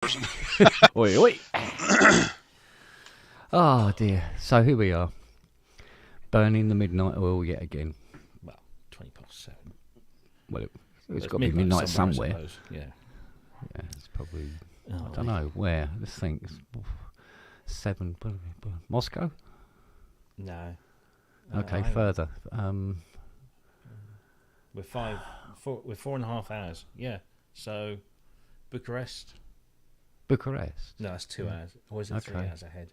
person. Oi, oi. Oh dear. So here we are, burning the midnight oil yet again. Well, 7:20. Well, it's It's got to be midnight somewhere. I suppose. Yeah. Yeah, it's probably. Oh, I don't know where. Let's think. 7. Moscow. No. Okay, hang on. further. We're 4.5 hours. Yeah. So, Bucharest. Bucharest. No, that's 2 hours. Or is it 3 Okay. hours ahead?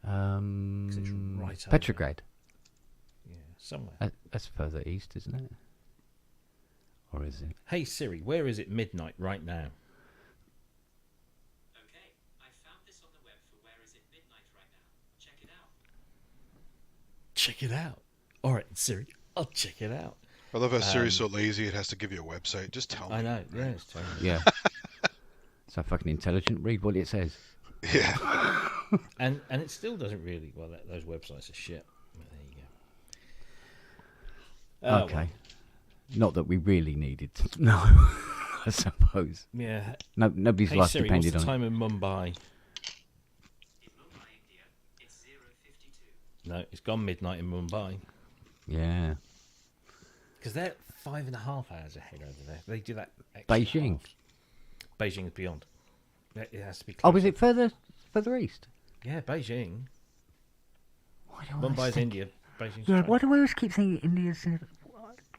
'Cause it's right over Petrograd. Yeah, somewhere. That's further east, isn't it? Or is it? Hey Siri, where is it midnight right now? Okay, I found this on the web for where is it midnight right now. Check it out. Check it out. All right, Siri, I'll check it out. I love how Siri's so lazy it has to give you a website. Just tell me. I know. Yeah, it's totally. Yeah. So fucking intelligent. Read what it says. Yeah. And it still doesn't really. Well, those websites are shit. But there you go. Oh, Okay. well, Not that we really needed to know, I suppose. yeah. No, nobody's Hey life Siri, what's depended the on it. time in Mumbai? In Mumbai, India, it's 0:52. No, it's gone midnight in Mumbai Yeah. because they're 5.5 hours ahead over there. They do that. Extra Beijing. half. Beijing is beyond. It has to be. Oh, Closer. is it further east? Yeah, Beijing. Why do I always Mumbai's think- India. Beijing's Yeah, China. why do I always keep thinking India's...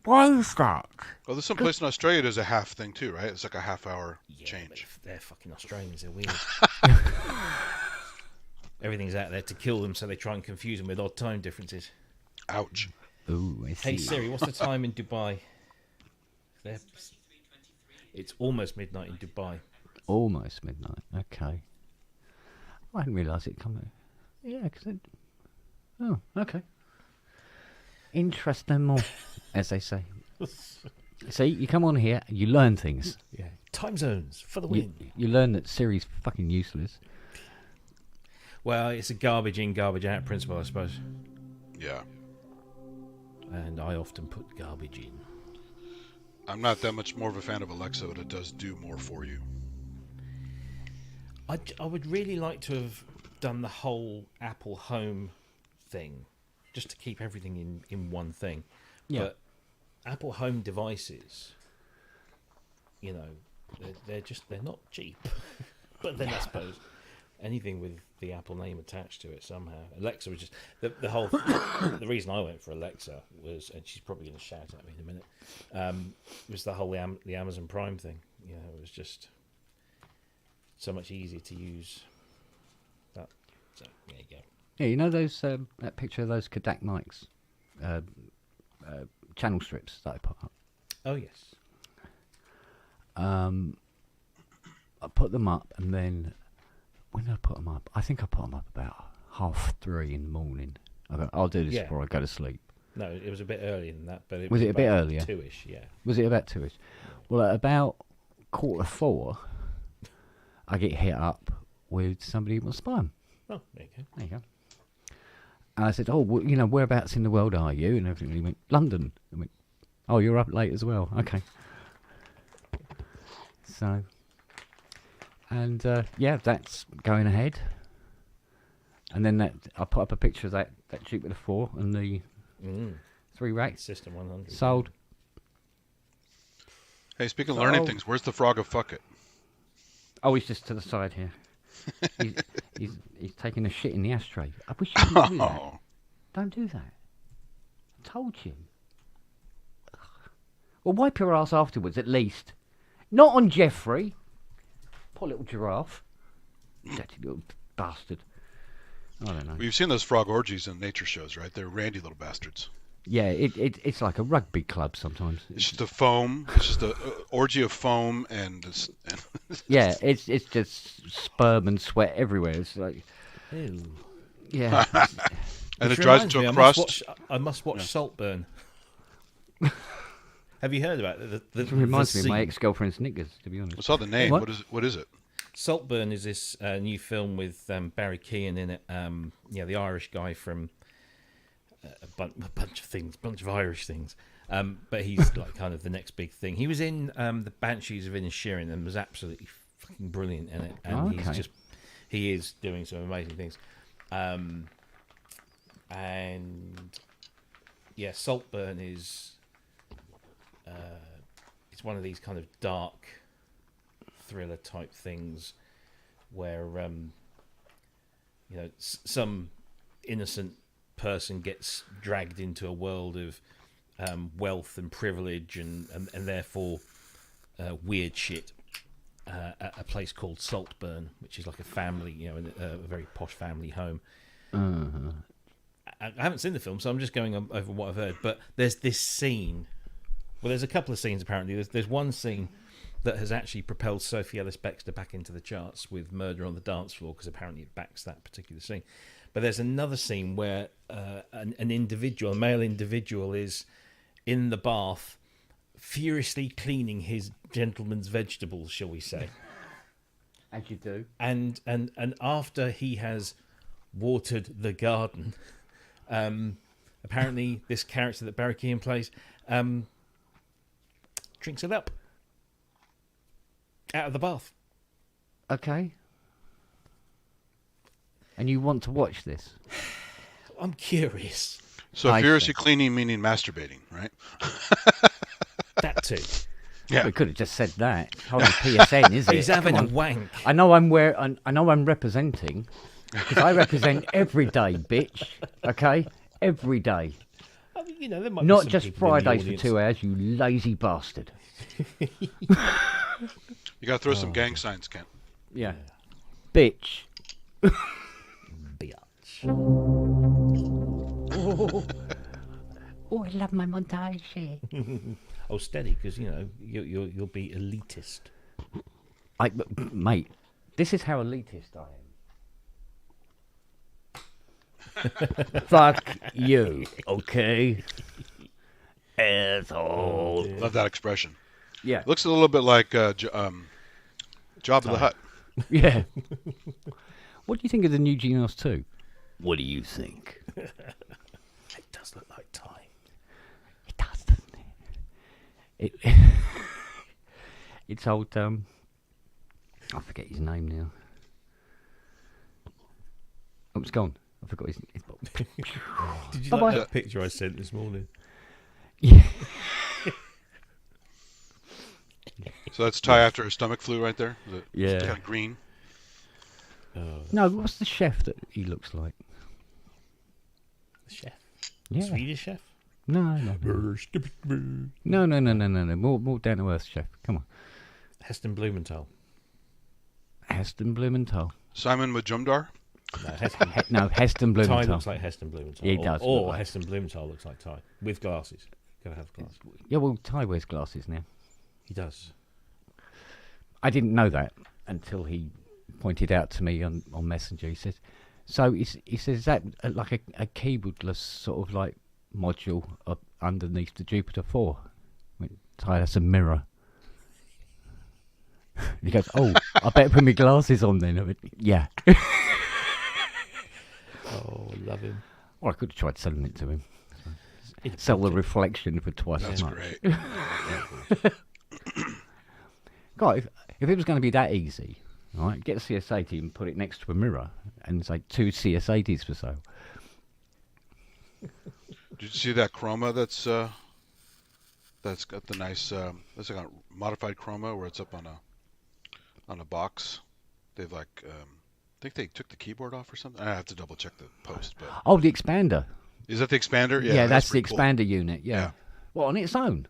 Why is that? Well, there's some place in Australia that does a half thing too, right? It's like a half-hour Yeah, change. but they're fucking Australians. They're weird. Everything's out there to kill them, so they try and confuse them with odd time differences. Ouch. Ooh, I see. Hey Siri, what's the time in Dubai? They're- 23:23. It's almost midnight in Dubai. Almost midnight. Okay. I didn't realise it come. Yeah, because it. Oh, okay. Interesting more, as they say. See, you come on here, you learn things. Yeah, time zones for the You, win. you learn that Siri's fucking useless. Well, it's a garbage in, garbage out principle, I suppose. Yeah. And I often put garbage in. I'm not that much more of a fan of Alexa, but it does do more for you. I would really like to have done the whole Apple Home thing, just to keep everything in one thing. Yeah. But Apple Home devices, you know, they're not cheap. But then I suppose anything with the Apple name attached to it somehow. Alexa was just the whole. The reason I went for Alexa was, and she's probably going to shout at me in a minute, was the whole the Amazon Prime thing. You know, it was just so much easier to use. That so there you go. Yeah, you know those that picture of those Kodak mics, channel strips that I put up. Oh yes. I put them up, and then when did I put them up? I think I put them up about 3:30 in the morning. I'll do this Yeah. before I go to sleep. No, it was a bit earlier than that, but it Was it a bit about earlier? 2ish, yeah. Was it about 2ish? Well, at about 4:15, I get hit up with somebody who wants to buy 'em. Oh, there you go. There you go. And I said, oh, well, you know, whereabouts in the world are you? And everything. And he went, London. I went, oh, you're up late as well. Okay. So, and yeah, that's going ahead. And then I put up a picture of that Jupiter 4 and the 3 racks. System 100. Sold. Hey, speaking of learning Oh. things, where's the frog of fuck it? Oh, he's just to the side here. he's taking a shit in the ashtray. I wish you didn't do that. Oh, Don't do that. I told you. Well, wipe your ass afterwards, at least. Not on Jeffrey. Poor little giraffe. Dirty little bastard. I don't know. well, you've seen those frog orgies in nature shows, right? They're randy little bastards. Yeah, it's like a rugby club sometimes. It's just a foam. It's just a orgy of foam and Yeah, it's just sperm and sweat everywhere. It's like, Ew. yeah. and Which it dries reminds to me, a crust. I must watch Saltburn. Have you heard about it? It reminds the me of my scene? ex-girlfriend's knickers, to be honest. I saw the name. What? What is it? Saltburn is this new film with Barry Keoghan in it. Yeah, the Irish guy from a bunch of things, bunch of Irish things. But he's like kind of the next big thing. He was in the Banshees of Inisherin and was absolutely fucking brilliant in it, and Okay. he is doing some amazing things. And yeah, Saltburn is it's one of these kind of dark thriller type things where some innocent person gets dragged into a world of wealth and privilege and therefore weird shit at a place called Saltburn, which is like a family, a very posh family home. I haven't seen the film, so I'm just going over what I've heard. But there's this scene. Well, there's a couple of scenes apparently. There's one scene that has actually propelled Sophie Ellis-Bextor back into the charts with Murder on the Dance Floor, because apparently it backs that particular scene. But there's another scene where a male individual, is in the bath, furiously cleaning his gentleman's vegetables, shall we say? As you do. And after he has watered the garden, apparently this character that Barry Keoghan plays drinks it up out of the bath. Okay. And you want to watch this? I'm curious. So I furiously see. cleaning meaning masturbating, right? That too. Yeah. We could have just said that. Hold on, PSN, is it? He's having a Come on. wank. I know I'm representing, because I represent every day, bitch. Okay, every day, I mean, there might be not some just people in the Fridays for audience. 2 hours. You lazy bastard. You got to throw some gang signs, Kent. Yeah, bitch. Biatch. Oh, I love my montage. Oh, steady, because you'll be elitist. Mate, this is how elitist I am. Fuck you, okay? Asshole. Love that expression. Yeah, Looks a little bit like Job of the Hut. yeah. What do you think of the new GEOS 2? What do you think? It does look like Ty. It does, doesn't it? It's old. I forget his name now. Oh, it's gone. I forgot his. Did you Bye-bye. like that picture I sent this morning? Yeah. So that's Ty after his stomach flu right there. Yeah. Kind of green. No, what's the chef that he looks like? The chef. Yeah. Swedish chef? No. More down to earth chef. Come on. Heston Blumenthal. Heston Blumenthal. Simon Majumdar. No, Heston. No, Heston Ty Blumenthal. looks like Heston Blumenthal. He does Or look like- Heston Blumenthal looks like Ty. With glasses. Gotta have glasses. Yeah, well, Ty wears glasses now. He does. I didn't know that until he pointed out to me on Messenger. He says, so he says, is that like a keyboardless sort of like module up underneath the Jupiter 4? I went, Ty, that's a mirror. He goes, oh, I better put my glasses on then. I went, yeah. Oh, love him. Well, I could have tried selling it to him. Sell the reflection for twice That's as much. great. God, if it was going to be that easy, right, get a CS80 and put it next to a mirror and say 2 CS80s for sale. Did you see that chroma that's got the nice that's like a modified chroma where it's up on a box. They've like I think they took the keyboard off or something. I have to double check the post, but Oh, the expander. is that the expander? Yeah, that's the pretty cool. expander unit. Yeah. Yeah. What, on its own?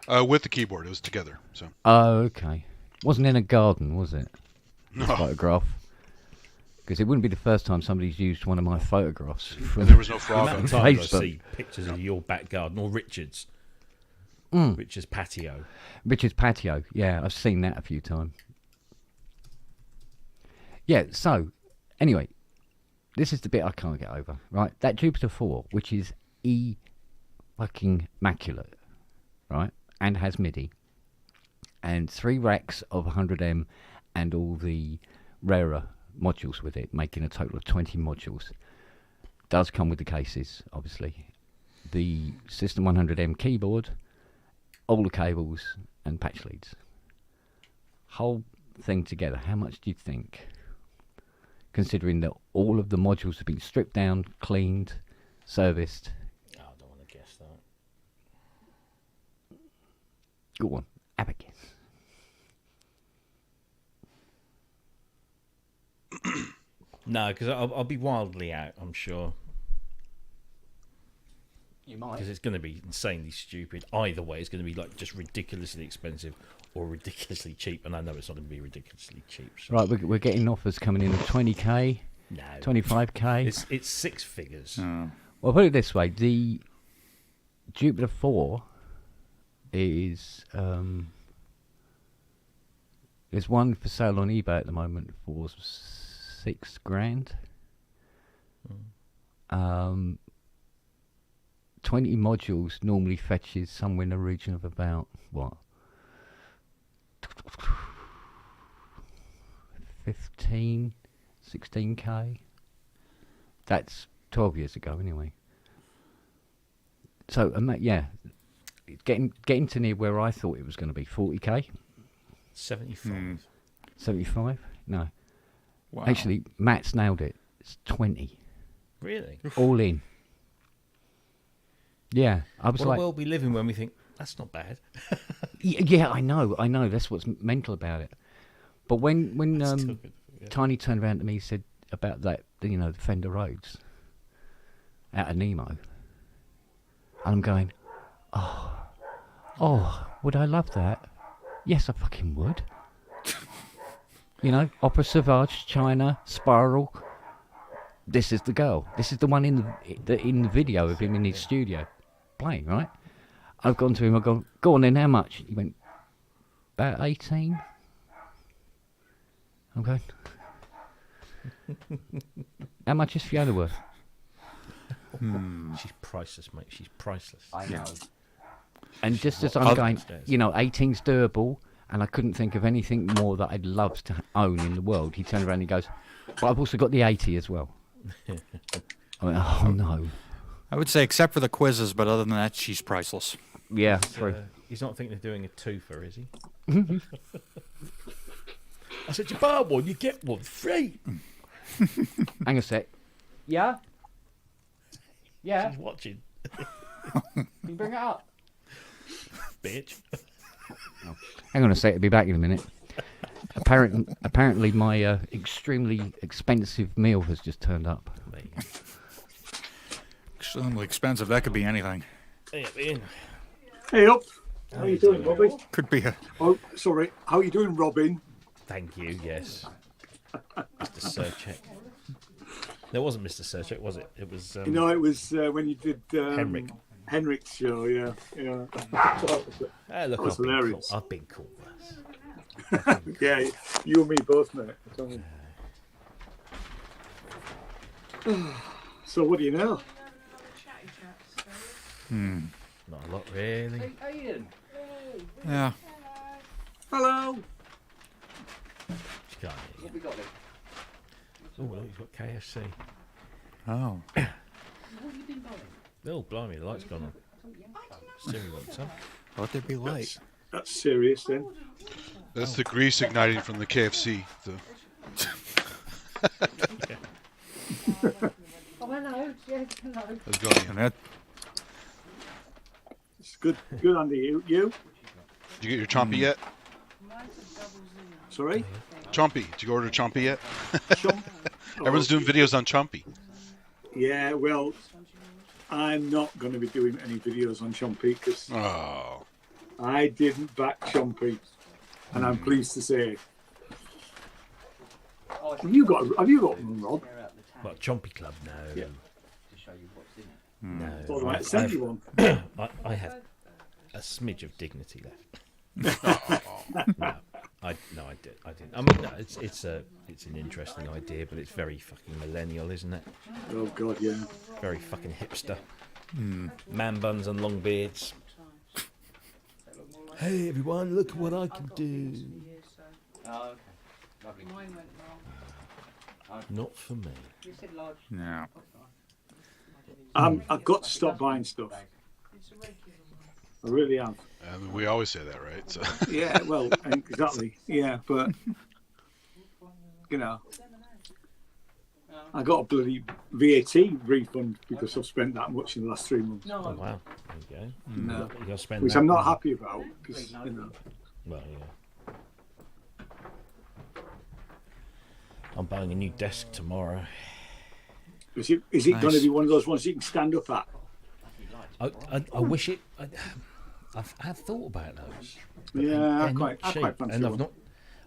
With the keyboard, it was together. So Oh, okay. Wasn't in a garden, was it? no, Photograph. Because it wouldn't be the first time somebody's used one of my photographs. From and there was no The frog amount on of it. times I Facebook. see pictures of your back garden or Richard's. Mm. Richard's patio. Richard's patio. Yeah, I've seen that a few times. Yeah, so, anyway, this is the bit I can't get over, right? That Jupiter 4, which is fucking immaculate, right? And has MIDI. And 3 racks of 100M and all the rarer modules with it, making a total of 20 modules. Does come with the cases, obviously. The System 100M keyboard, all the cables and patch leads. Whole thing together, how much do you think? Considering that all of the modules have been stripped down, cleaned, serviced. Oh, I don't want to guess that. Go on, have a guess. No, because I'll be wildly out, I'm sure. You might. Because it's going to be insanely stupid. Either way, it's going to be like just ridiculously expensive or ridiculously cheap. And I know it's not going to be ridiculously cheap. So. Right, we're getting offers coming in at 20k, No. 25k. It's six figures. Well, put it this way: the Jupiter 4 is there's one for sale on eBay at the moment for $6,000. 20 modules normally fetches somewhere in the region of about what? 15, 16k. That's 12 years ago, anyway. So, yeah, getting to near where I thought it was going to be. 40k, 75. 75. No, Wow. actually, Matt's nailed it. It's 20, Really? all in. Yeah, I was What like, a world we live in when we think, that's not bad. yeah, I know. That's what's mental about it. But when That's still good. Yeah. Tiny turned around to me and said about that, the Fender Rhodes out of Nemo, and I'm going, oh, would I love that? Yes, I fucking would. Opera Sauvage, China, Spiral. This is the girl. This is the one in the video of him in his studio playing, right? I've gone to him. I've gone, go on then. How much? He went, about 18. I'm going. How much is Fiona worth? She's priceless, mate. She's priceless. I know. Yeah. And just as I'm going, 18's doable, and I couldn't think of anything more that I'd love to own in the world. He turned around and he goes, but I've also got the 80 as well. I went, oh no. I would say except for the quizzes, but other than that, she's priceless. Yeah, true. He's not thinking of doing a twofer, is he? I said, you buy one, you get one free. Hang a sec. Yeah? Yeah? She's watching, Can you bring it up? bitch. Hang on a sec, I'll be back in a minute. Apparently my extremely expensive meal has just turned up. There you go. Extremely expensive. That could be anything. Hey, Ian. Hey up. How you doing, Robbie? Could be a. Oh, sorry. How you doing, Robin? Thank you, yes. Mr. Surcheck. No, it wasn't Mr. Surcheck, was it? It was... It was when you did Henrik. Henrik's show, yeah. Hey, look, That was I've been hilarious. cool. I've been cool. Yeah, you and me both, mate. I tell you. So what do you know? Not a lot, really. Yeah. Hello. She can't hear you. Oh, look, he's got KFC. Oh. Oh, blimey, the light's gone on. Siri wants some. Let there be light. That's serious then. That's the grease igniting from the KFC. Oh, hello. Yes, hello. How's it going? And that. It's good. Good, Andy. You? Did you get your chompy yet? Sorry. Chompy. Did you order chompy yet? Chomp? Everyone's doing videos on chompy. Yeah. Well, I'm not going to be doing any videos on Chompy because Oh. I didn't back Chompy, and I'm pleased to say. Have you got one, Rob? What, Chompy Club? No. Yeah. No. Thought I might send you one. I have a smidge of dignity left. I didn't. I mean, no, it's an interesting idea, but it's very fucking millennial, isn't it? Oh God, yeah. Very fucking hipster. Man buns and long beards. Hey everyone, look what I can do. Oh, okay. Lovely. Not for me. Yeah. I've got to stop buying stuff. I really have. I mean, we always say that, right? So Yeah, well, exactly. Yeah, but you know, I got a bloody VAT refund because I've spent that much in the last 3 months. Oh wow, there you go. No. You gotta spend Which that I'm not money. happy about because you know. Well, yeah. I'm buying a new desk tomorrow. Is it going to Nice. be one of those ones you can stand up at? I wish it. I've thought about those. But Yeah, they're I not quite cheap, fancy and one.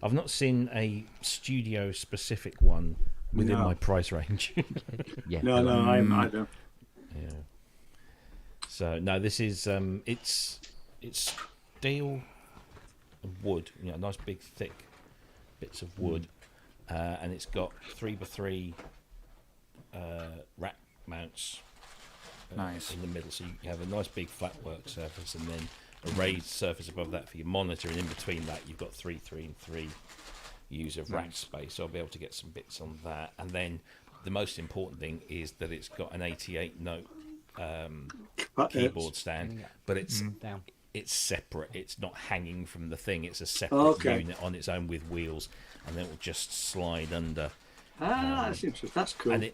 I've not seen a studio specific one within No. my price range. Yeah. No, I don't. Yeah. So no, this is it's steel and wood. You know, nice big thick bits of wood, and it's got 3x3 rack mounts. Nice. In the middle, so you have a nice big flat work surface, and then a raised surface above that for your monitor, and in between that you've got 3, 3, and 3 use of rack space. So I'll be able to get some bits on that, and then the most important thing is that it's got an 88 note keyboard stand, but it's Down. it's separate. It's not hanging from the thing. It's a separate Okay. unit on its own with wheels, and then it will just slide under. That's interesting. That's cool. And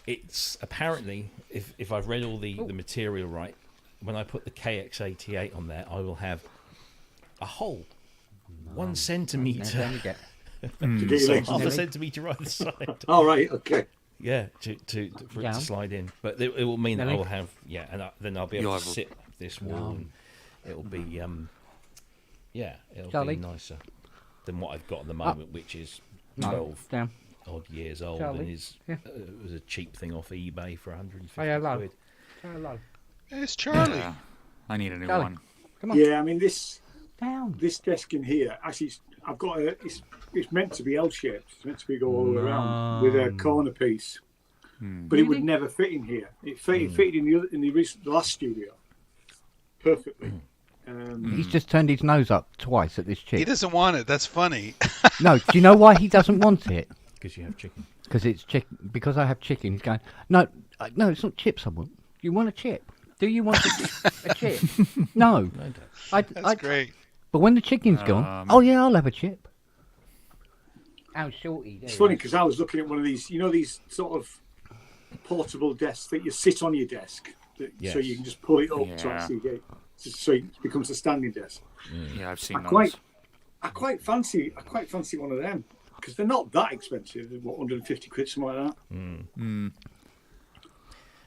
it's apparently, if I've read all the material right, when I put the KX88 on there, I will have a hole 1 centimetre, Then you get to get your legs half on. a centimetre either side. Oh, right. Okay. Yeah, for it Yeah. to slide in. But it will mean that I Nelly? will have, and then I'll be able You'll to have a- sit up this wall, and it'll be, it'll Charlie? be nicer than what I've got at the moment, which is no, 12 down. odd years old, Charlie? and is Yeah. it was a cheap thing off eBay for 150 Say hello. quid. Hello. hey, it's Charlie. Yeah. I need a new Charlie. one. Come on. Yeah, I mean this Down. desk in here actually, I've got it's meant to be L-shaped. It's meant to be go all around with a corner piece, but it would Really? never fit in here. It fitted in the last studio perfectly. He's just turned his nose up twice at this He chick. doesn't want it. That's funny. No, do you know why he doesn't want it? Because you have chicken. Because it's chicken. Because I have chicken. He's going. No, no, it's not chips. I want. You want a chip? Do you want a chip? No. No, don't. That's great. But when the chicken's gone, oh yeah, I'll have a chip. How shorty? It's funny because I was looking at one of these, these sort of portable desks that you sit on your desk, so Yes. you can just pull it up to Yeah. actually get, so it becomes a standing desk. Yeah, I've seen I those. quite fancy one of them because they're not that expensive. They're, what, 150 quid, something like that.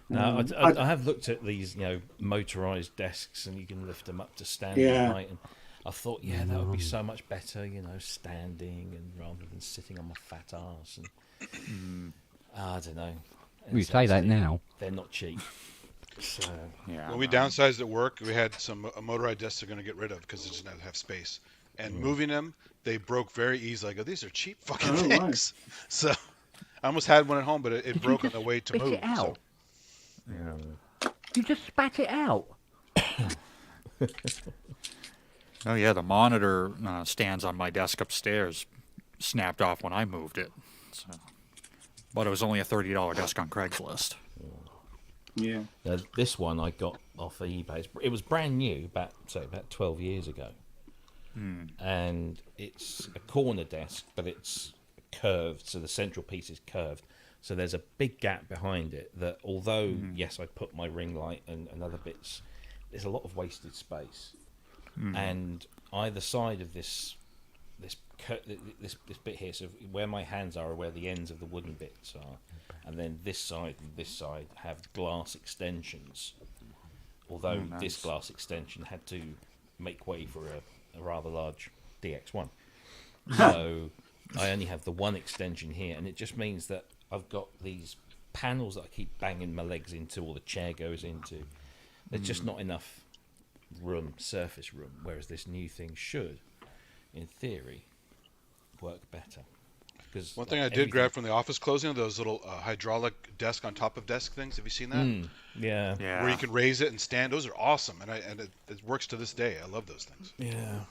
No, I have looked at these, motorized desks, and you can lift them up to standing Yeah. height. And I thought, that would be so much better, standing and rather than sitting on my fat ass. And I don't know. You say that now. They're not cheap. So Yeah. When we downsized at work, we had some motorized desks they're going to get rid of because they just didn't have space. And moving them, they broke very easily. I go, these are cheap fucking Oh, right. things. So I almost had one at home, but it broke on the way to Spit move. it out. So. You just spat it out. Oh yeah, the monitor stands on my desk upstairs snapped off when I moved it. So, but it was only a $30 desk on Craigslist. Yeah. now, this one I got off of eBay. It was brand new, about 12 years ago. And it's a corner desk, but it's curved, so the central piece is curved. So there's a big gap behind it that, although, yes, I put my ring light and other bits, there's a lot of wasted space. And either side of this bit here, so where my hands are where the ends of the wooden bits are, and then this side and this side have glass extensions. Although nice. this glass extension had to make way for a rather large DX1. So I only have the one extension here, and it just means that I've got these panels that I keep banging my legs into, or the chair goes into. There's just not enough surface room, whereas this new thing should, in theory, work better. Because One thing I did grab from the office closing are those little hydraulic desk on top of desk things. Have you seen that? Yeah. Yeah. Where you can raise it and stand. Those are awesome, and it works to this day. I love those things. Yeah.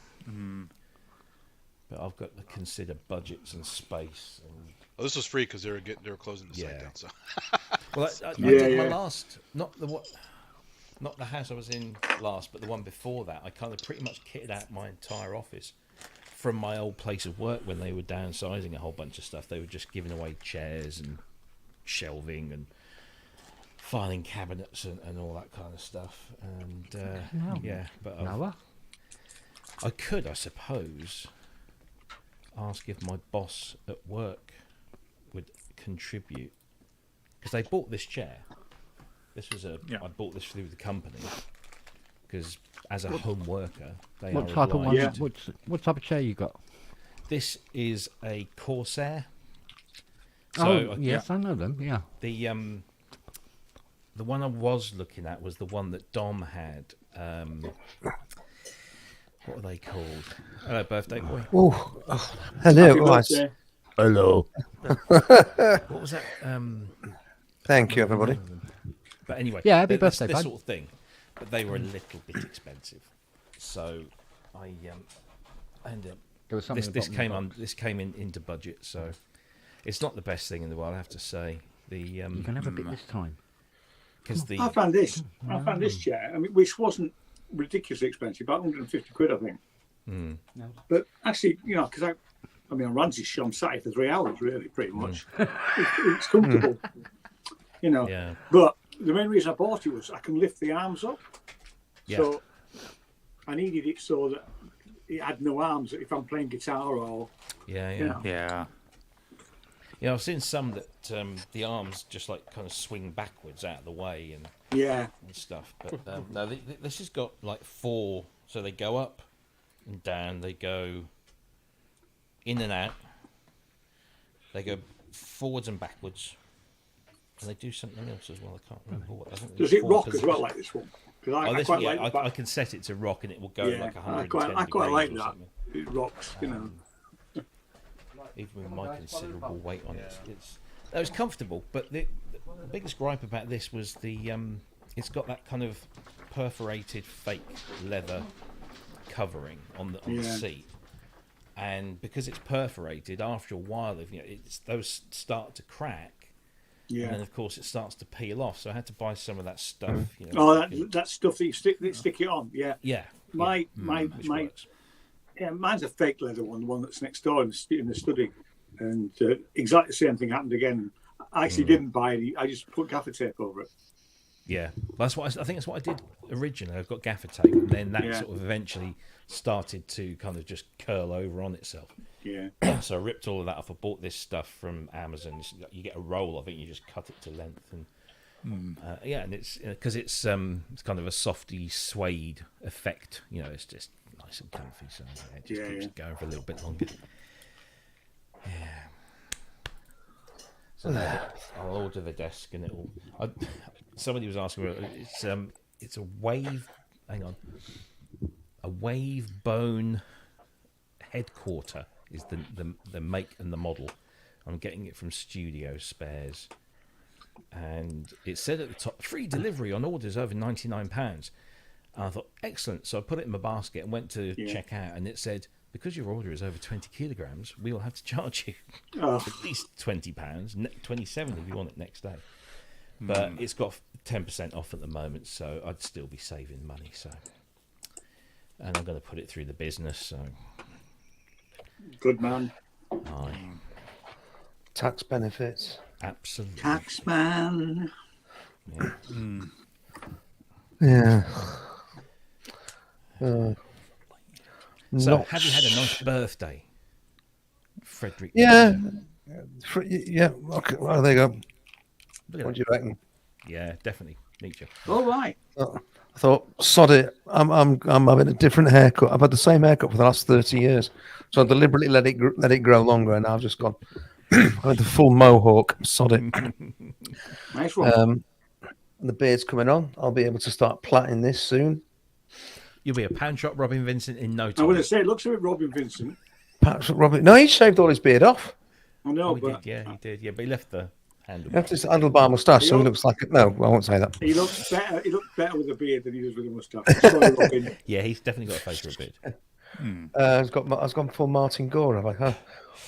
But I've got to consider budgets and space. And, Oh, this was free because they were closing the site Yeah. down. So well, I Yeah, did my yeah. last, not the what. not the house I was in last, but the one before that, I kind of pretty much kitted out my entire office from my old place of work when they were downsizing a whole bunch of stuff. They were just giving away chairs and shelving and filing cabinets and all that kind of stuff. And yeah, but Noah? I could, I suppose, ask if my boss at work would contribute, because they bought this chair. This was I bought this through the company because as a home worker, they What are type of one? obliged. What type of chair you got? This is a Corsair. So Oh, yes, I know them. Yeah. the one I was looking at was the one that Dom had. What are they called? Hello, birthday boy. Oh, hello. Happy Right. birthday. Hello. What was that? Thank you, everybody. But anyway, Yeah, happy this birthday, bud. sort of thing. But they were a little bit expensive, so I ended up. There was something This at the came bottom on. This came into budget, so it's not the best thing in the world, I have to say. You can have a bit this time. Because the I found this chair, I mean, which wasn't ridiculously expensive, about 150 quid, I think. But actually, you know, because I mean, on Ramsey's show, I'm sat here for 3 hours, really, pretty much. It's comfortable, you know. Yeah. But the main reason I bought it was I can lift the arms up. Yeah. So I needed it so that it had no arms if I'm playing guitar or, yeah. you know. Yeah. Yeah, I've seen some that the arms just like kind of swing backwards out of the way and Yeah. stuff. But no, this has got like 4, so they go up and down, they go in and out, they go forwards and backwards, and they do something else as well. I can't remember what. I think Does there's it 4 rock as well, positions. like this one? 'Cause Oh, I this, quite yeah, like the I back. can set it to rock and it will go Yeah, like I 110 quite like degrees that. or something. It rocks, you know. Even with my considerable weight on it, it was comfortable. But the biggest gripe about this was it's got that kind of perforated fake leather covering on the Yeah. seat, and because it's perforated, after a while, those start to crack, Yeah. and then of course it starts to peel off. So I had to buy some of that stuff. You know, Oh, that stuff that you stick it on. Yeah. yeah, My which works. yeah, mine's a fake leather one, the one that's next door in the study, and exactly the same thing happened again. I actually didn't buy any. I just put gaffer tape over it. Yeah, that's what I think. That's what I did originally. I've got gaffer tape, and then that Yeah. sort of eventually started to kind of just curl over on itself. Yeah. So I ripped all of that off. I bought this stuff from Amazon. You get a roll of it, and you just cut it to length, and yeah, and it's because it's kind of a softy suede effect. You know, it's just nice and comfy. So yeah, it just keeps going for a little bit longer. Yeah. So I'll order the desk, and it'll. Somebody was asking me. It's a wave. Hang on. A wave bone headquarter is the make and the model. I'm getting it from Studio Spares, and it said at the top, free delivery on orders over £99. And I thought, excellent. So I put it in my basket and went to check out, and it said, because your order is over 20 kilograms, we will have to charge you at least £20, 27 if you want it next day. But it's got 10% off at the moment, so I'd still be saving money. So, and I'm going to put it through the business. So, Good man. Tax benefits. absolutely. Tax man. Yeah. Yeah. So, Not- have you had a nice birthday, Frederick? Yeah. Yeah. Okay. Well, there you go. Look at What that. do you reckon? Yeah, definitely. Meet you. All right. I thought, sod it. I'm having a different haircut. I've had the same haircut for the last 30 years, so I deliberately let it grow longer, and I've just gone. I went the full mohawk. Sod it. Nice one. The beard's coming on. I'll be able to start plaiting this soon. You'll be a pound shop Robin Vincent in no I'm time. going to say, it looks a bit Robin Vincent. Perhaps Robert. No, he shaved all his beard off. I know, Oh, he but did. Yeah, he did. Yeah, but he left the handle. He left his handlebar moustache, so he looks like no. I won't say that. he looks better. He looks better with a beard than he does with a moustache. Sorry, Robin. Yeah, he's definitely got a face for a beard. I've gone full Martin Gore. I'm like, huh?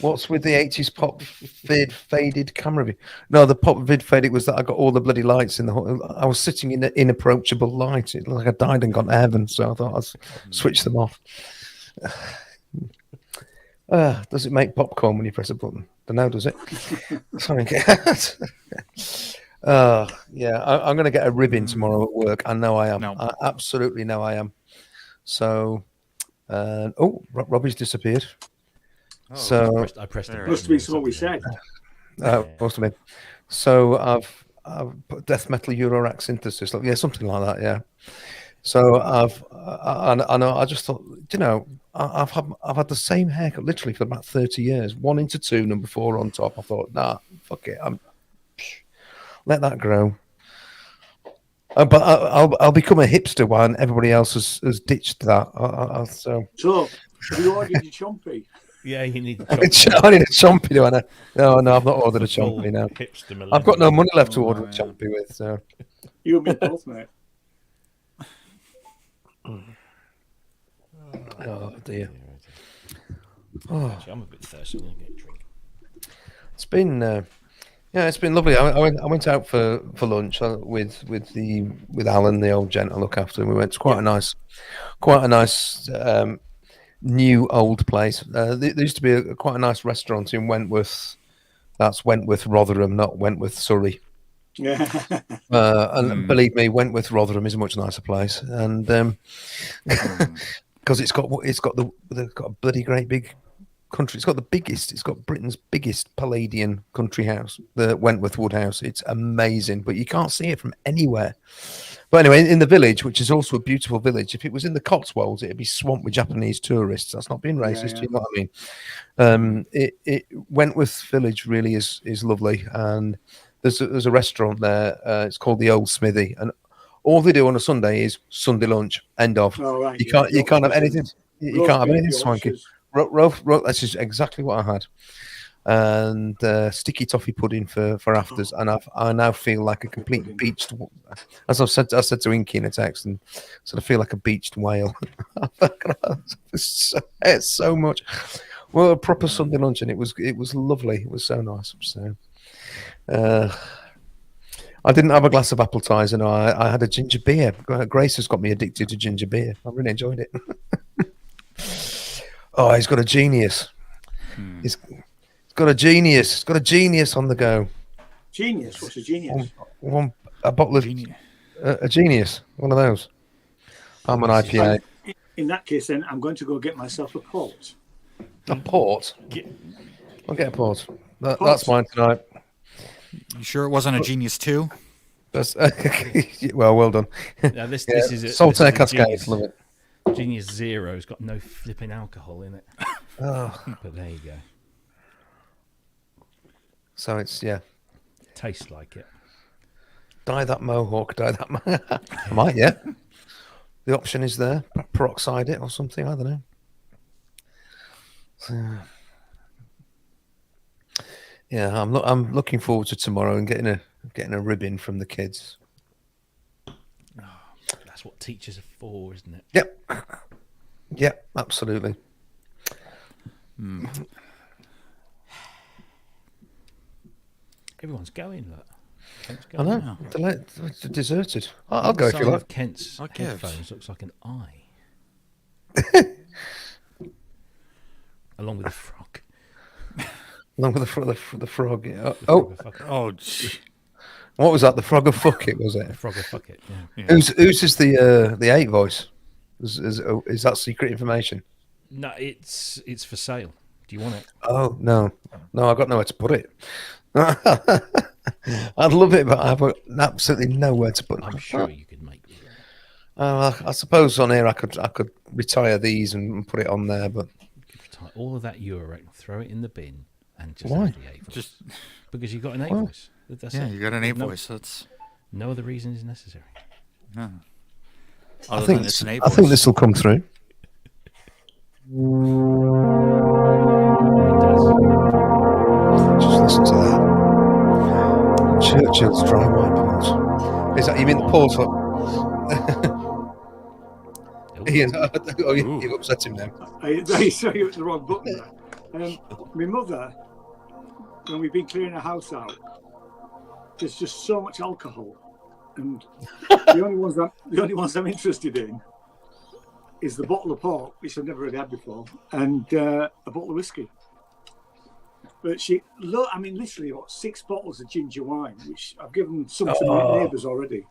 What's with the 80s pop faded camera view? No, the pop vid faded was that I got all the bloody lights in the whole. I was sitting in an inapproachable light. It looked like I died and gone to heaven. So I thought I'd switch them off. Does it make popcorn when you press a button? Don't know, does it? Sorry. Yeah, I'm going to get a ribbon tomorrow at work. I know I am. No. I absolutely know I am. So, Robbie's disappeared. Oh, So I pressed the There. button. Must be what we said. must have been. So I've put death metal Eurorack synthesis, something like that. Yeah. So I know. I just thought, I've had the same haircut literally for about 30 years. 1 into 2, number 4 on top. I thought, nah, fuck it. Let that grow. But I'll become a hipster when everybody else has ditched that. So have you ordered your chompy? Yeah, you need. I need a chompy, do I? No, I've not ordered a chompy now. I've got no money left to order a chompy with. So You and me both, mate. oh dear. Actually, I'm a bit thirsty. I'm gonna get a drink. It's been it's been lovely. I went out for lunch with Alan, the old gent I look after, and we went to quite a nice new old place. There used to be quite a nice restaurant in Wentworth. That's Wentworth Rotherham, not Wentworth Surrey. Yeah. And believe me, Wentworth Rotherham is a much nicer place, and because it's got a bloody great big country. It's got Britain's biggest Palladian country house, the Wentworth Woodhouse. It's amazing, but you can't see it from anywhere. But anyway, in the village, which is also a beautiful village, if it was in the Cotswolds, it'd be swamped with Japanese tourists. That's not being racist, you know what I mean? Wentworth Village really is lovely, and there's a restaurant there. It's called the Old Smithy, and all they do on a Sunday is Sunday lunch. End of. Oh, right, You can't have anything. You can't have anything swanky. That's just exactly what I had. And sticky toffee pudding for afters, and I now feel like a complete beached. As I said to Inky in a text, and sort of feel like a beached whale. It's so much. Well, a proper Sunday lunch, and it was lovely. It was so nice. So, I didn't have a glass of apple cider. No, I had a ginger beer. Grace has got me addicted to ginger beer. I really enjoyed it. Oh, he's got a genius. He's got a genius. He's got a genius on the go. Genius? What's a genius? A bottle of a genius. One of those. I'm an IPA. In that case, then I'm going to go get myself a port. A port. I'll get a port. That's mine tonight. You sure it wasn't a Genius 2? That's well done. Now this is it. Saltaire Cascade. Love it. Genius Zero has got no flipping alcohol in it. But there you go. So it's Tastes like it. Dye that mohawk. I might, yeah. The option is there. Peroxide it or something. I don't know. So, yeah, I'm looking forward to tomorrow and getting a ribbon from the kids. That's what teachers are for, isn't it? Yep, absolutely. Everyone's going. Look, Kent's I going. know. It's deserted. I'll go if you like. Kent's I'll give. headphones looks like an eye, along with a frog. Along with the frog. Yeah. Frog of fuck it. Oh, gee. What was that? The frog of fuck it, was it? Frog of fuck it. Yeah. Whose is the 8 voice? Is that secret information? No, it's for sale. Do you want it? Oh no, I've got nowhere to put it. I'd love it, but I've got absolutely nowhere to put it. I'm sure you could make it. I suppose on here I could retire these and put it on there, but All of that Eurorack, throw it in the bin, and just Why? have the 8 voice. Just Because you've got an 8 Why? voice. That's yeah, it. you got an A No- voice. That's No other reason is necessary. no. I Other think than it's an A I think voice. this will come through. It does. Just listen to that. Churchill's dry white port. Is that you mean the port? Oh, Ian, oh, you've upset him now. I saw you at the wrong button there. My mother, when we've been clearing a house out, there's just so much alcohol, and the only ones I'm interested in is the bottle of port, which I've never really had before, and a bottle of whiskey. But literally, 6 bottles of ginger wine, which I've given some to my neighbours already.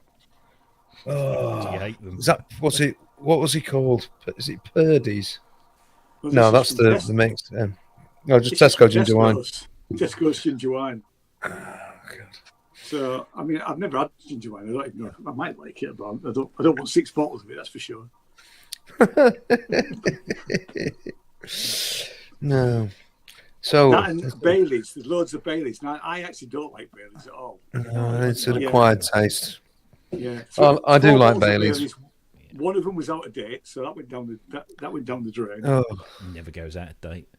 Oh, You hate them. is that what was he called? Is it Purdy's? Well, No, this that's is the mix. No, just this is Tesco ginger wine. Tesco's ginger wine. Oh, God. So, I've never had ginger wine. I don't even know. I might like it, but I don't want 6 bottles of it. That's for sure. No. So that and Baileys. There's loads of Baileys. Now, I actually don't like Baileys at all. no, it's an acquired taste. Yeah. So I do 4 like bottles of Baileys. One of them was out of date, so that went down the drain. Oh, Never goes out of date.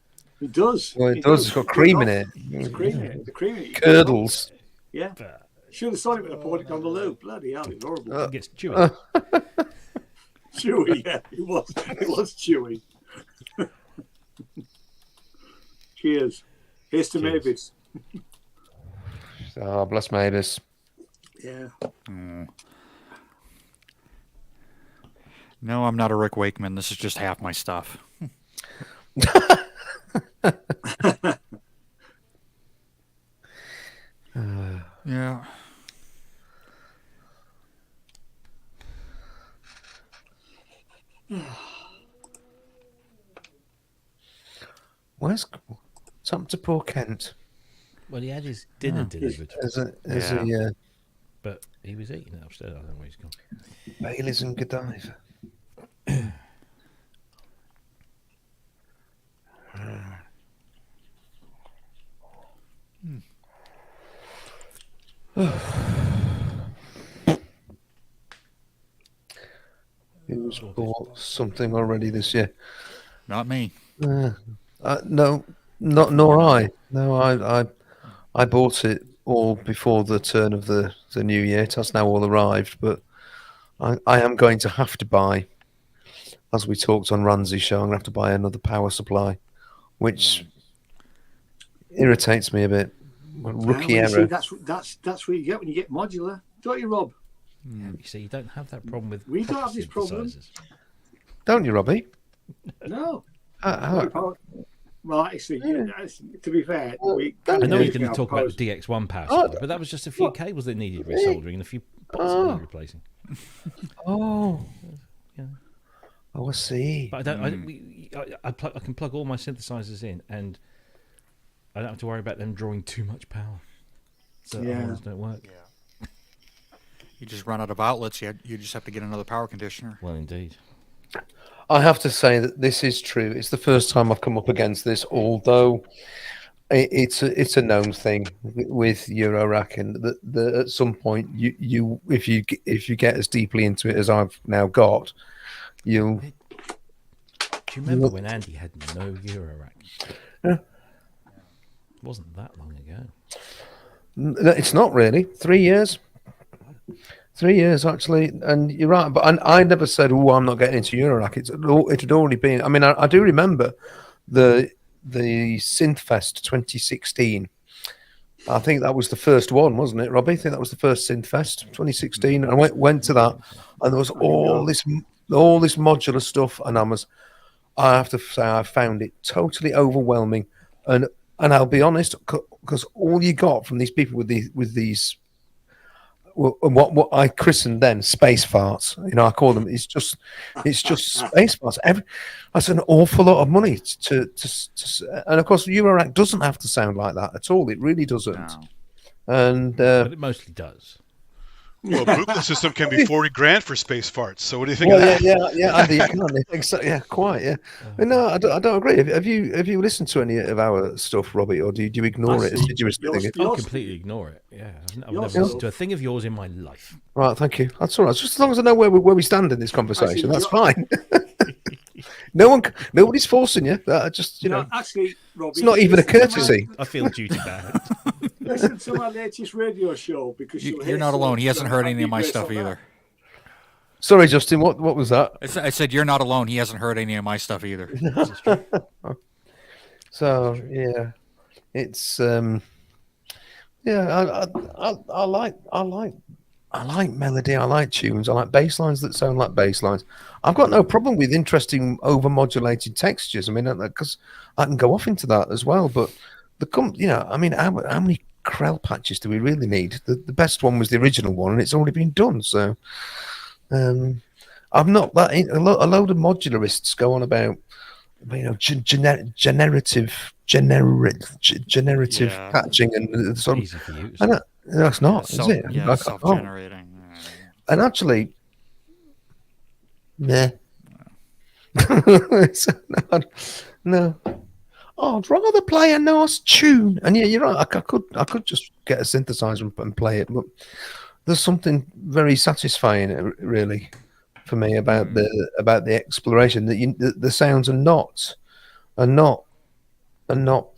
It does. well, it does. It's got cream in it. It's cream in it. The cream in it. Curdles. Yeah. Should have saw it when I poured it down the loo. Bloody hell, it's horrible. It gets chewy. Chewy, yeah. It was chewy. Cheers. Here's to Mavis. Oh, bless Mavis. Yeah. No, I'm not a Rick Wakeman. This is just half my stuff. Yeah. What's happened to poor Kent? Well, he had his dinner delivered, Yeah. but he was eating it upstairs. I don't know where he's gone. Baileys and Godiva. Who's bought something already this year? Not me. No, nor I. No, I bought it all before the turn of the new year. It has now all arrived, but I am going to have to buy, as we talked on Ramsey's show, I'm going to have to buy another power supply, which irritates me a bit. Rookie error. See, that's what you get when you get modular, don't you, Rob? Yeah, you see, you don't have that problem with. We don't have this problem. synthesizers. Don't you, Robbie? No. How- Well, actually, to be fair, I know you're you're going to talk about the DX1 power supply, but that was just a few cables that needed resoldering and a few parts that needed replacing. Oh. Yeah. Oh, I see. But I can plug all my synthesizers in, and I don't have to worry about them drawing too much power. So others don't work. You just run out of outlets. You just have to get another power conditioner. Well, indeed. I have to say that this is true. It's the first time I've come up against this, although it's a known thing with Eurorack, and that at some point you if you get as deeply into it as I've now got, you'll. Do you remember when Andy had no Eurorack? Yeah. It wasn't that long ago. It's not really 3 years. 3 years actually, and you're right. But I never said, "Oh, I'm not getting into Eurorack." It had already been. I mean, I do remember the Synthfest 2016. I think that was the first one, wasn't it, Robbie? I think that was the first Synthfest 2016. And I went to that, and there was all this modular stuff, and I have to say, I found it totally overwhelming. And I'll be honest, because all you got from these people with these. Well, what I christened then space farts, I call them. It's just space farts. That's an awful lot of money to and of course Eurorack doesn't have to sound like that at all. It really doesn't. No. And But it mostly does. Well, a movement system can be 40 grand for space farts. So what do you think well, of that? yeah, Andy, yeah, quite, yeah. But no, I don't agree. Have you listened to any of our stuff, Robbie, or do you ignore it? Did you I'll completely ignore it. Yeah, I've never listened to a thing of yours in my life. Right, thank you. That's all right. Just as long as I know where we stand in this conversation, that's fine. Nobody's forcing you. Just actually, Robbie, it's not even a courtesy. I feel duty bound. Listen to my latest radio show because You're not alone. He hasn't heard any of my stuff either. Sorry, Justin. What was that? I said you're not alone. He hasn't heard any of my stuff either. This is true. So yeah, it's yeah. I like melody. I like tunes. I like bass lines that sound like bass lines. I've got no problem with interesting over-modulated textures. I mean, because I can go off into that as well. But I mean, how many Krell patches do we really need? The best one was the original one, and it's already been done. So, I'm not that. A load of modularists go on about, generative Yeah. patching and sort of. Easy for you. I don't, that's not, is it? Yeah, self-generating. And actually, nah. No. Oh, I'd rather play a nice tune. And yeah, you're right. I could just get a synthesizer and play it, but there's something very satisfying, really, for me about the exploration. That the sounds are not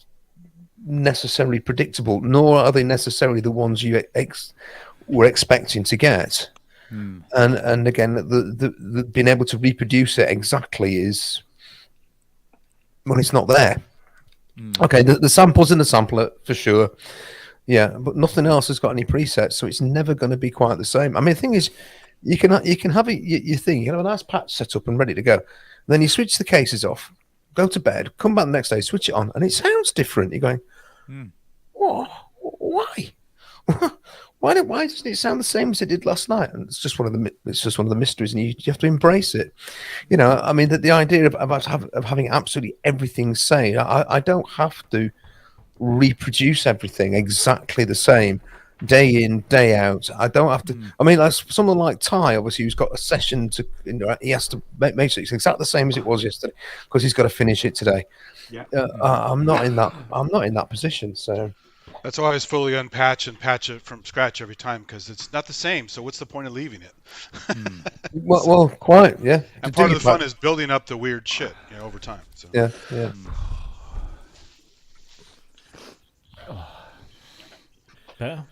necessarily predictable, nor are they necessarily the ones you were expecting to get. And again, the being able to reproduce it exactly is, well, it's not there. Okay, the sample's in the sampler for sure, yeah, but nothing else has got any presets, so it's never going to be quite the same. I mean, the thing is, you can have your thing, you can have a nice patch set up and ready to go. Then you switch the cases off, go to bed, come back the next day, switch it on, and it sounds different. You're going, oh, why? Why doesn't it sound the same as it did last night? And it's just one of the mysteries, and you have to embrace it. I mean, the idea of having absolutely everything same. I don't have to reproduce everything exactly the same day in, day out. I don't have to. I mean, like someone like Ty, obviously, who's got a session to, he has to make sure it's exactly the same as it was yesterday because he's got to finish it today. Yeah. I'm not in that position. So That's why I always fully unpatch and patch it from scratch every time because it's not the same. So what's the point of leaving it? well, quite, yeah. And part of the fun is building up the weird shit, over time. So. Yeah. Better?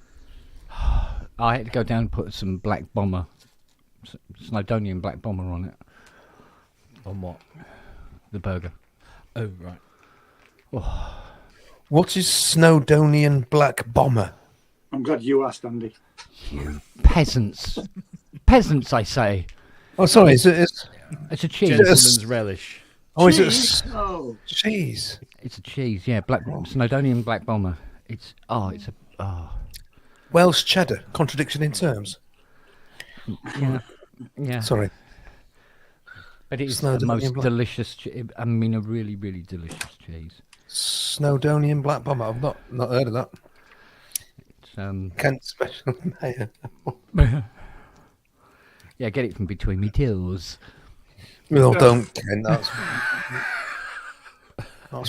I had to go down and put some black bomber, Snowdonian black bomber on it. On what? The burger. Oh, right. What is Snowdonian black bomber? I'm glad you asked, Andy. You peasants. Peasants, I say. Oh, sorry. It's It's a cheese. Gentleman's relish. is it Cheese? Oh, cheese? It's a cheese, yeah. Snowdonian black bomber. It's Welsh cheddar. Contradiction in terms. yeah. Sorry. But it is Snowdonian the most black- delicious. I mean, a really, really delicious cheese. Snowdonian black bomber. I've not heard of that. It's Kent special mayor. yeah, get it from between me tills. Well, don't, Ken. That's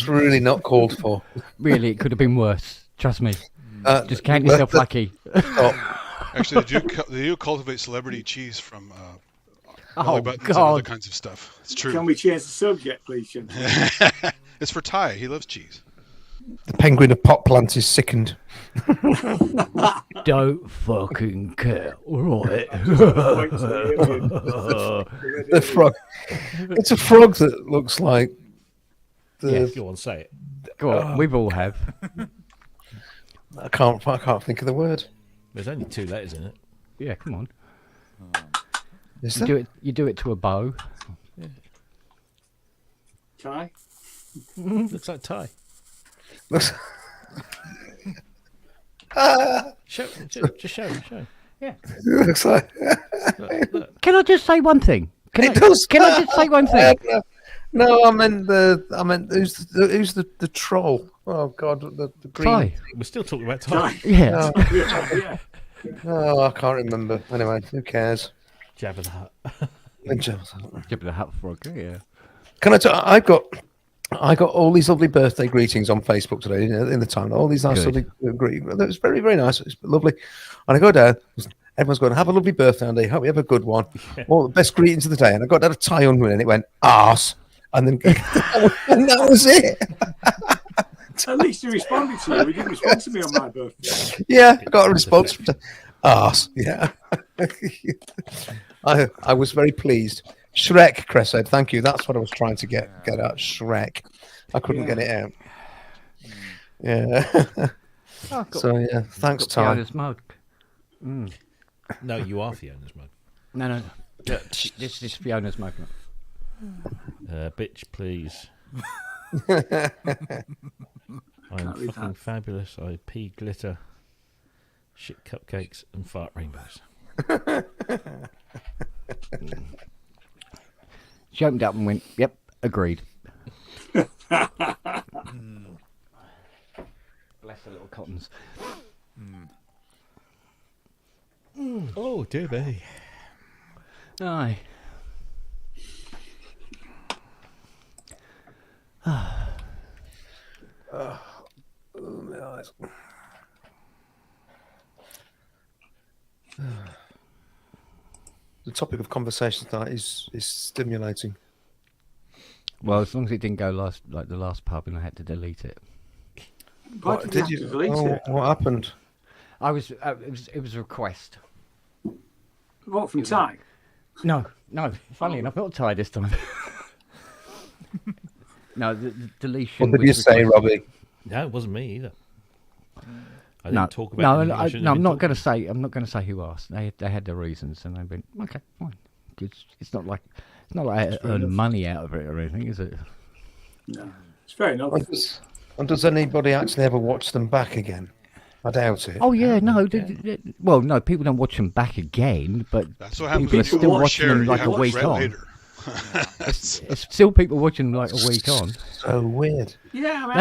really not called for. Really, it could have been worse. Trust me. Just count let- yourself let- lucky. Actually, they do cultivate celebrity cheese from belly Oh buttons and other God! kinds of stuff. It's true. can we change the subject, please, Jim? It's for Ty. He loves cheese. The penguin of pot plant is sickened. Don't fucking care, alright? The frog. It's a frog that looks like the. Yes. Go on, say it. Go on, we've all have. I can't think of the word. There's only 2 letters in it. Yeah, come on. Is You there? do it to a bow. Ty? Looks like Ty. Just show. Looks like. Can I just say one thing? Can It does. Can I just say one thing? No, I meant who's the troll? Oh God, the green. Ty. We're still talking about Ty. Ty. Yeah. Yeah. Oh, I can't remember. Anyway, who cares? Jabba the Hutt. Give it a hat frog. Yeah. Can I got all these lovely birthday greetings on Facebook today in the time. All these nice Good. lovely greetings. It was very, very nice. It's lovely. And I go down. Everyone's going, have a lovely birthday, Andy. Hope you have a good one. All the best greetings of the day. And I got down to Ty Unwin and it went, arse. And then and that was it. At least he responded to you. He didn't respond to me on my birthday. Yeah, I got a response from arse. Yeah. I was very pleased. Shrek, Chris said. Thank you. That's what I was trying to get out. Shrek. I couldn't get it out. Yeah. Oh, I've got, So yeah, thanks, got Ty. Fiona's mug. No, you are Fiona's mug. No. This is Fiona's mug. Bitch, please. I'm read fucking that. fabulous. I pee glitter, shit cupcakes, and fart rainbows. She opened up and went, "Yep, agreed." Bless the little cottons. Oh, dear me. Aye. The topic of conversation tonight is stimulating. Well, as long as it didn't go like the last pub, and I had to delete it. Why did you have to delete it? What happened? I was. It was a request. What, from Ty? No. Funny enough, not Ty this time. No, the deletion. What did you was say, requested. Robbie? No, it wasn't me either. I No, didn't talk about anything I shouldn't have I'm been not talking going to say. I'm not going to say who asked. They had their reasons, and they went, okay, fine. It's not like I earn money out of it or anything, is it? No. It's fair enough. And does anybody actually ever watch them back again? I doubt it. Oh yeah, no. Well, no, people don't watch them back again, but That's what happens people are when you still watch watching them share. like You a have to week read on. later. It's still people watching them like a week on. So weird. Yeah, I mean,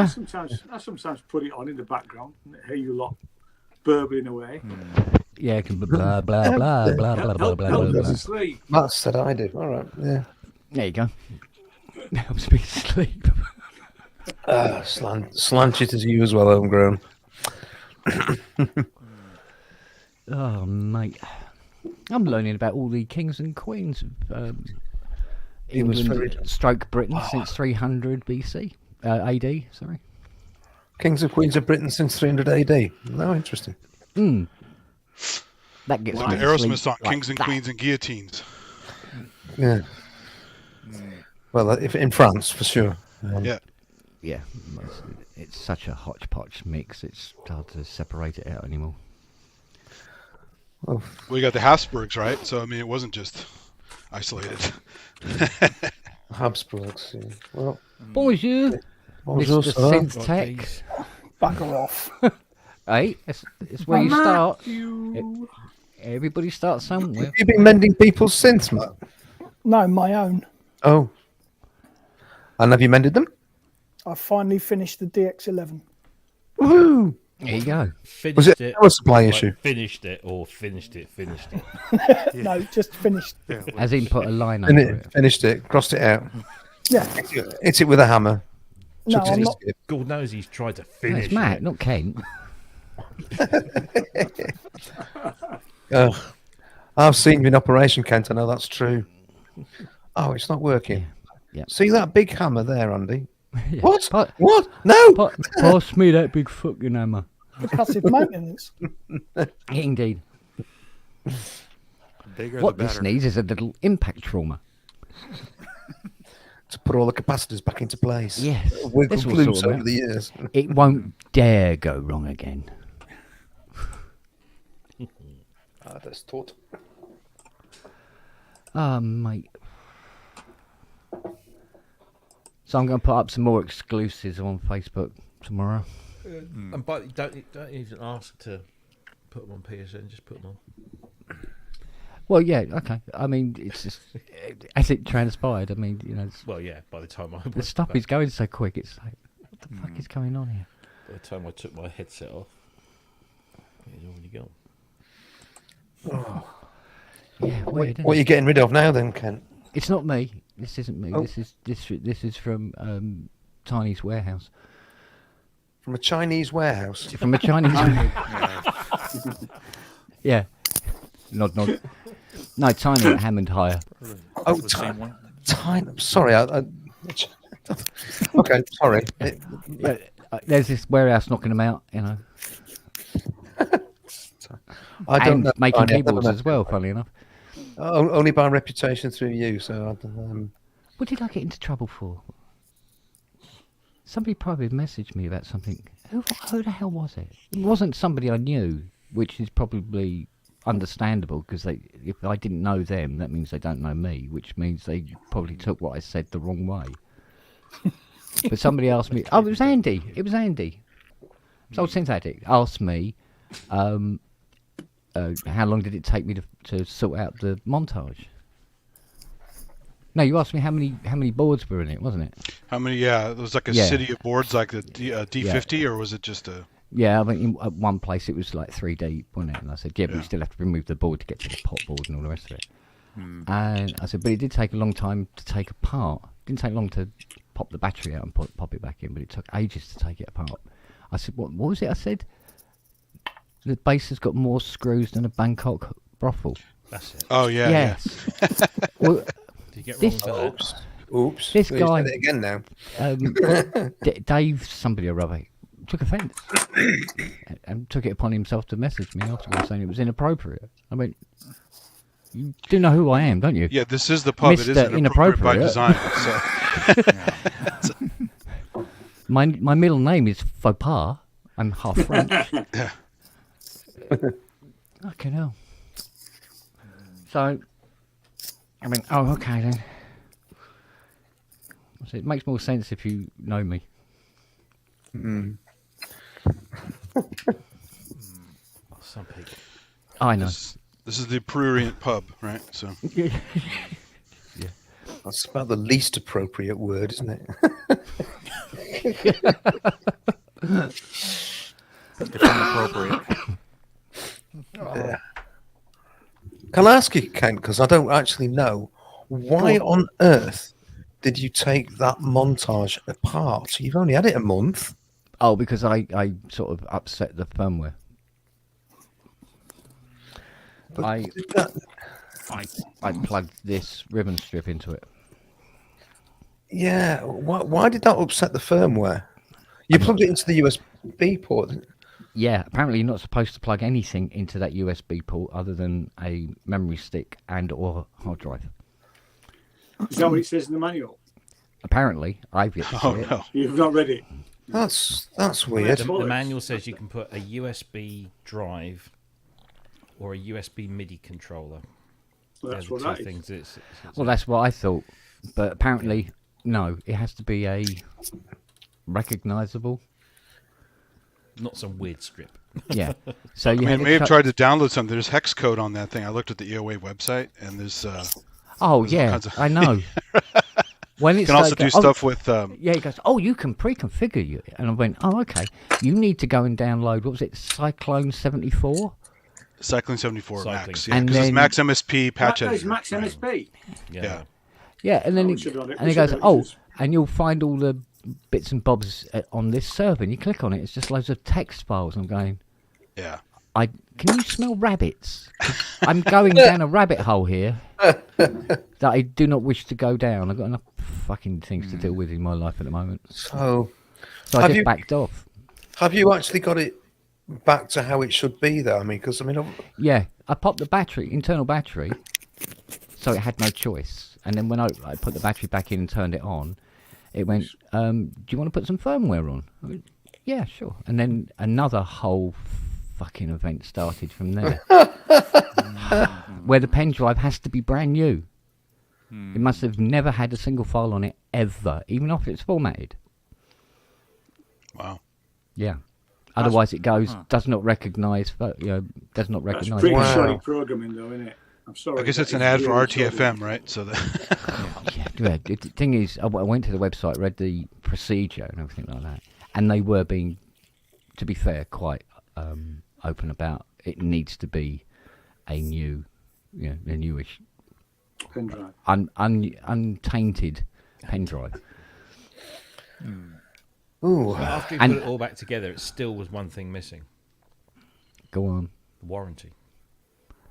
I sometimes put it on in the background and hear you lot burbling away. Yeah, it can be blah blah blah blah blah blah blah Help blah. us to sleep. That's said I do. All right. Yeah. There you go. Helps me sleep. Slant it as you as well, homegrown. Oh mate, I'm learning about all the kings and queens of He was England, very- stroke Britain since 300 BC, AD. Sorry. Kings and Queens of Britain since 300 AD. No, interesting. That gets Like me the to Aerosmith sleep song, like Kings and that. Queens and Guillotines. Yeah. Well, if in France for sure. Yeah. Yeah, it's such a hodgepodge mix. It's hard to separate it out anymore. Well, We got the Habsburgs, right? So I mean, it wasn't just isolated. Habsburgs. Yeah. Well, Bonjour, bonjour, Mr. sir. Synth Tech. Bugger off. Hey, it's where you start. Everybody starts somewhere. Have you been mending people's synths, Matt? No, my own. Oh. And have you mended them? I finally finished the DX11. Woohoo! There you go. Finished Was it a power supply like, issue? Finished it or finished it. No, just finished. As in, put a line And under it it. finished it, crossed it out, Yeah. hit it with a hammer. No, chucked it I'm in not. the skip. God knows he's tried to No, finish it's Matt, it. not Kent. Ugh. I've seen you in operation, Kent. I know that's true. Oh, it's not working. Yeah. See that big hammer there, Andy? Yeah. What? Pa- What? No! Pass me that big fucking hammer. Percussive maintenance. Indeed. Bigger What the this better. needs is a little impact trauma. To put all the capacitors back into place. Yes, With this will glue sort 'em over out. the years. It won't dare go wrong again. Ah, that's taught. Mate. So I'm going to put up some more exclusives on Facebook tomorrow. And but don't even ask to put them on PSN. Just put them on. Well, yeah, okay. I mean, it's just as it transpired. I mean, you know, Well, yeah. By the time I the stuff is going so quick. It's like, what the fuck is going on here? by the time I took my headset off, it's already gone. Yeah, weird. What are you getting rid of now, then, Kent? It's not me. This isn't me. Oh. This is from Tiny's warehouse. From a Chinese warehouse. From a Chinese. Yeah. Nod, nod. No, Tiny at Hammond Hire. Oh, The same one. Tiny. Sorry. Okay, sorry. There's this warehouse knocking them out, you know, I don't and know. making Tiny, I've never keyboards met as well. Funny enough. Only by reputation through you. So, What did I get into trouble for? Somebody probably messaged me about something. Who the hell was it? It wasn't somebody I knew, which is probably understandable because if I didn't know them, that means they don't know me, which means they probably took what I said the wrong way. But somebody asked me. Oh, it was Andy. It was Andy. So Synthetic asked me, how long did it take me to sort out the montage? No, you asked me how many boards were in it, wasn't it? How many? Yeah, it was like a city of boards, like the D50, or was it just a? Yeah, I mean, at one place it was like 3 deep, wasn't it? And I said, yeah, but we still have to remove the board to get to the pot board and all the rest of it. And I said, but it did take a long time to take apart. It didn't take long to pop the battery out and pop it back in, but it took ages to take it apart. I said, what was it I said? The base has got more screws than a Bangkok brothel. That's it. Oh yeah. Yes. Well, Did you get wrong with that? oops. This Well, you guy- said it again now. Dave, somebody or other, took offence and took it upon himself to message me afterwards saying it was inappropriate. I mean, you do know who I am, don't you? Yeah, this is the pub. It is Mr. inappropriate by Inappropriate. design. So. My middle name is Faux Pas. I'm half French. Okay, hell. So, I mean, oh, okay then. So it makes more sense if you know me. Some people. I know. This is the prurient pub, right? So. That's about the least appropriate word, isn't it? It's inappropriate. Yeah. Can I ask you, Ken, because I don't actually know, why on earth did you take that montage apart? You've only had it a month. Oh, because I sort of upset the firmware. But I did that, I plugged this ribbon strip into it. yeah, why did that upset the firmware? You plugged it into the USB port. Yeah, apparently you're not supposed to plug anything into that USB port other than a memory stick and or hard drive. Is that what it says in the manual? Apparently, I've yet to see Oh it. no. You've not read it. That's weird. The manual says you can put a USB drive or a USB MIDI controller. Well, that's They're what the that two is. things it's Well, that's what I thought, but apparently, no. It has to be a recognisable. not some weird strip. Yeah. So you I mean, had I may have tried to download something. There's hex code on that thing. I looked at the EOA website, and there's Oh there's all yeah, kinds of- I know. When you it's can also like, do oh, stuff with. Yeah, he goes, oh, you can pre-configure you. And I went, oh, okay. You need to go and download, what was it, Cyclone 74? Cycling 74 Cycling. Max, yeah, And because it's then- Max MSP patch That is editor. Max MSP. Yeah. Yeah, and then Oh, he, we should have it. and We he should goes, have it. oh, This is- and you'll find all the bits and bobs on this server. And you click on it, it's just loads of text files. I'm going, Yeah. can you smell rabbits? 'Cause I'm going down a rabbit hole here that I do not wish to go down. I've got enough fucking things to deal with in my life at the moment. So, So I Have just you- backed off. have you actually got it back to how it should be, though? I mean, because Yeah, I popped the battery, internal battery, so it had no choice. And then when I put the battery back in and turned it on, it went, do you want to put some firmware on? I went, yeah, sure. And then another whole fucking event started from there. Where the pen drive has to be brand new. It must have never had a single file on it ever, even after it's formatted. Wow. Yeah. Otherwise, it goes, does not recognise, does not That's recognise. pretty Wow. shoddy programming, though, isn't it? I'm sorry. I guess that it's an is ad for really shoddy. RTFM, right? So that. Yeah, the thing is, I went to the website, read the procedure and everything like that, and they were being, to be fair, quite open about it needs to be a new, a newish, Pen drive. untainted pen drive. ooh, But after you And- put it all back together, it still was one thing missing: Go on. the warranty.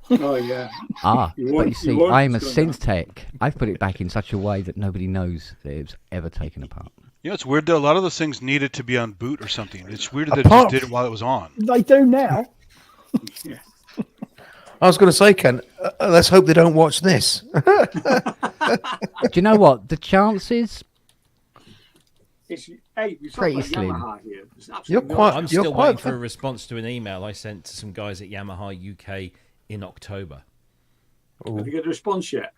Oh, yeah. Ah, You but want- you see, you want I am a it's going synth tech. I've put it back in such a way that nobody knows that it was ever taken apart. You know, it's weird though. A lot of those things needed to be on boot or something. It's weird that they Apart- just did it while it was on. They do now. Yeah. I was going to say, Ken, let's hope they don't watch this. Do you know what? The chances. It's, hey, you talk Pretty about slim. Yamaha here. It's You're absolutely no- quite. I'm you're still quite waiting for a response to an email I sent to some guys at Yamaha UK in October. Have you got a response yet?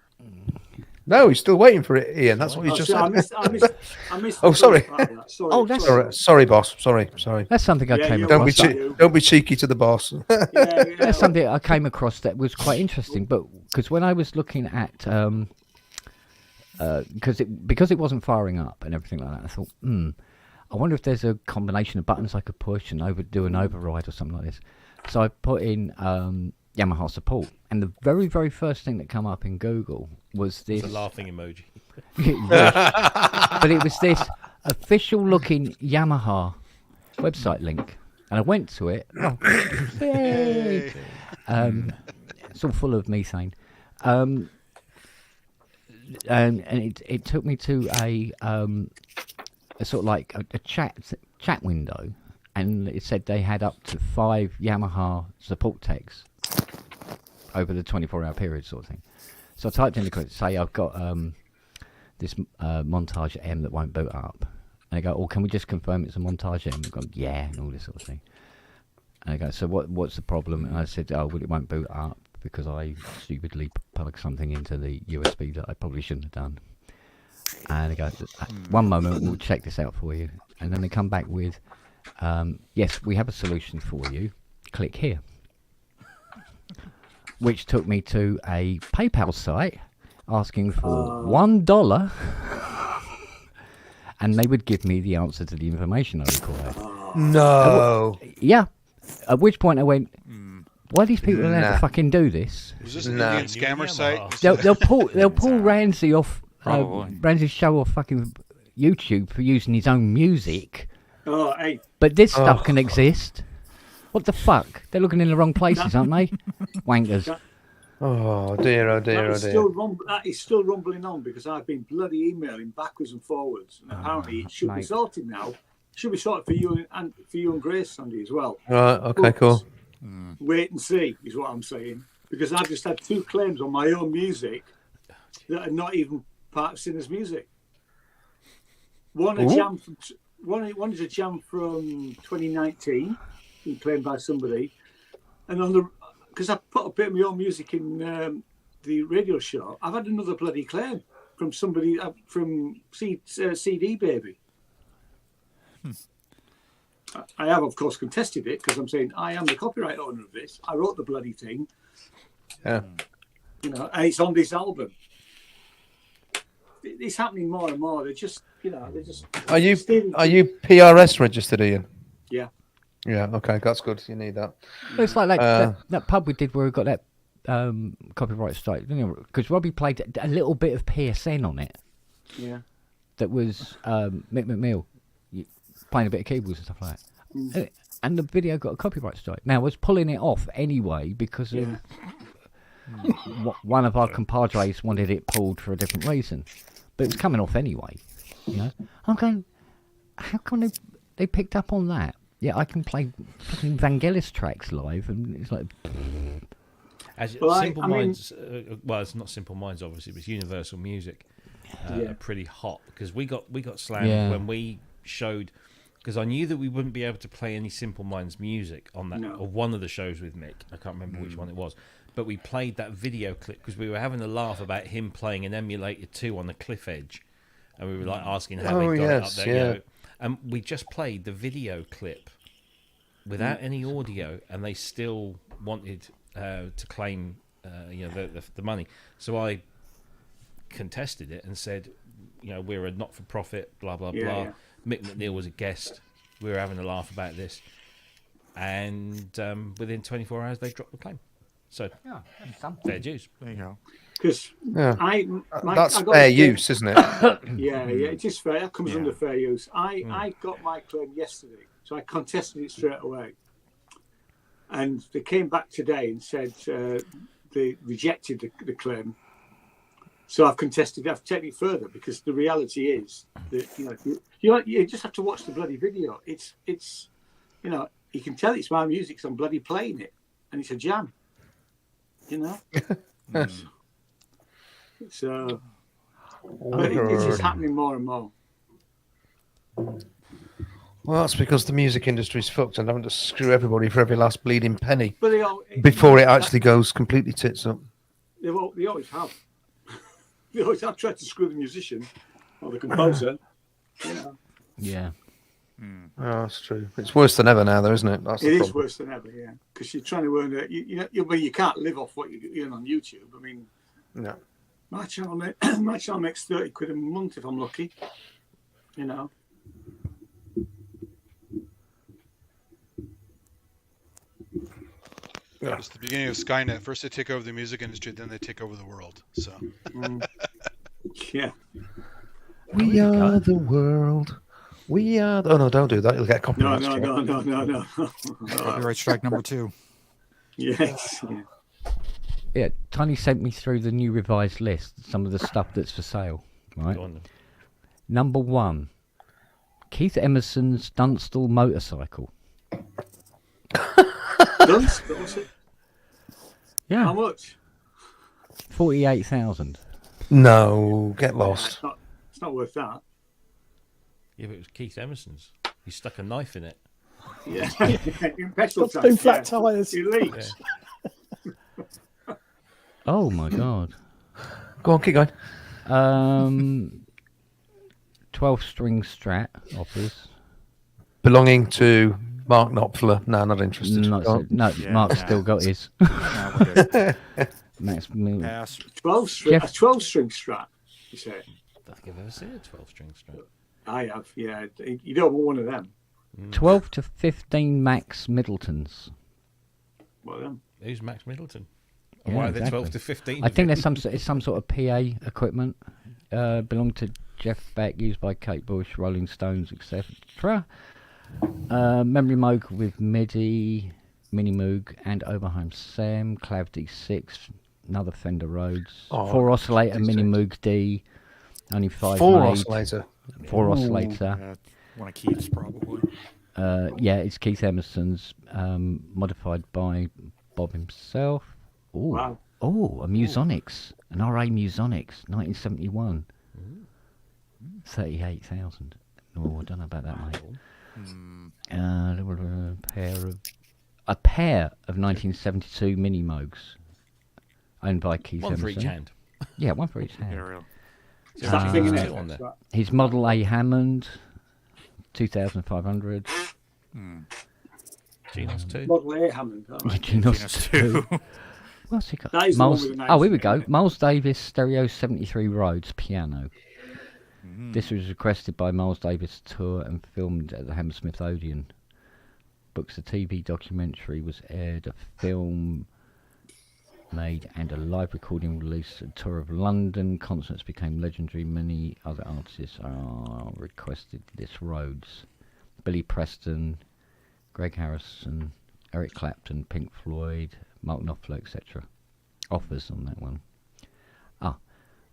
No, he's still waiting for it, Ian. That's what he's Oh, just so said. I missed Oh, the sorry. first part of that. Sorry. Oh, that's- Sorry, boss. Sorry. That's something I Yeah, came you're Don't be across. right. don't be cheeky to the boss. Yeah, That's something I came across that was quite interesting. But because when I was looking at, because it wasn't firing up and everything like that, I thought, I wonder if there's a combination of buttons I could push and do an override or something like this. So I put in Yamaha support, and the very, very first thing that came up in Google was this. It's a laughing emoji. But it was this official-looking Yamaha website link, and I went to it. Oh, yay! It's all full of methane, and it took me to a sort of like a chat window, and it said they had up to 5 Yamaha support tags over the 24-hour period, sort of thing. So I typed in the code, say I've got this Montage M that won't boot up. And I go, oh, can we just confirm it's a Montage M? I've gone, yeah, and all this sort of thing. And I go, so what's the problem? And I said, oh, well, it won't boot up because I stupidly plugged something into the USB that I probably shouldn't have done. And they go, one moment, we'll check this out for you. And then they come back with, yes, we have a solution for you. Click here. Which took me to a PayPal site asking for $1, and they would give me the answer to the information I required. No. Yeah. At which point I went, why are these people allowed Nah. to fucking do this? Was this an No. Indian scammer site? They'll pull Ramsey off, Probably. Ramsey's show off fucking YouTube for using his own music. Oh, hey, But this stuff can exist. What the fuck? They're looking in the wrong places, aren't they? Wankers. Oh dear, oh dear, oh dear. that is still rumbling on because I've been bloody emailing backwards and forwards, and apparently it should be mate. sorted now. It should be sorted for you and Grace, Sandy, as well. Right, okay, But cool. Wait and see is what I'm saying, because I've just had 2 claims on my own music that are not even part of Sinner's music. One Ooh. is a jam from 2019, been claimed by somebody, and because I put a bit of my own music in the radio show, I've had another bloody claim from somebody from CD Baby. I have, of course, contested it because I'm saying I am the copyright owner of this. I wrote the bloody thing, Yeah. and it's on this album. It's happening more and more. They're just. Are you stealing- PRS registered, Ian? Yeah. Yeah, okay, that's good. You need that. Well, it's like that pub we did where we got that copyright strike. Because Robbie played a little bit of PSN on it. Yeah. That was Mick McNeil playing a bit of keyboards and stuff like that. And the video got a copyright strike. Now, I was pulling it off anyway because of one of our compadres wanted it pulled for a different reason. But it was coming off anyway. You know, I'm going, how come they picked up on that? Yeah, I can play fucking Vangelis tracks live, and it's like, Simple Minds, well, it's not Simple Minds, obviously, but it's Universal Music. Are pretty hot because we got slammed when we showed, because I knew that we wouldn't be able to play any Simple Minds music on that or one of the shows with Mick. I can't remember which one it was, but we played that video clip because we were having a laugh about him playing an emulator 2 on the cliff edge, and we were like asking how they got it up there. You know? And we just played the video clip without any audio, and they still wanted to claim the money. So I contested it and said, we're a not-for-profit, blah blah blah. Yeah. Mick McNeil was a guest. We were having a laugh about this, and within 24 hours they dropped the claim. So fair dues. There you go. Because That's fair use, isn't it? Yeah, it is fair. That comes under fair use. I got my claim yesterday, so I contested it straight away. And they came back today and said they rejected the claim. So I've contested. I've taken it further because the reality is that you just have to watch the bloody video. It's you can tell it's my music. 'Cause I'm bloody playing it, and it's a jam. You know, Mm. so but it's just happening more and more. Well, that's because the music industry's fucked and having to screw everybody for every last bleeding penny But they all, before it actually goes completely tits up. they always have. They always have tried to screw the musician or the composer. You know, Yeah. Oh, that's true. It's worse than ever now, though, isn't it? That's it the is problem. worse than ever. Yeah, because you're trying to earn it. You can't live off what you earn on YouTube. I mean, No. my channel makes 30 quid a month if I'm lucky. You know. Yeah. It's the beginning of Skynet. First they take over the music industry, then they take over the world. So Yeah. We are the world. We are. Oh no! Don't do that. You'll get No, copyright. no, strike. no, no, no, no. Copyright strike number 2. Yes. Yeah. Yeah, Tiny sent me through the new revised list, some of the stuff that's for sale, right? Go on then. Number 1, Keith Emerson's Dunstall motorcycle. Dunstall, what's it? How Yeah, much? 48,000. No, get lost. It's not worth that. Yeah, but it was Keith Emerson's. He stuck a knife in it. Yeah. In petrol Got two tanks, flat yeah. tyres. It leaks. Oh my god. Go on, keep going. 12-string Strat offers. Belonging to Mark Knopfler. No, not interested. Not Go so, on. no, Yeah, Mark's nah. still got his. No, we're good. Max Mil- Pass. 12-string, Jeff- a 12-string Strat, you say? I don't think I've ever seen a 12-string strap. I have, yeah. You don't want one of them. 12 to 15 Max Middletons. Well, them. Who's Max Middleton? Yeah, Why are they exactly. 12 to 15? I think there's it's some sort of PA equipment. Belonged to Jeff Beck, used by Kate Bush, Rolling Stones, etc. Memory Moog with MIDI, Mini Moog, and Oberheim Sam, Clav D6, another Fender Rhodes, Oh, 4 oscillator, D6. Mini Moog D, only 5 4 made, oscillator. 4 oscillator. One of Keith's probably. Yeah, it's Keith Emerson's, modified by Bob himself. Ooh. Wow. Oh, a Musonics, an RA Musonics, 1971. 38,000. Oh, I don't know about that, mate. A pair of 1972 Mini Moogs, owned by Keith One for Emerson. each hand. Yeah, one for each hand. Yeah, real. Is that thing in it? on there. His Model A Hammond, 2,500. Genos 2. Model A Hammond. All right. Genos Genos 2. 2. What's he got? That is the one Miles, with the nice oh, here we thing, go. Miles Davis Stereo 73 Rhodes piano. This was requested by Miles Davis tour and filmed at the Hammersmith Odeon. Books a TV documentary, was aired, a film made, and a live recording release. A tour of London concerts became legendary. Many other artists are requested this Rhodes. Billy Preston, Greg Harrison, Eric Clapton, Pink Floyd, Mark Knopfler, etc. Offers on that one.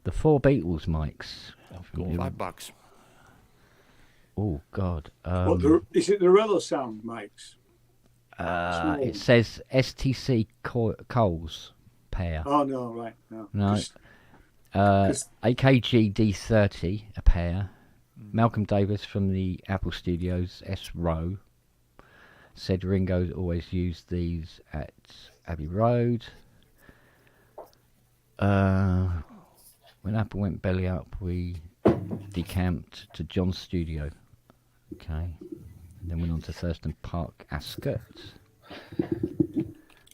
The 4 Beatles mics. Of course. $5. Oh God. Is it the Rello Sound mics? It says STC Coles pair. Oh, no, right. No. No. 'Cause- AKG D30 a pair. Malcolm Davis from the Apple Studios S Row said Ringo always used these at Abbey Road. When Apple went belly up, we decamped to John's studio. Okay. And then went on to Thurston Park, Ascot.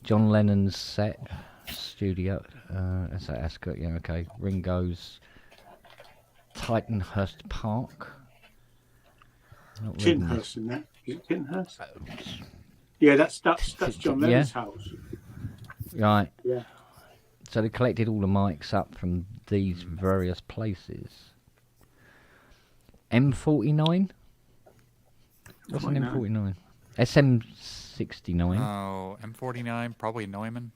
John Lennon's set studio. That's at Ascot, yeah, okay. Ringo's Titanhurst Park. Not reading this. Tinhurst in there. Is it Tinhurst? Yeah, that's John Lennon's house. Right. Yeah. So they collected all the mics up from these various places. M49? What's an M49? SM69. Oh, M49, probably Neumann.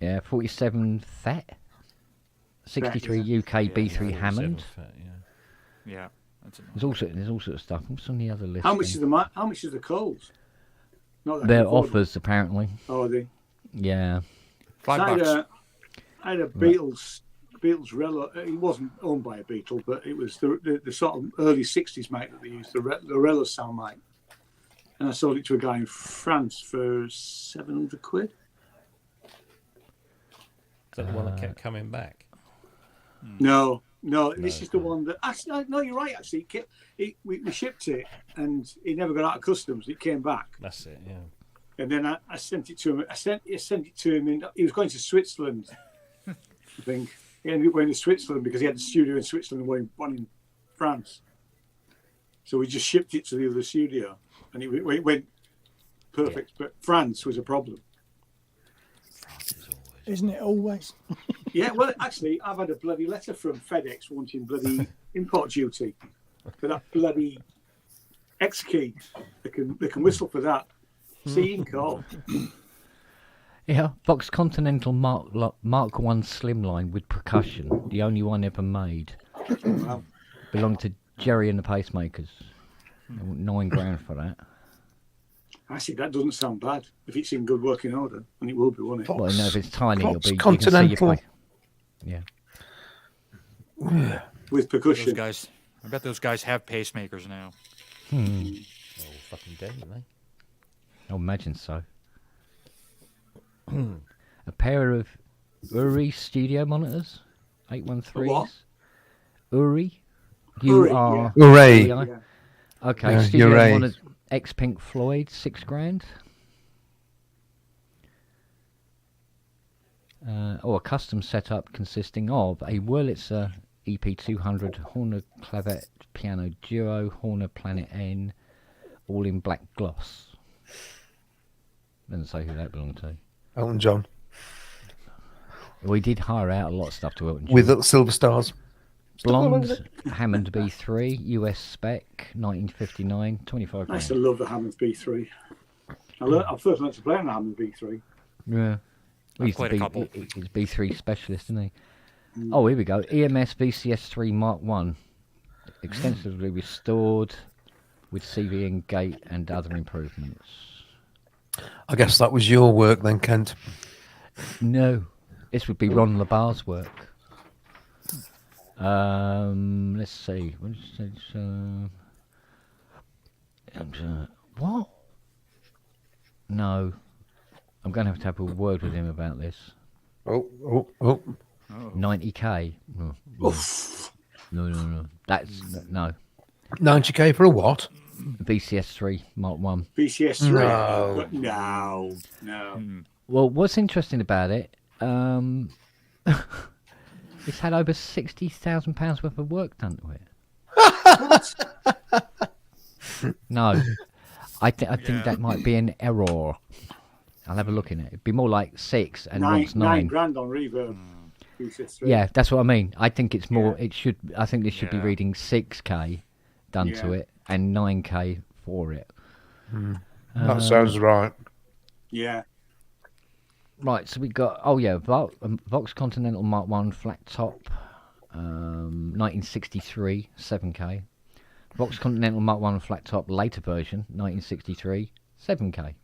Yeah, 47 Fat. 63 UK B3 Hammond. Yeah. That's a There's all sorts of stuff. What's on the other list? How much is the Coles? Not that I Their can afford them. offers apparently. Oh, are they? Yeah. $5. I had a Beatles Relo. It wasn't owned by a Beatle, but it was the sort of early '60s mic that they used, the Relo sound mic. And I sold it to a guy in France for 700 quid. Is that the one that kept coming back? No, this is the one that. Actually, no, you're right. Actually, we shipped it, and it never got out of customs. It came back. That's it, yeah. And then I sent it to him. I sent it to him, and he was going to Switzerland. I think he ended up going to Switzerland because he had a studio in Switzerland and one in France. So we just shipped it to the other studio, and it went perfect. But France was a problem. Isn't it always? Yeah, well, actually, I've had a bloody letter from FedEx wanting bloody import duty for that bloody X key. They can whistle for that. See in court. Yeah, Vox Continental Mark 1 Slimline with percussion, the only one ever made. Wow. Belonged to Jerry and the Pacemakers. £9,000 for that. Actually, that doesn't sound bad if it's in good working order, and it will be, won't it? Well, no, if it's tiny, it'll Vox be Continental. Yeah. With Those percussion. guys, I bet those guys have pacemakers now. Oh, fucking definitely. I imagine so. A pair of Uri studio monitors, 813s. What? Uri. Uri, U-R. Hooray. Yeah. Yeah. Okay, Yeah, studio you're right. monitors, ex Pink Floyd, £6,000. Or a custom setup consisting of a Wurlitzer EP200 Horner Clavet Piano Duo, Horner Planet N, all in black gloss. Doesn't say who that belonged to. Elton John We did hire out a lot of stuff to Elton John. with little silver stars. Blonde Hammond B3, US spec, 1959, 25 I used to grand. love the Hammond B3. I first learned to play on the Hammond B3. Yeah. I He's the played a couple. He's B3 specialist, isn't he? Oh, here we go. EMS VCS3 Mark 1. Extensively restored with CVN gate and other improvements. I guess that was your work then, Kent. No. This would be Ron LaBar's work. Let's see. What is it? What? No. I'm going to have a word with him about this. Oh. 90k. No. No. That's no. 90k for a what? VCS3 Mark 1. BCS3. No. But no. Well, what's interesting about it, it's had over £60,000 worth of work done to it. No. I think that might be an error. I'll have a look in it. It'd be more like 6 and Ron's 9. £9,000 on reverb. BCS3. Yeah, that's what I mean. I think it's more. Yeah. It should. I think this should be Yeah. reading 6k done to Yeah. it and 9k for it. That sounds right. Yeah. Right. So we got. Oh yeah, Vox Continental Mark 1 flat top, 1963, 7k. Vox Continental Mark 1 flat top later version, 1963, 7k.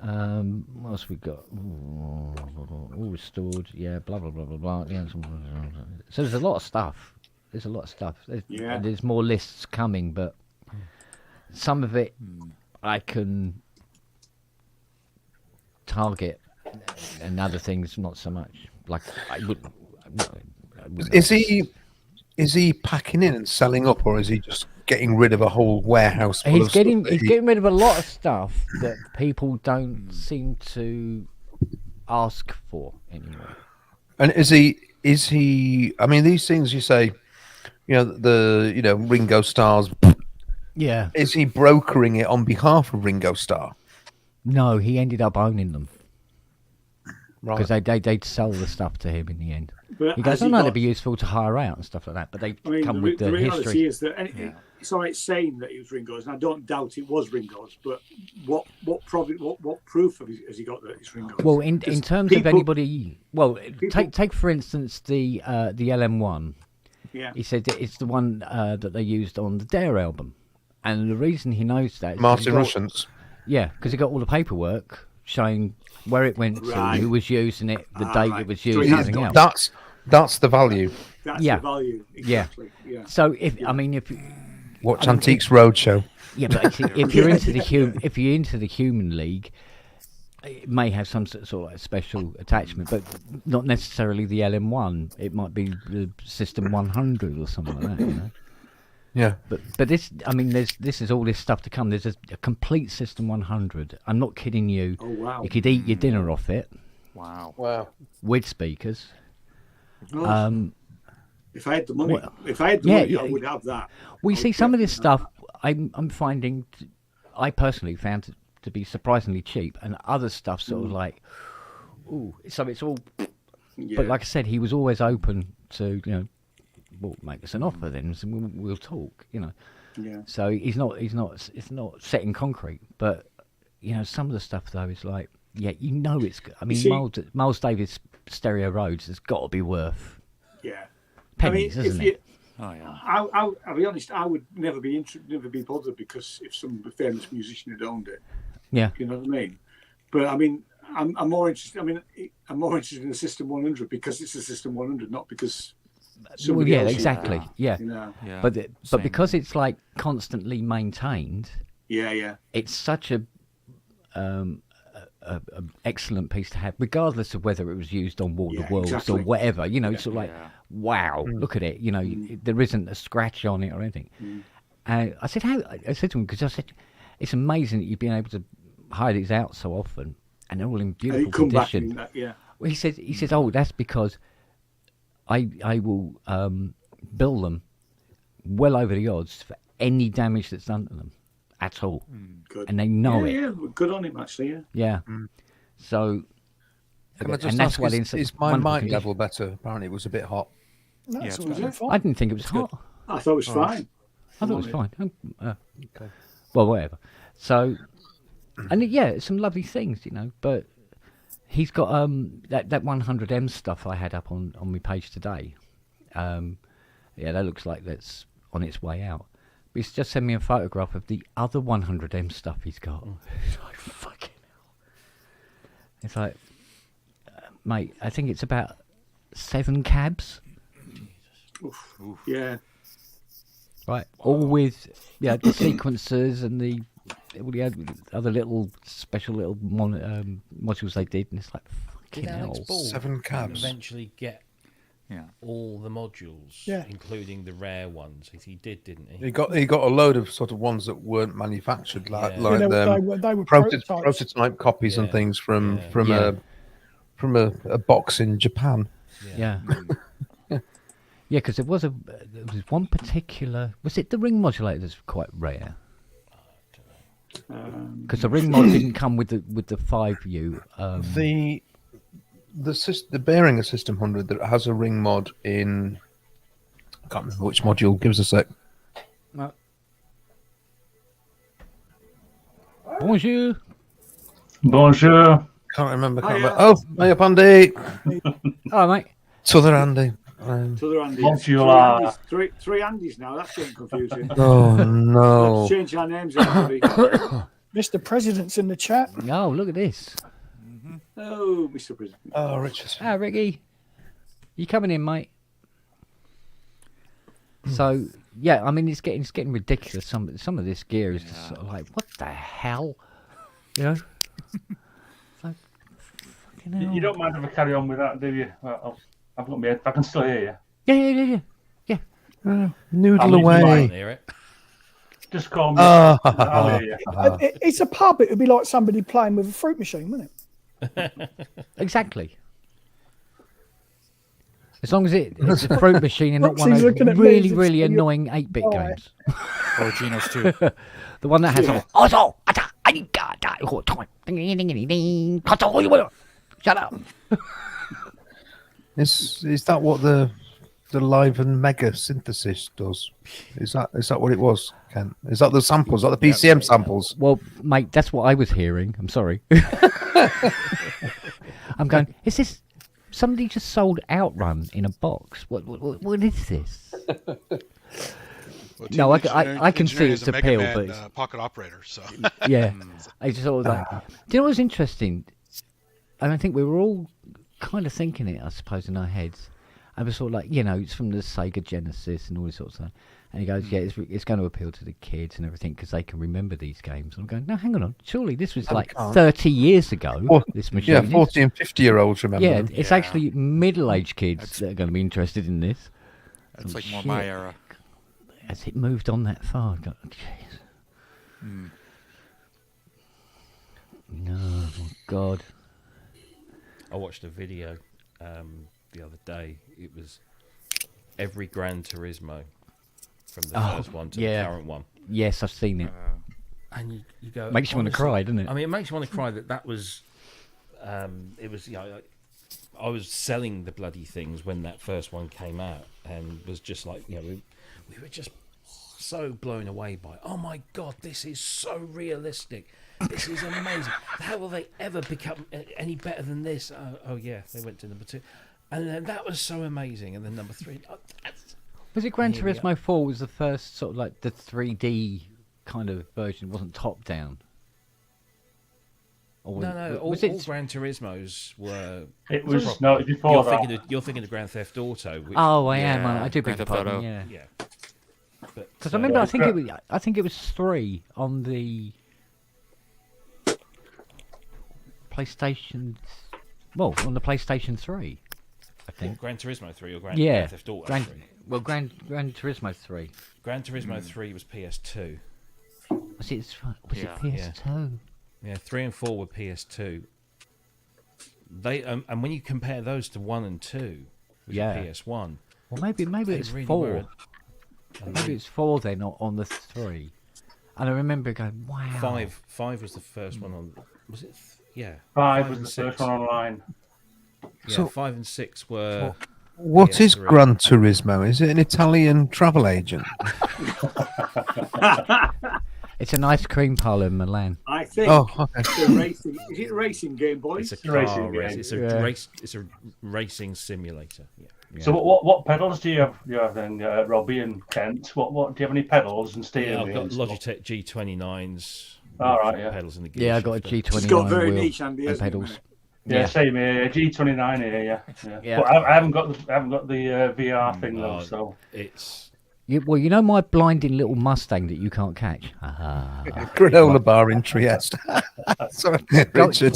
What else we got? All restored, yeah, blah blah blah blah blah. Yeah, so there's a lot of stuff. There's there's more lists coming, but some of it I can target, and other things not so much. Like I wouldn't. Is he packing in and selling up, or is he just getting rid of a whole warehouse? Full He's of getting stuff that he's getting rid of a lot of stuff that people don't seem to ask for anymore. And is he? I mean, these things you say, Ringo Starr's. Yeah. Is he brokering it on behalf of Ringo Starr? No, he ended up owning them Right. because they'd sell the stuff to him in the end. But He goes, has "Oh he no, got- they'd be useful to hire out and stuff like that." But they I mean, come with the reality history. is that it's all right saying that it was Ringo's, and I don't doubt it was Ringo's. But what proof has he got that it's Ringo's? Well, in Because terms of people- anybody, take for instance the LM1. Yeah. He said that it's the one that they used on the Dare album, and the reason he knows that is 'cause Martin he got- Rushent's. Yeah, because he got all the paperwork showing where it went Right. to, who was using it, the date right. it was So used, he has everything done else. That's the value. That's Yeah. the value. Exactly. Yeah. So if I mean if Watch Antiques Roadshow. yeah, but if you're into the if you're into the Human League, it may have some sort of like special attachment, but not necessarily the LM1. It might be the System 100 or something like that. You know. Yeah. But this, I mean, this is all this stuff to come. There's a complete System 100. I'm not kidding you. Oh wow. You could eat your dinner off it Wow. Wow. with speakers. Oh, if I had the money, well, I would have that. We I see would some of this definitely stuff. I'm finding, I personally found to be surprisingly cheap, and other stuff sort of like, ooh. So it's all. Yeah. But like I said, he was always open to well, make us an offer then, so we'll talk. Yeah. So he's not it's not set in concrete, but some of the stuff though is like, yeah, it's. I mean, see- Miles Davis Stereo Rhodes has got to be worth Yeah. pennies, if isn't you, it? Oh yeah. I'll be honest. I would never be bothered because if some famous musician had owned it, Yeah. you know what I mean. But I mean, I'm more interested. I mean, I'm more interested in the System 100 because it's a System 100, not because. Well, somebody yeah, else exactly. Yeah. You know. Yeah. But same. because it's like constantly maintained, Yeah. Yeah. it's such a excellent piece to have, regardless of whether it was used on Wall Yeah, of Worlds exactly. or whatever. It's sort of like, Yeah. wow, look at it. There isn't a scratch on it or anything. I said, I said to him, because I said, it's amazing that you've been able to hire these out so often, and they're all in And beautiful you come back condition. in that. Yeah. Well, he says, oh, that's because I will bill them well over the odds for any damage that's done to them at all, Good. and they know it. Yeah. Good on him actually. Yeah. Yeah. So, Can I and just that's ask, why is my mic level better? Apparently it was a bit hot. That's it's all better. fine. I didn't think it was hot. I thought it was fine. I thought it was fine. Well, whatever. So, and it's some lovely things, But he's got that 100M stuff I had up on my page today. That looks like that's on its way out. But he's just sent me a photograph of the other 100M stuff he's got. It's like, fucking hell. It's like, mate, I think it's about 7 cabs. Yeah. Right, all with the sequencers and all the other little special little modules they did, and it's like fucking Did Alex hell. Ball 7 cabs. eventually get Yeah. all the modules, Yeah. including the rare ones? He did, didn't he? He got a load of sort of ones that weren't manufactured, like Yeah. like they were prototype prototypes. copies and Yeah. things from Yeah. a box in Japan. Yeah, because there was one particular. Was it the ring modulator that's quite rare? Because the ring mod didn't come with the 5U. The bearing System 100 that has a ring mod in. I can't remember which module. Give us a sec. Bonjour. Bonjour. Can't remember. Hiya. Oh, hey up, Andy. Hello, mate. T'other Andy. To the Andy. Bonjour. Three Andys now. That's getting confusing. Oh no. Let's change our names, everybody. Mr. President's in the chat. Oh, look at this. Oh, Mr. President. Oh, Richard. Ah, Ricky, you coming in, mate? So yeah, I mean it's getting ridiculous. Some of this gear is just sort of like, what the hell, It's like, fucking hell. You don't mind if I carry on with that, do you? I've got my head. I can still hear you. Yeah. Noodle I'll leave I away. can hear it. Just call me. Ah. I'll hear you. It's a pub. It would be like somebody playing with a fruit machine, wouldn't it? Exactly. As long as it's a fruit machine and not one Roxy's of looking those at me as really, if really you're- annoying 8-bit All games. Or Geno's too. The one that has shut up. Is that what the live and mega synthesis does? Is that what it was, Ken? Is that the samples? Is that the PCM samples? Well, mate, that's what I was hearing. I'm sorry. I'm going, is this somebody just sold Outrun in a box? What is this? Well, No, I Engineering can see is its a Mega appeal, Man, but it's, pocket operator. So yeah, I just sort of like. Do you know what's interesting? And I think we were all kind of thinking it, I suppose, in our heads. And we're sort of like, it's from the Sega Genesis and all this sort of stuff. And he goes, yeah, it's going to appeal to the kids and everything because they can remember these games. And I'm going, no, hang on. Surely this was like 30 years ago, this machine. Yeah, 40 and 50-year-olds remember Yeah, them. it's actually middle-aged kids that are going to be interested in this. That's like more my era. Has it moved on that far? Jeez. No, oh God. I watched a video the other day. It was every Gran Turismo from the first one to the current one. Yes, I've seen it. And you go... Makes you want to cry, doesn't it? I mean, it makes you want to cry that was... it was, I was selling the bloody things when that first one came out and was just like, we were just so blown away by, oh my God, this is so realistic. This is amazing. How will they ever become any better than this? Oh yeah, they went to number 2. And then that was so amazing. And then number 3. Was it Gran Turismo 4 was the first sort of like the 3D kind of version? It wasn't top down? Or No, all Gran Turismos were... It was, no, before that. You're thinking of Grand Theft Auto. Which, I am. I do beg your pardon, yeah. Because I remember, I think it was 3 on the PlayStation. Well, on the PlayStation 3, I think. Gran Turismo 3 or Grand Theft Auto 3? Well, Gran Turismo 3. Gran Turismo 3 was PS2. Was it PS2? Yeah, 3 and 4 were PS2. They and when you compare those to 1 and 2, which are PS1. Well, maybe it's really 4. Maybe it's 4 then, on the 3. And I remember going, wow. 5 was the first one on. Was it? Yeah. 5 was the first one online. Yeah, So- 5 and 6 were. What is PS3. Gran Turismo? Is it an Italian travel agent? It's an ice cream parlour in Milan. I think it's a racing. Is it a racing game, boys? It's a car race. It's a race. It's a racing simulator. Yeah. So what pedals do you have? You have then, Robbie and Kent. What do you have any pedals and steering Yeah, I've got wheels? Logitech G29s. All right, yeah. Pedals in the gear Yeah, I got a shifter. G29 It's got very wheel niche, Andy, and hasn't it, pedals. mate? Yeah, same here. G29 here. Yeah. Yeah. But I haven't got the VR thing though. So It's Well, you know my blinding little Mustang that you can't catch? Ah. Granola bar in Trieste. Sorry, Richard.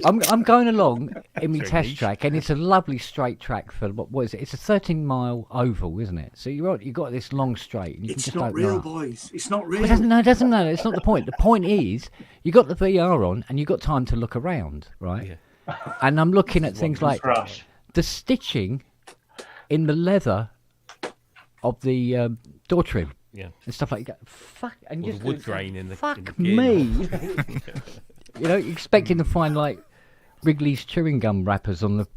I'm going along in my test track, and it's a lovely straight track for what is it? It's a 13-mile oval, isn't it? So you've got this long straight, and you It's can just not open real, up. boys. It's not real. Well, it doesn't matter. It's not the point. The point is, you got the VR on, and you got time to look around, right? Yeah. And I'm looking at things like crash. the stitching in the leather of the door trim. Yeah. And stuff like that. Fuck, and Or the just wood grain in the fuck in the gear. me. Expecting to find like Wrigley's chewing gum wrappers in the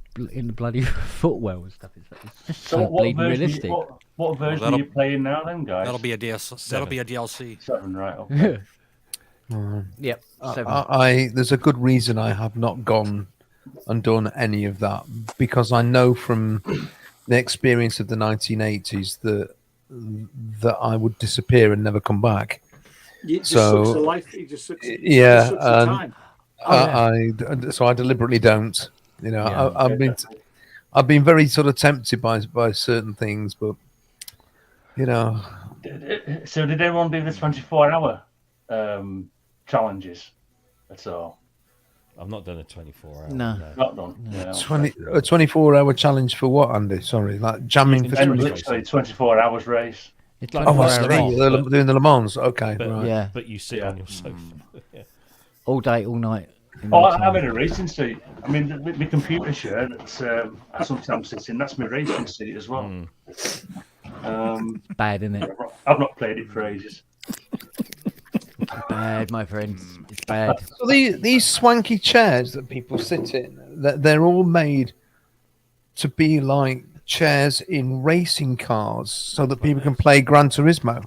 bloody footwell and stuff. It's just so what bleeding version? realistic. What version are you playing now, then, guys? That'll be a DLC. 7, right? Okay. Yep. 7. There's a good reason I have not gone and done any of that, because I know from the experience of the 1980s that I would disappear and never come back. It just So, sucks the life. It just sucks, yeah, sucks the time. so I deliberately don't. I've been very sort of tempted by certain things, but So did everyone do the 24-hour challenges at all? I've not done a 24-hour. No. Not done. Yeah. 24-hour challenge for what, Andy? Sorry, like jamming for And 20. literally 24 hours race. It's Like like Oh, I 4 see. hours Doing the Le Mans. Okay, But, right. Yeah. but you sit on your sofa. Yeah. all day, all night. in Oh, no I'm time. in a racing seat. I mean, my computer chair that's I sometimes sit in, that's my racing seat as well. Bad, isn't it? I've not played it for ages. Bad, my friends. It's bad. So these swanky chairs that people sit in, they're all made to be like chairs in racing cars, so that people can play Gran Turismo.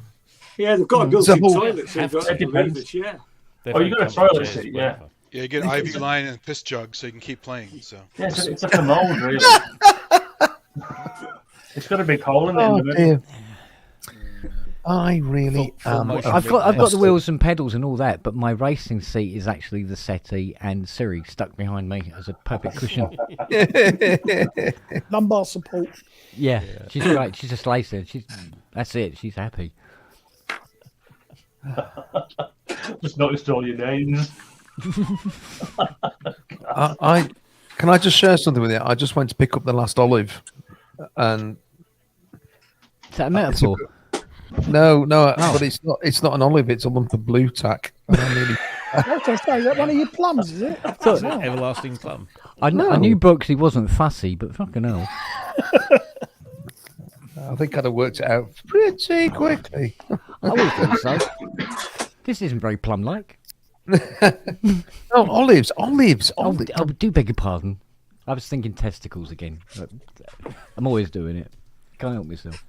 Yeah, they've got a It's a built-in whole- toilet, so you've got It to leave depends. the chair. They're Oh, you very got a comfortable toilet chairs, seat, whatever. Yeah, you get IV line and piss jug so you can keep playing. So Yeah, it's a commode, really. It's got a big hole in it. Oh in the middle. dear. I really Full am. motion I've got the Busted. wheels and pedals and all that, but my racing seat is actually the settee and Siri stuck behind me as a perfect cushion. Lumbar support. Yeah, she's great. She just lays there. That's it. She's happy. Just noticed all your names. I can I just share something with you? I just went to pick up the last olive, and Is that a metaphor? no, Oh. but it's not. It's not an olive. It's a lump of blue tack. And I nearly, I was going to say, is that one of your plums, is it? Is it everlasting plum? I knew Brooksy wasn't fussy, but fucking hell. I think I'd have worked it out pretty quickly. I was going to say, this isn't very plum-like. No, olives. Oh, do beg your pardon. I was thinking testicles again. But I'm always doing it. Can't help myself.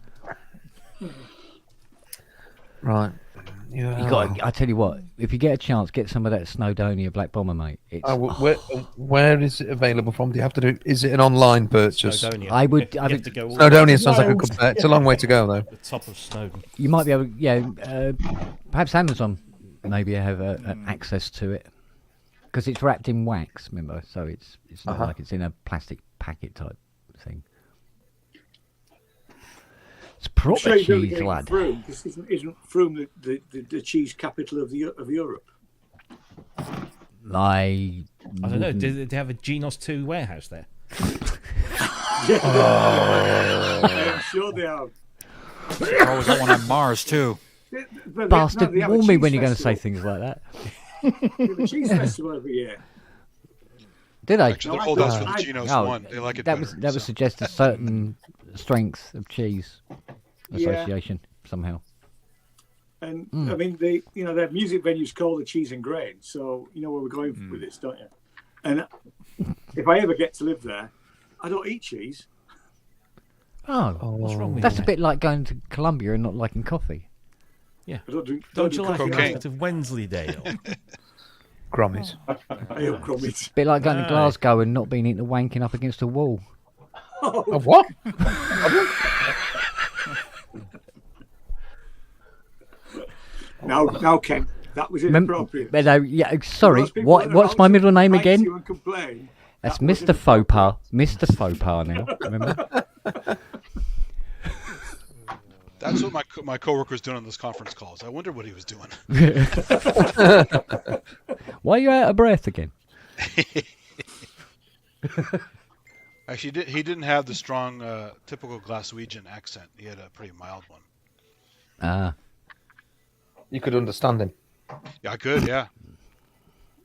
Right. Yeah. You got. I tell you what. If you get a chance, get some of that Snowdonia Black Bomber, mate. It's. Where is it available from? Do you have to do? Is it an online purchase? Snowdonia. I would. You I have would. to go all Snowdonia sounds like a Wales. good. It's a long way to go though. the top of Snowdon. You might be able. Yeah. Perhaps Amazon maybe have access to it because it's wrapped in wax. Remember, so it's not like it's in a plastic packet type thing. It's I'm proper sure you don't cheese, get lad. Frome. This isn't Frome the cheese capital of Europe? I I don't know. Did they have a Genos 2 warehouse there? I'm sure they have. Oh, we got one on Mars too. Bastard, they have a warn me cheese when you're going to say festival. things like that. They have a cheese festival every year. Did they? Actually, No, oh, that's for the I- Genos Oh, one. They like it that better. was so. suggest a certain strength of cheese Yeah. association somehow. And I mean, they their music venues called the Cheese and Grain, so you know where we're going with this, don't you? And if I ever get to live there, I don't eat cheese. Oh, What's wrong with that's you? a bit like going to Colombia and not liking coffee. I don't do Don't you like a cocaine. bit of Wensleydale? Grommies. I have crumbs. Bit like going to Aye. Glasgow and not being into wanking up against a wall. Oh, what? Now, Ken, that was inappropriate. Yeah, sorry. Most people that are What's my out middle name to fight again? you and complain, That's that was Mr. Faux Pas. Mr. Faux Pas now. Remember? That's what my coworker's doing on this conference calls. I wonder what he was doing. Why are you out of breath again? Actually, he didn't have the strong, typical Glaswegian accent. He had a pretty mild one. Ah. You could understand him. Yeah, I could, yeah.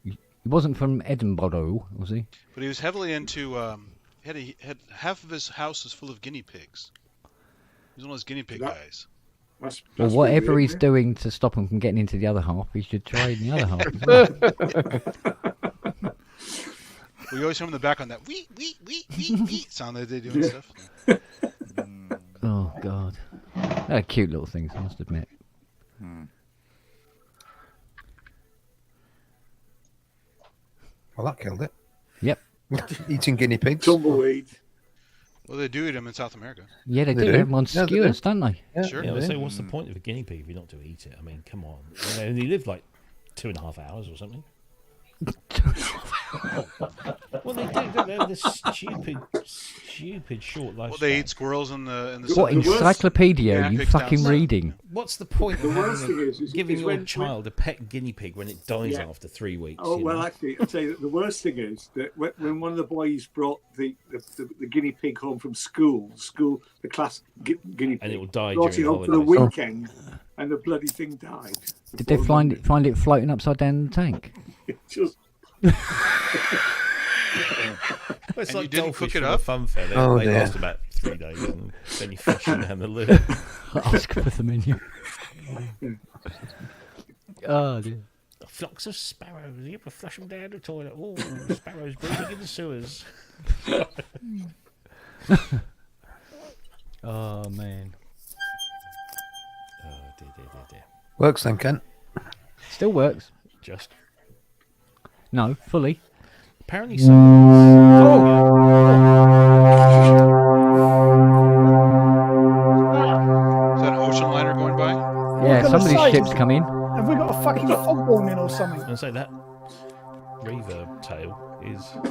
He wasn't from Edinburgh, was he? But he was heavily into. He had half of his house is full of guinea pigs. He's one of those guinea pig guys. That's Well, really whatever weird, he's isn't doing to stop him from getting into the other half, he should try in the other half as well. We always hear him in the background that wee sound that they do and stuff. Oh, God. They're cute little things, I must admit. Well, that killed it. Yep. Eating guinea pigs. Tumbleweed. Well, they do eat them in South America. Yeah, they They do. do. They have them on Yeah, they do. skewers, don't they? Yeah, Sure. Yeah, I they say, do. what's the point of a guinea pig if you're not to eat it? I mean, come on. And he lived like 2.5 hours or something. Well, they do. They have this stupid short lifespan. Well, they eat squirrels in the What, The worst- encyclopedia Yeah, you pigs fucking down. reading? What's the point The of worst having thing is giving your when- child a pet guinea pig when it dies Yeah. after 3 weeks? Oh you well, know? actually, I'd say that the worst thing is that when one of the boys brought the guinea pig home from school, the class guinea pig, And it will die brought during it home for the holidays. weekend, and the bloody thing died. Did they find it floating upside down in the tank? It just Well, it's And you like didn't goldfish cook it from a up? fun fair. They, Oh, they dear. last about 3 days, and then you fish them down the loo. Ask for the menu. Oh, dear. Flocks of sparrows. You have to flush them down the toilet. Oh, sparrows breeding in the sewers. Oh, man. Oh, dear. Works then, Kent. Still works. Just. No, fully. Apparently so. Is that an ocean liner going by? somebody's say, ship's come in. have we got a fucking fog warning or something? And say that reverb tail is. I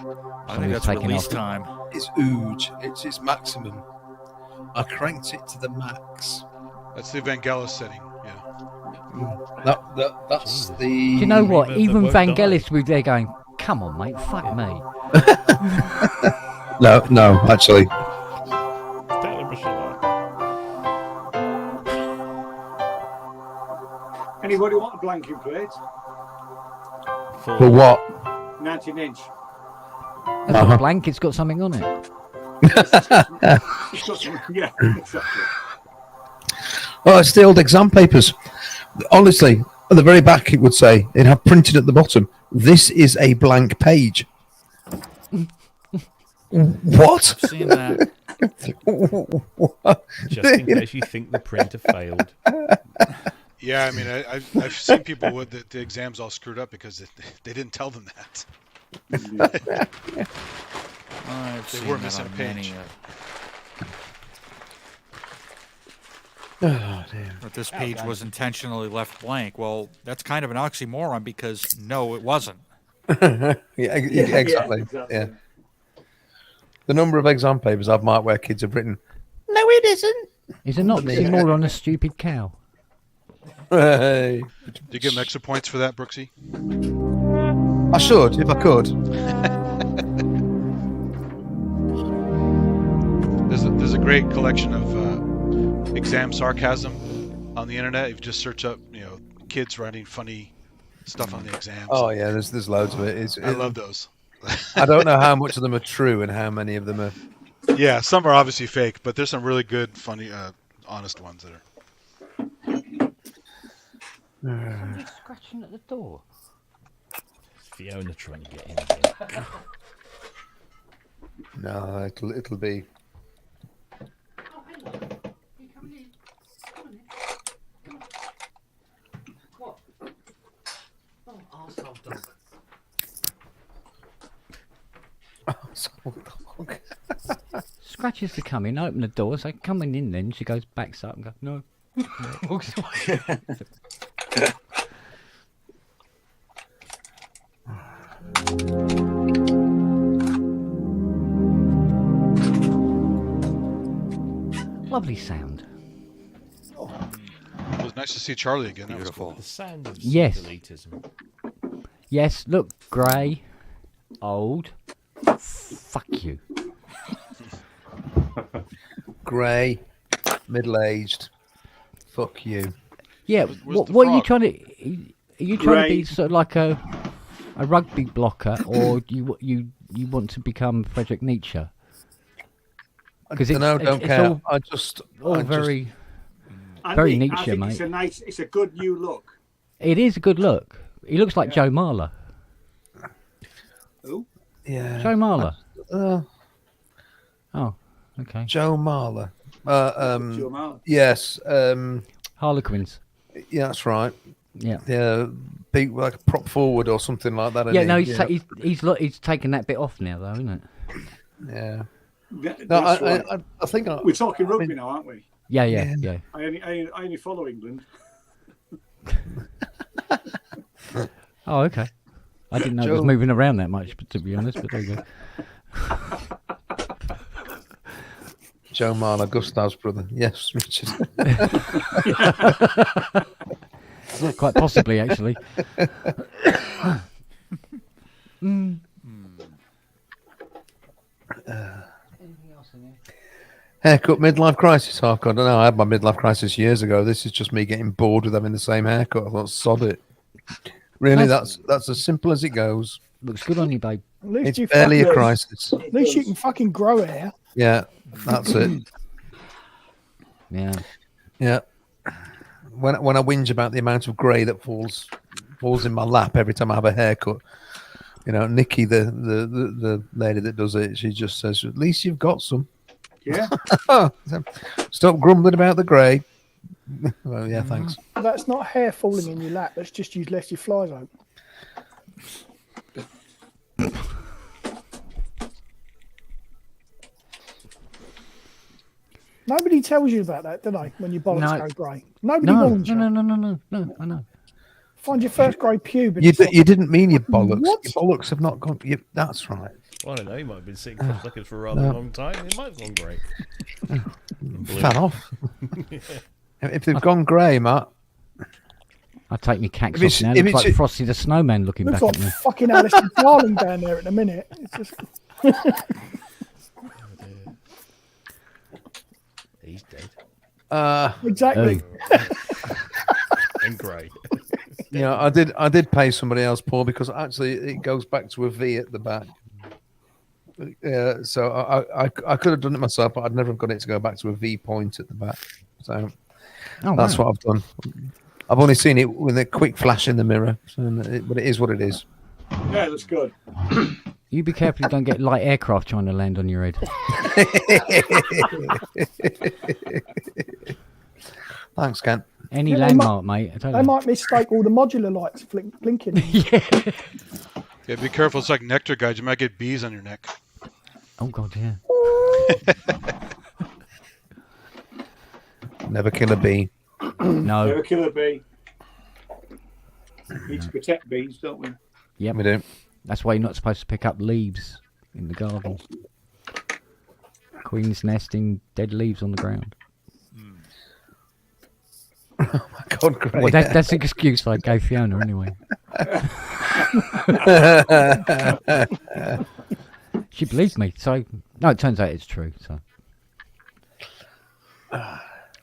think Somebody's that's taking release off. time. It's ooge. It's its maximum. I cranked it to the max. That's the Vangelis setting. Yeah. That's Jesus. the. Do you know what? Reverb that Even won't die. Vangelis was there going, come on, mate, fuck me. No, actually. Tell him, Michelle. Anybody want a blanking plate? For what? 19-inch. That's not blank, it's got something on it. Yeah, exactly. Oh, it's the old exam papers. Honestly, at the very back, it would say, it had printed at the bottom, this is a blank page. What? I've seen that. Just in case you think the printer failed. Yeah, I mean, I've seen people with the exams all screwed up because they didn't tell them that. I've They seen were that missing on a many, page. Oh, dear. But this page was intentionally left blank. Well, that's kind of an oxymoron because no, it wasn't. Yeah, exactly. Yeah. The number of exam papers I've marked where kids have written, no, it isn't. Is it not more on a stupid cow? Hey. Do you give them extra points for that, Brooksy? I should, if I could. There's a great collection of exam sarcasm on the internet. If you just search up, kids writing funny stuff on the exams. Oh, yeah, there's loads of it. I love those. I don't know how much of them are true and how many of them are. Yeah, some are obviously fake, but there's some really good, funny, honest ones that are. Somebody's scratching at the door. Fiona trying to get in again. No, it'll be. Oh, hello. You coming in? Come on in. Come on. What? Oh, arsehole dog. Scratches to come in, open the door, say, coming in then. She goes, backs up and goes, no. Walks away. Lovely sound. It was nice to see Charlie again. That was Beautiful. cool. The sound of Yes. elitism. Yes, look, grey, old. Fuck you. Grey, middle-aged. Fuck you. Yeah, Where's the what are you frog? trying to? Are you trying to be Grey. sort of like a rugby blocker, or do you want to become Friedrich Nietzsche? Because Don't care. I just. very Andy, Very I Nietzsche, think mate. it's a good new look. It is a good look. He looks like Joe Marler. Who? Yeah. Joe Marler. Uh, Oh, okay. Joe Marler. Joe Marler. Yes. Harlequins. Yeah, that's right. Yeah. Yeah, big like a prop forward or something like that. Yeah, isn't no, he? he's taken that bit off now, though, isn't it? Yeah. That- No, that's right. I think We're talking rugby now, aren't we? Yeah, yeah. I only follow England. Oh, okay. I didn't know it was Joe- moving around that much, to be honest. But there you go. Joe Marler, Gustav's brother. Yes, Richard. Quite possibly, actually. Haircut midlife crisis. Oh, God, I don't know. I had my midlife crisis years ago. This is just me getting bored with having the same haircut. I thought, sod it. Really, that's as simple as it goes. Looks good on you, babe. At least It's you barely a fucking- crisis. At least you can fucking grow hair. Yeah, that's it. Yeah. Yeah. When I whinge about the amount of grey that falls in my lap every time I have a haircut, Nikki, the lady that does it, she just says, "At least you've got some." Yeah. Stop grumbling about the grey. Well, yeah, thanks. That's not hair falling in your lap. That's just you left your flies open. Nobody tells you about that, do they? When your bollocks No. go grey. Nobody No, warns you. no. I know. Find your first grey pube. and You, it's like, you didn't mean your bollocks. What? Your bollocks have not gone. That's right. I don't know. He might have been sick for seconds for a rather long time. It might have gone great. Fell off. If they've gone grey, Matt. I take my cacks If it's- off now. if Looks it's- like Frosty the Snowman looking looks back like at me. fucking Alistair Darling down there at the minute. It's just He's dead exactly. and grey. Yeah, I did pay somebody else, Paul, because actually it goes back to a V at the back. Yeah, so I could have done it myself, but I'd never have got it to go back to a V point at the back. So that's what I've done. I've only seen it with a quick flash in the mirror, but it is what it is. Yeah, that's good. You be careful you don't get light aircraft trying to land on your head. Thanks, Ken. Any Yeah, they landmark, mate. I tell They you. might mistake all the modular lights blinking. Yeah. Yeah, be careful. It's like nectar guys. You might get bees on your neck. Oh god, yeah. Never kill a bee. No. Never kill a bee. Need to protect bees, don't we? Yep. We do. That's why you're not supposed to pick up leaves in the garden. Queen's nesting dead leaves on the ground. Oh my God, great. Well, that's the excuse I gave Fiona anyway. She believed me, so no, it turns out it's true. So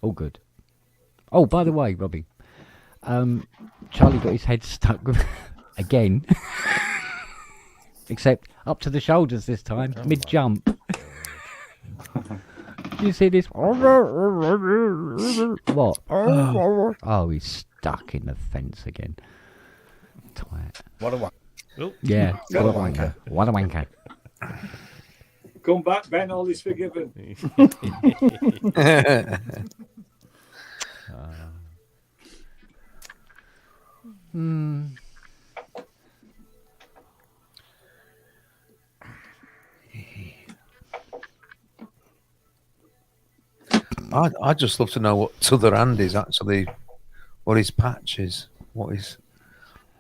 all good. Oh, by the way, Robbie, Charlie got his head stuck again, except up to the shoulders this time, mid jump. You see this? What? Oh, he's stuck in the fence again. Twat. What a one. Yeah, what a wanker. What a wanker. Come back, Ben. All is forgiven. I just love to know what T'other Hand is actually, what his patch is, what his,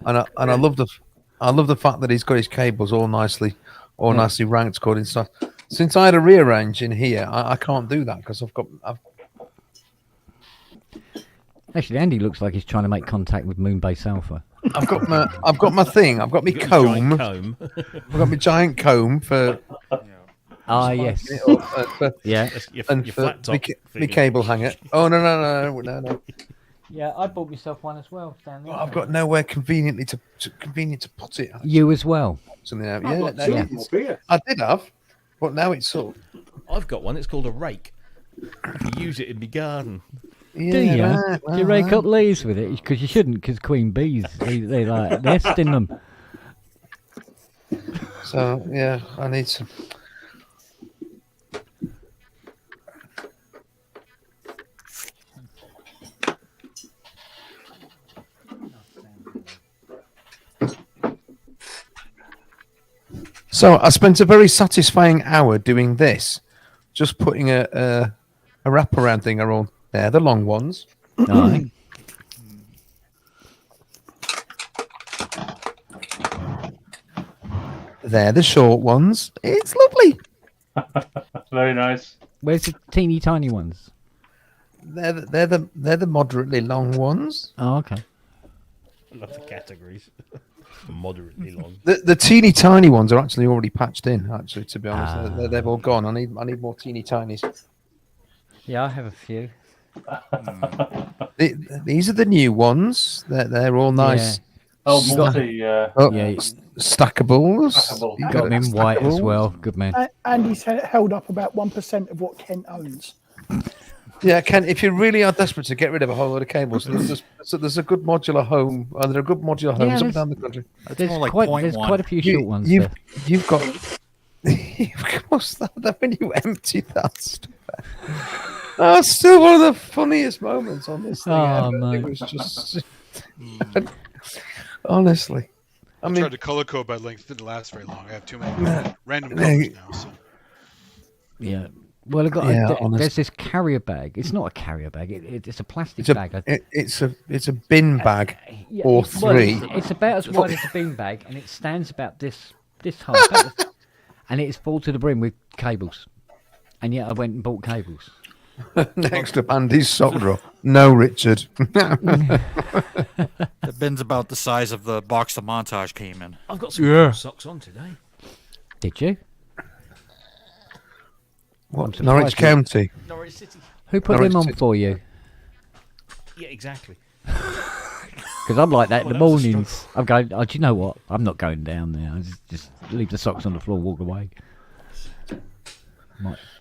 and I love the fact that he's got his cables all nicely ranked according to stuff. Since I had a rearrange in here, I can't do that because I've Actually, Andy looks like he's trying to make contact with Moonbase Alpha. I've got my thing. I've got my comb. I've got my giant comb for. Ah, yes. Yeah. And your for flat top my cable hanger. Oh no. Yeah, I bought myself one as well, Stanley. I've got nowhere convenient to put it. You as well. Something out. I've Yeah, got no, two yeah, of them up here. I did have, but now it's sort of. I've got one. It's called a rake. I can use it in my garden. Yeah, Do you? right, Do you rake up leaves with it? Because you shouldn't, because queen bees, they like nest in them. So yeah, I need some. So I spent a very satisfying hour doing this, just putting a wraparound thing around there, the long ones. Aye. They're the short ones. It's lovely. Very nice. Where's the teeny tiny ones? They're the moderately long ones. Oh, okay. I love the categories. Moderately long. The teeny tiny ones are actually already patched in. Actually, to be honest, they've all gone. I need more teeny tinies. Yeah, I have a few. These are the new ones. They're all nice. Oh, You got- multi. Oh, Yeah, stackables. Stackable. You got them in white as stackables. well. Good man. Andy's held up about 1% of what Kent owns. Yeah, Ken, if you really are desperate to get rid of a whole load of cables, there's a good modular home. There are good modular homes up and down the country. There's, more like quite, 0.1. there's quite a few short ones You've, there. you've got. What's that when you empty that stuff? That's still one of the funniest moments on this thing. Oh, ever. mate. It was just. Honestly. I mean- tried to color code by length. Didn't last very long. I have too many random colors now. So Yeah. Well, I've got Yeah, there's this carrier bag. It's not a carrier bag. It's a plastic It's bag. a bin bag Yeah, or well, three. it's about as wide as a bin bag, and it stands about this height, and it is full to the brim with cables. And yet I went and bought cables. Next up, Andy's sock drawer. No, Richard. The bin's about the size of the box the montage came in. I've got some cool socks on today. Did you? What? I'm Norwich surprised County. Norwich City. Who put Norwich them on City. for you? Yeah, exactly. Because I'm like that in the mornings. I'm going. Oh, do you know what? I'm not going down there. I just leave the socks on the floor, walk away. I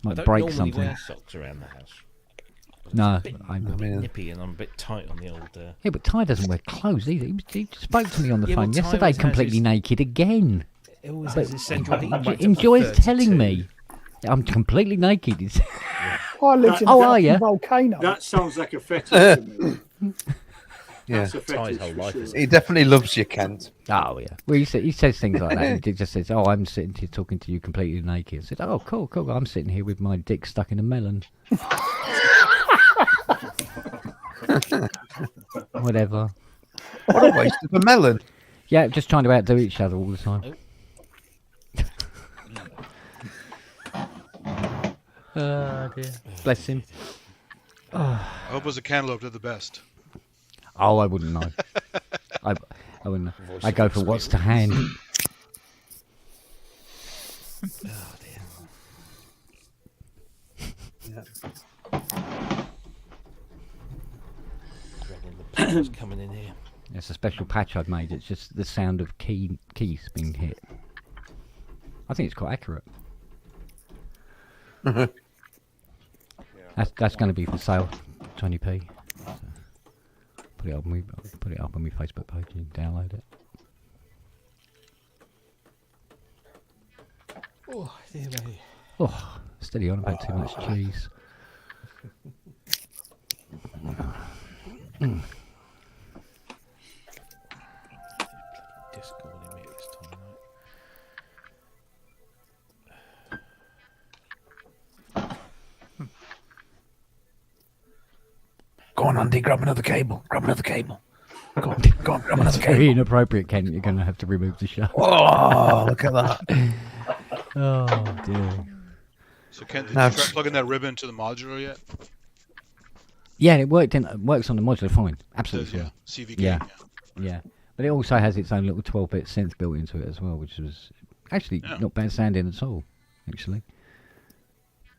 Might don't break normally something. wear socks around the house. No, I'm a bit nippy and I'm a bit tight on the old. Yeah, but Ty doesn't wear clothes either. He spoke to me on the Yeah, well, phone Ty yesterday, always has completely his- naked again. It always has his central heating He whacked up enjoys to 32. telling me I'm completely naked. I lived in a Oh, are ya? volcano. That sounds like a fetish to me. Yeah, That's a Ty's fetish whole for life sure. is he definitely loves you, Kent. Oh yeah. Well, he says things like that. He just says, "Oh, I'm sitting here talking to you completely naked." I said, "Oh, cool, cool. I'm sitting here with my dick stuck in a melon." Whatever. What a waste of a melon. Yeah, just trying to outdo each other all the time. Oh dear. Bless him. I hope it was a cantaloupe. They're the best. Oh, I wouldn't know. I wouldn't know. I go for what's to hand. Oh dear. Dreading the players coming in here. It's a special patch I've made. It's just the sound of keys being hit. I think it's quite accurate. That's going to be for sale, 20p. So put it up on my Facebook page. You can download it. Oh dear me. Oh, steady on about too much cheese. Discording me this time of night. Go on, Andy, grab another cable. Grab another cable. Go on, grab another That's very cable. inappropriate, Ken. You're going to have to remove the show. Oh, look at that. Oh dear. So Kent, did Now you try it's- plugging that ribbon into the modular yet? Yeah, it worked. It works on the modular fine. It Absolutely does, fine. yeah. CVK. Yeah. Yeah, but it also has its own little 12-bit synth built into it as well, which was actually Yeah. not bad sounding at all, actually,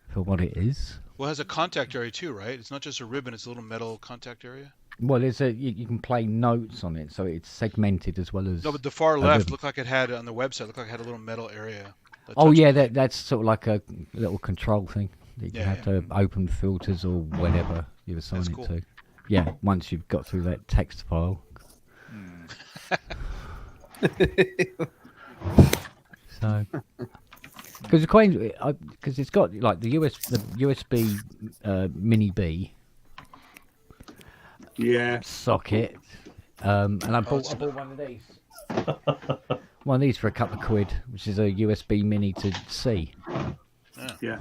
for what it is. Well, it has a contact area too, right? It's not just a ribbon; it's a little metal contact area. Well, there's you can play notes on it, so it's segmented as well as. No, but the far a left ribbon. looked like it had on the website. Looked like it had a little metal area. that Oh touched yeah, it. that's sort of like a little control thing. You can Yeah, have to open filters or whatever you assign That's it cool. to. Yeah, once you've got through that text file. So, because it's got like the USB mini B Yeah. socket, and I bought one of these. One of these for a couple of quid, which is a USB mini to C. Yeah.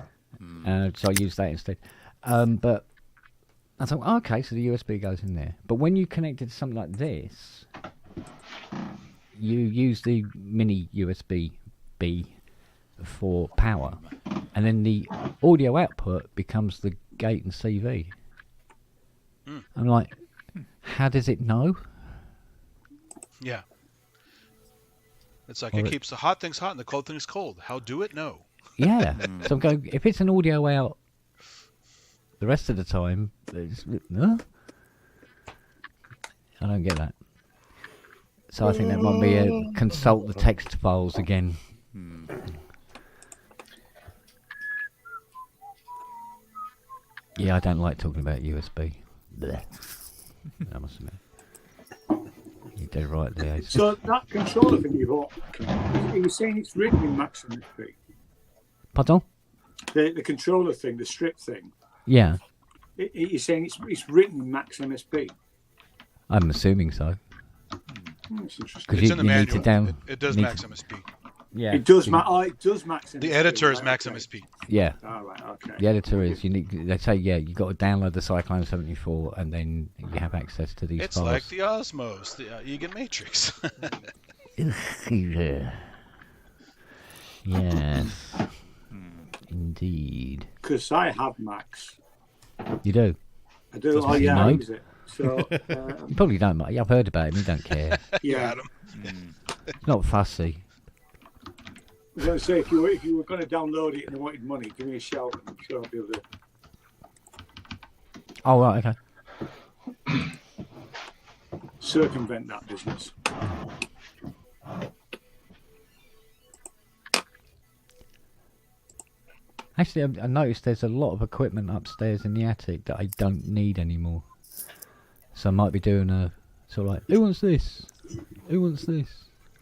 So I used that instead. But I thought, oh, okay, so the USB goes in there. But when you connect it to something like this, you use the mini USB B for power, and then the audio output becomes the gate and CV. I'm like, how does it know? Yeah. It's like Well, it keeps the hot things hot and the cold things cold. How do it know? Yeah. So I'm going, if it's an audio out the rest of the time, huh? I don't get that. So I think that might be a consult the text files again. Yeah, I don't like talking about USB. Blech. I must admit. You did right there. So that controller thing you bought, he was saying it's written in maximum SP. Pardon? The controller thing, the strip thing. Yeah, He's saying it's written in max MSP. I'm assuming so. That's interesting. Because It's you in the need manual. to down. It does need max to- MSP. Yeah. It does. It does max. The editor is right, Max okay. MSP. Yeah. All right. Okay. The editor is unique. They say, yeah, you got to download the Cyclone 74 and then you have access to these It's files. like the Osmos, the Egan Matrix. Yeah. Yes. Indeed. Because I have Max. You do? I do. Doesn't Oh he yeah, I know? use it. So You probably don't. I've heard about him. You don't care. yeah. Got him. He's not fussy. I was going to say if you were going to download it and you wanted money, give me a shout. I'm sure I'll be able to. Oh, right, okay. Circumvent that business. Actually, I noticed there's a lot of equipment upstairs in the attic that I don't need anymore. So I might be doing a sort of like, who wants this? Who wants this?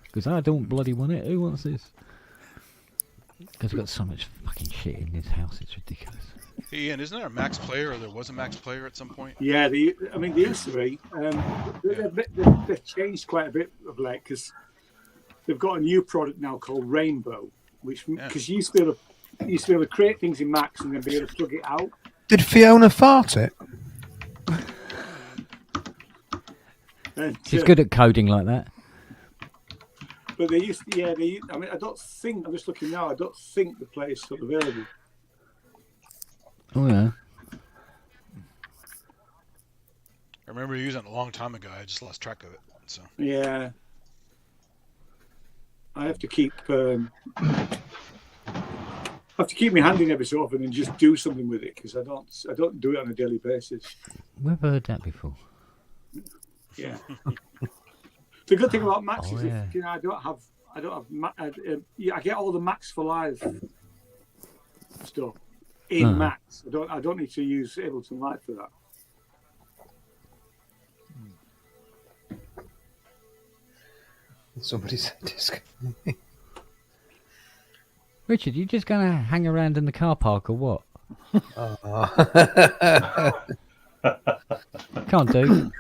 Because I don't bloody want it. Who wants this? Because I've got so much fucking shit in this house, it's ridiculous. Hey, Ian, isn't there a Max Player, or there was a Max Player at some point? Yeah, they used to be. They've changed quite a bit of late because they've got a new product now called Rainbow, which because you used to be able to create things in Max and then be able to plug it out. Did Fiona fart it? And, She's good at coding like that. But they used to, I mean, I don't think, I'm just looking now, I don't think the play is still available. Oh, yeah. I remember using it a long time ago. I just lost track of it. So Yeah. I have to keep my hand in every so often and just do something with it because I don't do it on a daily basis. We've heard that before. Yeah. The good thing about Max is yeah. if, I get all the Max for Live stuff in Max. I don't need to use Ableton Live for that. Somebody said disc. Richard, you just going to hang around in the car park or what? Can't do.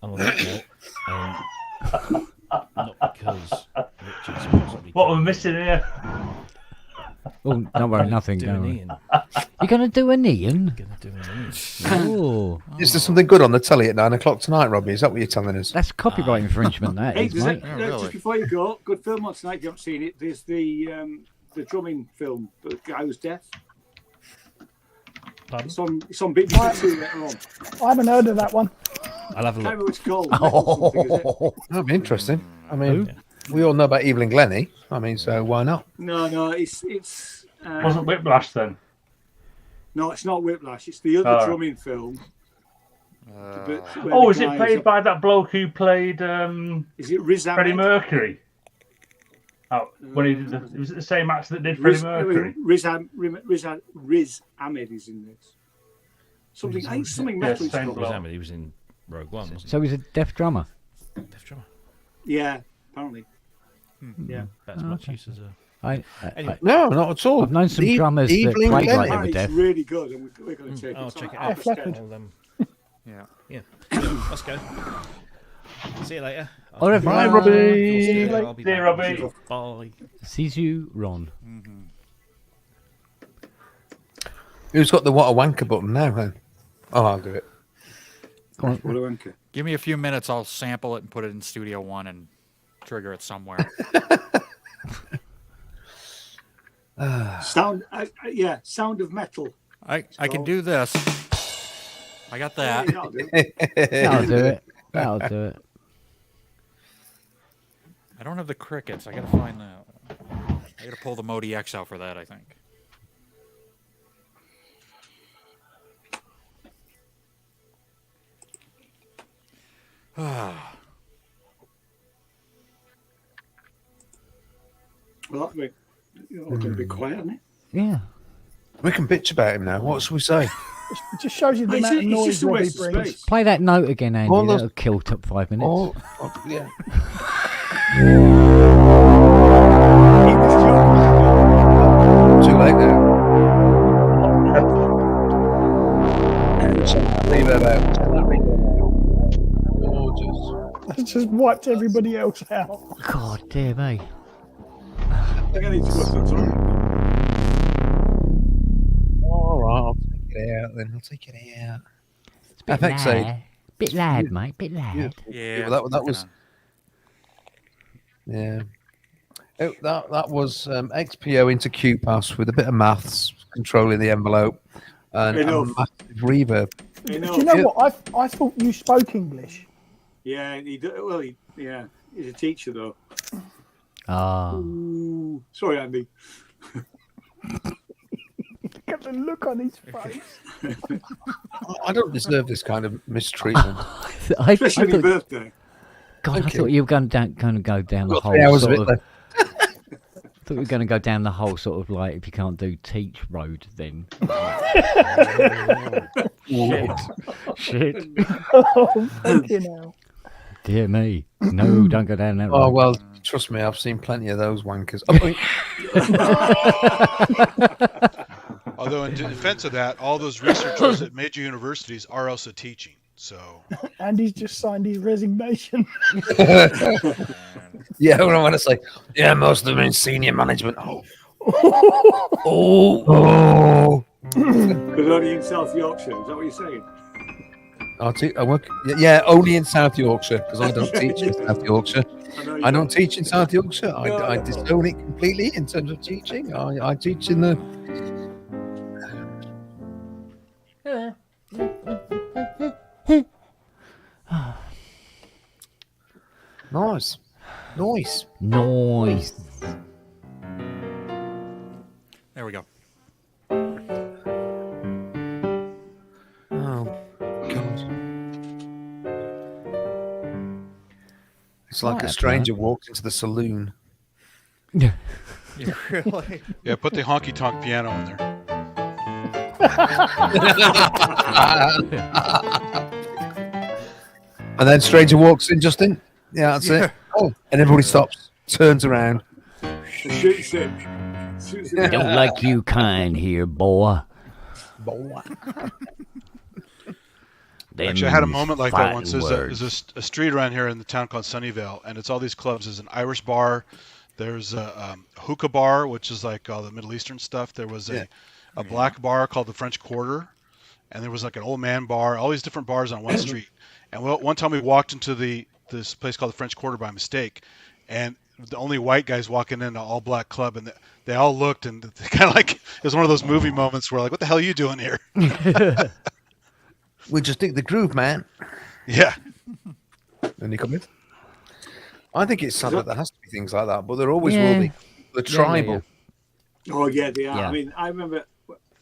And on that note, not because Richard's possibly What we're missing here? Oh, don't worry, nothing. do Don't an worry. Ian. You're going to do an Ian? Gonna do an Ian. Oh, Is there something good on the telly at 9 o'clock tonight, Robbie? Is that what you're telling us? that's copyright infringement, that Hey, is, does mate. it, really? just before you go, good film on tonight. If you haven't seen it, there's the drumming film, The Guy Who's Deaf. Pardon? It's on BBC Two later on. I haven't heard of that one. I'll have a I can't look. remember what it's called. Metal something, is it? That'd be interesting. I mean, we all know about Evelyn Glennie. I mean, so why not? No, it's Wasn't Whiplash then? no, it's not Whiplash. It's the other Oh. drumming film. Where Oh, the is it guy played by that bloke who played Is it Riz Freddie Ahmed? Mercury? Oh, when he did was it the same actor that did Freddie Mercury? Riz Ahmed is in this. Something metal. it's same called. bloke. He was in Rogue One, wasn't So he's a deaf drummer. he? Deaf drummer. Yeah, apparently. Yeah. About as much use as a. Anyway, No, not at all. I've known some drummers that Evelyn played Glennie. like they were Apparently deaf. it's really good, and we're going to take I'll it. check it on out. Apple Leopard. Store. Yeah. Yeah. Let's go. See you later. Au revoir. Bye, Robbie. See you later. I'll be See you, back. Robbie. Bye. Sees you, Ron. Who's got the what a wanker button now, then? Oh, I'll do it. What a wanker. Give me a few minutes. I'll sample it and put it in Studio One and trigger it somewhere. Sound of metal. I can do this. I got that. Yeah, that'll do. That'll do it. That'll do it. I don't have the crickets. I gotta find that. I gotta pull the Modi X out for that, I think. Well, we're going to be quiet, isn't it? Yeah. We can bitch about him now. What should we say? It just shows you the It's amount of it's noise just a Robbie waste of brings. space. Play that note again, Andy. All those- That'll kill top 5 minutes. Yeah. Too late now. Leave it out. Gorgeous. It's just wiped everybody else out. God dear me. think I need to go to the toilet. All right, I'll take it out then. I'll take it out. It's a bit FX8. loud. Bit loud, mate. Bit loud. Beautiful. Yeah, Well, that was kinda- yeah. That was XPO into QPass with a bit of maths controlling the envelope and a Enough. massive reverb. You Do know, you know Yeah. what? I thought you spoke English. yeah, yeah, he's a teacher though. Ah. Ooh, sorry, Andy. Look at the look on his face. I don't deserve this kind of mistreatment. I Especially on your thought, birthday. God, I Thank thought you. you were going to go down the Got whole 3 hours of sort it of. left. Thought we were going to go down the whole sort of like if you can't do teach road then. Shit. Oh, fucking hell. Dear me. No, don't go down that Oh road. well, trust me, I've seen plenty of those wankers. Although in defense of that, all those researchers at major universities are also teaching. So And he's just signed his resignation. Yeah, what I want to say. Yeah, most of them are in senior management. Oh. Because only in South Yorkshire. Is that what you're saying? I work. Yeah, only in South Yorkshire because I don't teach in South Yorkshire. know I don't teach in South Yorkshire. I disown it completely in terms of teaching. I teach in the. Nice. Noise. There we go. Oh, God. It's like What a happened, stranger walked into the saloon. Yeah. Really? yeah, put the honky tonk piano in there. And then stranger walks in, Justin. Yeah, that's it. Oh, and everybody stops, turns around. Shoots him. Shoots him. Don't like you kind here, boy. Actually, I had a moment like that once. Fighting There's a street around here in the town called Sunnyvale, and it's all these clubs. There's an Irish bar. There's a hookah bar, which is like all the Middle Eastern stuff. There was a black bar called the French Quarter, and there was like an old man bar. All these different bars on one street. And one time we walked into this place called the French Quarter by mistake, and the only white guys walking in an all black club, and they all looked, and they kind of like it was one of those movie moments where like, what the hell are you doing here? We just dig the groove, man. Yeah. And you come in. I think it's sad that there has to be things like that, but there always will be. The tribal. Oh, yeah, they are. Yeah. I mean, I remember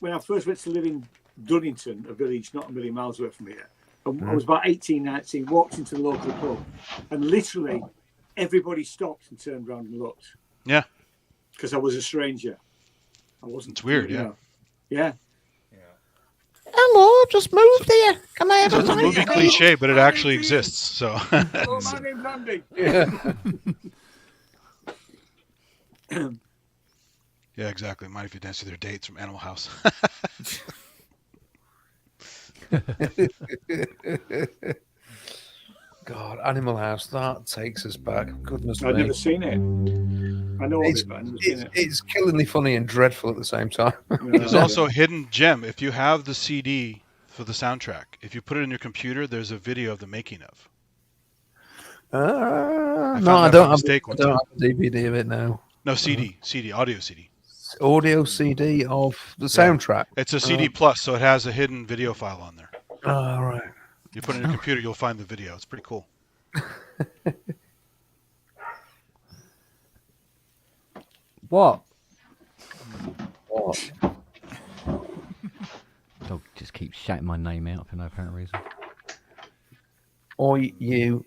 when I first went to live in Dunnington, a village not a million miles away from here. I was about 18, 19, walked into the local pub, and literally everybody stopped and turned around and looked. Yeah. Because I was a stranger. I wasn't. It's weird, you yeah. know. Yeah. Hello, I've just moved here. Can I have So it's a movie cliche, but it actually exists. So Hello, my name's Andy. yeah, exactly. Mind if you dance to their dates from Animal House? God, Animal House, that takes us back. Goodness I've me. never seen it. I know of It's, it, but I've never seen it. it's killingly funny and dreadful at the same time. There's also a hidden gem. If you have the CD for the soundtrack, if you put it in your computer, there's a video of the making of. No, found I that don't by mistake I one don't time. have a DVD of it now. No, CD, audio CD. Audio CD of the soundtrack. It's a CD plus, so it has a hidden video file on there. Oh, right. You put it in your computer, you'll find the video. It's pretty cool. What? What? Dog just keeps shouting my name out for no apparent reason. Or you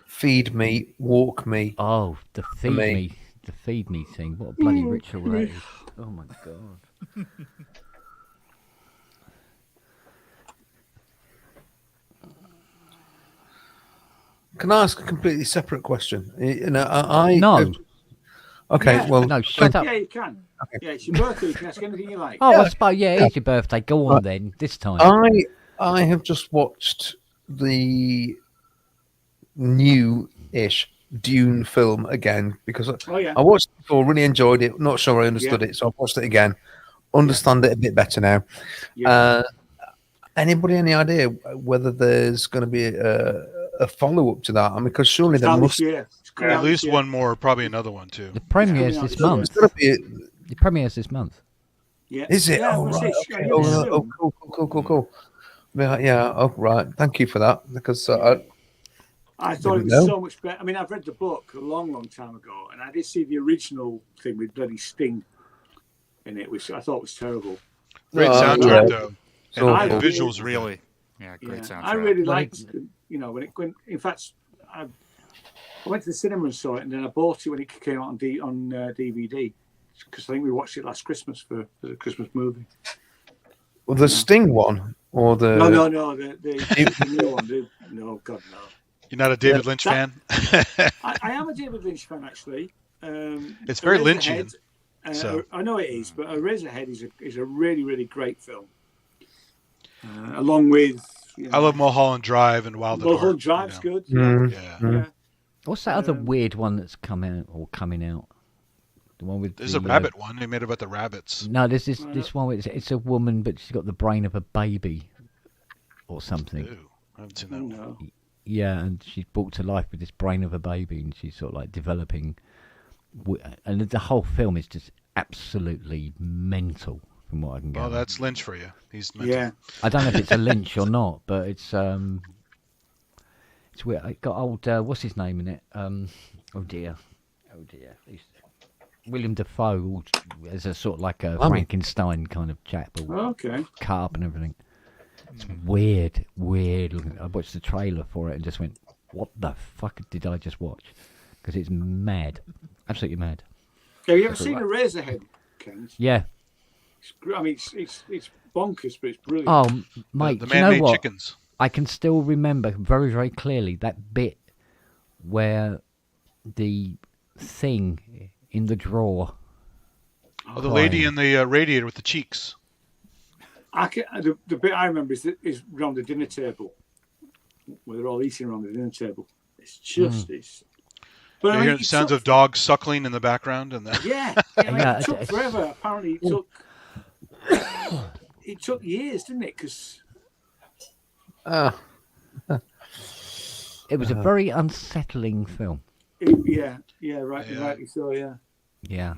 feed me, walk me. Oh, the feed me. me, the feed me thing. What a bloody ritual that is. Oh my god. Can I ask a completely separate question? You know, I No. Okay, Yeah. well, No, shut up. Yeah, you can. Yeah, it's your birthday. You can ask anything you like. Oh, I suppose, yeah, it's your birthday. Go on then, this time. I have just watched the new-ish Dune film again because Oh, yeah. I watched the before, really enjoyed it. Not sure I understood it, so I've watched it again. Understand it a bit better now. Yeah. Anybody any idea whether there's going to be a follow up to that? I mean, because surely It's there out must. this year. It's coming At out least this year. one more, probably another one too. The premieres coming out this this year. month. It's got to be. The premieres this month. Yeah. Is it? Yeah, Oh, I'm gonna right. say it's Okay. really Oh, soon. cool. Yeah. Oh, right. Thank you for that. Because I thought we it was go. so much better. I mean, I've read the book a long, long time ago, and I did see the original thing with bloody Sting in it, which I thought was terrible. Great Oh, soundtrack yeah. though. So And the cool. visuals are Really, yeah, great soundtrack. I really Well, liked, when in fact, I went to the cinema and saw it, and then I bought it when it came out on DVD because I think we watched it last Christmas for the Christmas movie. Well, the Sting one or the No, the new one. No, God, no. You're not a David Lynch fan? I am a David Lynch fan, actually. It's very Lynchian. So. I know it is, but Eraserhead is a really, really great film. Along with, I love Mulholland Drive and Wild at Heart. Mulholland Drive's good. Yeah. What's that other weird one that's coming out? The one with There's a rabbit one. They made about the rabbits. No, there's this one where it's a woman, but she's got the brain of a baby, or something. Ooh, I haven't seen that one. No. Yeah, and she's brought to life with this brain of a baby, and she's sort of like developing. And the whole film is just absolutely mental, from what I can gather. Well, that's Lynch for you. He's mental. Yeah. I don't know if it's a Lynch or not, but it's weird. It got old. What's his name in it? Oh dear. William Dafoe as a sort of like a Frankenstein kind of chap, all Okay. cut up and everything. It's weird looking. I watched the trailer for it and just went, "What the fuck did I just watch?" Because it's mad, absolutely mad. Have you ever seen Eraserhead, Ken? Yeah. I mean, it's bonkers, but it's brilliant. Oh, mate, The do you know man-made what? chickens. I can still remember very, very clearly that bit where the thing in the drawer. Oh, the lady in the radiator with the cheeks. The bit I remember is around the dinner table, where they're all eating around the dinner table. It's just it's. But You I mean, hear the sounds of dogs suckling in the background, and then Yeah, it took forever. Apparently, it took years, didn't it? Because it was a very unsettling film. rightly so, yeah. Yeah,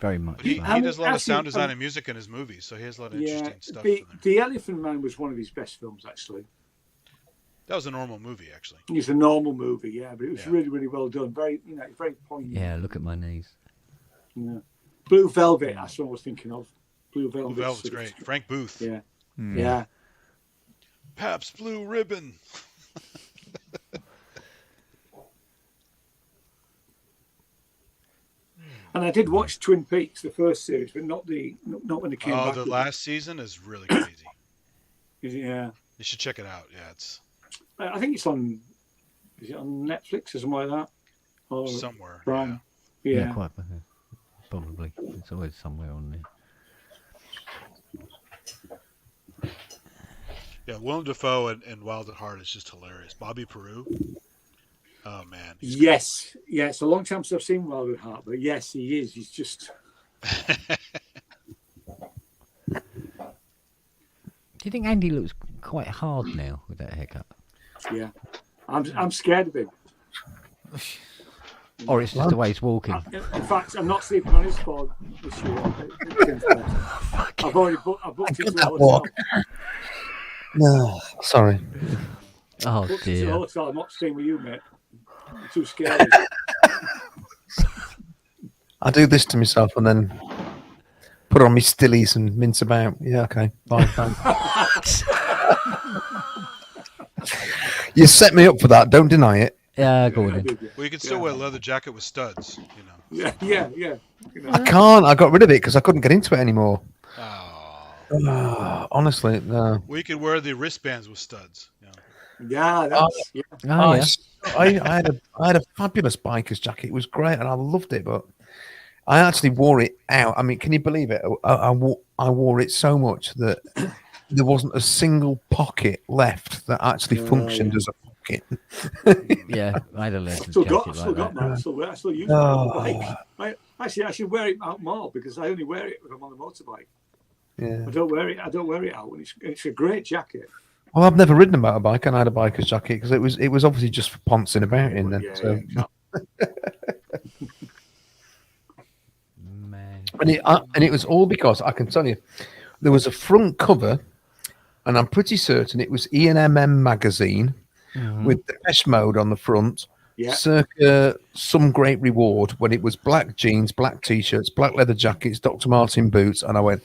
very much. But he so. does a lot of Actually, sound design and music in his movies, so he has a lot of interesting stuff. The, in there. the Elephant Man was one of his best films, actually. That was a normal movie, actually. It's a normal movie, yeah, but it was Yeah. really, really well done. Very, very poignant. Yeah, look at my knees. Yeah. Blue Velvet, that's what I was thinking of. Blue Velvet. Blue Velvet's great. Frank Booth. Yeah. Mm. Yeah. Pabst Blue Ribbon. And I did watch Twin Peaks, the first series, but not when it came Oh, back. the with last season is really crazy. it. Yeah. You should check it out. Yeah, it's I think it's on. Is it on Netflix or something like that? Or somewhere. Prime? Yeah, Yeah. quite. Probably. It's always somewhere on there. Yeah, Willem Dafoe and Wild at Heart is just hilarious. Bobby Peru. Oh man. Yes. Yeah. It's a long time since I've seen Wild at Heart, but yes, he is. He's just. Do you think Andy looks quite hard now with that haircut? Yeah. I'm scared of him. Or it's just the way he's walking? In fact, I'm not sleeping on his phone this year. I've booked it to a hotel. walk. No, sorry. Oh Booked it to a dear. hotel. I'm not staying with you, mate. I'm too scared. I do this to myself and then put on my stillies and mince about. Yeah, okay, fine. You set me up for that. Don't deny it. Yeah, go on then. Well, you can still wear a leather jacket with studs, you know. Yeah. You know. I can't. I got rid of it because I couldn't get into it anymore. Oh. Honestly, no. Well, you could wear the wristbands with studs. You know. Yeah, that's yeah. Oh, yeah. I had a fabulous biker's jacket. It was great, and I loved it. But I actually wore it out. I mean, can you believe it? I wore it so much that there wasn't a single pocket left that actually functioned as a pocket. Yeah, I had a leather Still jacket got like mine. that. I still use it. Actually, I should wear it out more because I only wear it when I'm on the motorbike. Yeah. I don't wear it out, and it's a great jacket. Well, I've never ridden a motorbike, and I had a biker's jacket because it was obviously just for poncing about in then. Yeah, So, Man. and it was all because I can tell you, there was a front cover, and I'm pretty certain it was E&M magazine with the Depeche Mode on the front. Yeah. Circa Some Great Reward, when it was black jeans, black t-shirts, black leather jackets, Dr. Martin boots, and I went,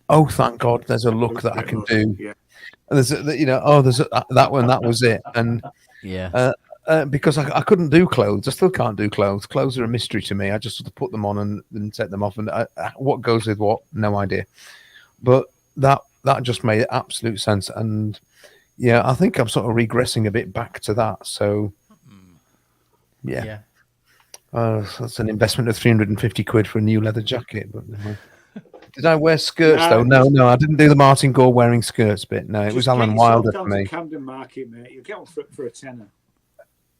"Oh, thank God, there's a look that I can do." Yeah. And there's that one, that was it. And Yeah. because I couldn't do clothes, I still can't do clothes. Clothes are a mystery to me. I just sort of put them on and then take them off, and what goes with what, no idea. But that just made absolute sense, and yeah, I think I'm sort of regressing a bit back to that. So yeah. That's an investment of 350 quid for a new leather jacket. But did I wear skirts though? No, I didn't do the Martin Gore wearing skirts bit. No, it was Alan Wilder for me. Camden Market, mate. You get one for a tenner.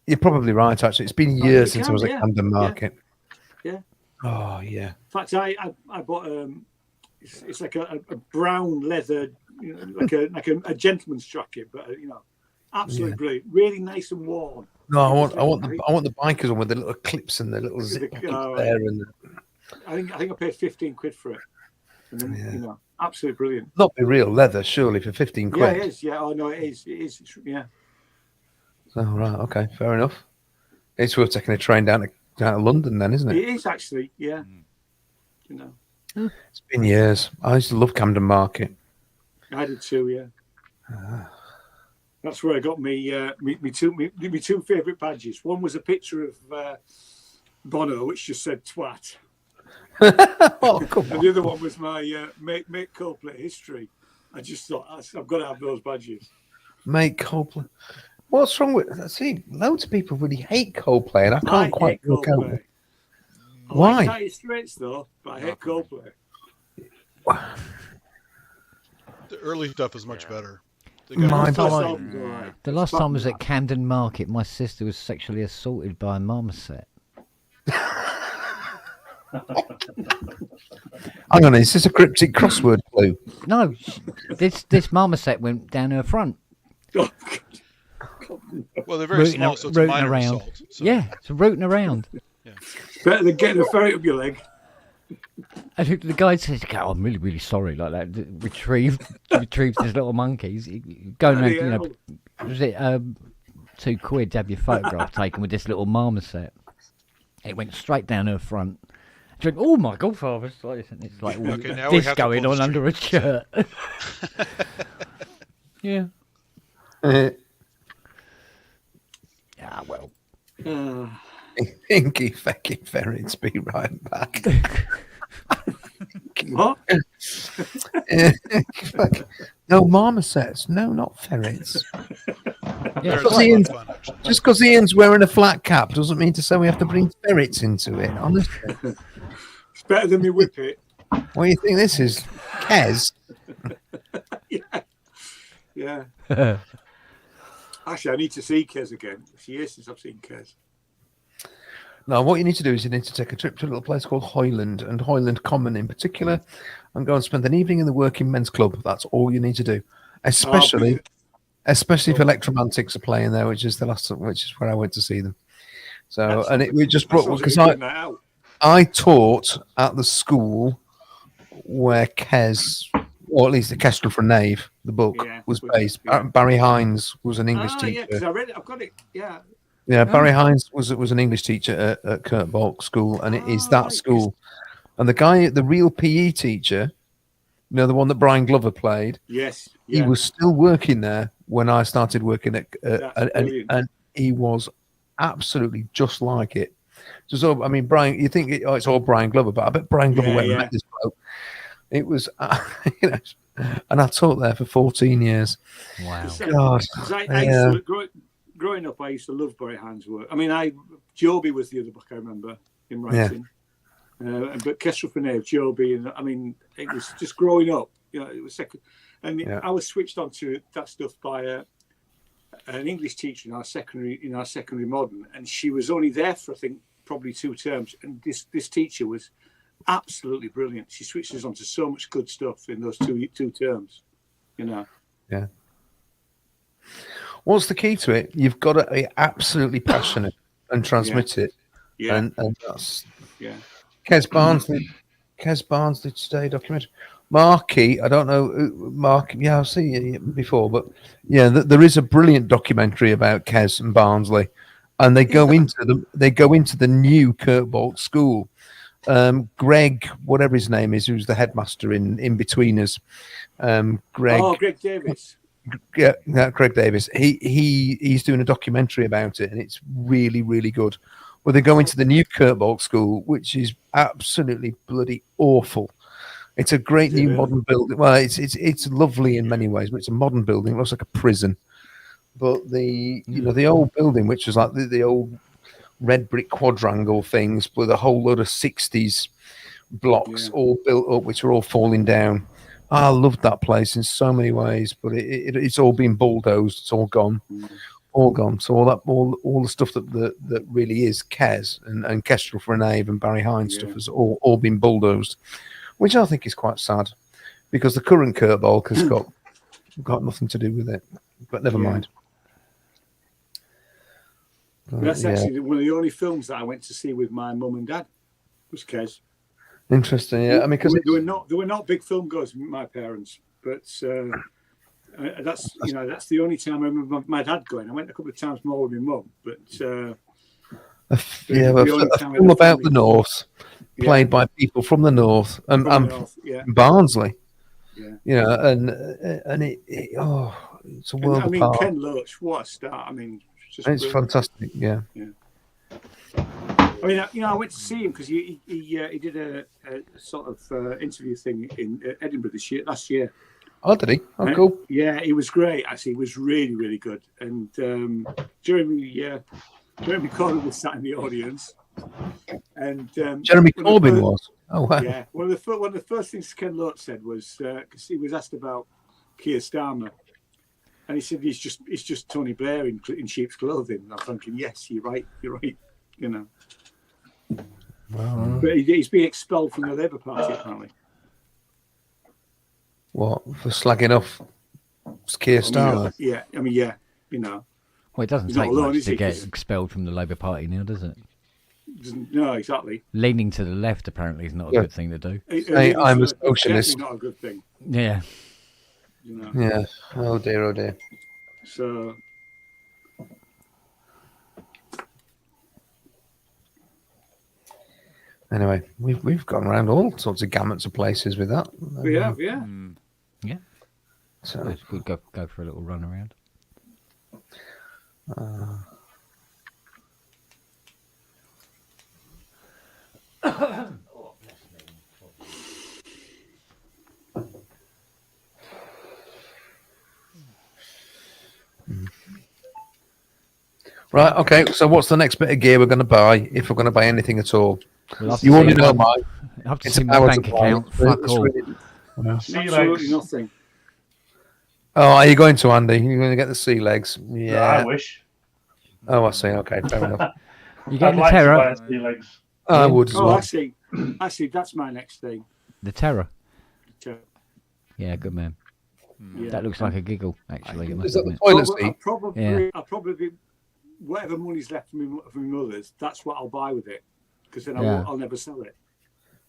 You're probably right. Actually, it's been years since I was at Camden Market. Yeah. Oh yeah. In fact, I bought it's like a brown leather, like a gentleman's jacket, but absolutely brilliant, really nice and warm. No, I want the bikers one with the little clips and the little zip pockets there. And I think I paid 15 quid for it. And then, absolutely brilliant. Not be real leather, surely, for 15 quid. Yeah, it is. Yeah, oh no, it is. It is. Yeah. Oh right, okay, fair enough. It's worth taking a train down to London, then, isn't it? It is actually. Yeah. It's been years. I used to love Camden Market. I did too. Yeah. That's where I got me two favourite badges. One was a picture of Bono, which just said "twat." Oh, come on. And the other one was my make Coldplay history. I just thought I've got to have those badges. Make Coldplay. What's wrong with? See, loads of people really hate Coldplay, and I can't quite work out why. I like Dire Straits though, but I hate Coldplay. The early stuff is much better. The last time I was at Camden Market, my sister was sexually assaulted by a marmoset. Hang on, is this a cryptic crossword clue? No, this marmoset went down her front. Well, they're very small, so it's a minor assault. So. Yeah, it's rooting around. Yeah. Better than getting a ferret up your leg. And the guy says, "Oh, I'm really, really sorry." Like that, retrieved his little monkeys. Going around, was it £2 to have your photograph taken with this little marmoset? It went straight down her front. She went, "Oh my godfather!" It's like this going on under a shirt. Yeah. Yeah, well. Inky fecking ferrets, be right back. What? No marmosets. No, not ferrets. Yeah, just because Ian's wearing a flat cap doesn't mean to say we have to bring ferrets into it, honestly. It's better than me whippet. What do you think this is? Kez? Yeah. Actually, I need to see Kez again. It's years since I've seen Kez. No, what you need to do is you need to take a trip to a little place called Hoyland, and Hoyland Common in particular, and go and spend an evening in the Working Men's Club. That's all you need to do. Especially if Electromantics are playing there, which is where I went to see them. So, and we just brought, because I taught at the school where Kez, or at least the Kestrel for Knave, the book, was based. Yeah. Barry Hines was an English teacher. Yeah, because I read it. I've got it. Yeah. Yeah, Barry Hines was an English teacher at Kurt Balk School, and it is that school. And the guy, the real PE teacher, the one that Brian Glover played. Yes. Yeah. He was still working there when I started working at, and he was absolutely just like it. So, I mean, Brian, you think it's all Brian Glover, but I bet Brian Glover went and met this bloke. It was, and I taught there for 14 years. Wow. God. Growing up, I used to love Barry Hines' work. I mean, Joby was the other book I remember him writing. Yeah. But Kestrel for Knave, Joby, and I mean, it was just growing up. It was second. And I was switched on to that stuff by an English teacher in our secondary modern, and she was only there for I think probably 2 terms, and this teacher was absolutely brilliant. She switched us onto so much good stuff in those two terms, you know. Yeah. What's the key to it? You've got to be absolutely passionate and transmit it. Yeah. And that's Yeah. Kes Barnsley today documentary. Marky, I don't know, Mark. Yeah, I've seen it before, but yeah, there is a brilliant documentary about Kes and Barnsley, and they go into the new Kirkbolt school. Greg, whatever his name is, who's the headmaster in Betweeners. Greg Davis. Yeah, Craig Davis. He's doing a documentary about it, and it's really, really good. Well, they go into the new Kirkbolt school, which is absolutely bloody awful. It's a great new modern building. Well, it's lovely in many ways, but it's a modern building. It looks like a prison. But the old building, which was like the old red brick quadrangle things with a whole load of 60s blocks all built up, which are all falling down. I loved that place in so many ways, but it's all been bulldozed. It's all gone. All gone. So all the stuff that really is Kes and Kestrel for a Nave and Barry Hines stuff has all been bulldozed, which I think is quite sad, because the current Kirkbolt has got nothing to do with it. But never mind. That's actually one of the only films that I went to see with my mum and dad. Was Kes. Interesting, yeah. I mean, because they were not big film goers, my parents, but that's the only time I remember my dad going. I went a couple of times more with my mum, but a film about the North, played by people from the North, and Barnsley. Yeah, and it's a world apart. Ken Loach, what a start! I mean, it's fantastic. Yeah. I mean, I went to see him because he did a sort of interview thing in Edinburgh last year. Oh, did he? Oh, cool. Yeah, he was great. Actually, he was really, really good. And Jeremy Corbyn was sat in the audience, and Jeremy Corbyn was. Oh, wow. Yeah, one of the first things Ken Loach said was because he was asked about Keir Starmer, and he said it's just Tony Blair in sheep's clothing. And I'm thinking, yes, you're right. You know. Wow. But he's been expelled from the Labour Party apparently. What, for slagging off Keir Starmer? Yeah, you know. Well, it doesn't take much to get expelled from the Labour Party now, does it? No, exactly. Leaning to the left apparently is not a good thing to do. Hey, I'm a socialist. Not a good thing. Yeah. You know. Yeah. Oh dear. So. Anyway, we've gone around all sorts of gamuts of places with that. We have, yeah. Yeah. So we'd go for a little run around. Right, okay, so what's the next bit of gear we're going to buy, if we're going to buy anything at all? You already know mine. I have to see my bank account. Fuck all. Absolutely nothing. Oh, are you going to, Andy? You're going to get the sea legs? Yeah. No, I wish. Oh, I see. Okay, fair enough. You getting the I'd like to Terror? buy sea legs. I would as well. Actually, that's my next thing. The Terror? Terror. Yeah, good man. Yeah. That looks like a giggle, actually. Is that the toilet seat? I'll probably, whatever money's left from my mother's, that's what I'll buy with it, because then I'll never sell it.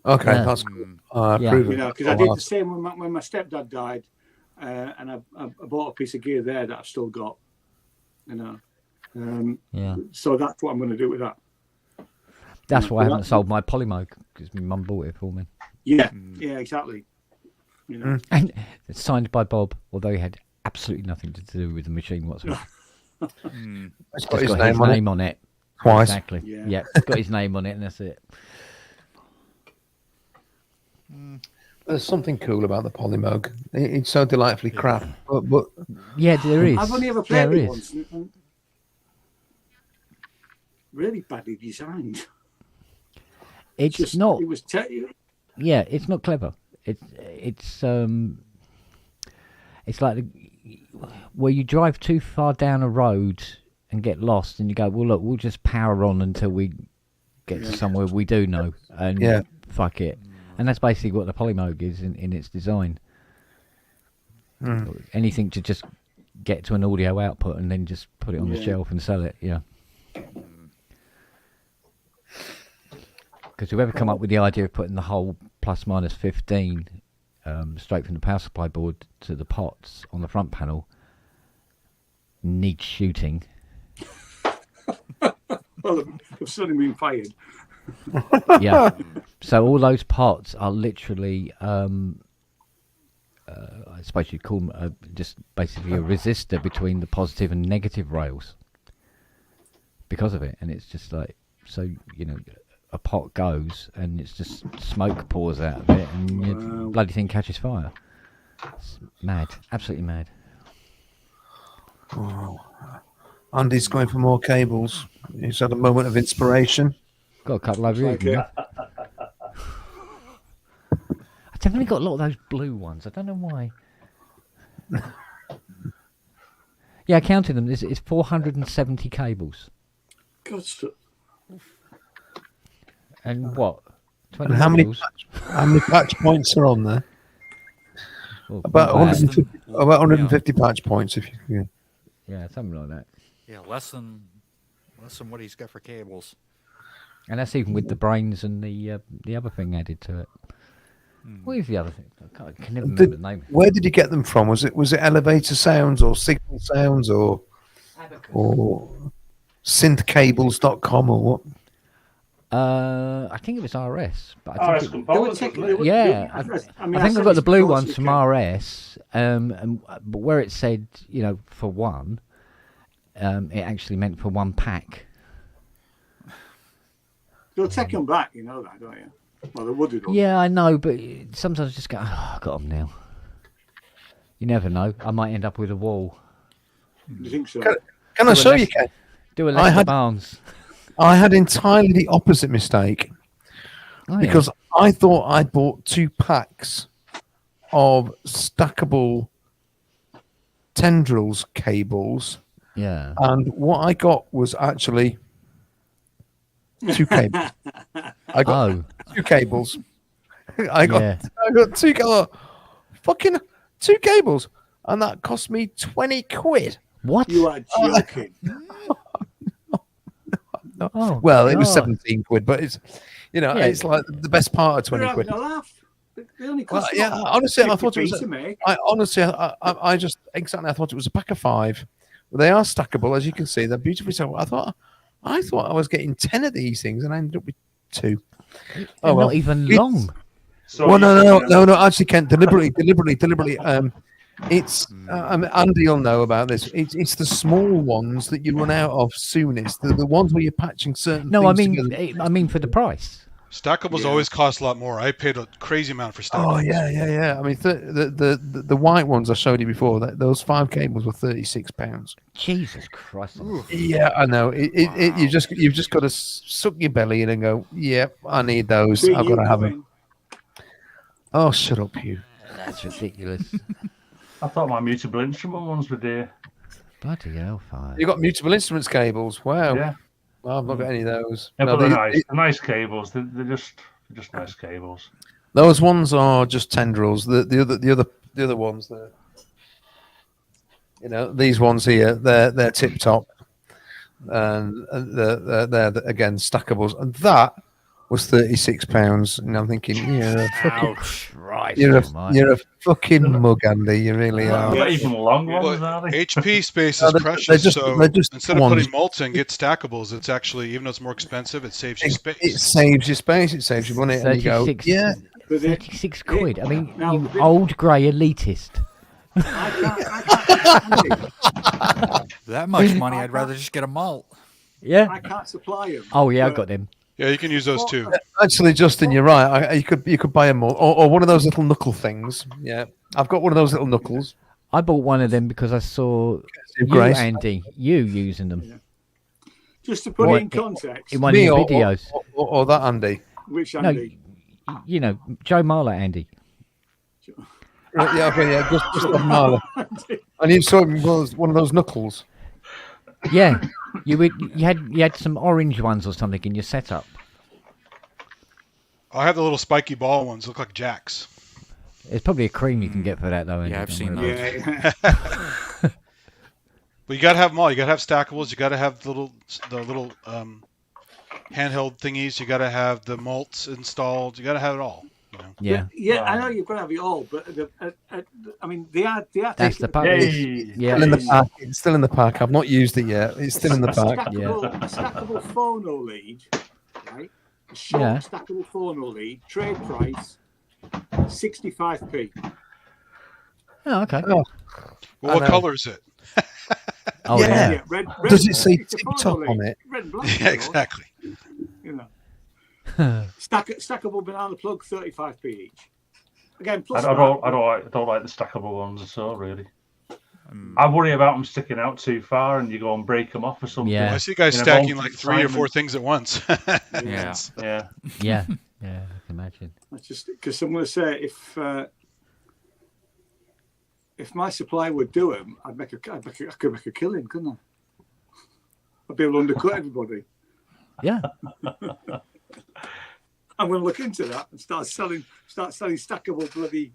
Okay, that's good. You know, because I did the same when my stepdad died, and I bought a piece of gear there that I've still got. You know, so that's what I'm going to do with that. That's why I haven't sold my Polymo, because my mum bought it for me. Yeah, yeah, exactly. You know, and it's signed by Bob, although he had absolutely nothing to do with the machine whatsoever. It's got his name on it. Twice. Exactly. Yeah, it's got his name on it, and that's it. There's something cool about the Polymog. It's so delightfully crap, but yeah, there is. I've only ever played it once. Really badly designed. It's not. It was. Yeah, it's not clever. It's like where you drive too far down a road and get lost, and you go, well, look, we'll just power on until we get to somewhere we do know, and fuck it. And that's basically what the Polymoog is in its design. Anything to just get to an audio output and then just put it on the shelf and sell it. Yeah. Because whoever come up with the idea of putting the whole plus minus 15 straight from the power supply board to the pots on the front panel needs shooting. Well, they've suddenly been fired. Yeah. So all those pots are literally, I suppose you'd call them just basically a resistor between the positive and negative rails because of it. And it's just like, so, you know, a pot goes and it's just smoke pours out of it and the bloody thing catches fire. It's mad. Absolutely mad. Oh. Andy's going for more cables. He's had a moment of inspiration. Got a couple over here. I've definitely got a lot of those blue ones. I don't know why. Yeah, I counted them. It's 470 cables. God, and what? 20 and how many patch points are on there? Well, about 150 patch points, if you can. Yeah, something like that. Yeah, less than what he's got for cables. And that's even with the brains and the other thing added to it. What is the other thing? I can never remember the name. Where did you get them from? Was it elevator sounds or signal sounds or synthcables.com or what? I think it was RS, but I think I think I got the blue ones from RS. But where it said, you know, for one, it actually meant for one pack. They'll take them back, you know that, don't you? Well, they would have done. Yeah, I know, but sometimes I just go, I got them now. You never know. I might end up with a wall. You think so? Can I show you, Ken? Do a Lester Barnes. I had entirely the opposite mistake because I thought I'd bought 2 packs of stackable tendrils cables. Yeah. And what I got was actually 2 cables. I got 2 cables. I got 2 fucking 2 cables, and that cost me 20 quid. What? You are joking. No. Oh, well, it was 17 quid, but it's, you know, it's like the best part of 20 quid. A laugh. They only Well, cost honestly, I thought it was. I just I thought it was a pack of 5. They are stackable, as you can see. They're beautifully so. I thought I was getting 10 of these things, and I ended up with 2. They're not even long. Well, no. Actually, Kent, deliberately. It's Andy will know about this. It's the small ones that you run out of soonest. The ones where you're patching certain. No, things I mean for the price. Stackables always cost a lot more. I paid a crazy amount for stackables. Oh yeah. I mean, the white ones I showed you before. Those 5 cables were £36. Jesus Christ! Yeah, I know. You've just got to suck your belly in and go. Yep, I need those. I've got to have them. Oh, shut up, you. That's ridiculous. I thought my mutable instrument ones were dear. Bloody hellfire! You got mutable instruments cables. Wow. Yeah. Well, I've not got any of those. Yeah, No, but they're nice cables. They're just nice cables. those ones are just tendrils. The other ones, these ones here, they're tip top, and they're again stackables, and that was £36. And I'm thinking, you're a fucking mug, Andy. You really are. Not even long ones, are they? HP space is precious, so instead of putting molten, get stackables. It's actually, even though it's more expensive, it saves you space. It saves you space. It saves you money. And you go, 36 quid. I mean, you old grey elitist. That much money, I'd rather just get a malt. Yeah. I can't supply them. Oh yeah, I got them. Yeah, you can use those too. Actually, Justin, you're right. You could buy them or one of those little knuckle things. Yeah, I've got one of those little knuckles. I bought one of them because I saw you, Andy, using them. Yeah. Just to put it in context. In one of your videos. Or that Andy. Which Andy? No, you know, Joe Marler, Andy. Right, yeah, okay, yeah, just Marla. And you saw him with one of those knuckles. Yeah, you had some orange ones or something in your setup. I have the little spiky ball ones. Look like jacks. There's probably a cream you can get for that though. Andy, Yeah, I've don't seen worry those. about it. Yeah. But you gotta have them all. You gotta have stackables. You gotta have the little handheld thingies. You gotta have the malts installed. You gotta have it all. You know. Yeah, Yeah, I know you've got to have it all, but I mean, they are that's the taking part. Yay! Yeah, Still in the park. It's still in the park. I've not used it yet. It's still in the a park. stackable phono lead, right? A short Yeah. stackable phono lead, trade price 65p. Oh, okay. Oh, Well, I what know. color is it? Oh Yeah. yeah. Red, Does it say it's a tip phono top lead. on it? Red and black. Yeah, of course, exactly. You know, stackable banana plug 35p each. Again, I plus don't that, like the stackable ones at all, really. I worry about them sticking out too far and you go and break them off or something. Yeah. I see guys In a stacking vault like 3 or 4 assignment. things at once. Yeah. Yeah. Yeah, yeah. I can imagine. That's just because I'm going to say if my supply would do them, I could make a killing, couldn't I? I'd be able to undercut everybody. Yeah. I'm going to look into that and start selling stackable bloody.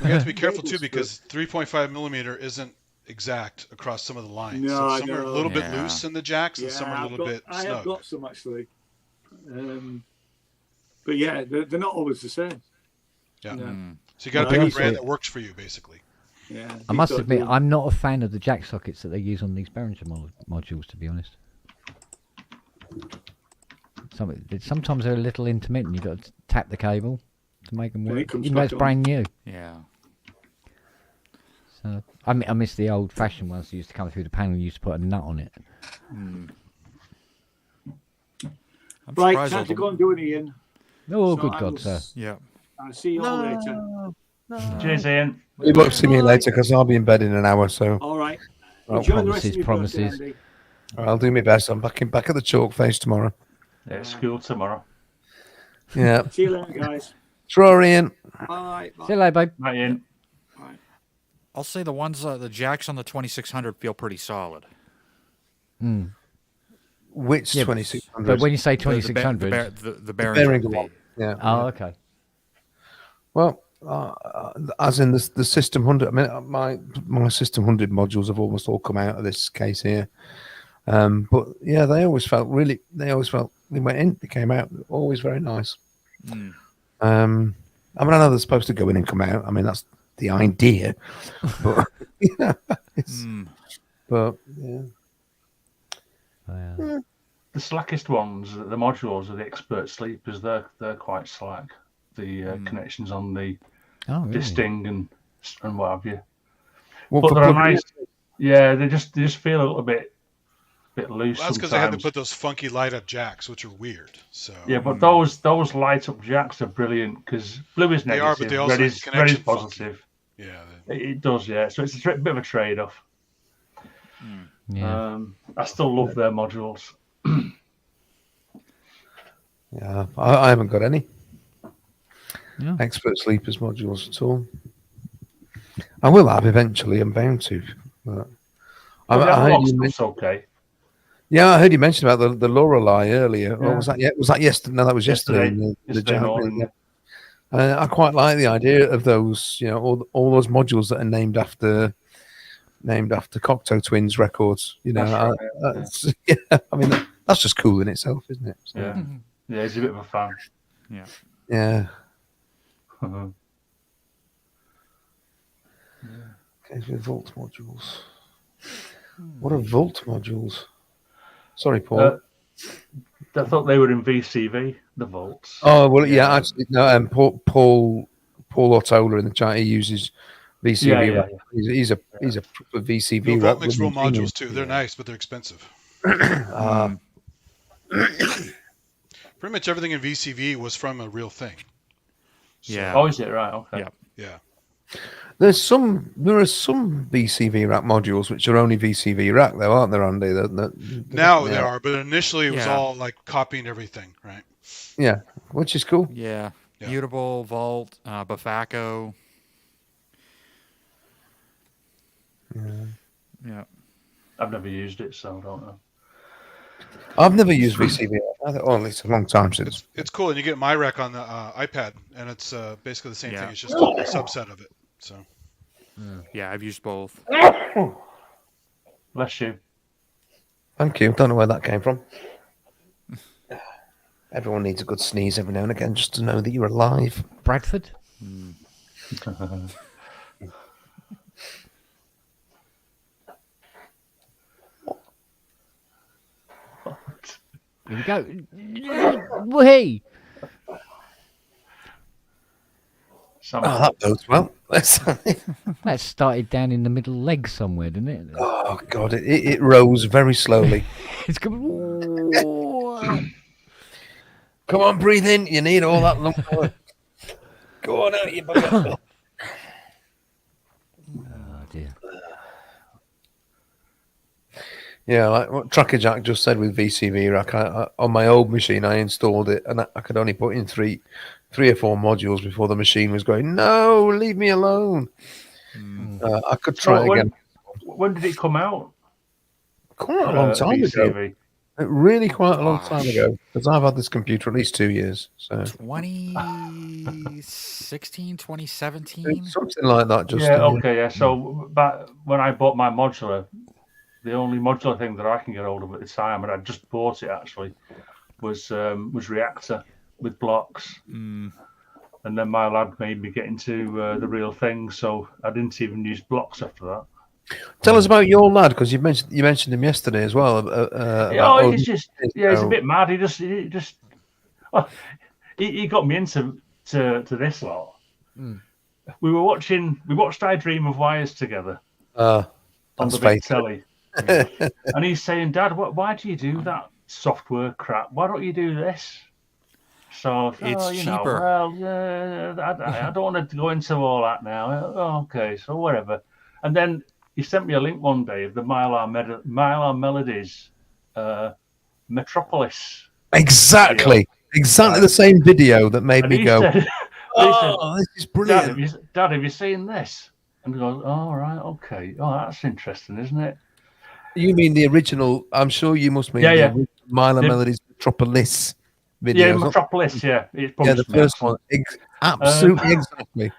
You have to be careful too Labels, because 3.5 millimeter isn't exact across some of the lines. No, So I some are a know. little bit Yeah. loose in the jacks and some are a little bit I have snug. got some actually, but yeah, they're not always the same. Yeah. Yeah. So you got to Well, pick a honestly- brand that works for you, basically. Yeah, I must admit, I'm not a fan of the jack sockets that they use on these Behringer modules. To be honest, sometimes they're a little intermittent. You've got to tap the cable to make them And it work, comes even though back it's on. brand new. Yeah. So I miss the old-fashioned ones that used to come through the panel. You used to put a nut on it. I'm Right, surprised time all to the- go and do it, Ian. Oh, So good I God, will sir! Yeah. I'll see you all later. Cheers, Ian. You won't see me later because I'll be in bed in an hour. So All right. Oh, Enjoy the rest of your promises. birthday, Andy. I'll do my best. I'm back at the chalk face tomorrow. Yeah, it's school tomorrow. Yeah. See you later, guys. Throw Ian. Bye. See you later, babe. Night, Ian. I'll say the ones, the jacks on the 2600 feel pretty solid. Which Yeah, 2600? But when you say The 2600, Behringer Behringer V. one. Yeah. oh, okay. Well, as in the System 100. I mean, my System 100 modules have almost all come out of this case here. But yeah, they always felt they went in, they came out, always very nice. I mean, I know they're supposed to go in and come out. I mean, that's the idea, but but yeah. The slackest ones, the modules, are the expert sleepers. They're quite slack. The connections on the Oh, really? disting and what have you. Well, But for they're plug-in- nice. Yeah, they just feel a little bit loose. Well, that's because they had to sometimes. put those funky light up jacks, which are weird. So Yeah, but those light up jacks are brilliant because blue is They are, negative, but they also red make is the connection positive. yeah, It does, yeah. So it's a bit of a trade off. Yeah. I still love their modules. Yeah, I haven't got any Yeah. expert sleepers modules at all. I will have eventually. I'm bound to. But I But the heard analog you men- stuff's okay. yeah, I heard you mention about the Lorelei earlier. Or Yeah. was that? Yeah, was that yesterday? No, that was yesterday. Yesterday morning. I quite like the idea of those. You know, all those modules that are named after Cocteau Twins records. You know, That's right, that's- yeah. I mean, that's just cool in itself, isn't it? So, Yeah, yeah, he's a bit of a fan. yeah. Okay, so Volt modules. What are Volt modules? Sorry, Paul. I thought they were in VCV, the volts. Oh well, yeah. Actually, no. Paul Ottola in the chat, he uses VCV. Yeah. rack. He's a proper VCV. the rack Volt mix with roll genius. modules too. They're nice, but they're expensive. Pretty much everything in VCV was from a real thing. Yeah. Oh, is it right? Okay. Yeah. Yeah. There are some VCV rack modules which are only VCV rack, though, aren't there, Andy? Now there are, but initially it was Yeah. all like copying everything, right? Yeah, which is cool. Yeah. Yeah. Mutable, Vault, Bafaco. Yeah. I've never used it, so I don't know. I've never used VCV. Well, at least a long time since. It's cool, and you get MyRec on the iPad, and it's basically the same thing. Yeah. It's just a subset of it. So Yeah, I've used both. Bless you. Thank you. Don't know where that came from. Everyone needs a good sneeze every now and again just to know that you're alive. Bradford? Here we go. Whee! Oh, that bodes well. That started down in the middle leg somewhere, didn't it? Oh, God. It rose very slowly. It's coming. Come on, breathe in. You need all that lung power. Go on out, you bugger. Oh, dear. Yeah, like what Tracker Jack just said with VCV Rack. On my old machine, I installed it, and I could only put in three or four modules before the machine was going, no, leave me alone. I could try again. When did it come out? Quite a long time ago. VCV? Really quite a long time ago, because I've had this computer at least 2 years. So 2016, 2017? something like that. Just Yeah, okay, yeah. So back when I bought my modular, the only modular thing that I can get hold of at the time, and I just bought it actually, was Reactor with blocks. And then my lad made me get into the real thing, so I didn't even use blocks after that. Tell us about your lad, because you mentioned him yesterday as well. He's just he's a bit mad. He got me into this lot. We watched I Dream of Wires together on the big telly, and he's saying, "Dad, why do you do that software crap? Why don't you do this?" So it's cheaper. I don't want to go into all that now. Okay, so whatever. And then he sent me a link one day of the Mylar Melodies Metropolis. Exactly the same video that made me go, this is brilliant. Dad, have you seen this? And he goes, oh, right, okay. Oh, that's interesting, isn't it? You mean the original? I'm sure you must mean the Mylar Melodies Metropolis video. Yeah, Metropolis, yeah. The first one. Absolutely, exactly.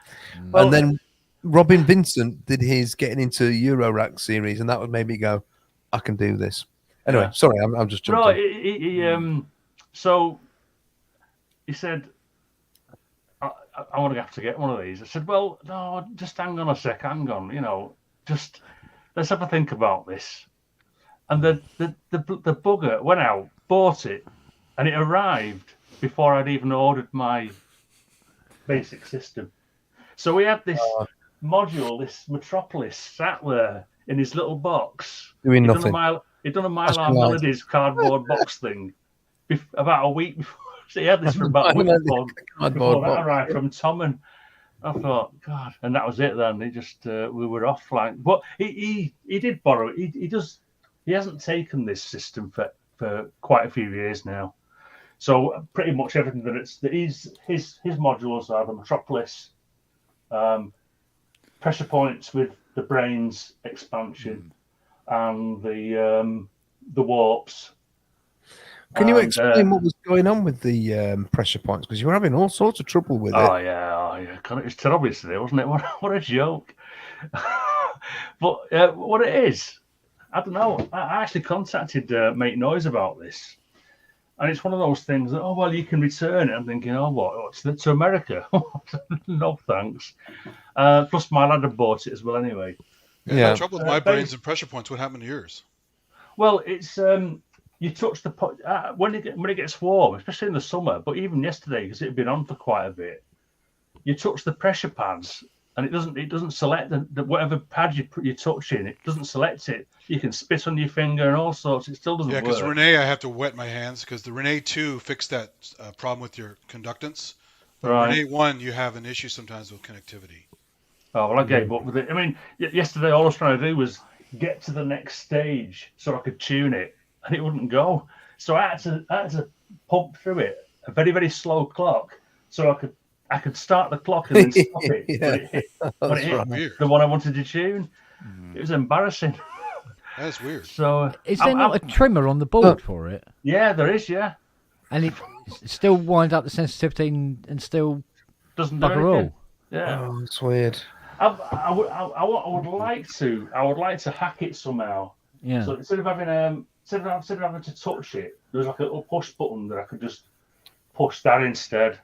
Well, and then Robin Vincent did his getting into Eurorack series, and that would make me go, I can do this. Anyway, sorry, I'm just jumping. No, so he said, I want to have to get one of these. I said, well, no, just hang on a sec, just let's have a think about this. And the bugger went out, bought it, and it arrived before I'd even ordered my basic system. So we had this module, this Metropolis, sat there in his little box. Doing nothing. He'd done a Mylar Melodies cardboard box thing about a week before. So he had this for about a week before that arrived from Tom, and I thought, God, and that was it then. He just, we were off like, but he did borrow it. He hasn't taken this system for quite a few years now. So pretty much everything his modules are the Metropolis, pressure points with the brains expansion, and the warps. Can you explain what was going on with the pressure points? Because you were having all sorts of trouble with it. Oh yeah. It was terrible yesterday, wasn't it? What a joke. But what it is, I don't know. I actually contacted Make Noise about this. And it's one of those things that, you can return it. I'm thinking, to America? No, thanks. Plus, my lad had bought it as well anyway. Yeah. The trouble with my brains and pressure points, what happened to yours? Well, it's you touch the when it gets warm, especially in the summer, but even yesterday because it had been on for quite a bit. You touch the pressure pads, and it doesn't select the whatever pad you touch in. It doesn't select it. You can spit on your finger and all sorts. It still doesn't work. Yeah, because Renee, I have to wet my hands because the Renee 2 fixed that problem with your conductance. But Renee 1, you have an issue sometimes with connectivity. Oh, well, I gave up with it. I mean, yesterday all I was trying to do was get to the next stage so I could tune it, and it wouldn't go. So I had to pump through it a very, very slow clock so I could start the clock and then stop it when it hit the one I wanted to tune. It was embarrassing. That's weird. So Is there not a trimmer on the board for it? yeah, there is. Yeah, And it still winds up the sensitivity and still doesn't do bugger anything. all. Yeah. Oh, it's weird. I would like to hack it somehow. Yeah. So instead of having to touch it, there's like a little push button that I could just push that instead.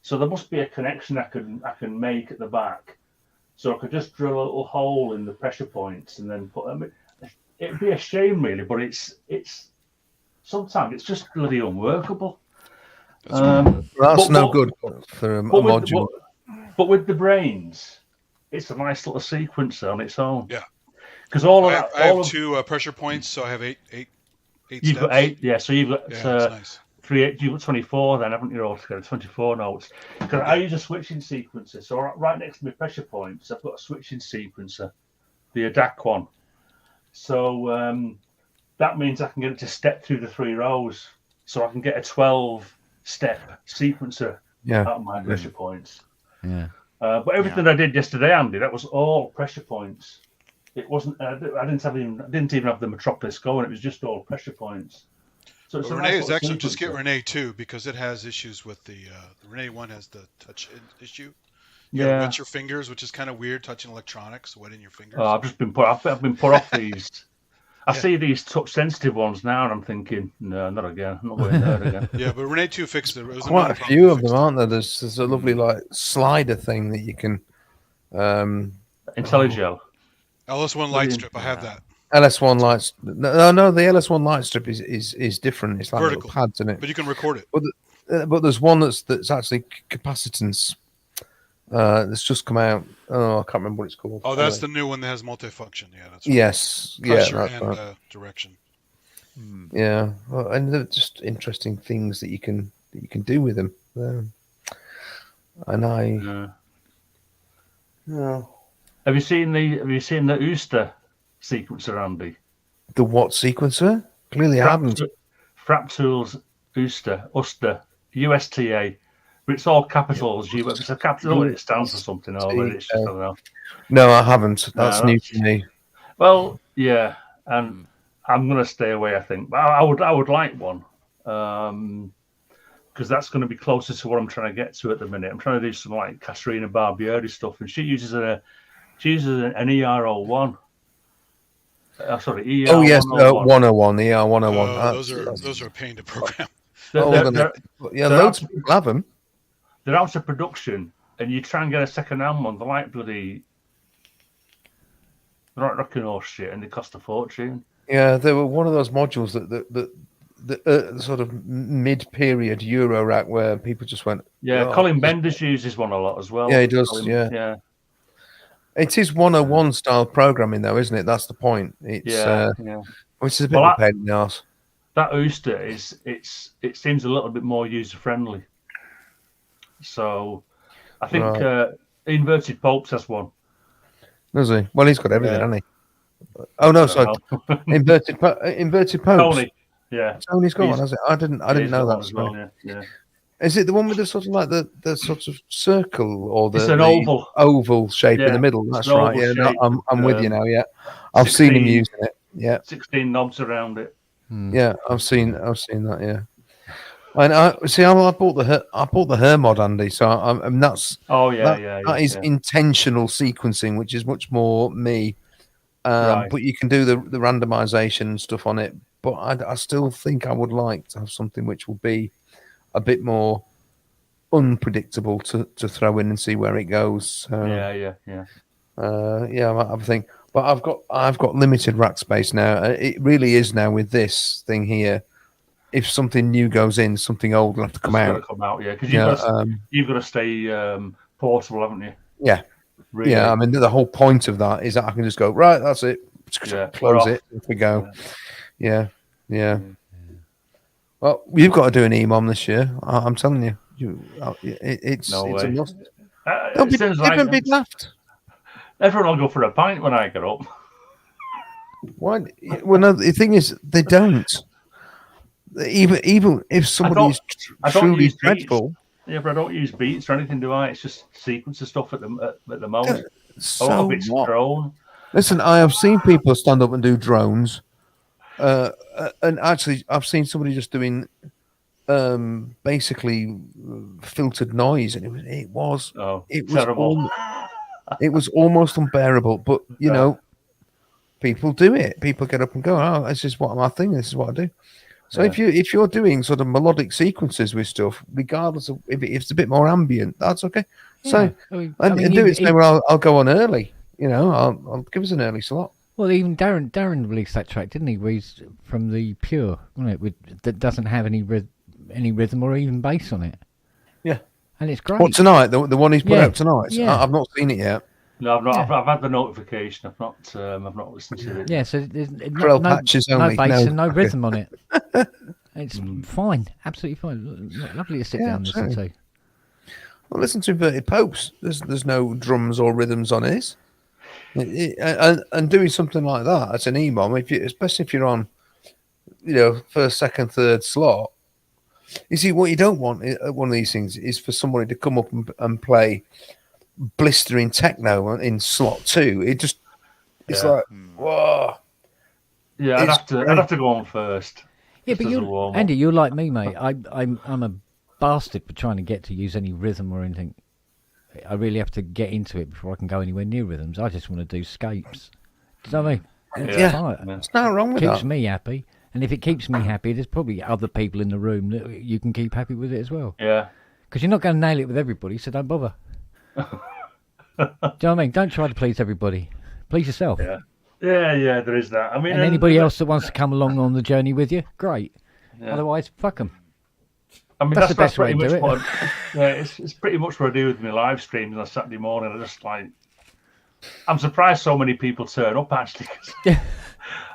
So there must be a connection I can make at the back. So I could just drill a little hole in the pressure points and then put them. It'd be a shame really, but it's sometimes it's just bloody unworkable. That's no but- good for a But with, module. but with the brains, it's a nice little sequencer on its own. Yeah. Because all of I that, have all of two pressure points, so I have eight you've steps. got 8, yeah. So you've got Yeah, that's nice. 3, you've got 24 then, haven't you, altogether? 24 notes. Because I use a switching sequencer. So right next to my pressure points, I've got a switching sequencer, the ADAC one. So that means I can get it to step through the 3 rows. So I can get a 12-step sequencer Yeah. out of my pressure points. Yeah. But everything I did yesterday, Andy, that was all pressure points. It wasn't. I didn't even have the Metropolis going. It was just all pressure points. So it's But a Renee nice is little actually just get sequencer. Renee 2 because it has issues with the Renee 1 has the touch issue. You gotta Yeah. wet your fingers, which is kind of weird touching electronics, wetting your fingers. I've just been put. I've been put off these. I Yeah. see these touch sensitive ones now, and I'm thinking, no, not again. I'm not going there again. Yeah, but Renee 2 fixed it. It was Quite another a problem few that of them, fixed it. aren't there? There's a lovely like slider thing that you can. IntelliGel. LS1 light strip, I have that. LS1 lights. No, the LS1 light strip is different. It's like Vertical. little pads in it. But you can record it. But there's one that's actually capacitance. That's just come out. Oh, I can't remember what it's called. Oh, that's Anyway. the new one that has multifunction. Yeah, that's right. Yes. Pressure Yeah, that's and right. direction. Yeah, well, and they're just interesting things that you can do with them. And I, Yeah. Have you seen the Ooster sequencer, Andy? the what sequencer? Clearly, I haven't. Fraptools Ooster, USTA. But it's all capitals. It's a capital. It stands for something, or whether it's just I don't know. No, I haven't. That's No, new to me. Well, yeah, and I'm going to stay away. I think, but I would like one, because that's going to be closer to what I'm trying to get to at the minute. I'm trying to do some like Caterina Barbieri stuff, and she uses an ER01. Sorry, ER. Oh yes, 101. The ER101. Oh, those are a pain to program. Yeah, loads of people have them. They're out of production, and you try and get a second-hand one. They're like bloody. They're like rocking horse shit, and they cost a fortune. Yeah, they were one of those modules that sort of mid-period Euro rack where people just went. Yeah, "Oh." Colin Benders uses one a lot as well. Yeah, he does. Colin, yeah. It is 101 style programming, though, isn't it? That's the point. It's which is a bit of a pain in the arse. That Ooster it seems a little bit more user friendly. So, I think Inverted Popes has one. Does he? Well, he's got everything, hasn't he? Oh no, sorry. Inverted Popes. Tony, yeah. Tony's got one, has it? I didn't know that. As well, yeah. Is it the one with the sort of like the sort of circle or It's the an oval shape in the middle? That's right. Yeah, no, I'm with you now. Yeah, I've seen him using it. Yeah, 16 knobs around it. Yeah, I've seen that. Yeah, and I bought the Hermod, Andy. So I'm that's that is intentional sequencing, which is much more me. But you can do the randomization and stuff on it. But I still think I would like to have something which will be a bit more unpredictable to throw in and see where it goes. Yeah. I think. But I've got limited rack space now. It really is now with this thing here. If something new goes in, something old will have to come out. Yeah, because you've got to stay portable, haven't you? Yeah, really. Yeah. I mean, the whole point of that is that I can just go right. That's it. Close it. Off we go. Yeah. Well, you've got to do an EMOM this year. I'm telling you. It's a must. Don't be daft. Everyone will go for a pint when I get up. Why? Well, no. The thing is, they don't. Even if somebody's truly dreadful. Yeah, but I don't use beats or anything, do I? It's just sequencer stuff at the moment. So a lot of it's drone. Listen, I have seen people stand up and do drones, and actually, I've seen somebody just doing basically filtered noise, and Oh, it was terrible. it was almost unbearable. But you Yeah. know, people do it. People get up and go, "Oh, this is what my thing. This is what I do." So Yeah. if you're doing sort of melodic sequences with stuff, regardless of if it's a bit more ambient, that's okay. So Yeah, I mean, and do it. Say, well, I'll go on early. You know, I'll give us an early slot. well, even Darren released that track, didn't he? Where he's from the Pure, wasn't it? That doesn't have any rhythm or even bass on it. Yeah. And it's great. What tonight? The one he's put Yeah, out tonight. yeah. I've not seen it yet. No, I've not. Yeah. I've had the notification. I've not listened to it. Yeah, so there's Trail patches no only. bass No. and no Okay. rhythm on it. It's fine, absolutely fine. Lovely to sit Yeah, down and listen absolutely. to. Well, listen to Inverted Popes. There's no drums or rhythms on it. And doing something like that as an EMOM, especially if you're on, first, second, third slot. You see, what you don't want at one of these things is for somebody to come up and play blistering techno in slot 2. It's Yeah. like, whoa. Yeah, It's I'd great. have to go on first. Yeah, just but as a warm-up. Andy, you're like me, mate. I'm a bastard for trying to get to use any rhythm or anything. I really have to get into it before I can go anywhere near rhythms. I just want to do scapes. Do you know what I mean? Yeah. Fine. There's nothing wrong with Keeps that. me happy, and if it keeps me happy, there's probably other people in the room that you can keep happy with it as well. Yeah. Because you're not going to nail it with everybody, so don't bother. Do you know what I mean? Don't try to please everybody. Please yourself. Yeah. Yeah, there is that. I mean, And anybody else that wants to come along on the journey with you, great. Yeah. Otherwise, fuck them. I mean, That's the best way pretty to do much it. yeah, it's pretty much what I do with my live streams on a Saturday morning. I just like, I'm surprised so many people turn up actually. 'Cause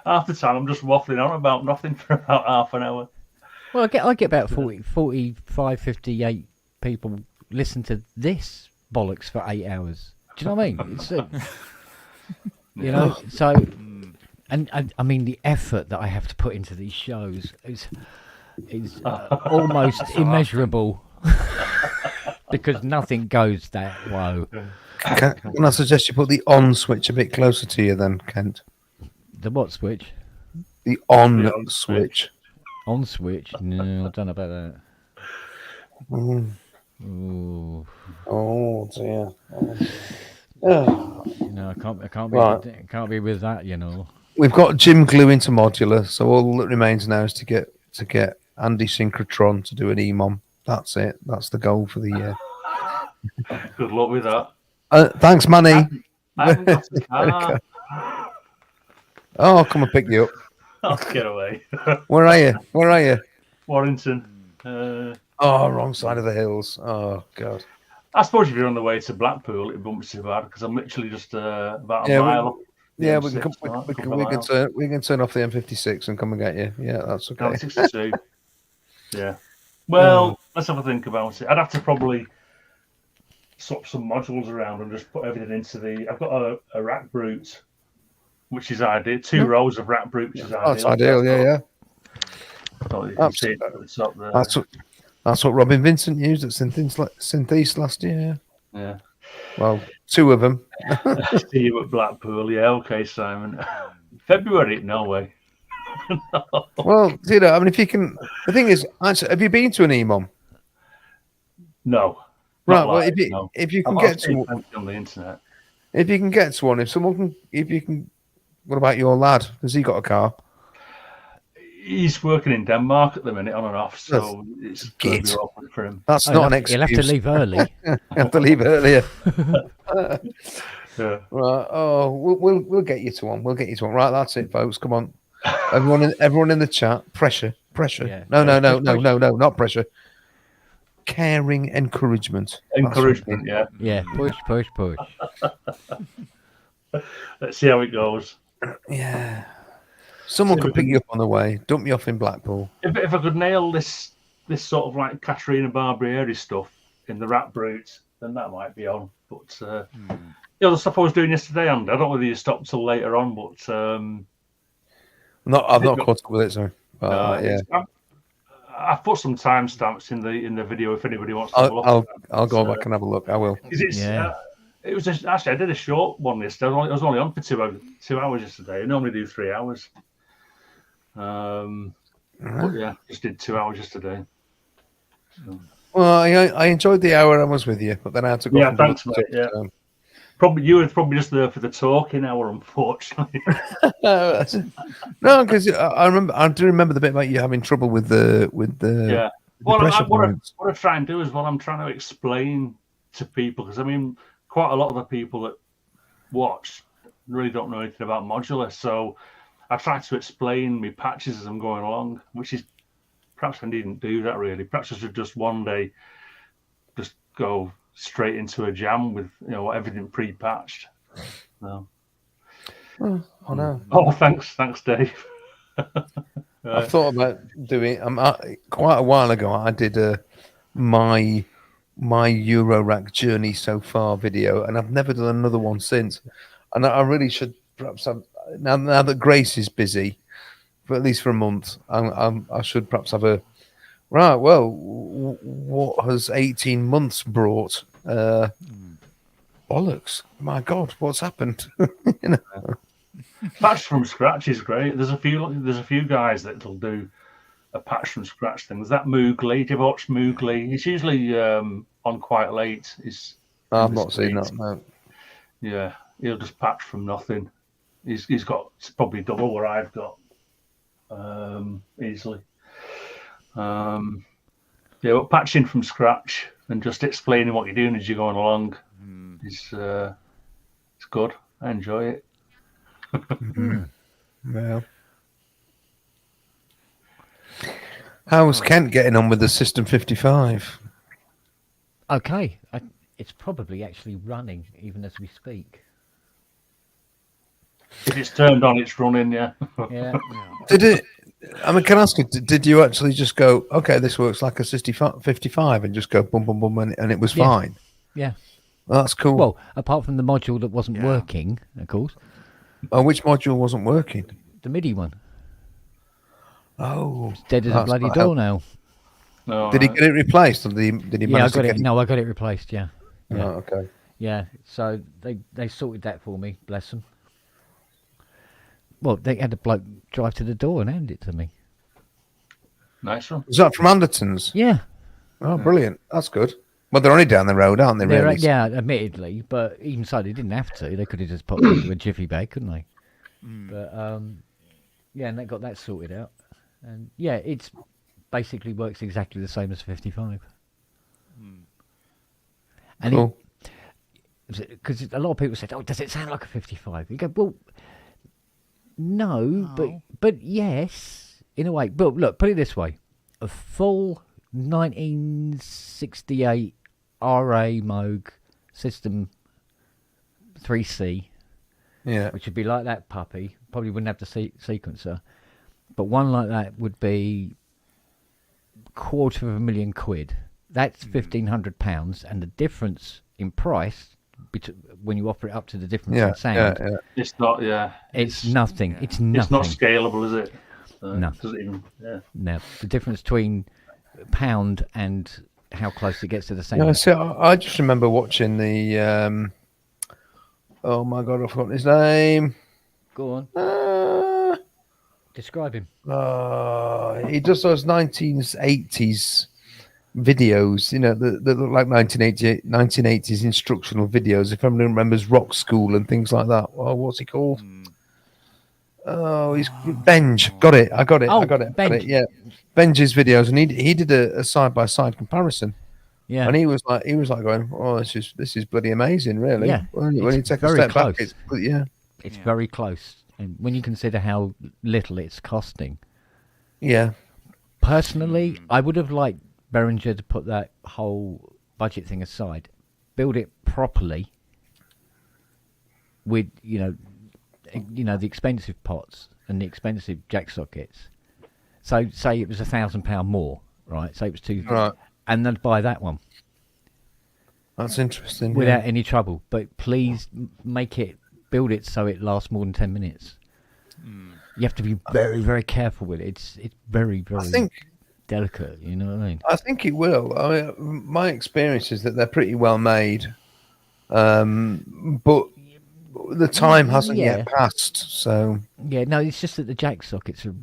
half the time I'm just waffling on about nothing for about half an hour. Well, I get about 45, 58 people listen to this bollocks for 8 hours. Do you know what I mean? It's you know, so and I mean the effort that I have to put into these shows is almost immeasurable because nothing goes that low. Can I suggest you put the on switch a bit closer to you then, Kent? The what switch? The on The on switch. On switch? No, I don't know about that. Mm. Ooh. Oh dear. Oh. You know, I can't be Right. can't be with that, you know. We've got Jim glue into modular, so all that remains now is to get Andy Synchrotron to do an EMOM. That's it. That's the goal for the year. Good luck with that. Thanks, Manny. I haven't got a car. Oh, I'll come and pick you up. Oh, get away. Where are you? Where are you? Warrington. Oh, wrong side of the hills. Oh God. I suppose if you're on the way to Blackpool, it won't be too bad because I'm literally just about a Yeah, mile up. the Yeah, M6, we can right, we couple can of we can miles. we can turn off the M56 and come and get you. Yeah, that's No, okay. 62. Yeah. Well, let's have a think about it. I'd have to probably swap some modules around and just put everything into the. I've got a rack brute, which is ideal. Two rows of rack brute, which is ideal. That's ideal. Yeah, yeah. Oh, you can see it at the top there. That's what Robin Vincent used at Synthesis last year. Yeah. Well, two of them. See you at Blackpool. Yeah, okay, Simon. February? No way. No. Well, I mean, if you can, the thing is, actually, have you been to an EMOM? No. Right. Not Well, live, if no. you can I've get seen to, plenty on the internet. if you can get to one, if you can, what about your lad? Has he got a car? He's working in Denmark at the minute, on and off, so it's going to be Git. awkward for him. That's Oh, not an excuse. You'll have to leave early. You have to leave earlier. Yeah. Right. Oh, we'll get you to one. We'll get you to one. Right. That's it, folks. Come on. Everyone in the chat. Pressure. Yeah. No, Push. not pressure. Caring encouragement. That's Encouragement, what yeah. Yeah, push. Let's see how it goes. Yeah. Someone could pick you up on the way. Dump you off in Blackpool. If I could nail this sort of like Katerina Barbieri stuff in the Rat Brute, then that might be on. But the stuff I was doing yesterday, and I don't know whether you stopped till later on, but I've not caught up with it, sorry. Yeah. I've put some timestamps in the video if anybody wants to have a look. I'll go back and have a look. I will. It's, Yeah. It was just, actually I did a short one yesterday. I was only on for 2 hours yesterday. I normally do 3 hours. But yeah, just did 2 hours yesterday. So. Well, I enjoyed the hour I was with you, but then I had to go off Yeah, and do thanks, other mate. stuff, Yeah, so. probably you were probably just there for the talking hour, unfortunately. No, because I do remember the bit about you having trouble with the Yeah. the pressure points. What I try and do is I'm trying to explain to people, because I mean, quite a lot of the people that watch really don't know anything about modular. So I try to explain my patches as I'm going along, which is perhaps I needn't do that really. Perhaps I should just one day just go straight into a jam with everything pre-patched. So. I know. Oh, thanks, Dave. I thought about doing. Quite a while ago, I did my Eurorack journey so far video, and I've never done another one since. And I really should perhaps have, now that Grace is busy, for at least for a month. I should perhaps have a right. Well, what has 18 months brought? Bollocks! My God, what's happened? You know. Patch from scratch is great. There's a few guys that will do a patch from scratch thing. There's that Moogly. Do you ever watch Moogly? He's usually on quite late. I've not seen that. No. Yeah, he'll just patch from nothing. He's got probably double what I've got easily. Yeah, but patching from scratch and just explaining what you're doing as you're going along is it's good. I enjoy it. Well, how's Kent getting on with the System 55? Okay, it's probably actually running even as we speak. If it's turned on, it's running. Yeah. Yeah. Did it? I mean, can I ask you? Did you actually just go, okay, this works like a 55, and just go boom, boom, boom, and it was fine? Yeah. Well, that's cool. Well, apart from the module that wasn't working, of course. Oh, which module wasn't working? The MIDI one. Oh, it's dead as a bloody doornail. No, did he get it replaced, or did he? Yeah, I got it. No, I got it replaced. Yeah. Oh, okay. Yeah, so they sorted that for me. Bless them. Well, they had a bloke drive to the door and hand it to me. Nice one. Is that from Anderton's? Yeah. Oh, brilliant. That's good. Well, they're only down the road, aren't they? Really? Yeah, admittedly, but even so, they didn't have to. They could have just popped into a jiffy bag, couldn't they? But yeah, and they got that sorted out. And yeah, it's basically works exactly the same as 55. And cool. Because a lot of people said, "Oh, does it sound like a 55?" You go, "Well, no. but yes, in a way." But look, put it this way: a full 1968 RA Moog System 3C, which would be like that puppy. Probably wouldn't have the sequencer, but one like that would be £250,000. That's £1,500, and the difference in price when you offer it up to the difference in sound, it's not. It's nothing. Yeah. It's nothing. It's not scalable, is it? No. Does it even, No. The difference between pound and how close it gets to the sound. No, see, I just remember watching the. Oh my God, I've forgotten his name. Go on. Describe him. He does those 1980s videos, that look like 1980s instructional videos. If everyone remembers Rock School and things like that. Oh, what's he called? Oh, he's Benj. Got it. I got it. Benj. Yeah, Benj's videos, and he did a side by side comparison. Yeah, and he was like going, "Oh, this is bloody amazing, really." Yeah, when you take a step back, it's very close, and when you consider how little it's costing. Yeah. Personally, I would have liked Behringer to put that whole budget thing aside, build it properly with the expensive pots and the expensive jack sockets. So say it was £1,000 more, right? Say it was right, and then buy that one. That's interesting. Without any trouble, but please build it so it lasts more than 10 minutes. You have to be very, very careful with it. It's very, very delicate. You know what I mean? I think it will. I mean, my experience is that they're pretty well made. But the time hasn't Yeah. yet passed, so Yeah, no, it's just that the jack sockets are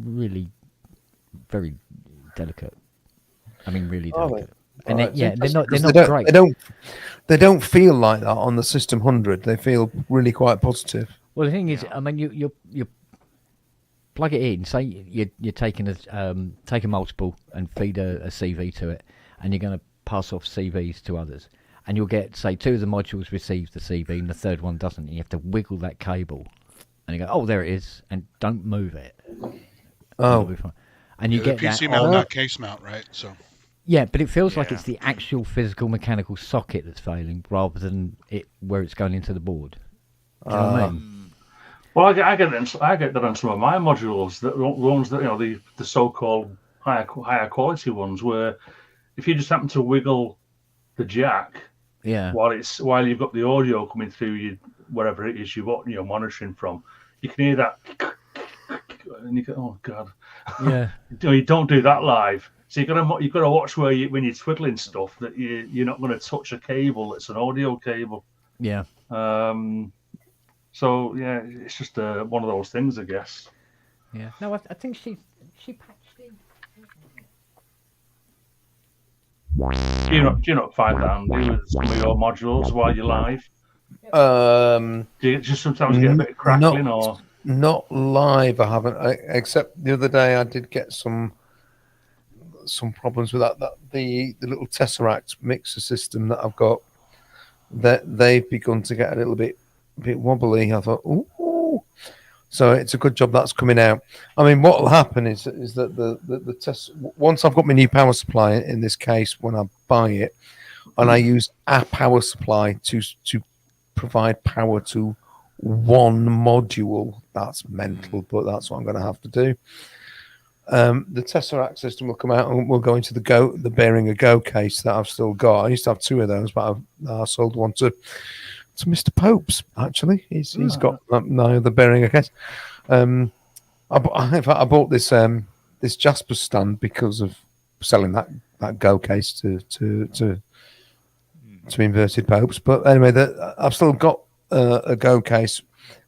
really very delicate. I mean, really Are they? delicate. And Right, yeah, they're not because great. they don't feel like that on the System 100. They feel really quite positive. Well, the thing is, I mean, you plug it in. Say you're taking take a multiple and feed a CV to it, and you're going to pass off CVs to others, and you'll get, say, 2 of the modules receive the CV and the third one doesn't. And you have to wiggle that cable, and you go, oh, there it is, and don't move it. Oh, and you The get PC that. mount, not case mount, right? So Yeah, but it feels like Yeah. it's the actual physical mechanical socket that's failing rather than it where it's going into the board. Do you know what I mean? Well, I get that on some of my modules, the ones that the so-called higher quality ones, where if you just happen to wiggle the jack Yeah. while you've got the audio coming through you wherever it is you're monitoring from, you can hear that, and you go, oh god, Yeah. you don't do that live. So you've got to watch when you're twiddling stuff that you're not going to touch a cable that's an audio cable. Yeah. So yeah, it's just one of those things, I guess. Yeah. No, I think she patched in. Do you not find that handy with some of your modules while you're live? Do you just sometimes get a bit of crackling or? Not live. I haven't, except the other day I did get some problems with that the little Tesseract mixer system that I've got. That they've begun to get a little bit wobbly. I thought, ooh. So it's a good job that's coming out. I mean, what will happen is that the test, once I've got my new power supply in this case, when I buy it, and I use a power supply to provide power to one module, that's mental, but that's what I'm going to have to do. The Tesseract system will come out and we'll go into the Behringer Go case that I've still got. I used to have 2 of those, but I sold one to Mr. Popes. Actually, he's got now the Behringer case. In fact, I bought this this Jasper stand because of selling that Go case to Inverted Popes. But anyway, I've still got a Go case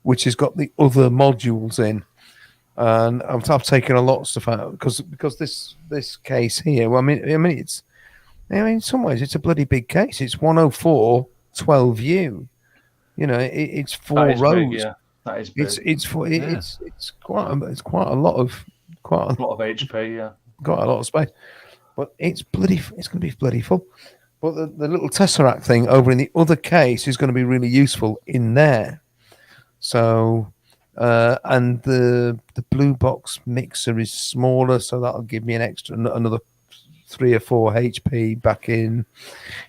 which has got the other modules in. And I've taken a lot of stuff out because this case here. Well, I mean, it's. In some ways, it's a bloody big case. It's 104 12U. It's 4 rows. Big, yeah, that is big. It's quite a lot of HP. Yeah, got a lot of space, but it's going to be bloody full. But the little Tesseract thing over in the other case is going to be really useful in there. So. And the blue box mixer is smaller, so that'll give me another 3 or 4 HP back in.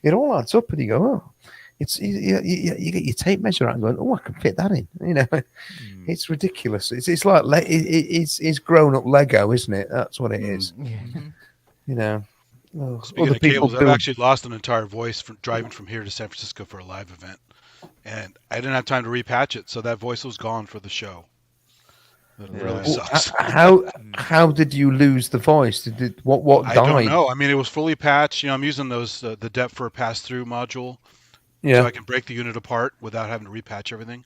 It all adds up, and you go, oh, you get your tape measure out and going, oh, I can fit that in. It's ridiculous. It's like it's grown up Lego, isn't it? That's what it is. Speaking of cables, I've actually lost an entire voice from driving from here to San Francisco for a live event. And I didn't have time to repatch it, so that voice was gone for the show. It really sucks. How did you lose the voice? What died? I don't know. I mean, it was fully patched. I'm using those the depth for a pass-through module, so I can break the unit apart without having to repatch everything.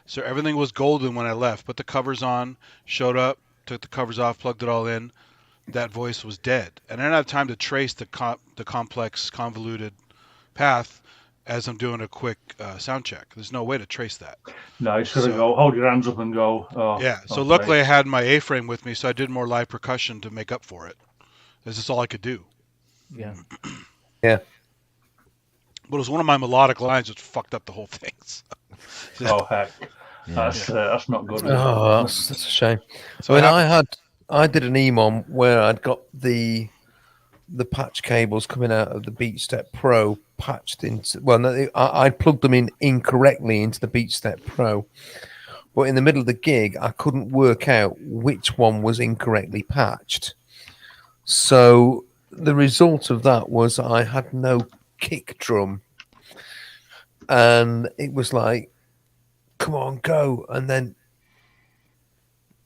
So everything was golden when I left. Put the covers on, showed up, took the covers off, plugged it all in. That voice was dead, and I didn't have time to trace the complex, convoluted path. As I'm doing a quick sound check, there's no way to trace that. No, you just gotta go, hold your hands up and go. Oh, yeah. So luckily I had my A-frame with me, so I did more live percussion to make up for it. This is all I could do. Yeah. Yeah. But it was one of my melodic lines which fucked up the whole thing. So. Oh heck, that's not good. Oh, that's a shame. So I did an EMOM where I'd got the patch cables coming out of the BeatStep Pro patched into. Well, no, I plugged them in incorrectly into the BeatStep Pro, but in the middle of the gig, I couldn't work out which one was incorrectly patched. So the result of that was I had no kick drum, and it was like, "Come on, go!" And then,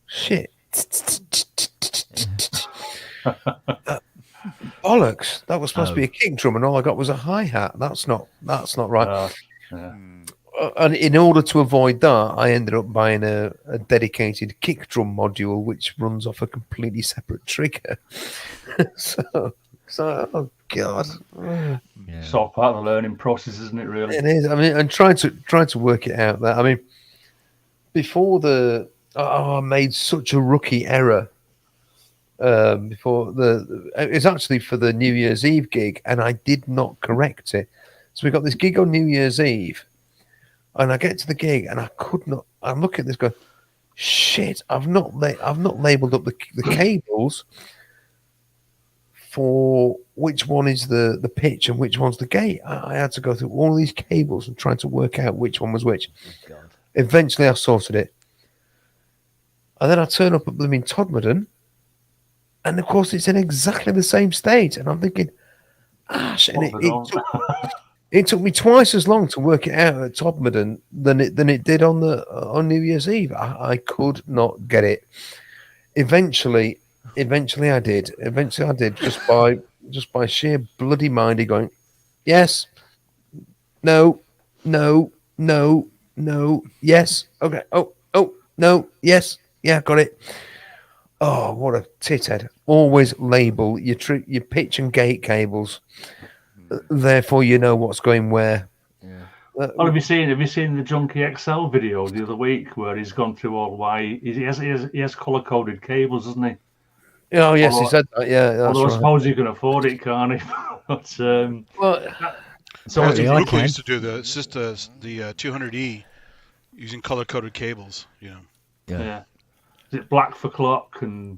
shit. Bollocks! That was supposed to be a kick drum, and all I got was a hi-hat. That's not right. And in order to avoid that, I ended up buying a dedicated kick drum module, which runs off a completely separate trigger. so, oh god, It's all part of the learning process, isn't it? Really. it is. I mean, and trying to work it out. That I mean, before I made such a rookie error. Before it's actually for the New Year's Eve gig, and I did not correct it. So we got this gig on New Year's Eve, and I get to the gig, and I could not. I'm looking at this, going, "Shit! I've not labelled up the cables for which one is the pitch and which one's the gate." I had to go through all these cables and trying to work out which one was which. God. Eventually, I sorted it, and then I turn up at blooming Todmorden. And of course, it's in exactly the same state. And I'm thinking, and it took me twice as long to work it out at Todmorden than it did on New Year's Eve. I could not get it. Eventually I did. Eventually I did just by sheer bloody mindy going, yes, no, yes, okay, oh, no, yes, yeah, got it. Oh, what a tithead. Always label your pitch and gate cables. Therefore, you know what's going where. Yeah. Well, have you seen the Junkie XL video the other week where he's gone through all why he has color coded cables, doesn't he? Oh yes, he said that. Yeah, that's although I right. suppose he can afford it, can't he? But so Google used to do it's just the 200E using color coded cables. You know. Yeah. Is it black for clock and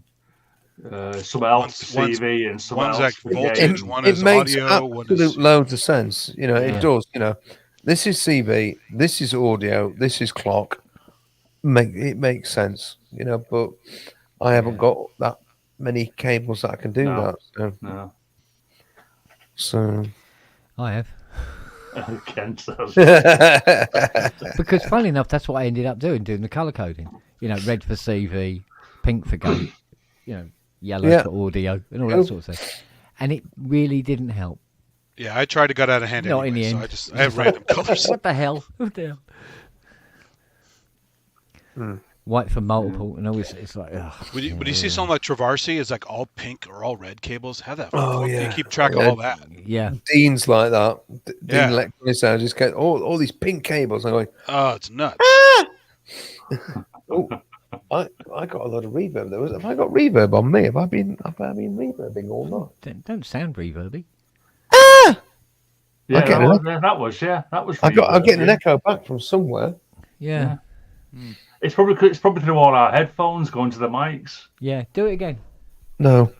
something else for CV and something else like for voltage, game? one it is makes audio, absolute loads of sense. You know, it does. You know, this is CV, this is audio, this is clock. It makes sense. You know, but I haven't got that many cables that I can do that. So I have. Kent says. Because funnily enough, that's what I ended up doing the colour coding. You know, red for CV, pink for gate, you know, yellow for audio, and all that sort of stuff. And it really didn't help. Yeah, I tried to get out of hand Not anyway, in the end. so I have random colors. What the hell? What the hell? White for multiple, and always it's like. Ugh. When you see something like Travarsi, it's like all pink or all red cables. How that? Oh yeah, you keep track of all that. Yeah, Dean's like that. Dean Electronics, I just get all these pink cables. I'm going, oh, it's nuts. Oh, I got a lot of reverb. Have I got reverb on me? Have I been reverbing all night? Don't sound reverby. Yeah, that was I'm getting an echo back from somewhere. Yeah. It's probably through all our headphones going to the mics. Yeah, do it again. No.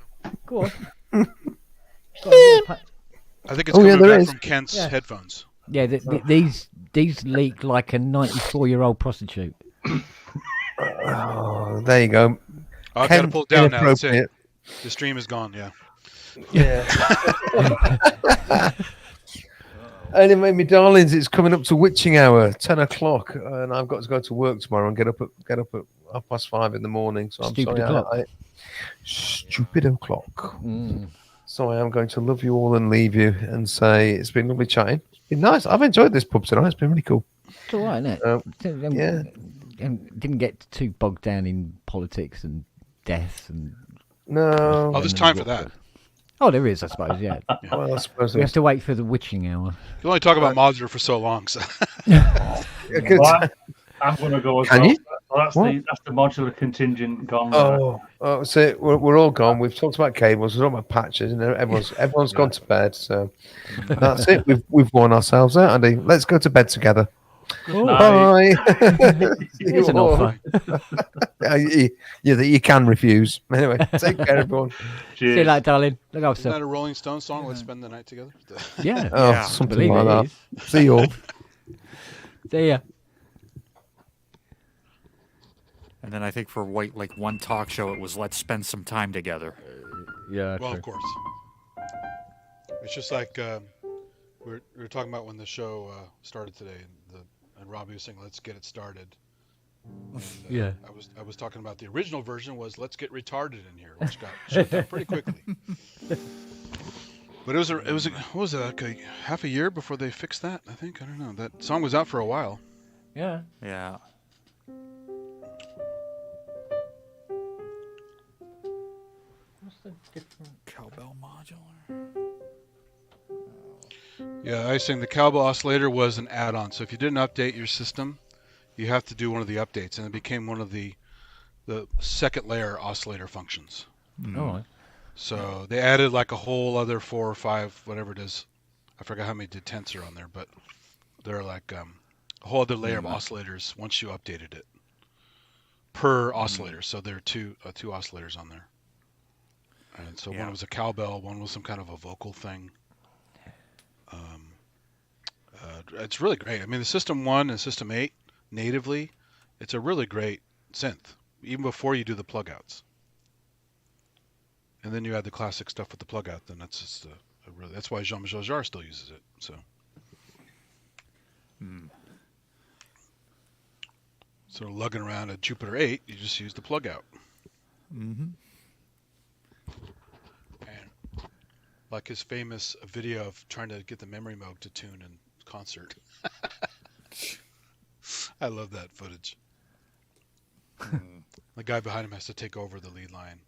Go on. I think it's coming back from Kent's headphones. Yeah, these leak like a 94-year-old prostitute. Oh, there you go. I've got to pull it down now. That's it. The stream is gone. Yeah. Anyway, my darlings, it's coming up to witching hour, 10 o'clock, and I've got to go to work tomorrow and get up at 5:30 in the morning. So Stupid I'm sorry. o'clock. Stupid o'clock. So I am going to love you all and leave you and say it's been lovely chatting. It's been nice. I've enjoyed this pub tonight. It's been really cool. It's all right, isn't it? Yeah. And didn't get too bogged down in politics and death and. No. Oh, there's time for that. Oh, there is, I suppose. Yeah. Well, I suppose we have to wait for the witching hour. You only talk about modular for so long. So. Well, I'm going to go as Can well. you? Well, that's the modular contingent gone. So we're all gone. We've talked about cables. We've talked about patches, and everyone's gone to bed. So that's it. We've worn ourselves out, Andy. Let's go to bed together. Bye. Here's an offer. That you can refuse. Anyway, take care, everyone. See you later, darling. Look after Isn't that a Rolling Stone song? Let's spend the night together. Yeah. Something like that. See you all. See ya. And then I think for one talk show, it was let's spend some time together. Yeah. Well, of course. It's just like we were talking about when the show started today, and Robbie was saying, "Let's get it started." And, yeah. I was talking about the original version was "Let's get retarded in here," which got shut down pretty quickly. But what was it, like half a year before they fixed that? I think, I don't know. That song was out for a while. Yeah. Yeah. What's the difference? Cowbell modular. Yeah, I think the cowbell oscillator was an add-on. So if you didn't update your system, you have to do one of the updates, and it became one of the second layer oscillator functions. All right. So they added like a whole other 4 or 5, whatever it is. I forgot how many detents are on there, but they're like a whole other layer of oscillators once you updated it per oscillator. So there are two oscillators on there. And so one was a cowbell, one was some kind of a vocal thing. It's really great. I mean, the System 1 and System 8 natively, it's a really great synth, even before you do the plug outs. And then you add the classic stuff with the plug out, then that's just that's why Jean-Michel Jarre still uses it. So. So lugging around a Jupiter 8, you just use the plug out. Mm-hmm. And like his famous video of trying to get the memory mode to tune in concert. I love that footage. The guy behind him has to take over the lead line.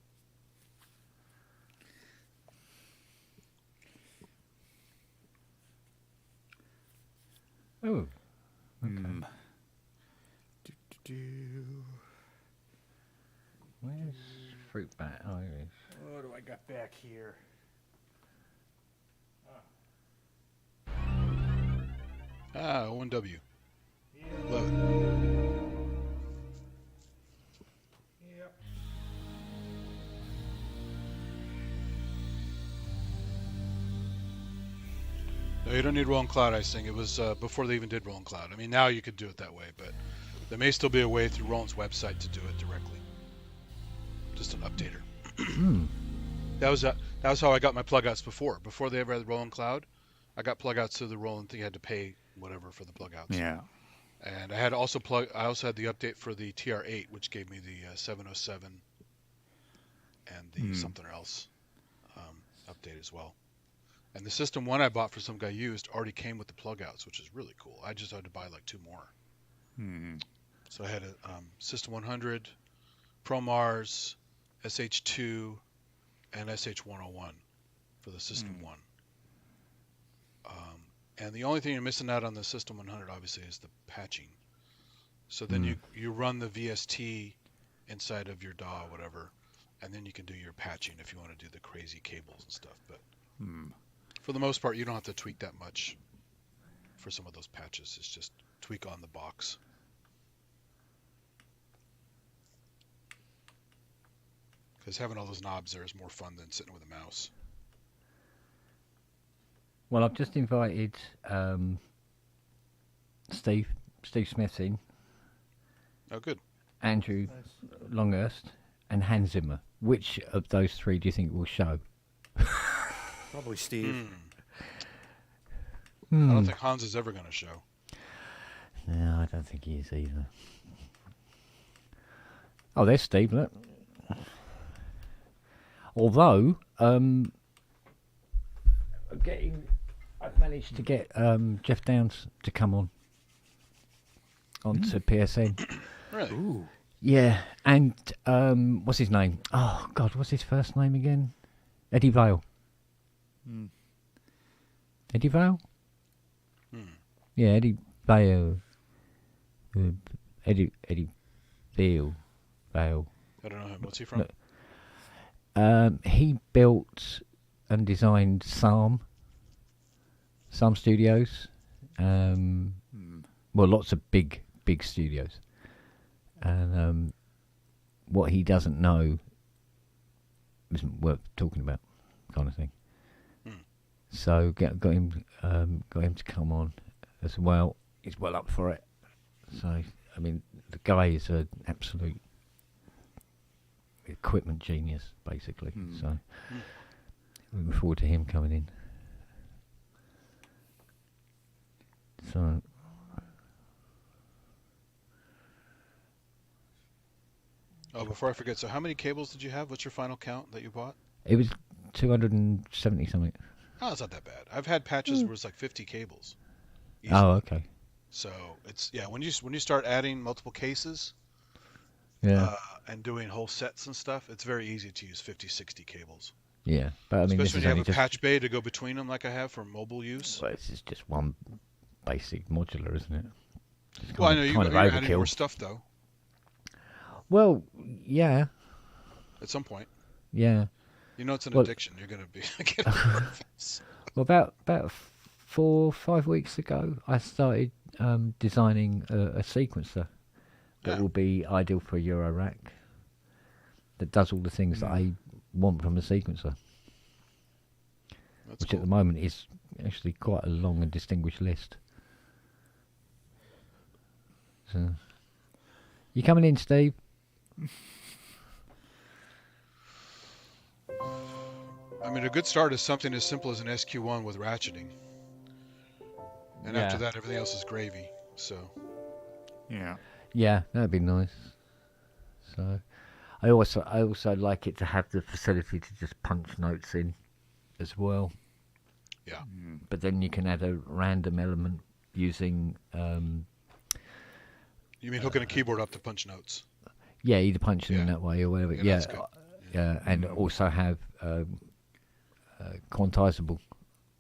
Oh. Okay. Where's fruit bat? Oh, here it is. What do I got back here? O1W. Love it. Yep. No, you don't need Rolling Cloud icing. It was before they even did Rolling Cloud. I mean, now you could do it that way, but there may still be a way through Roland's website to do it directly. Just an updater. That was how I got my plugouts before. Before they ever had Rolling Cloud, I got plugouts to the Roland thing. I had to pay whatever for the plugouts. Yeah. And I also had the update for the TR8, which gave me the 707 and the something else update as well. And the System 1 I bought for some guy used already came with the plugouts, which is really cool. I just had to buy like 2 more. So I had a System 100, ProMars, SH2, and SH101 for the System 1. And the only thing you're missing out on the System 100, obviously, is the patching. So then you run the VST inside of your DAW, whatever, and then you can do your patching if you want to do the crazy cables and stuff. But for the most part, you don't have to tweak that much for some of those patches. It's just tweak on the box. Because having all those knobs there is more fun than sitting with a mouse. Well, I've just invited Steve Smith in, Oh, good. Andrew Longhurst, and Hans Zimmer. Which of those three do you think will show? Probably Steve. I don't think Hans is ever going to show. No, I don't think he is either. Oh, there's Steve, look. Although, I've managed to get Jeff Downs to come onto PSN. Really? Ooh. Yeah, and what's his name? Oh God, what's his first name again? Eddie Vale. Eddie Vale? Yeah, Eddie Vale. Eddie Vale. I don't know him. What's he from? He built and designed Psalm Studios. Well, lots of big studios. And what he doesn't know isn't worth talking about, kind of thing. So got him to come on as well. He's well up for it. So I mean, the guy is an absolute equipment genius, basically. So looking forward to him coming in. So. Oh, before I forget, so how many cables did you have? What's your final count that you bought? It was 270 something. Oh, it's not that bad. I've had patches where it's like 50 cables. Oh, Easily. okay. So it's when you start adding multiple cases Yeah, and doing whole sets and stuff, it's very easy to use 50, 60 cables. yeah. But I mean, this Especially when is you have only a just. patch bay to go between them, like I have for mobile use. Well, this is just one basic modular, isn't it? It's Well, I kind know of, kind of you're adding more overkill. stuff though Well, yeah, at some point. yeah. You know, it's an Well, addiction. You're gonna be getting rid of this. well, about 4 or 5 weeks ago, I started designing a sequencer that Yeah. will be ideal for a Euro rack. That does all the things that I want from a sequencer, That's which cool. at the moment is actually quite a long and distinguished list. So, you coming in, Steve? I mean, a good start is something as simple as an SQ1 with ratcheting, and after that, everything else is gravy. So Yeah. Yeah, that'd be nice. So, I also like it to have the facility to just punch notes in as well. yeah, But then you can add a random element using you mean hooking a keyboard up to punch notes? either punching in Yeah. that way or whatever. Yeah, Yeah, that's good. yeah, and also have quantizable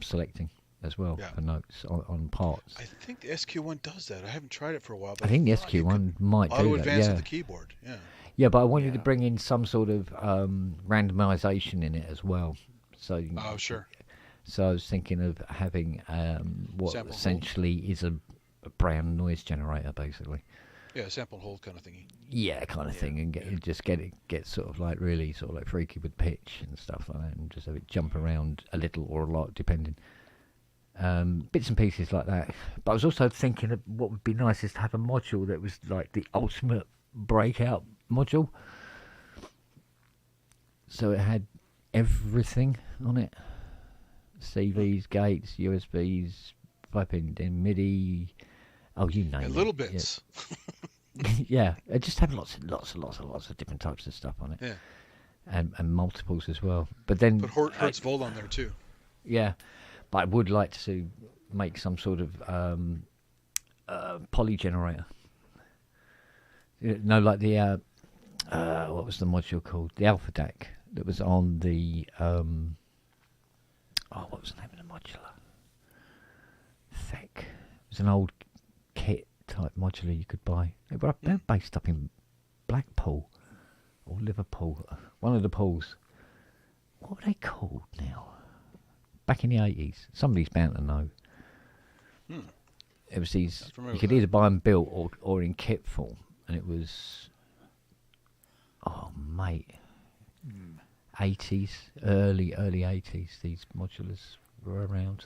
selecting as well Yeah. for notes on parts. I think the SQ1 does that. I haven't tried it for a while, I but think the thought you SQ1 could might do auto that. advance Yeah, with the keyboard. Yeah. yeah, but I wanted to Yeah. bring in some sort of randomization in it as well. So, Oh, sure. so I was thinking of having what Sample hold. essentially is a brown noise generator, basically. Yeah, sample and hold kind of thingy. Yeah, kind of thing, and get sort of like really sort of like freaky with pitch and stuff like that, and just have it jump around a little or a lot, depending. Bits and pieces like that. But I was also thinking of what would be nice is to have a module that was like the ultimate breakout module. So it had everything on it: CVs, gates, USBs, piping in MIDI. Oh, you name And it. little Yeah. bits. Yeah, it just had lots of different types of stuff on it. Yeah. And multiples as well. But then, Put Hertz Volt on there too. yeah, but I would like to make some sort of poly generator. No, like the what was the module called? The Alpha DAC that was on the what was the name of the modular? Thick. It was an old kit type modular you could buy. They're based up in Blackpool or Liverpool, one of the pools. What were they called now? Back in the 80s, somebody's bound to know. It was these. Not familiar You with could that. either buy them built or in kit form, and it was. Oh mate, 80s, early 80s. These modulars were around.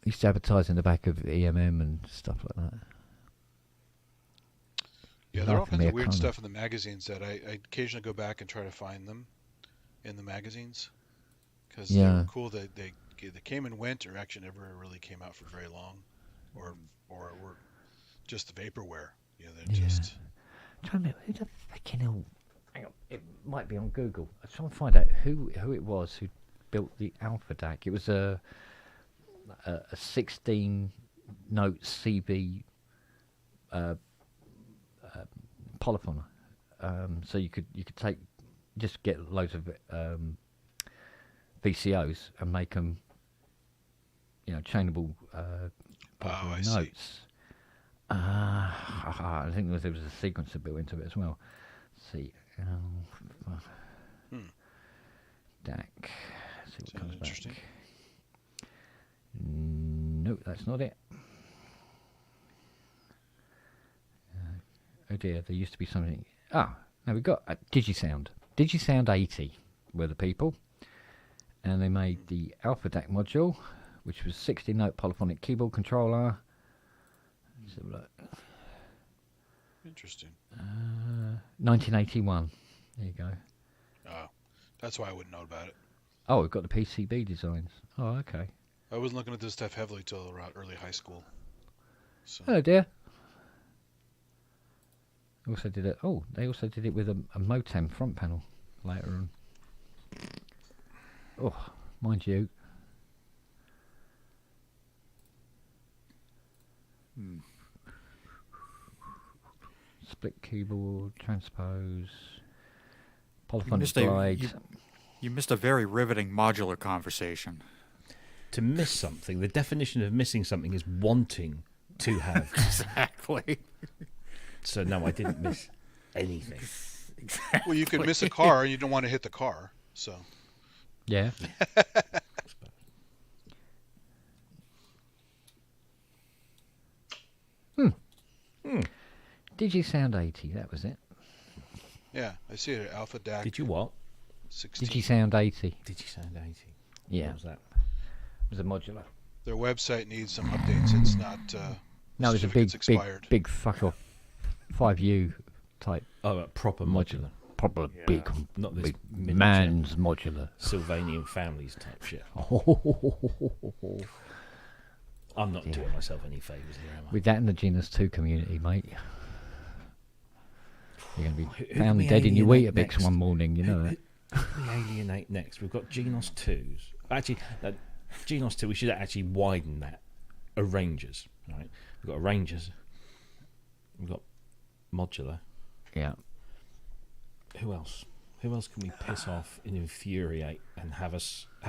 Used to advertise in the back of EMM and stuff like that. Yeah, there are all Laughing kinds me of a weird corner. stuff in the magazines that I occasionally go back and try to find them in the magazines because they Yeah. were cool. They came and went, or actually never really came out for very long, or were just the vaporware. You know, they're Yeah. just I'm trying to remember who the fucking hell. Hang on, it might be on Google. I'm trying to find out who it was who built the Alpha DAC. It was a 16 note CV polyphoner. So you could take just get loads of VCOs and make them, chainable polyphony I see. notes. I think there was a sequencer built into it as well. See, DAC. See what Sounds comes interesting. back. No, that's not it. Oh dear, there used to be something. Now we've got DigiSound. DigiSound 80 were the people, and they made the Alpha DAC module, which was 60-note polyphonic keyboard controller. Let's have a look. interesting. 1981. There you go. Oh, that's why I wouldn't know about it. Oh, we've got the PCB designs. Oh, okay. I wasn't looking at this stuff heavily till around early high school. So Hello, dear. Also did it. Oh, they also did it with a Motem front panel later on. Oh, mind you. Split keyboard, transpose, polyphonic slides. You missed a very riveting modular conversation. To miss something, the definition of missing something is wanting to have. Exactly. So no, I didn't miss anything. Well, you could miss a car and you don't want to hit the car. So Yeah. DigiSound 80, that was it. yeah, I see it. Alpha DAC Did you what? 16. DigiSound 80. Did you sound 80? Yeah. What was that? It was a modular. Their website needs some updates. It's not. No, it was a certificate's expired. big fuck off 5U type Oh, a proper modular. Proper big, Not this big miniature man's modular. Sylvanian families type shit. I'm not doing myself any favours here, am I? With that in the Genus 2 community, mate. You're going to Who be can found we dead in your alienate Weetabix next? one morning, you know that. Who can we alienate next? We've got Genos 2s. Actually, Genos 2, we should actually widen that. Arrangers, right? We've got Arrangers. We've got Modular. Yeah. Who else? Who else can we piss off and infuriate and have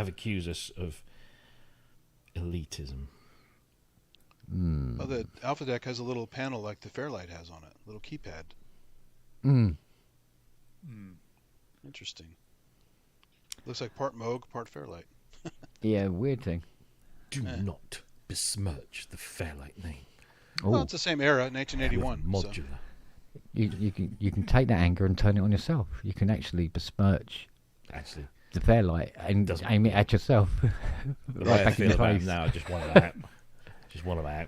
accuse us of elitism? Oh, the Alpha DAC has a little panel like the Fairlight has on it. Little keypad. Interesting. Looks like part Moog, part Fairlight. Yeah, weird thing. Do not besmirch the Fairlight name. Well, it's the same era, 1981. So. Modular. You can take that anger and turn it on yourself. You can actually besmirch Actually, the Fairlight and Doesn't- aim it at yourself. the right way I back in feel the about face. him now, I just want him out. Just want him out.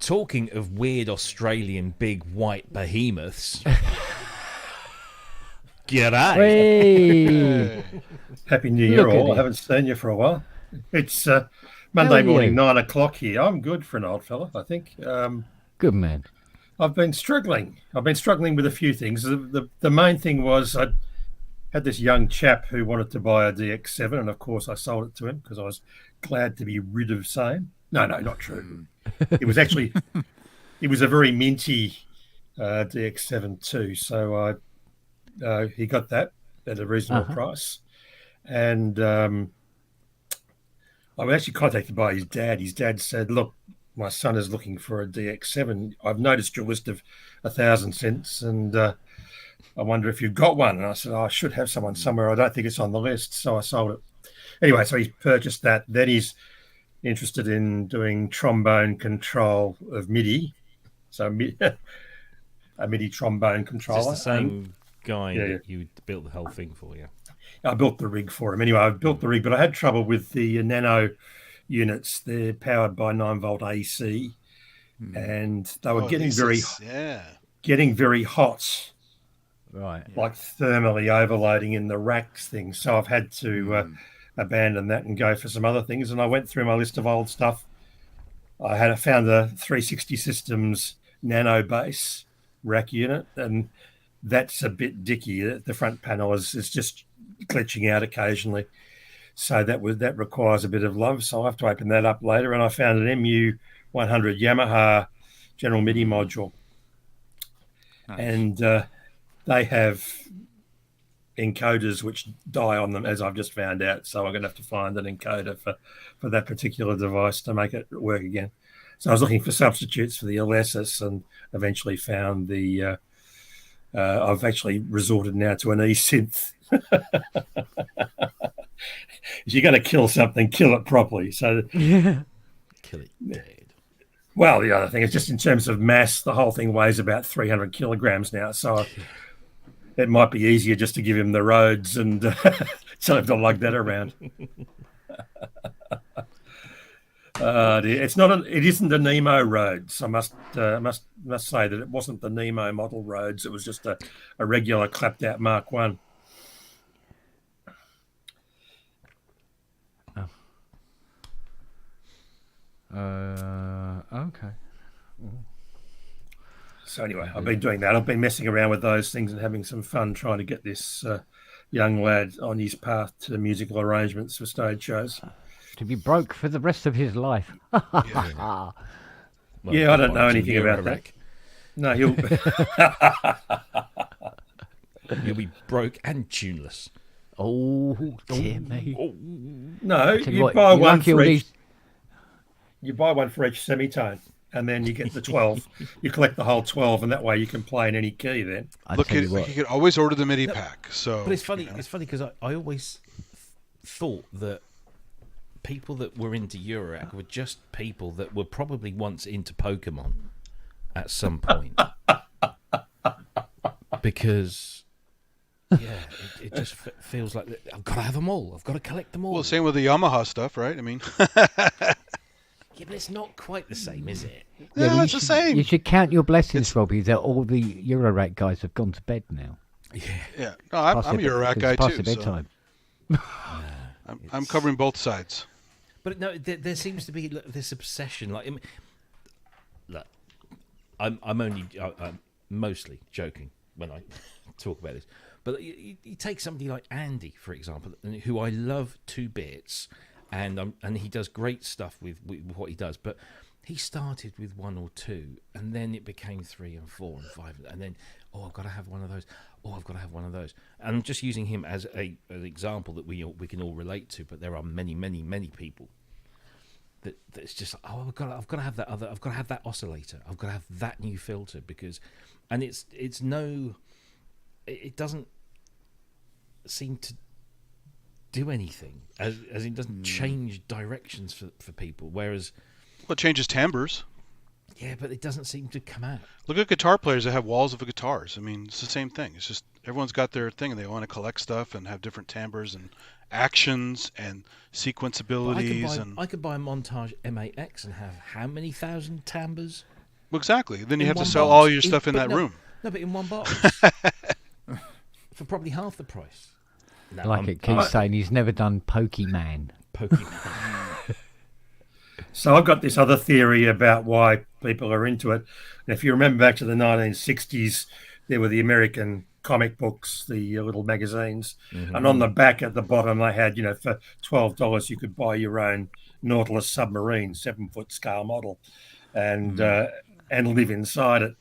Talking of weird Australian big white behemoths. G'day. Hey! Happy New Year, Look at all. I him. haven't seen you for a while. It's Monday are morning, you? 9 o'clock here. I'm good for an old fella, I think. Good man. I've been struggling. I've been struggling with a few things. The main thing was I had this young chap who wanted to buy a DX7, and of course I sold it to him because I was glad to be rid of same. No, not true. It was actually, it was a very minty DX7 too. So he got that at a reasonable price. And I was actually contacted by his dad. His dad said, look, my son is looking for a DX7. I've noticed your list of 1,000 cents and I wonder if you've got one. And I said, I should have someone somewhere. I don't think it's on the list. So I sold it. Anyway, so he's purchased that. Then he's interested in doing trombone control of MIDI. So a MIDI trombone Is controller. this the same guy Yeah, that you built the whole thing for, yeah? I built the rig for him. Anyway, I built the rig, but I had trouble with the nano units. They're powered by 9-volt AC, and they were getting very hot, Right. like thermally overloading in the racks things. So I've had to abandon that and go for some other things. And I went through my list of old stuff. I found the 360 Systems nano bass rack unit, and that's a bit dicky. The front panel is just glitching out occasionally, so that requires a bit of love. So I have to open that up later. And I found an MU100 Yamaha General MIDI module, and they have encoders which die on them, as I've just found out. So I'm going to have to find an encoder for that particular device to make it work again. So I was looking for substitutes for the LSS and eventually found the. I've actually resorted now to an eSynth. If you're going to kill something, kill it properly. So, Kill it dead. well, the other thing is just in terms of mass, the whole thing weighs about 300 kilograms now. So it might be easier just to give him the Rhodes and tell him to lug that around. It's not. It isn't a Nemo Rhodes. I must say that it wasn't the Nemo model Rhodes. It was just a regular clapped out Mark One. Okay. So anyway, I've been doing that. I've been messing around with those things and having some fun trying to get this young lad on his path to musical arrangements for stage shows. To be broke for the rest of his life. Well, Yeah, I don't know goodbye to anything about that. Eurorec. No, he'll. You'll be broke and tuneless. Oh, dear me. No, Tell you what, buy you one lucky all for each. these- You buy one for each semitone, and then you get the 12. You collect the whole 12, and that way you can play in any key. Then I Look tell at you what, you could always order the MIDI pack. So But it's funny. you know. It's funny because I always thought that people that were into Eurorack were just people that were probably once into Pokemon at some point. Because, yeah, it just feels like I've got to have them all. I've got to collect them all. Well, same with the Yamaha stuff, right? I mean, Yeah, but it's not quite the same, is it? yeah, well, it's the same. You should count your blessings, Robbie, that all the Eurorack guys have gone to bed now. Yeah, no, I'm a Past their- Eurorack it's guy past too. their So bedtime. I'm covering both sides. But no, there seems to be this obsession. Like, look, I'm mostly joking when I talk about this. But you take somebody like Andy, for example, who I love to bits, and he does great stuff with what he does. But he started with 1 or 2, and then it became 3 and 4 and 5, and then I've got to have one of those. I've got to have one of those. And I'm just using him as an example that we can all relate to. But there are many, many, many people that it's just I've got to have that other. I've got to have that oscillator. I've got to have that new filter because, and it doesn't seem to do anything as it doesn't change directions for people. Whereas, Well, it changes timbres. yeah, but it doesn't seem to come out. Look at guitar players that have walls of guitars. I mean, it's the same thing. It's just everyone's got their thing, and they want to collect stuff and have different timbres and actions and sequence But abilities. I could buy a Montage M8X and have how many thousand timbres? Well, exactly. Then you in have to one sell box? all your stuff in but that no, room. No, but in one box for probably half the price. No, Like it keeps saying, he's never done Pokemon. Pokemon. So I've got this other theory about why people are into it. And if you remember back to the 1960s, there were the American comic books, the little magazines, and on the back at the bottom they had, for $12 you could buy your own Nautilus submarine, 7-foot scale model, and live inside it.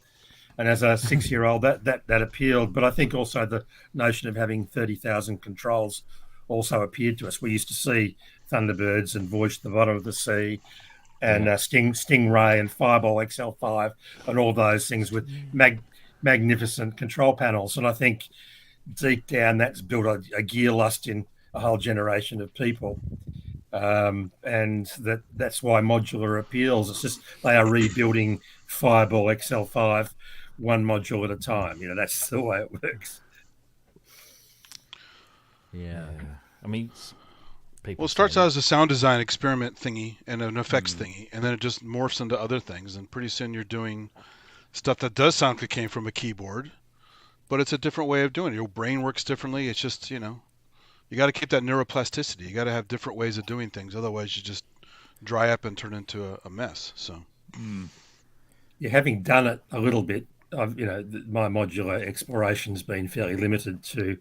And as a 6-year-old, that appealed. But I think also the notion of having 30,000 controls also appeared to us. We used to see Thunderbirds and Voyage to the Bottom of the Sea and Stingray and Fireball XL5 and all those things with magnificent control panels. And I think deep down that's built a gear lust in a whole generation of people. And that's why modular appeals. It's just they are rebuilding Fireball XL5 one module at a time. That's the way it works. Yeah, I mean, people. Well, it starts say out as a sound design experiment thingy and an effects thingy, and then it just morphs into other things. And pretty soon you're doing stuff that does sound like it came from a keyboard, but it's a different way of doing it. Your brain works differently. It's just, you got to keep that neuroplasticity. You got to have different ways of doing things. Otherwise, you just dry up and turn into a mess. So, Having done it a little bit, my modular exploration's been fairly limited to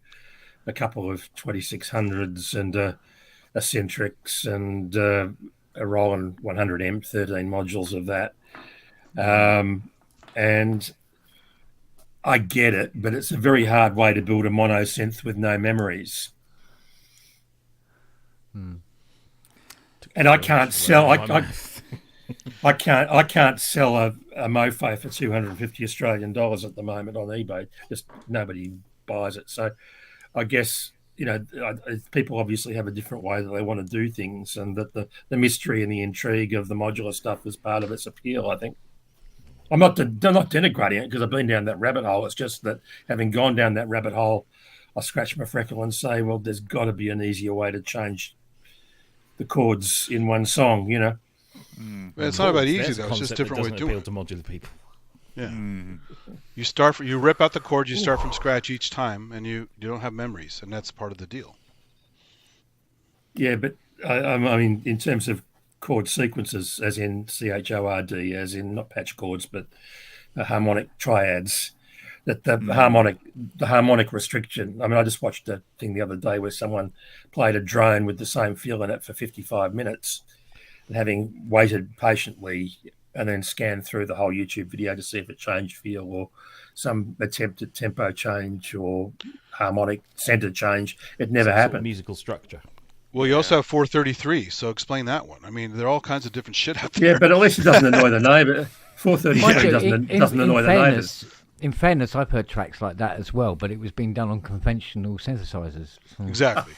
a couple of 2600s and eccentrics and a Roland 100M, 13 modules of that. And I get it, but it's a very hard way to build a mono synth with no memories. And I can't sell. I can't sell a mofo for 250 Australian dollars at the moment on eBay. Just nobody buys it. So I guess people obviously have a different way that they want to do things, and that the mystery and the intrigue of the modular stuff is part of its appeal, I think. I'm not denigrating it because I've been down that rabbit hole. It's just that having gone down that rabbit hole, I scratch my freckle and say, well, there's got to be an easier way to change the chords in one song, But it's not about easy though. It's just a different way of doing it. To modular people. Yeah. You rip out the chord. You start from scratch each time, and you don't have memories, and that's part of the deal. Yeah, but I mean, in terms of chord sequences, as in CHORD, as in not patch chords, but harmonic triads, that the harmonic restriction. I mean, I just watched a thing the other day where someone played a drone with the same feel in it for 55 minutes, and having waited patiently and then scanned through the whole YouTube video to see if it changed feel or some attempt at tempo change or harmonic center change. It never Some sort of happened. musical structure. Well, you also have 433, so explain that one. I mean, there are all kinds of different shit out there. Yeah, but at least it doesn't annoy the neighbour. 433 Mind you, doesn't annoy the neighbours. In fairness, I've heard tracks like that as well, but it was being done on conventional synthesizers. So- Exactly.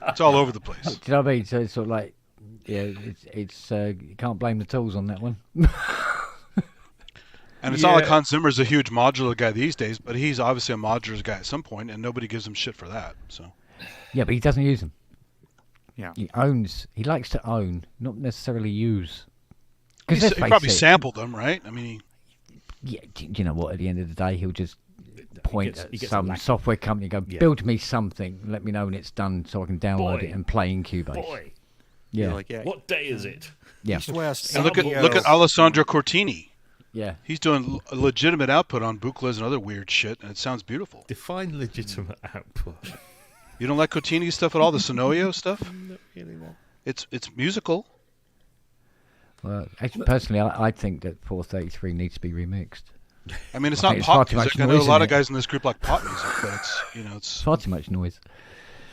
It's all over the place. Do you know what I mean? So it's sort of like, yeah, it's you can't blame the tools on that one. And it's not like Hans Zimmer's a huge modular guy these days, but he's obviously a modular guy at some point, and nobody gives him shit for that. So. Yeah, but he doesn't use them. Yeah. He likes to own, not necessarily use. He probably sampled them, right? I mean, yeah, do you know what? At the end of the day, he'll just point he at gets some software company, and go, build me something, let me know when it's done, so I can download it and play in Cubase. Boy, Yeah, what day is it? yeah. East West. and look at Alessandro Cortini. Yeah. He's doing a legitimate output on Buchlas and other weird shit, and it sounds beautiful. Define legitimate output. You don't like Cortini's stuff at all? The Sonoio stuff? Not really, no. It's musical. Well, actually, personally, I think that 433 needs to be remixed. I mean, it's I not think it's pop far too music. much I know a noise lot in of it. guys in this group like pop music, but it's It's far too much noise.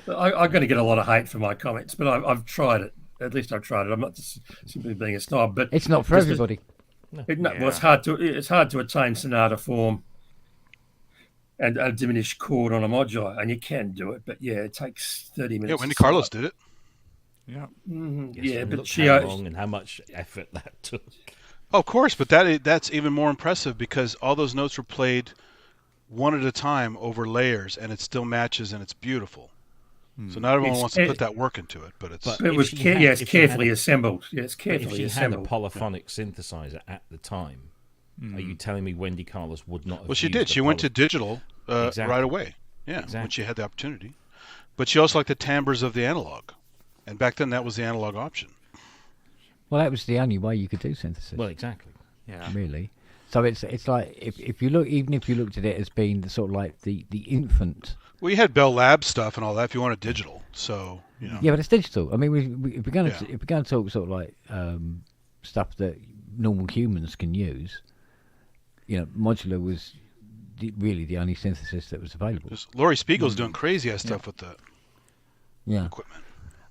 I'm going to get a lot of hate for my comments, but I've tried it. At least I've tried it. I'm not just simply being a snob, but It's not for just- everybody. well, it's hard to attain sonata form and a diminished chord on a modular, and you can do it, but it takes 30 minutes. Yeah, Wendy Carlos did it. Yeah. Yes, and but look she how long and how much effort that took. Oh, of course, but that's even more impressive because all those notes were played one at a time over layers, and it still matches and it's beautiful. So not everyone wants to put that work into it, but it's. But it was it's carefully assembled. Yeah, it's But carefully if she assembled. had a polyphonic synthesizer at the time, are you telling me Wendy Carlos would not have Well, she used did. the She went to digital Exactly. right away. Yeah, when Exactly. she had the opportunity. But she also liked the timbres of the analog, and back then that was the analog option. Well, that was the only way you could do synthesis. Well, exactly. Yeah. Really. So it's like if you look, even if you looked at it as being sort of like the infant. Well, you had Bell Labs stuff and all that if you wanted digital. So you know. Yeah, but it's digital. I mean, if we're going to Yeah. if we're going to talk sort of like stuff that normal humans can use, modular was really the only synthesis that was available. Laurie Spiegel's doing crazy ass stuff with the equipment.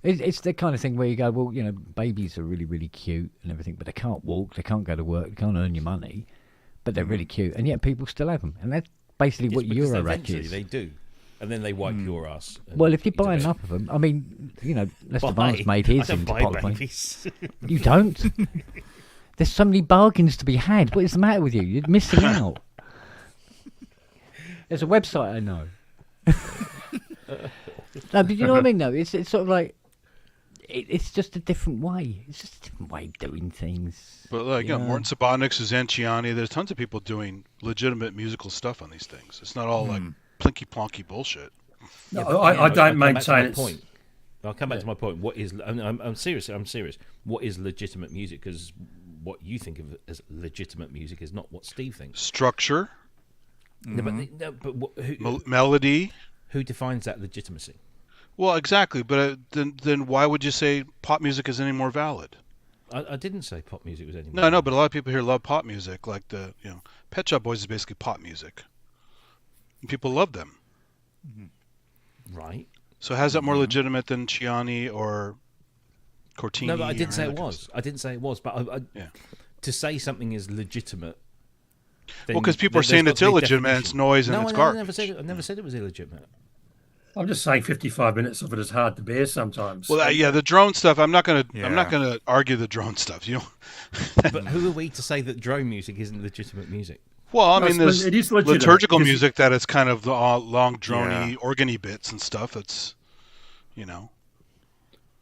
It's the kind of thing where you go, well, babies are really, really cute and everything, but they can't walk, they can't go to work, they can't earn your money, but they're really cute, and yet people still have them, and that's basically what because Eurorack eventually is. they do, and then they wipe your ass. Well, if you buy enough of them, I mean, Lester Barnes made his I don't into buy polyphony. babies. You don't? There's so many bargains to be had. What is the matter with you? You're missing out. There's a website I know. No, but you know what I mean, though? It's sort of like, it's just a different way. It's just a different way of doing things. But like, Morton Sabatnik, Suzanne Ciani, there's tons of people doing legitimate musical stuff on these things. It's not all like plinky plonky bullshit. No, Yeah, I don't I'll come back to maintain my it's. point. I'll come back to my point. What is? I'm serious. I'm serious. What is legitimate music? Because what you think of as legitimate music is not what Steve thinks. Structure, No, but melody. who defines that legitimacy? Well, exactly. But then why would you say pop music is any more valid? I didn't say pop music was any. No, but a lot of people here love pop music. Like Pet Shop Boys is basically pop music. And people love them. Right. So how's that more legitimate than Ciani or Cortini? No, but I didn't or say any it of that was. I didn't say it was. But to say something is legitimate. Well, because people are saying it's illegitimate, it's noise, and it's garbage. I never said it was illegitimate. I'm just saying 55 minutes of it is hard to bear sometimes. Well, the drone stuff. I'm not gonna argue the drone stuff. But who are we to say that drone music isn't legitimate music? Well, I mean, there's it is legitimate, liturgical because- music that is kind of the long, drony, organy bits and stuff. It's,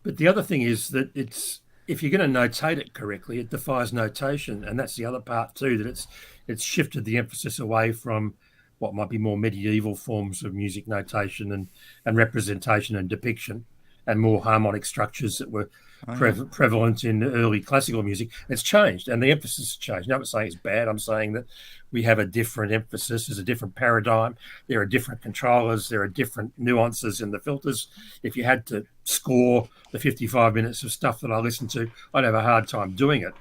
But the other thing is that if you're going to notate it correctly, it defies notation, and that's the other part too. That it's shifted the emphasis away from what might be more medieval forms of music notation and representation and depiction, and more harmonic structures that were prevalent in early classical music. It's changed, and the emphasis has changed. Now, I'm not saying it's bad. I'm saying that we have a different emphasis. There's a different paradigm. There are different controllers. There are different nuances in the filters. If you had to score the 55 minutes of stuff that I listen to, I'd have a hard time doing it.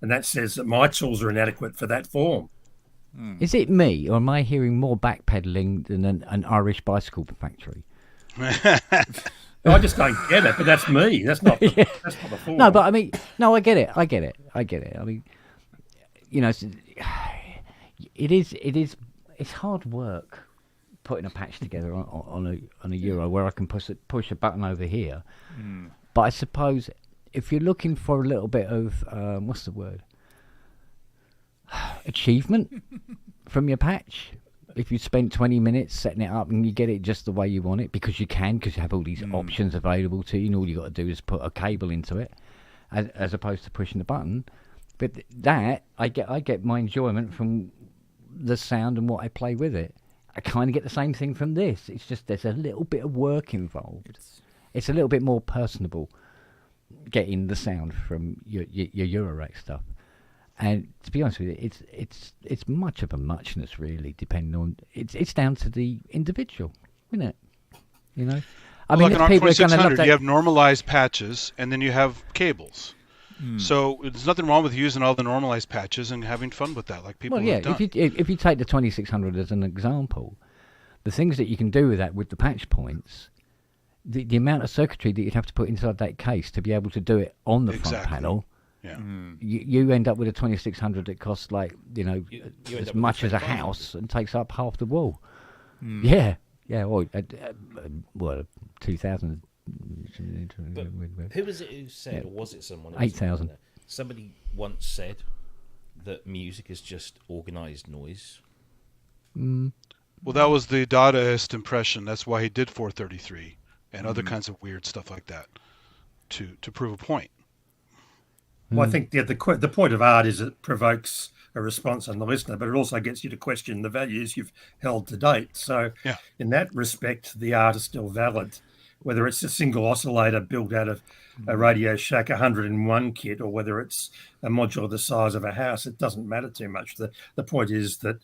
And that says that my tools are inadequate for that form. Is it me, or am I hearing more backpedaling than an Irish bicycle factory? I just don't get it, but that's me. That's not the, that's not the form. No, but I mean, no, I get it. I get it. I mean, you know, it's hard work putting a patch together on a Euro where I can push a button over here. But I suppose if you're looking for a little bit of what's the word, achievement from your patch, if you spent 20 minutes setting it up and you get it just the way you want it, because you have all these options available to you, and all you got to do is put a cable into it, as opposed to pushing the button. But that I get my enjoyment from the sound and what I play with it. I kind of get the same thing from this. It's just there's a little bit of work involved. It's a little bit more personable getting the sound from your Eurorack stuff. And to be honest with you, it's much of a muchness, really, depending on it's down to the individual, isn't it? You know, I mean, like if people are going to love 2600, that, you have normalized patches, and then you have cables. So there's nothing wrong with using all the normalized patches and having fun with that, like people have done. if you take the 2600 as an example, the things that you can do with that with the patch points, the amount of circuitry that you'd have to put inside that case to be able to do it on the front panel. Yeah. You end up with a 2600 that costs like as much as a house and takes up half the wall. Yeah, or well, 2000. But who was it who said, or was it someone? 8,000. Somebody once said that music is just organised noise. Well, that was the Dadaist impression. That's why he did 433 and other kinds of weird stuff like that to prove a point. Well, I think the point of art is it provokes a response on the listener, but it also gets you to question the values you've held to date. So in that respect, the art is still valid. Whether it's a single oscillator built out of a Radio Shack 101 kit or whether it's a module the size of a house, it doesn't matter too much. The point is that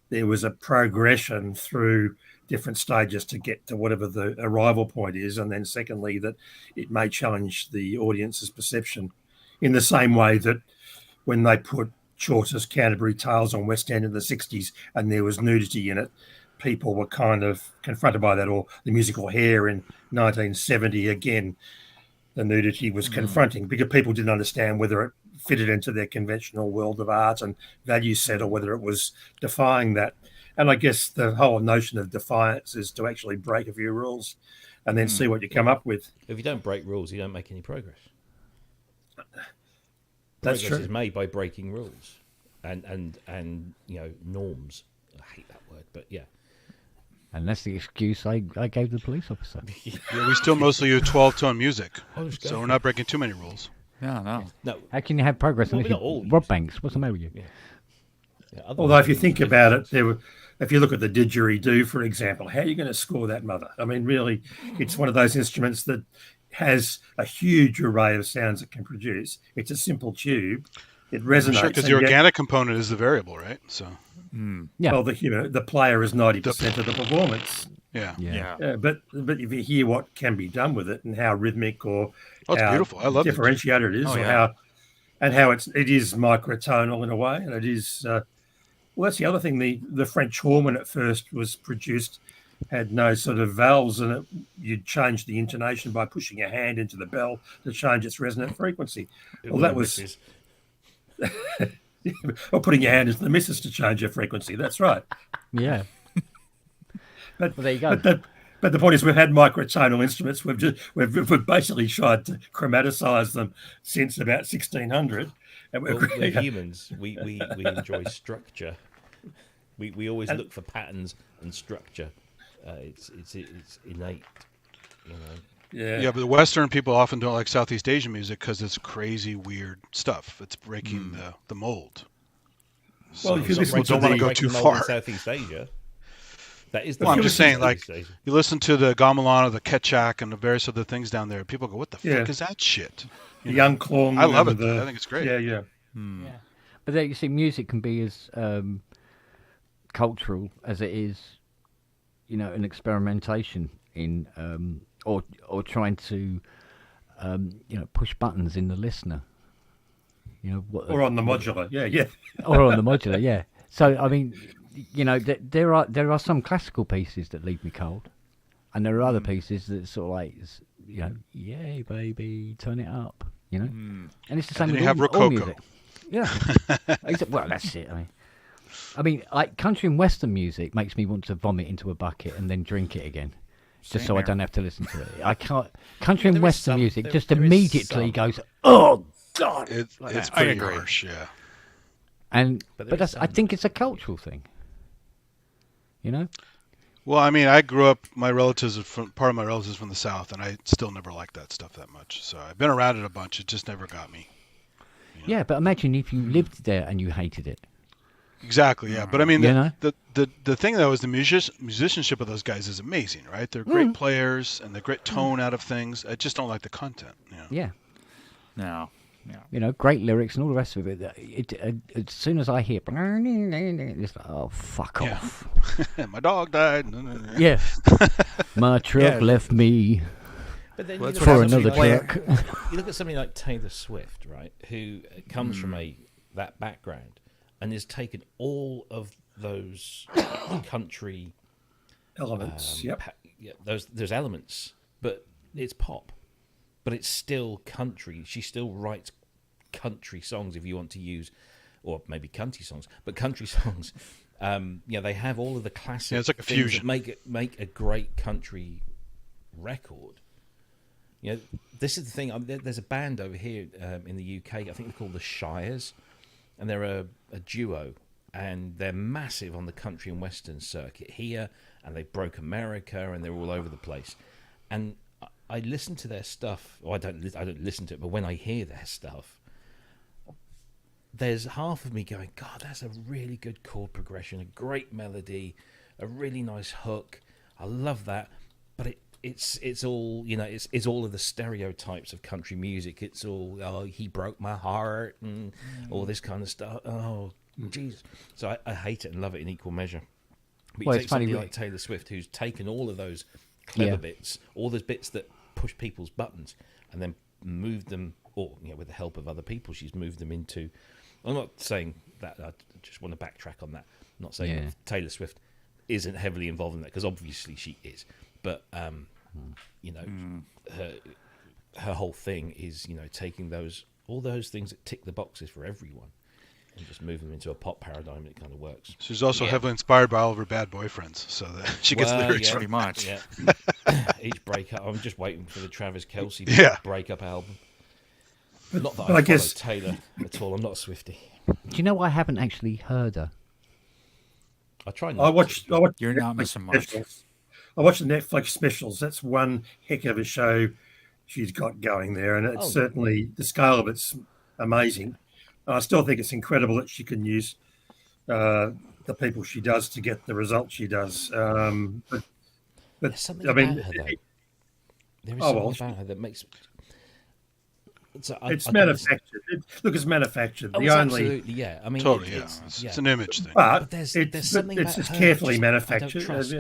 there was a progression through different stages to get to whatever the arrival point is. And then secondly, that it may challenge the audience's perception in the same way that when they put Chaucer's Canterbury Tales on West End in the 60s and there was nudity in it, people were kind of confronted by that, or the musical Hair in 1970, again, the nudity was confronting because people didn't understand whether it fitted into their conventional world of art and value set or whether it was defying that. And I guess the whole notion of defiance is to actually break a few rules and then see what you come up with. If you don't break rules, you don't make any progress. That's Progress true. is made by breaking rules and norms. I hate that word, but yeah. and that's the excuse I gave the police officer. Yeah, we still mostly use 12-tone music, just so we're not breaking too many rules. No. How can you have progress unless you rob banks? What's the matter with you? Although if you think about it, if you look at the didgeridoo, for example, how are you going to score that mother? I mean, really, it's one of those instruments that has a huge array of sounds it can produce. It's a simple tube. It resonates. Sure, because the organic component is the variable, right? So, well, the player is 90% of the performance. Yeah. But if you hear what can be done with it and how rhythmic or it's how beautiful. I love differentiated it is, how it is microtonal in a way, and it is. Well, that's the other thing. The French horn, when it first was produced, had no sort of valves, and you'd change the intonation by pushing your hand into the bell to change its resonant frequency. Well, that was. Or putting your hand into the missus to change your frequency. That's right. Yeah. But there you go. But the point is, we've had microtonal instruments. We've basically tried to chromaticize them since about 1600. And we're humans. We enjoy structure. We always look for patterns and structure. It's innate, you know. Yeah, but the Western people often don't like Southeast Asian music because it's crazy, weird stuff. It's breaking the mold. Well, So if you some listen people to don't want to go too far. In Southeast Asia. That is the Well, I'm thing just saying, these like, days. you listen to the gamelan or the ketchak and the various other things down there. People go, "What the Yeah. fuck is that shit?" The You know? young Klong. I love it. and the, I think it's great. Yeah, yeah. Yeah. But there you see, music can be as cultural as it is, an experimentation in, or trying to, push buttons in the listener. Or on the modular. Yeah, yeah. Or on the modular, yeah. So I mean, there are some classical pieces that leave me cold, and there are other pieces that sort of like, yay baby, turn it up, And it's the same And with you have all Rococo. music. Yeah. Well, that's it. I mean, like country and western music makes me want to vomit into a bucket and then drink it again, just so I don't have to listen to it. I can't. Country and there is western some- music there- just there is immediately some. goes, oh God. It's Like that. pretty agree. harsh, yeah. And But there but is that's I some. think it's a cultural thing. Well, I mean, I grew up. Part of my relatives is from the South, and I still never liked that stuff that much. So I've been around it a bunch. It just never got me. Yeah, but imagine if you lived there and you hated it. Exactly, yeah. But I mean, You know? the thing though is the musicianship of those guys is amazing, right? They're great players and they're great tone out of things. I just don't like the content. Yeah. No. Great lyrics and all the rest of it. As soon as I hear, it's like, oh, fuck Yeah. off. My dog died. Yeah. My truck left me But then Well, you that's look for at another somebody like- truck. You look at something like Taylor Swift, right, who comes from that background and has taken all of those country Elements. Yep. those elements, but it's pop, but it's still country. She still writes country songs, if you want to use, or maybe country songs, but country songs. They have all of the classic it's like a things fusion. that make a great country record. This is the thing. There's a band over here in the UK. I think they're called the Shires, and they're a duo, and they're massive on the country and western circuit here, and they broke America, and they're all over the place. And I listen to their stuff. Or I don't listen to it, but when I hear their stuff, there's half of me going, God, that's a really good chord progression, a great melody, a really nice hook. I love that, but it's all it's all of the stereotypes of country music. It's all he broke my heart and all this kind of stuff. Oh, jeez. So I hate it and love it in equal measure. But Well, you it's take funny, somebody like Taylor Swift, who's taken all of those clever bits, all those bits that push people's buttons, and then moved them, or with the help of other people, she's moved them into. I'm not saying that. I just want to backtrack on that. I'm not saying that Taylor Swift isn't heavily involved in that, because obviously she is. But her whole thing is taking all those things that tick the boxes for everyone and just moving them into a pop paradigm, and it kind of works. She's also heavily inspired by all of her bad boyfriends, so that she gets lyrics Pretty much. Yeah. Each breakup. I'm just waiting for the Travis Kelce breakup album. Not that but I I guess- follow Taylor at all. I'm not a Swiftie. Do you know I haven't actually heard her? I try. I watched. You're not Netflix missing much. specials. I watched the Netflix specials. That's one heck of a show she's got going there, and it's certainly the scale of it's amazing. And I still think it's incredible that she can use the people she does to get the results she does. But There's something I mean, about her, though. There is Oh, something well, about her that makes. So it's I don't listen- manufactured. Look, it's manufactured. Oh, the it's only, absolutely, yeah. I mean, Totally, it's it's an image thing. but there's it's something it's about her carefully just I don't manufactured. trust.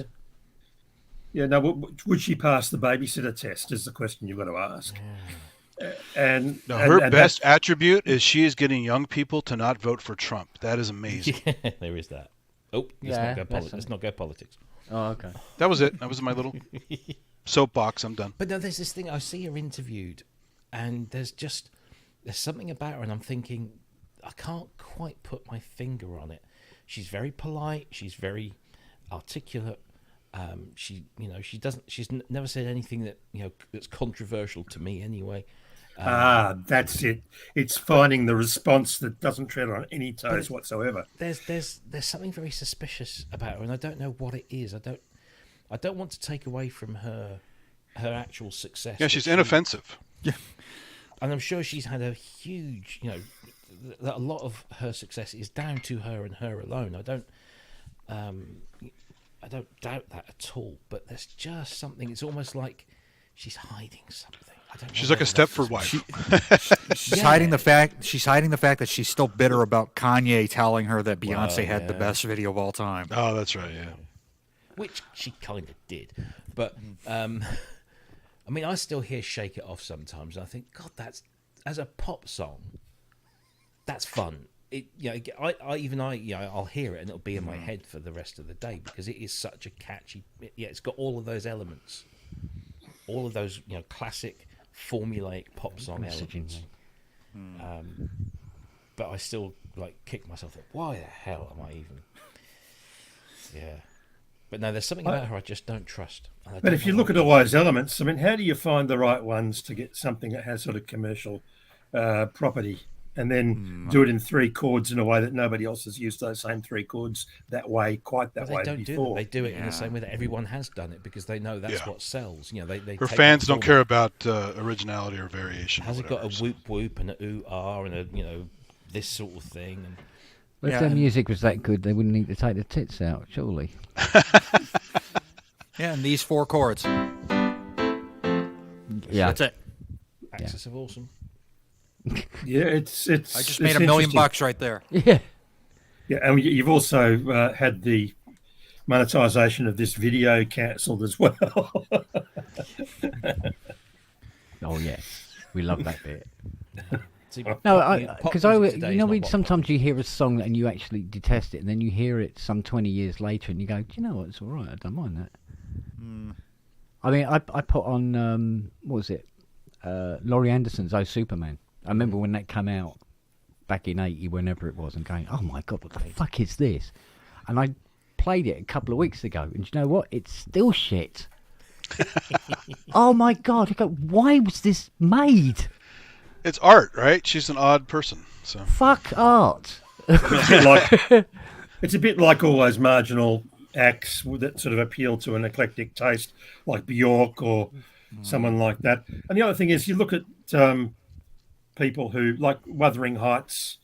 Yeah. No. Would she pass the babysitter test? Is the question you've got to ask. And No, and- her and best attribute is she is getting young people to not vote for Trump. That is amazing. Yeah, there is that. Oh, let's not go politics. Oh, okay. That was it. That was my little soapbox. I'm done. But no, there's this thing. I see her interviewed, and there's something about her, and I'm thinking, I can't quite put my finger on it. She's very polite. She's very articulate. She's never said anything that that's controversial to me anyway. that's it. It's finding the response that doesn't tread on any toes whatsoever. There's something very suspicious about her, and I don't know what it is. I don't want to take away from her actual success. Yeah, she's inoffensive. And I'm sure she's had a huge, that a lot of her success is down to her and her alone. I don't, I don't doubt that at all. But there's just something. It's almost like she's hiding something. I don't know She's like a whether that's Stepford just- wife. She's Yeah. hiding the fact. She's hiding the fact that she's still bitter about Kanye telling her that Beyonce Well, had the yeah. best video of all time. Oh, that's right. Yeah. Which she kind of did. But I mean, I still hear "Shake It Off" sometimes, and I think, God, that's as a pop song, that's fun. It, you know, I'll hear it and it'll be in my head for the rest of the day because it is such a catchy. Yeah, it's got all of those elements, all of those classic formulaic pop song Messaging, elements. But I still kick myself. Why the hell am I even? Yeah. But no, there's something about her I just don't trust. But if you look at all those elements, I mean, how do you find the right ones to get something that has sort of commercial property, and then do it in 3 chords in a way that nobody else has used those same 3 chords that way, quite that They way don't before? do that. They do it in the same way that everyone has done it because they know that's what sells. They Her take fans the don't format. care about originality or variation. Has or it got a whatever, so- whoop whoop and a ooh ah and a this sort of thing? And Well, if their music was that good, they wouldn't need to take the tits out, surely. Yeah, and these 4 chords. Yeah. That's it. Axis of Awesome. Yeah, it's. I just it's made $1 million interesting. right there. Yeah. Yeah, and you've also had the monetization of this video cancelled as well. Oh, yes. We love that bit. See, No, pop because music today is not when what sometimes you hear a song and you actually detest it, and then you hear it some 20 years later, and you go, "Do you know what? It's all right. I don't mind that." I mean, I put on what was it? Laurie Anderson's "Oh Superman." I remember when that came out back in '80, whenever it was, and going, "Oh my God, what the fuck is this?" And I played it a couple of weeks ago, and you know what? It's still shit. Oh my God! I go, why was this made? It's art, right? She's an odd person. So Fuck art. It's a bit like all those marginal acts that sort of appeal to an eclectic taste, like Bjork or someone like that. And the other thing is, you look at people who like Wuthering Heights.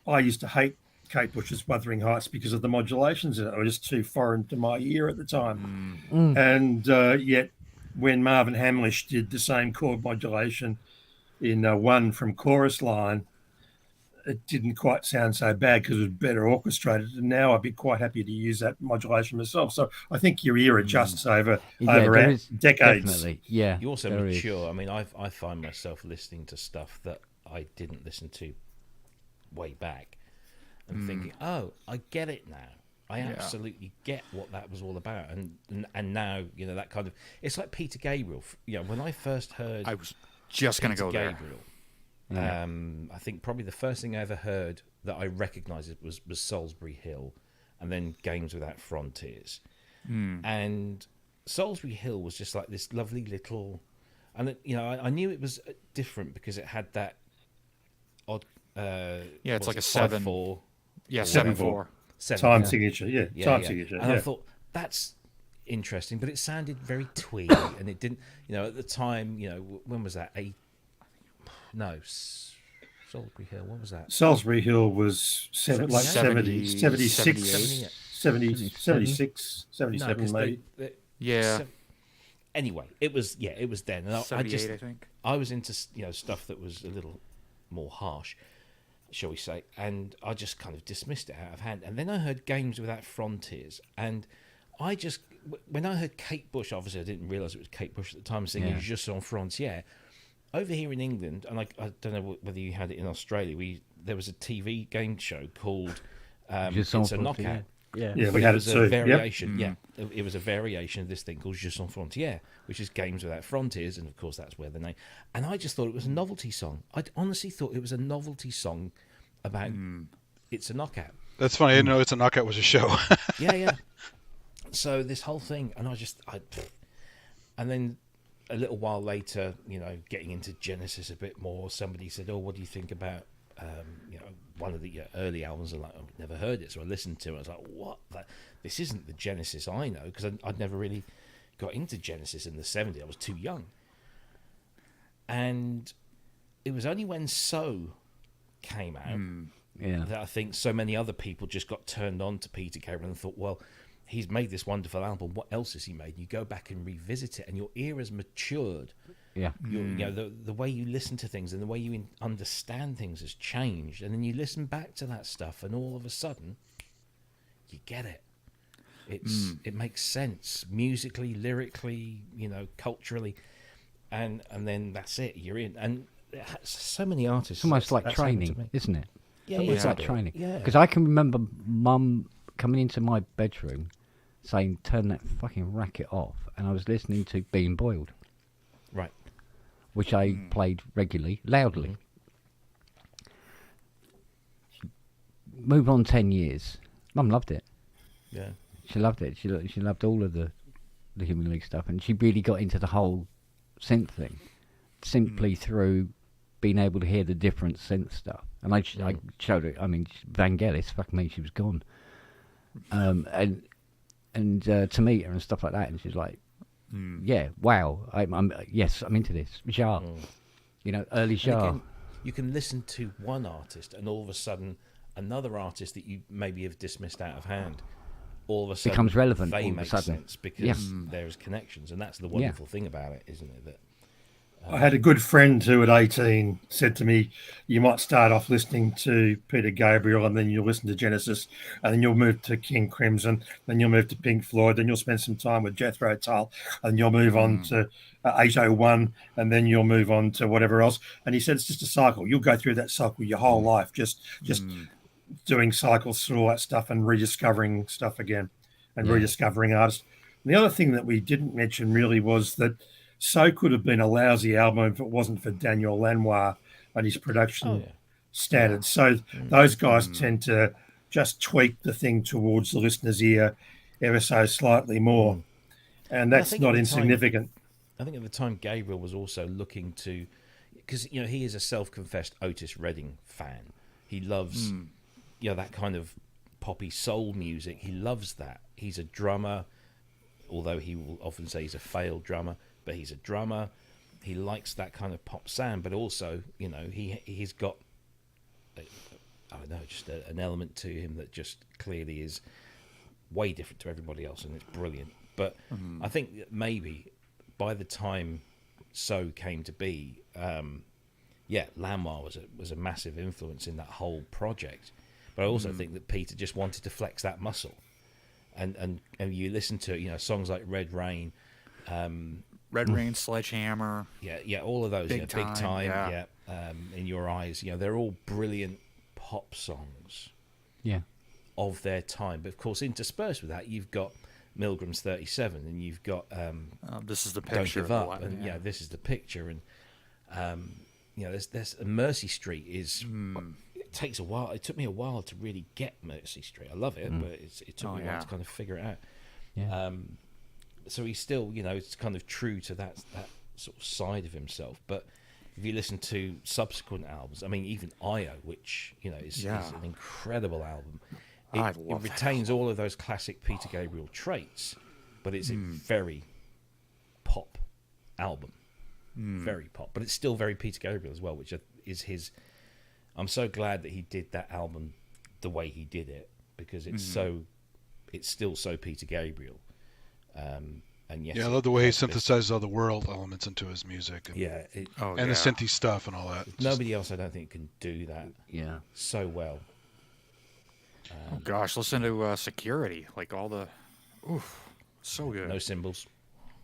I used to hate Kate Bush's Wuthering Heights because of the modulations in it. They were just too foreign to my ear at the time. And yet, when Marvin Hamlish did the same chord modulation in One from Chorus Line, it didn't quite sound so bad because it was better orchestrated. And now I'd be quite happy to use that modulation myself. So I think your ear adjusts over there is decades. Definitely, yeah. You also there is. mature. I mean, I find myself listening to stuff that I didn't listen to way back and thinking, oh, I get it now. I absolutely get what that was all about. And now, that kind of... It's like Peter Gabriel. When I first heard... I was just going to go there. Gabriel, I think probably the first thing I ever heard that I recognised was Salisbury Hill, and then Games Without Frontiers. And Salisbury Hill was just like this lovely little, and I knew it was different because it had that odd. It's like a 7/4. Yeah, 7/4. 7 Time signature, time signature. And yeah. I thought that's interesting, but it sounded very twee, and it didn't. At the time, when was that? Salisbury Hill. What was that? Salisbury Hill was 76, 77 maybe. Anyway, it was then. And I just, I think. I was into stuff that was a little more harsh, shall we say, and I just kind of dismissed it out of hand. And then I heard Games Without Frontiers, and I just, when I heard Kate Bush, obviously I didn't realise it was Kate Bush at the time singing Je suis frontière. Over here in England, and I don't know whether you had it in Australia, there was a TV game show called It's a Knockout. Yeah, we had it too. A variation, it was a variation of this thing called Je suis frontière, which is Games Without Frontiers, and of course that's where the name. And I just thought it was a novelty song. I honestly thought it was a novelty song about It's a Knockout. that's funny. I didn't know It's a Knockout was a show. Yeah. So this whole thing, and and then a little while later, getting into Genesis a bit more, somebody said, "Oh, what do you think about one of the early albums?" And I've never heard it, so I listened to it. I was like, "What? This isn't the Genesis I know," because I'd never really got into Genesis in the '70s. I was too young, and it was only when So came out that I think so many other people just got turned on to Peter Gabriel and thought, well, he's made this wonderful album. What else has he made? You go back and revisit it, and your ear has matured. Yeah. You know, the way you listen to things and the way you understand things has changed. And then you listen back to that stuff, and all of a sudden, you get it. It makes sense musically, lyrically, you know, culturally, and then that's it. You're in. And so many artists. It's almost like that's happened to training, me. isn't it? Yeah, It's yeah. like training. Yeah. Because I can remember Mum coming into my bedroom saying, "Turn that fucking racket off," and I was listening to Being Boiled, Right. which I played regularly, loudly. Move on 10 years. Mum loved it. Yeah. She loved it. She loved all of the Human League stuff, and she really got into the whole synth thing simply through being able to hear the different synth stuff. And I showed her. I mean, Vangelis, fuck me, she was gone. And to meet her and stuff like that, and she's like, "Yeah, wow, I'm yes, I'm into this." Jar, you know, early And Jar. again, you can listen to one artist, and all of a sudden, another artist that you maybe have dismissed out of hand, all of a sudden Becomes relevant They all of a make sudden. sense because there's connections, and that's the wonderful thing about it, isn't it? That I had a good friend who at 18 said to me, you might start off listening to Peter Gabriel and then you'll listen to Genesis and then you'll move to King Crimson, then you'll move to Pink Floyd, then you'll spend some time with Jethro Tull and you'll move on to 801 and then you'll move on to whatever else. And he said it's just a cycle. You'll go through that cycle your whole life, just doing cycles through all that stuff and rediscovering stuff again and rediscovering artists. And the other thing that we didn't mention really was that So could have been a lousy album if it wasn't for Daniel Lanois and his production standards. So those guys tend to just tweak the thing towards the listener's ear ever so slightly more. And that's not insignificant. I think at the time Gabriel was also looking to, because you know he is a self-confessed Otis Redding fan. He loves, you know, that kind of poppy soul music. He loves that. He's a drummer, although he will often say he's a failed drummer. But he's a drummer. He likes that kind of pop sound, but also, you know, he's got, I don't know, just an element to him that just clearly is way different to everybody else, and it's brilliant. But I think that maybe by the time So came to be, Lanois was a massive influence in that whole project. But I also think that Peter just wanted to flex that muscle, and you listen to, you know, songs like Red Rain. Red Rain, Sledgehammer. All of those. Big Time, In Your Eyes. You know, they're all brilliant pop songs. Yeah. Of their time, but of course, interspersed with that, you've got Milgram's 37, and you've got This Is the Don't Picture. Give Up, and This Is the Picture, and you know, there's Mercy Street is. It takes a while. It took me a while to really get Mercy Street. I love it, but it took me a while to kind of figure it out. Yeah. So he's still, you know, it's kind of true to that sort of side of himself. But if you listen to subsequent albums, I mean, even Io, which, you know, is an incredible album. It retains all of those classic Peter Gabriel traits, but it's a very pop album. Very pop. But it's still very Peter Gabriel as well, which is his... I'm so glad that he did that album the way he did it, because it's still so Peter Gabriel. And yes, I love the way he synthesizes all the world elements into his music. And, the synthy stuff and all that. Nobody else, I don't think, can do that. Yeah. So well. Oh gosh, listen to Security, like all the, so good. No cymbals.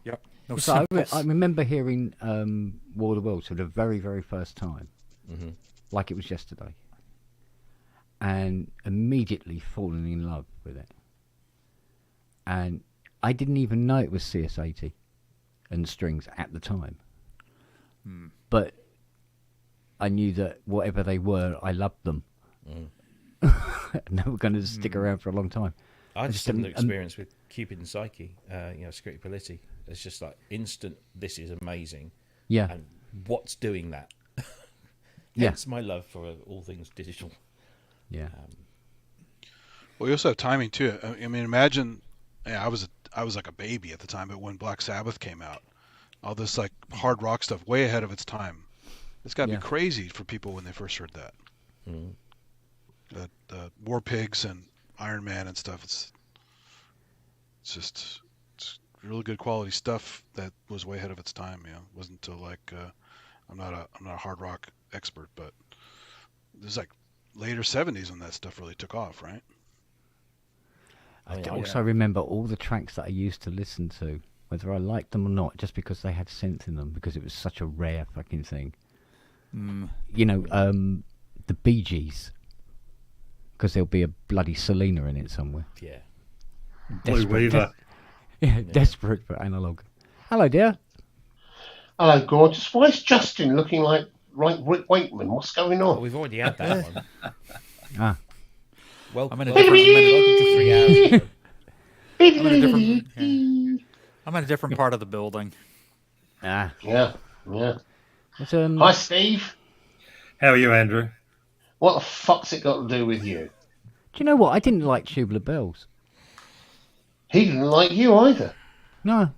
Yep. No So cymbals. I remember hearing War of the Worlds for the very, very first time, like it was yesterday, and immediately falling in love with it. And I didn't even know it was CS80 and strings at the time. But I knew that whatever they were, I loved them. And they were going to stick around for a long time. I just had an experience with Cupid and Psyche, Scritti Politti. It's just like instant, this is amazing. Yeah. And what's doing that? Hence my love for all things digital. Yeah. Well, you also have timing too. I mean, imagine, I was like a baby at the time, but when Black Sabbath came out, all this like hard rock stuff, way ahead of its time. It's got to be crazy for people when they first heard that. The War Pigs and Iron Man and stuff. it's really good quality stuff that was way ahead of its time. Yeah, it wasn't until like I'm not a hard rock expert, but it was like later '70s when that stuff really took off, right? I mean, I also remember all the tracks that I used to listen to, whether I liked them or not, just because they had synth in them, because it was such a rare fucking thing. You know, the Bee Gees, because there'll be a bloody Selena in it somewhere. yeah. Blue Weaver. Desperate for analog. Hello, dear. Hello, gorgeous. Why is Justin looking like Rick Wakeman? What's going Oh, on? we've already had that one. Ah, Welcome, I'm in a welcome, different- welcome to 3 hours ago. I'm in a different. Yeah. I'm in a different part of the building. ah. Yeah, yeah. It's, Hi, Steve. How are you, Andrew? What the fuck's it got to do with you? Do you know what? I didn't like Tubular Bells. He didn't like you either. No.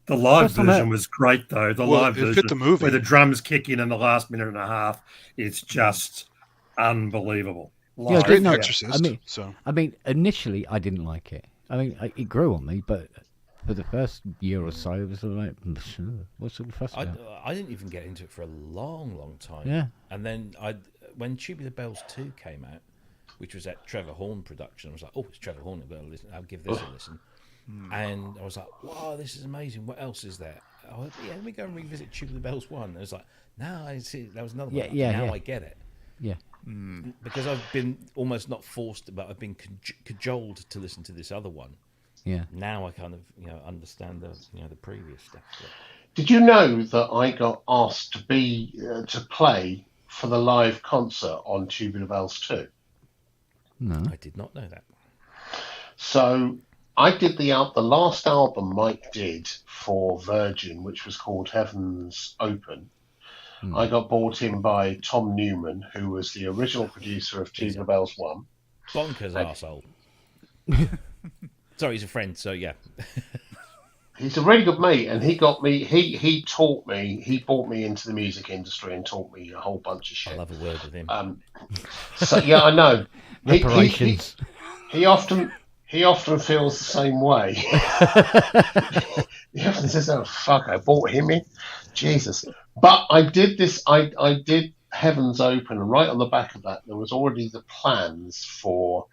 The live First time version I- was great, though. The Well, live it fit version the movie. where the drums kick in the last minute and a half, it's just unbelievable. Yeah, I Live, didn't know. Exorcist. I mean, initially I didn't like it. I mean, it grew on me, but for the first year or so, it was like, what's all the fuss about? I didn't even get into it for a long, long time. Yeah. And then when Tubular Bells 2 came out, which was that Trevor Horn production, I was like, oh, it's Trevor Horn. I'll give this a listen. And I was like, wow, this is amazing. What else is there? Oh, yeah, let me go and revisit Tubular Bells 1. And I was like, no, I see. That was another one. Now I get it. Yeah. Because I've been almost not forced, but I've been cajoled to listen to this other one. Yeah. Now I kind of understand the the previous stuff. Did you know that I got asked to play for the live concert on Tubular Bells 2? No. I did not know that. So I did the last album Mike did for Virgin, which was called Heavens Open. I got brought in by Tom Newman, who was the original producer of Tubular Bells 1. Bonkers arsehole. Sorry, he's a friend, so yeah. He's a really good mate, and he got me. He taught me. He brought me into the music industry and taught me a whole bunch of shit. I'll have a word with him. So yeah, I know. Reparations. He often feels the same way. He often says, "Oh fuck, I brought him in." Jesus. But I did this. I did Heavens Open, and right on the back of that, there was already the plans for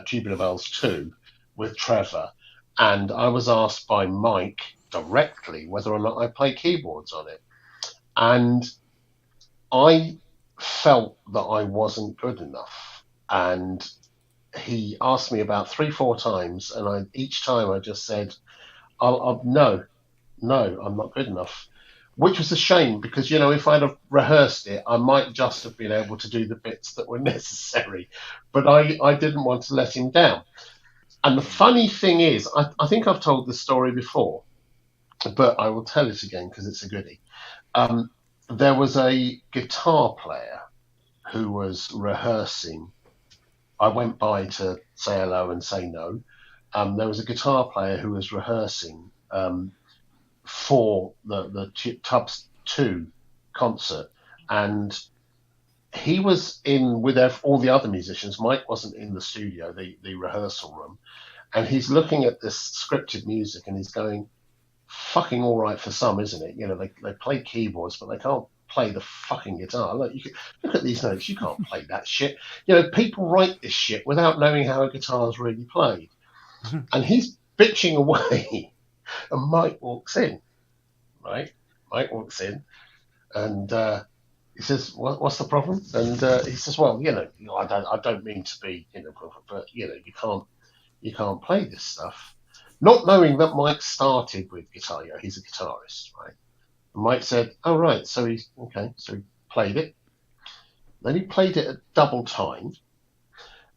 Tubular Bells 2 with Trevor. And I was asked by Mike directly whether or not I play keyboards on it. And I felt that I wasn't good enough. And he asked me about 3-4 times. And each time I just said, no, I'm not good enough. Which was a shame because, if I'd have rehearsed it, I might just have been able to do the bits that were necessary. But I didn't want to let him down. And the funny thing is, I think I've told this story before, but I will tell it again because it's a goodie. There was a guitar player who was rehearsing. I went by to say hello and say no. There was a guitar player who was rehearsing for the Tubbs 2 concert, and he was in with all the other musicians. Mike wasn't in the studio, the rehearsal room, and he's looking at this scripted music and he's going, fucking all right for some, isn't it? They play keyboards, but they can't play the fucking guitar. Look at these notes. You can't play that shit. People write this shit without knowing how a guitar is really played. And he's bitching away, and Mike walks in, right? Mike walks in, and he says, "What's the problem?" And he says, "Well, I don't mean to be, but you can't play this stuff." Not knowing that Mike started with guitar, he's a guitarist, right? And Mike said, "Oh right, so he played it. Then he played it at double time.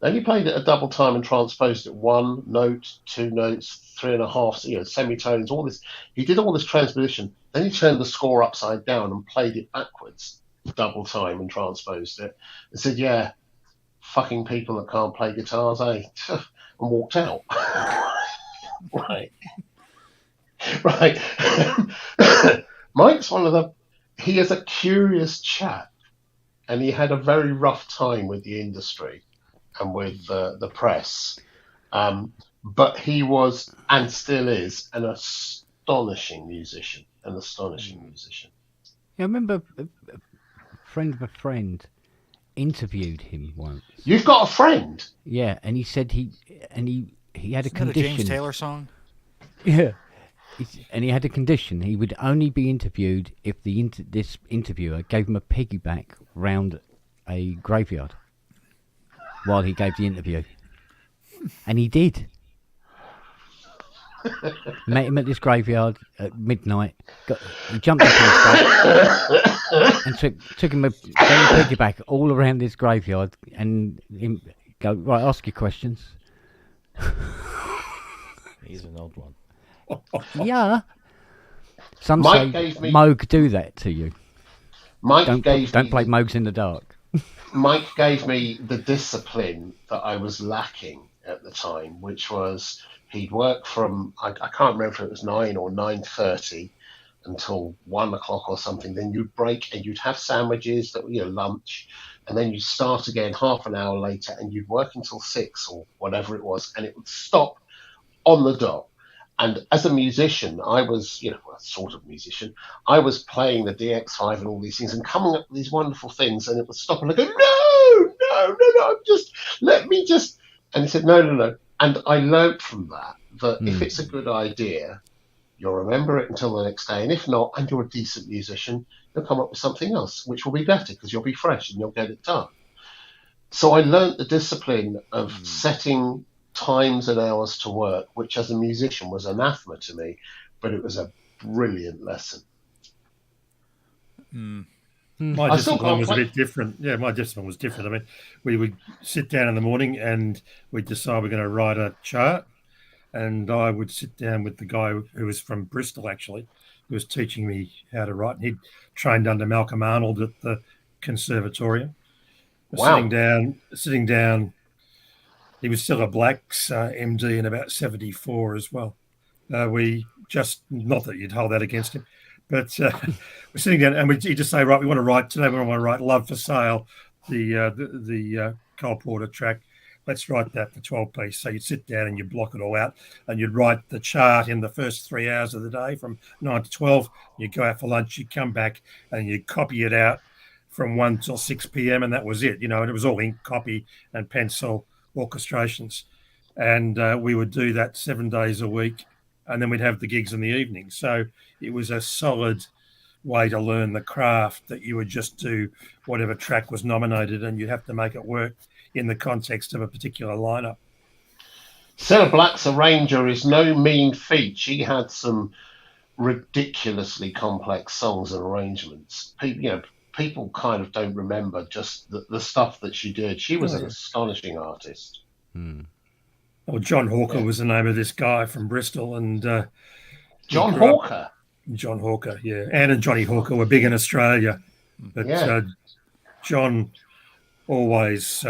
Then he played it at double time and transposed it 1 note, 2 notes, 3.5, semitones, all this. He did all this transposition. Then he turned the score upside down and played it backwards, double time, and transposed it. And said, yeah, fucking people that can't play guitars, eh?" And walked out. Right. Right. Mike's he is a curious chap, and he had a very rough time with the industry and with the press. but he was and still is an astonishing musician. An astonishing musician. I remember a friend of a friend interviewed him once. You've got a friend? Yeah, and he said he had a Isn't that a condition. James Taylor song? Yeah. And he had a condition. He would only be interviewed if this interviewer gave him a piggyback round a graveyard while he gave the interview. And he did. Met him at this graveyard at midnight. He jumped up in his boat and took him gave him a piggyback all around this graveyard and him go, right, ask your questions. He's an odd one. Yeah. Some Mike say gave me- Moog do that to you. Mike Don't gave me play Moogs in the dark. Mike gave me the discipline that I was lacking at the time, which was he'd work from I can't remember if it was 9 or 9:30 until 1 o'clock or something. Then you'd break and you'd have sandwiches that were your lunch, and then you'd start again half an hour later, and you'd work until 6 or whatever it was, and it would stop on the dot. And as a musician, I was, a sort of musician. I was playing the DX5 and all these things and coming up with these wonderful things. And it would stop and I go, no, let me just. And he said, no. And I learned from that if it's a good idea, you'll remember it until the next day. And if not, and you're a decent musician, you'll come up with something else, which will be better because you'll be fresh and you'll get it done. So I learned the discipline of setting times and hours to work, which as a musician was anathema to me, but it was a brilliant lesson. My discipline was a bit different. Yeah, my discipline was different. I mean, we would sit down in the morning and we'd decide we're going to write a chart, and I would sit down with the guy who was from Bristol, actually, who was teaching me how to write. And he'd trained under Malcolm Arnold at the Conservatorium. Wow. Sitting down. He was still a Blacks MD in about 74 as well. We just, not that you'd hold that against him, but we're sitting down and he'd just say, right, we want to write today. We want to write Love for Sale, the Cole Porter track. Let's write that for 12 piece. So you'd sit down and you'd block it all out and you'd write the chart in the first 3 hours of the day from 9 to 12. You'd go out for lunch, you'd come back and you'd copy it out from 1 till 6 p.m. and that was it, and it was all ink, copy and pencil orchestrations, and we would do that 7 days a week, and then we'd have the gigs in the evening. So it was a solid way to learn the craft, that you would just do whatever track was nominated and you'd have to make it work in the context of a particular lineup. Cilla Black's arranger is no mean feat. She had some ridiculously complex songs and arrangements. People kind of don't remember just the stuff that she did. She was an astonishing artist. Well, John Hawker was the name of this guy from Bristol, and John Hawker. John Hawker, yeah. Anne and Johnny Hawker were big in Australia, but John always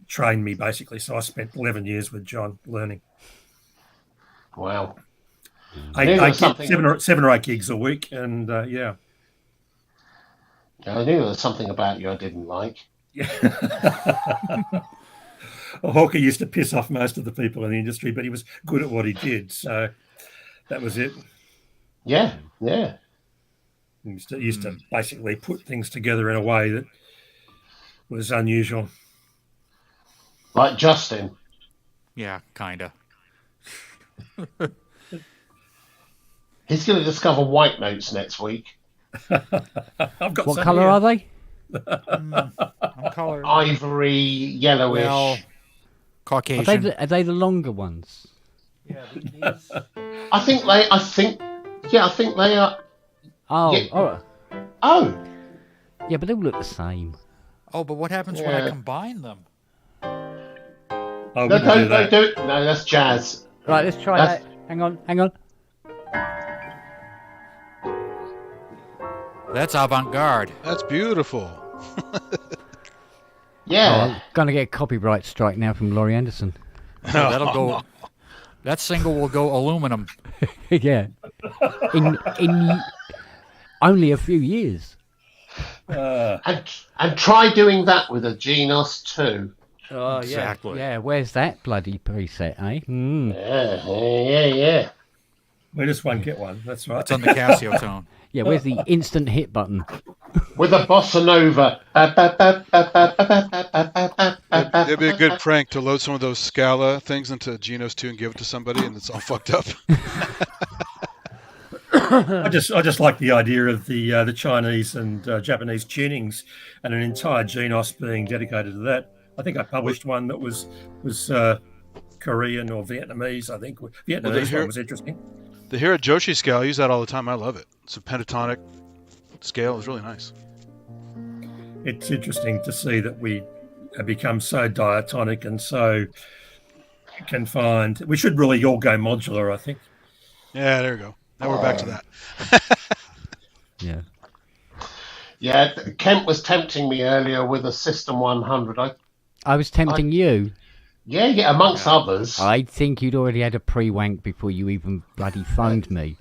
trained me, basically. So I spent 11 years with John learning. Wow. 7 or 8 gigs a week, and yeah. I knew there was something about you I didn't like. Well, Hawker used to piss off most of the people in the industry, but he was good at what he did. So that was it. Yeah. He used to basically put things together in a way that was unusual. Like Justin. Yeah, kind of. He's going to discover white notes next week. I've got what some colour here. are they? I'm colored. Ivory, yellowish. Well, Caucasian. Are they the longer ones? Yeah, these. I think they are. Oh, Yeah. all right. Oh, Yeah, but they all look the same. Oh, but what happens when I Yeah. combine them? I no, wouldn't do don't that. do it. No, that's jazz. Right, let's try That's- that. Hang on. That's avant-garde. That's beautiful. Yeah. Oh, I'm going to get a copyright strike now from Laurie Anderson. So that'll go. That single will go aluminum. Yeah. In only a few years. And try doing that with a Genos 2. Oh, Exactly. Yeah, where's that bloody preset, eh? Mm. Yeah. We just one get one. That's right. It's on the Casio tone. Yeah, where's the instant hit button? With a bossa nova. It'd be a good prank to load some of those Scala things into Genos 2 and give it to somebody, and it's all fucked up. I just like the idea of the Chinese and Japanese tunings and an entire Genos being dedicated to that. I think I published one that was Korean or Vietnamese. I think Vietnamese one was interesting. The Hirajoshi scale, I use that all the time. I love it. It's a pentatonic scale. It's really nice. It's interesting to see that we have become so diatonic and so confined. We should really all go modular, I think. Yeah, there we go. Now we're back to that. Yeah. Yeah, Kent was tempting me earlier with a System 100. I was tempting you. Yeah, amongst others. I think you'd already had a pre-wank before you even bloody phoned me.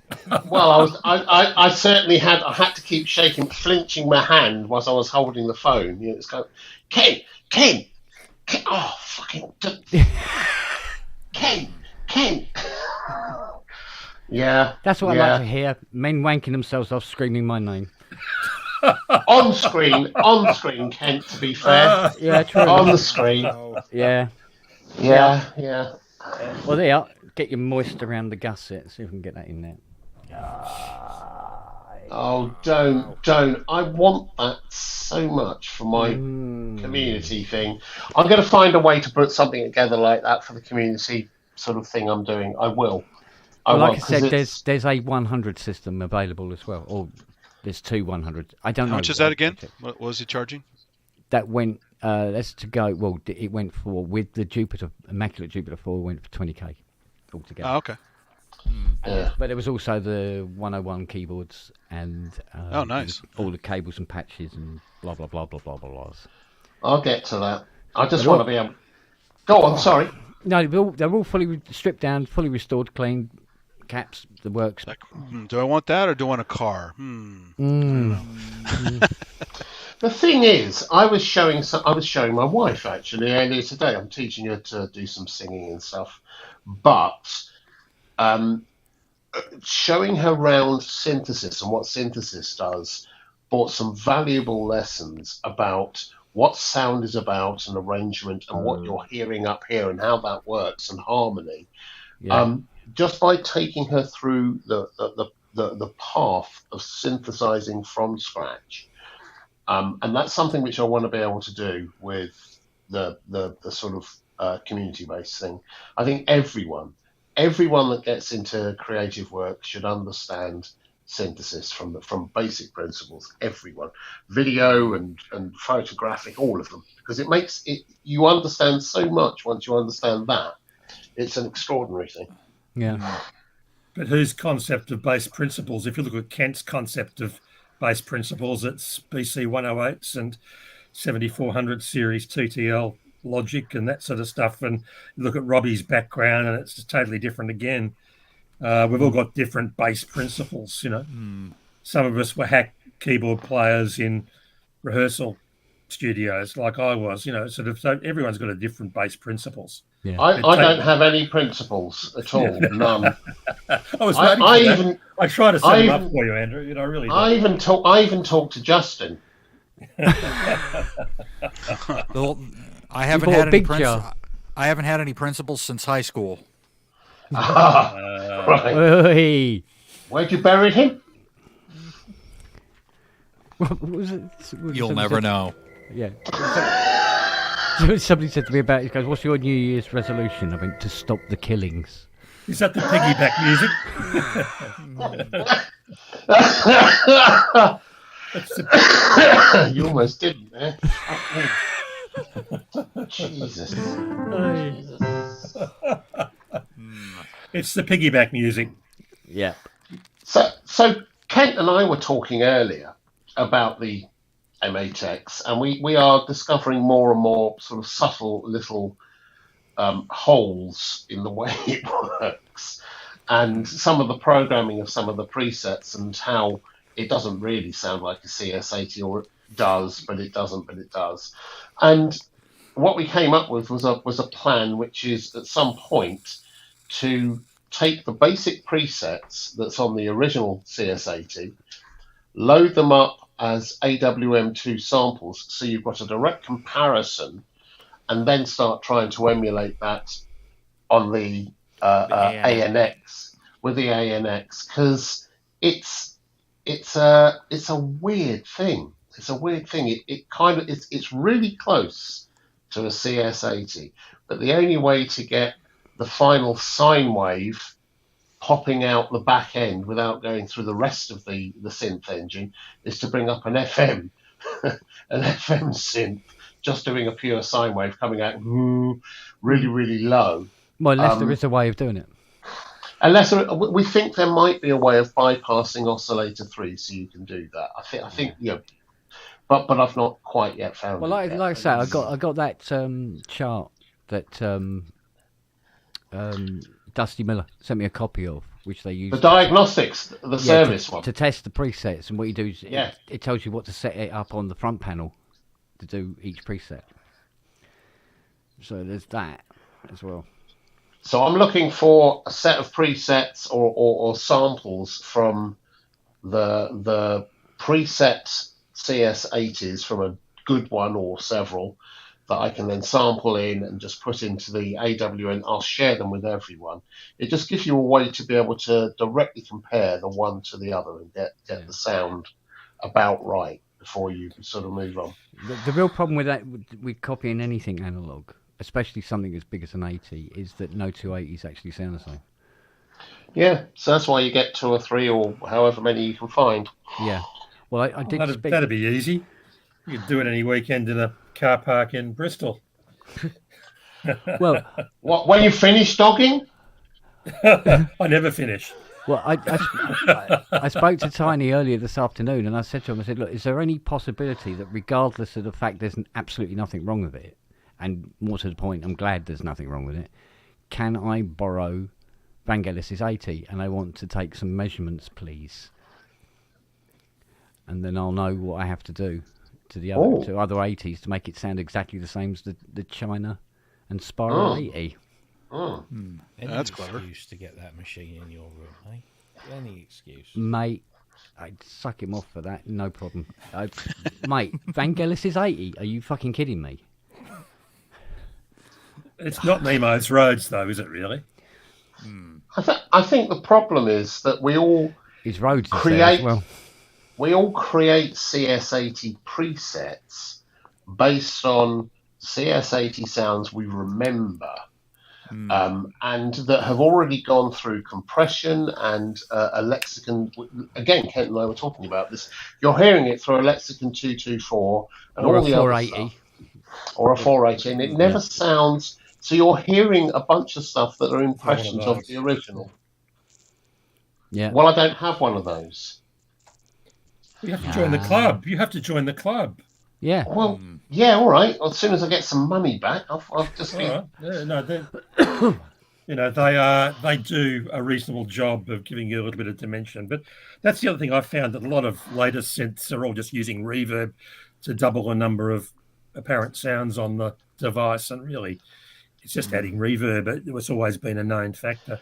Well, I certainly had. I had to keep flinching my hand whilst I was holding the phone. You know, it's going, Ken. Oh, fucking Ken. Yeah. That's what I like to hear. Men wanking themselves off, screaming my name. On screen, Kent. To be fair. Yeah, true. On the screen. Yeah. Yeah. Well, there you are. Get your moist around the gusset. See if we can get that in there. Oh, don't. I want that so much for my community thing. I'm going to find a way to put something together like that for the community sort of thing I'm doing. I will. Well, like I said, there's a 100 system available as well. Or there's two 100. I don't know. How much is that again? What was he charging? That went, that's to go, well, it went for, with the Immaculate Jupiter 4, went for 20k altogether. Oh, okay. But there was also the 101 keyboards and nice. all the cables and patches and blah, blah, blah, blah, blah, blah. I'll get to that. I just want to be able... Go on, sorry. No, they're all fully stripped down, fully restored, cleaned, caps, the works. Do I want that or do I want a car? The thing is, I was showing my wife actually earlier today. I'm teaching her to do some singing and stuff, but showing her around synthesis and what synthesis does brought some valuable lessons about what sound is about and arrangement and what you're hearing up here and how that works and harmony. Yeah. Just by taking her through the path of synthesizing from scratch. And that's something which I want to be able to do with the sort of community-based thing. I think everyone that gets into creative work should understand synthesis from basic principles. Everyone, video and photographic, all of them, because it makes it. You understand so much once you understand that. It's an extraordinary thing. Yeah. But whose concept of base principles? If you look at Kent's concept of base principles, it's BC 108s and 7400 series TTL logic and that sort of stuff. And you look at Robbie's background, and it's totally different again. We've all got different base principles, you know. Some of us were hack keyboard players in rehearsal studios, like I was, you know. Sort of, so everyone's got a different base principles. Yeah. I don't have any principles at all. None. I try to set them up for you, Andrew. You know, I really do. I even talked to Justin. Well, I haven't had any principles since high school. Right. Hey. Where'd you bury him? What was it? You'll never know. Yeah. Somebody said to me about it, he goes, what's your New Year's resolution? I went, to stop the killings. Is that the piggyback music? You almost didn't there. Jesus. It's the piggyback music. Yeah. So Kent and I were talking earlier about the MHX, and we are discovering more and more sort of subtle little holes in the way it works, and some of the programming of some of the presets and how it doesn't really sound like a CS80, or it does, but it doesn't, but it does. And what we came up with was a plan, which is at some point to take the basic presets that's on the original CS80, load them up as AWM2 samples, so you've got a direct comparison, and then start trying to emulate that on the ANX with the ANX, because it's a weird thing. It's a weird thing. It kind of it's really close to a CS80, but the only way to get the final sine wave popping out the back end without going through the rest of the synth engine is to bring up an FM, an FM synth, just doing a pure sine wave coming out really, really low. Well, unless there is a way of doing it. Unless we think there might be a way of bypassing oscillator 3, so you can do that. I think but I've not quite yet found. Well, it yet. like I said, I got that chart that Dusty Miller sent me a copy of, which they use the diagnostics, the service one, to test the presets. And what you do is it tells you what to set it up on the front panel to do each preset. So there's that as well. So I'm looking for a set of presets or samples from the preset CS80s from a good one or several that I can then sample in and just put into the AWN. I'll share them with everyone. It just gives you a way to be able to directly compare the one to the other and get the sound about right before you sort of move on. The real problem with that, with copying anything analog, especially something as big as an 80, is that no two 80s actually sound the same. Yeah, so that's why you get 2 or 3 or however many you can find. Yeah. Well, I did that'd be easy. You could do it any weekend in a car park in Bristol. Well, when you finish dogging? I never finish. Well, I spoke to Tiny earlier this afternoon, and I said to him, I said, look, is there any possibility that regardless of the fact there's absolutely nothing wrong with it, and more to the point, I'm glad there's nothing wrong with it, can I borrow Vangelis's 80 and I want to take some measurements, please? And then I'll know what I have to do to the other 80s to make it sound exactly the same as the China and Spiral 80. Any That's clever. excuse to get that machine in your room, eh? Any excuse. Mate, I'd suck him off for that, no problem. Mate, Vangelis's 80? Are you fucking kidding me? It's not Nemo's Roads, though, is it really? I think the problem is that we all His Roads create. We all create CS80 presets based on CS80 sounds we remember, and that have already gone through compression and a lexicon. Again, Kent and I were talking about this. You're hearing it through a lexicon 224 and or all a the 480. other stuff, or a 480, and it never sounds. So you're hearing a bunch of stuff that are impressions of the original. Yeah. Well, I don't have one of those. You have to join the club. You have to join the club. Yeah. Well, yeah, all right. Well, as soon as I get some money back, I'll just be. Right. Yeah, no, they do a reasonable job of giving you a little bit of dimension. But that's the other thing I found, that a lot of later synths are all just using reverb to double the number of apparent sounds on the device, and really, it's just adding reverb. It's always been a known factor.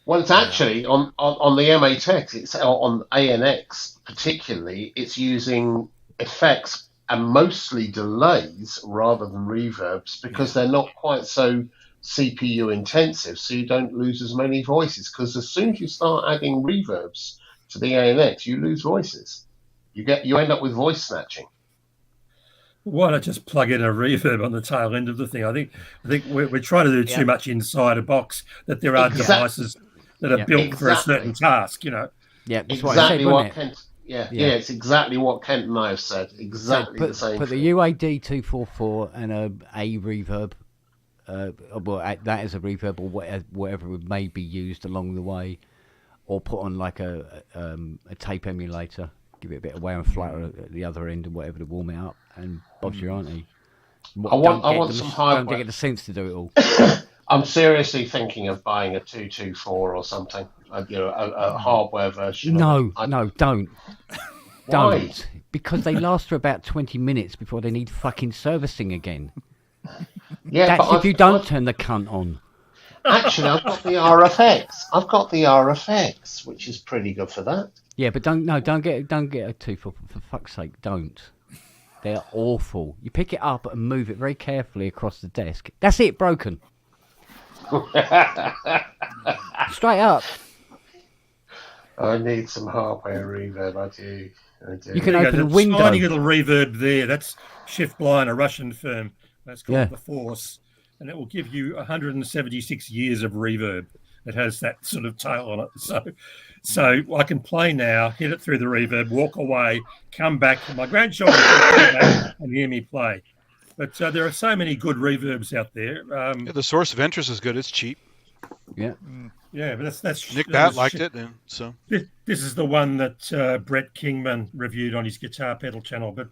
Well, it's actually on the M8X, it's on ANX particularly, it's using effects and mostly delays rather than reverbs because they're not quite so CPU intensive, so you don't lose as many voices. Because as soon as you start adding reverbs to the ANX, you lose voices. You end up with voice snatching. Why not just plug in a reverb on the tail end of the thing? I think we're trying to do too much inside a box. That there are devices that are built for a certain task, Yeah, that's exactly what I what said, Kent. Yeah, it's exactly what Kent and I have said. Exactly the same. Put the UAD 244 and a reverb, that is a reverb or whatever may be used along the way, or put on like a tape emulator, give it a bit of wear and flutter at the other end and whatever to warm it up, and Bob's your auntie. I want some hardware. Don't get the synths to do it all. I'm seriously thinking of buying a 224 or something, a hardware version. No, don't. Why? Don't. Because they last for about 20 minutes before they need fucking servicing again. Yeah, That's but if you don't turn the cunt on. actually, I've got the RFX. I've got the RFX, which is pretty good for that. Yeah, but don't get a tooth for fuck's sake, don't. They're awful. You pick it up and move it very carefully across the desk. That's it, broken. Straight up. I need some hardware reverb. I do. You can There open go, a the window. tiny little reverb there. That's Shift Blind, a Russian firm. That's called the Force, and it will give you 176 years of reverb. It has that sort of tail on it. So I can play now, hit it through the reverb, walk away, come back. My grandchildren can come back and hear me play. But there are so many good reverbs out there. Yeah, the source of interest is good. It's cheap. Yeah. Yeah, but that's Nick Bat liked it, and so this is the one that Brett Kingman reviewed on his Guitar Pedal channel. But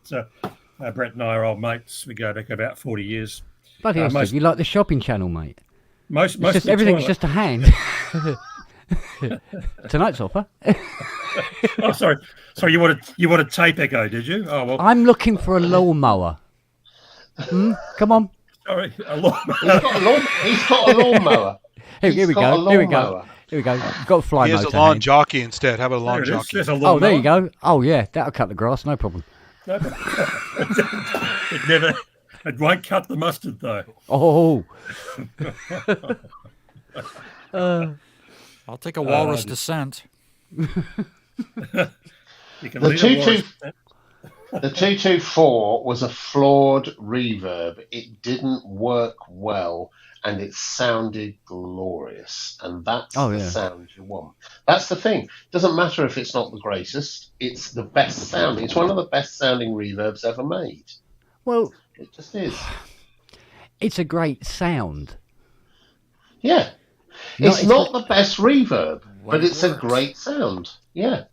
Brett and I are old mates. We go back about 40 years. Bloody hell, Steve, you like the shopping channel, mate? Most everything's just a hand. Tonight's offer. Oh, sorry. You want a tape echo, did you? Oh well. I'm looking for a lawnmower. Come on. Sorry, a lawnmower. He's got a lawnmower. Here we go. Here we go. We've got a fly he has motor a lawn hand. jockey instead. How about a lawn jockey? Oh, there you go. Oh, yeah, that'll cut the grass, no problem. It won't cut the mustard though. Oh. I'll take a walrus descent. You can The lead a walrus. The 224 was a flawed reverb. It didn't work well, and it sounded glorious. And that's the sound you want. That's the thing. Doesn't matter if it's not the greatest. It's the best sounding. It's one of the best sounding reverbs ever made. Well, it just is. It's a great sound. Yeah. It's not the best reverb, but it's a great sound. Yeah.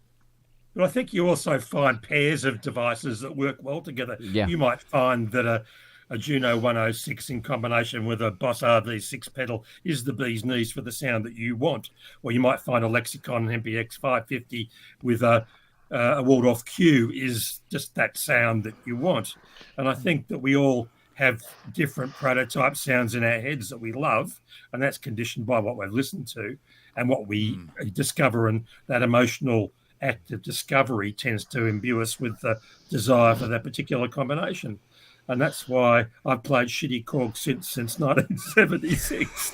Well, I think you also find pairs of devices that work well together. Yeah. You might find that a Juno 106 in combination with a Boss RV6 pedal is the bee's knees for the sound that you want. Or you might find a Lexicon MPX 550 with a Waldorf Q is just that sound that you want. And I think that we all have different prototype sounds in our heads that we love, and that's conditioned by what we've listened to and what we discover, and that emotional act of discovery tends to imbue us with the desire for that particular combination. And that's why I've played shitty Korg synths since 1976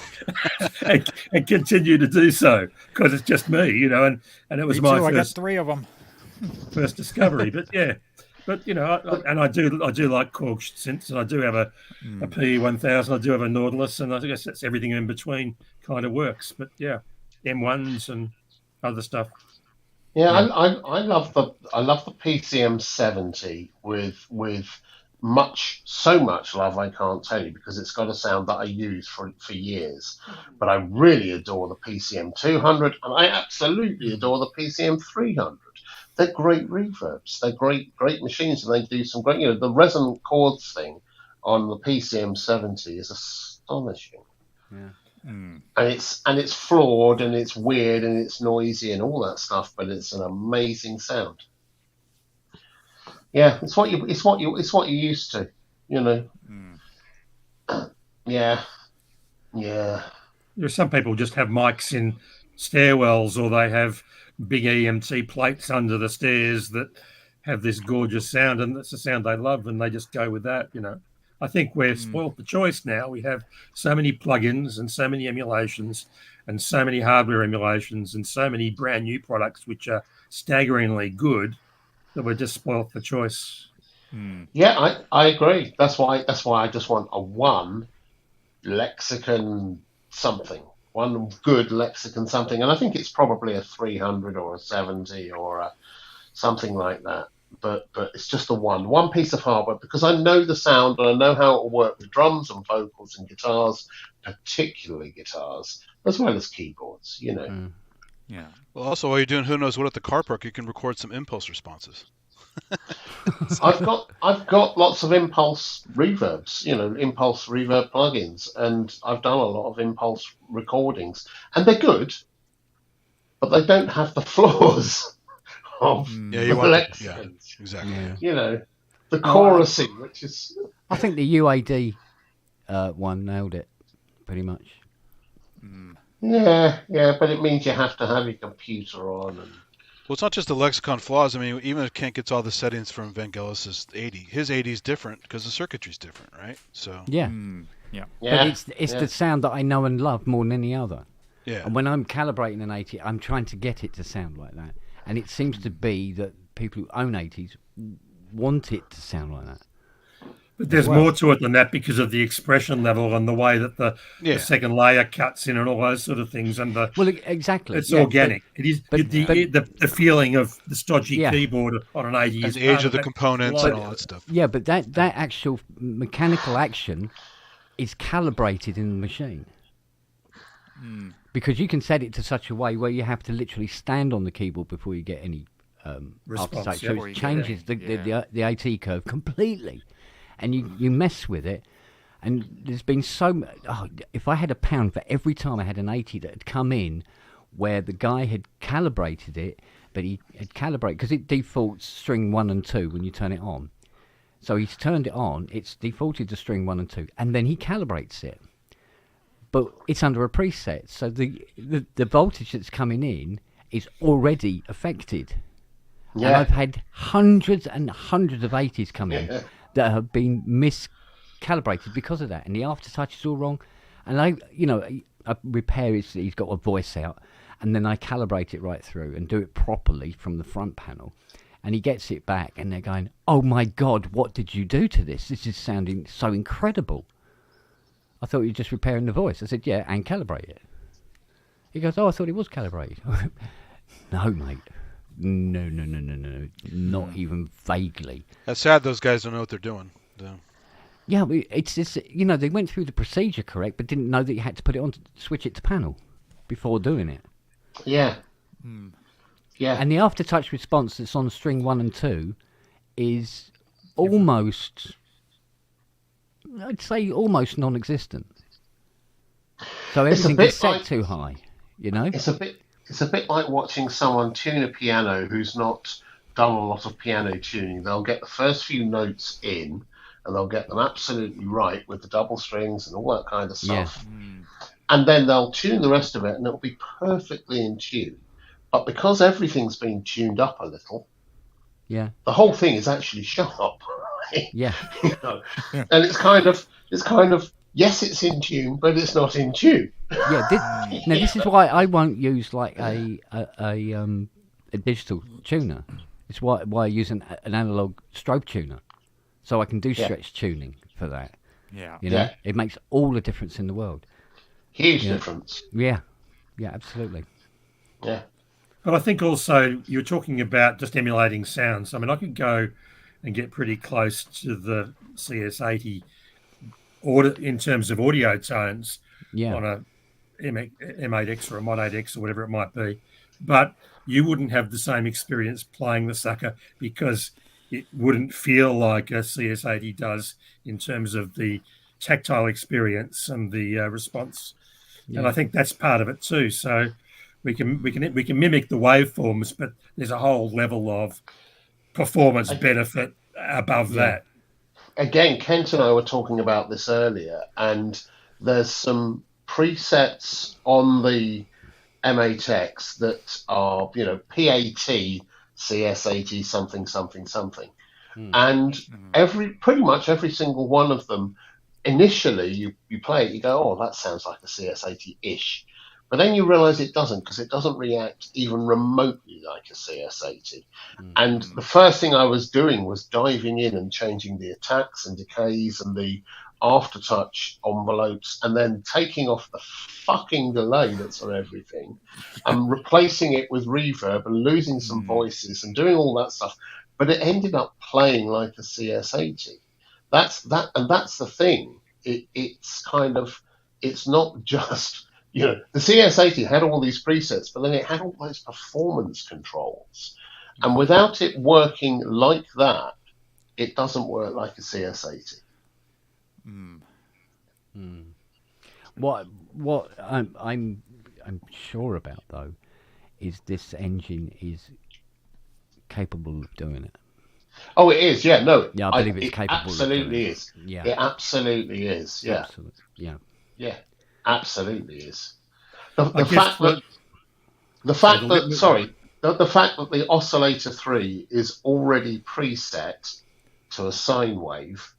and continue to do so because it's just me, and it was my I got first 3 of them. first discovery. But yeah, but I do like Korg synths, and I do have a P1000, I do have a Nautilus, and I guess that's everything in between kind of works. But yeah, M1s and other stuff. Yeah, I love the PCM 70 with so much love I can't tell you, because it's got a sound that I use for years. But I really adore the PCM 200, and I absolutely adore the PCM 300. They're great reverbs. They're great machines, and they do some great. The resonant chords thing on the PCM 70 is astonishing. Yeah. And it's flawed, and it's weird, and it's noisy, and all that stuff. But it's an amazing sound. Yeah, it's what you're used to, Yeah. Some people just have mics in stairwells, or they have big EMT plates under the stairs that have this gorgeous sound, and that's the sound they love, and they just go with that. I think we're spoiled for choice now. We have so many plugins and so many emulations and so many hardware emulations and so many brand new products which are staggeringly good that we're just spoiled for choice. Yeah, I agree. That's why I just want one lexicon something, one good lexicon something, and I think it's probably a 300 or a 70 or something like that. But it's just the one piece of hardware, because I know the sound and I know how it will work with drums and vocals and guitars, particularly guitars, as well as keyboards. Yeah. Well, also while you're doing Who Knows What at the car park, you can record some impulse responses. I've got lots of impulse reverbs, impulse reverb plugins, and I've done a lot of impulse recordings, and they're good, but they don't have the flaws of the lexicons. Exactly. The chorusing, which is. I think the UAD one nailed it, pretty much. Yeah, yeah, but it means you have to have your computer on and. Well, it's not just the lexicon flaws. I mean, even if Kent gets all the settings from Vangelis's 80, his 80 is different because the circuitry's different, right? So Yeah. Yeah. But Yeah, it's yeah. the sound that I know and love more than any other. yeah, And when I'm calibrating an 80, I'm trying to get it to sound like that. And it seems to be that people who own 80s want it to sound like that. But there's well. more to it than that because of the expression level and the way that the yeah. second layer cuts in and all those sort of things. And Well, exactly. it's yeah, organic. It is the feeling of the stodgy Yeah. keyboard on an 80 And is the age part of the that components and all that stuff. Yeah, but that actual mechanical action is calibrated in the machine. Because you can set it to such a way where you have to literally stand on the keyboard before you get any Response, aftershock. yeah. So it changes the AT curve completely. And you mess with it. And there's been if I had £1 for every time I had an 80 that had come in where the guy had calibrated it, but he had calibrated, because it defaults string 1 and 2 when you turn it on. So he's turned it on, it's defaulted to string 1 and 2, and then he calibrates it. But it's under a preset, so the voltage that's coming in is already affected. Yeah. And I've had hundreds and hundreds of 80s come in that have been miscalibrated because of that, and the aftertouch is all wrong. And I repair it, he's got a voice out, and then I calibrate it right through and do it properly from the front panel. And he gets it back, and they're going, "Oh my God, what did you do to this? This is sounding so incredible." I thought you were just repairing the voice. I said, "Yeah, and calibrate it." He goes, "Oh, I thought it was calibrated." No, mate. No, not even vaguely. That's sad. Those guys don't know what they're doing. Yeah, it's they went through the procedure correct, but didn't know that you had to put it on to switch it to panel before doing it. Yeah. Yeah. And the aftertouch response that's on string 1 and 2 is almost, I'd say, almost non-existent. So everything is set too high, It's a bit like watching someone tune a piano who's not done a lot of piano tuning. They'll get the first few notes in, and they'll get them absolutely right with the double strings and all that kind of stuff. Yeah. And then they'll tune the rest of it, and it'll be perfectly in tune. But because everything's been tuned up a little, yeah, the whole thing is actually sharp. Right? Yeah. And it's kind of yes, it's in tune, but it's not in tune. Yeah. This is why I won't use like a digital tuner. It's why I use an analog strobe tuner, so I can do stretch tuning for that. Yeah. It makes all the difference in the world. Huge difference. Yeah, absolutely. Yeah. But I think also you're talking about just emulating sounds. I mean, I could go and get pretty close to the CS80 in terms of audio tones on a M8X or a Mod 8X or whatever it might be. But you wouldn't have the same experience playing the sucker because it wouldn't feel like a CS80 does in terms of the tactile experience and the response. Yeah. And I think that's part of it too. So we can mimic the waveforms, but there's a whole level of performance benefit above that. Again, Kent and I were talking about this earlier, and there's some presets on the M8X that are, PAT CS80 something something something, and pretty much every single one of them. Initially, you play it, you go, "Oh, that sounds like a CS80-ish," but then you realise it doesn't, because it doesn't react even remotely like a CS80. And the first thing I was doing was diving in and changing the attacks and decays and the aftertouch envelopes, and then taking off the fucking delay that's on everything, and replacing it with reverb and losing some voices and doing all that stuff. But it ended up playing like a CS80. That's the thing. It's not just, the CS80 had all these presets, but then it had all those performance controls. And without it working like that, it doesn't work like a CS80. What I'm sure about, though, is this engine is capable of doing it. Oh, it is. Yeah, no. Yeah, I believe it's it capable of doing absolutely it. is. Yeah, It absolutely is. Yeah, absolutely. Yeah. yeah, absolutely is. I The guess fact that sorry, the limit. the fact that the oscillator 3 is already preset to a sine wave,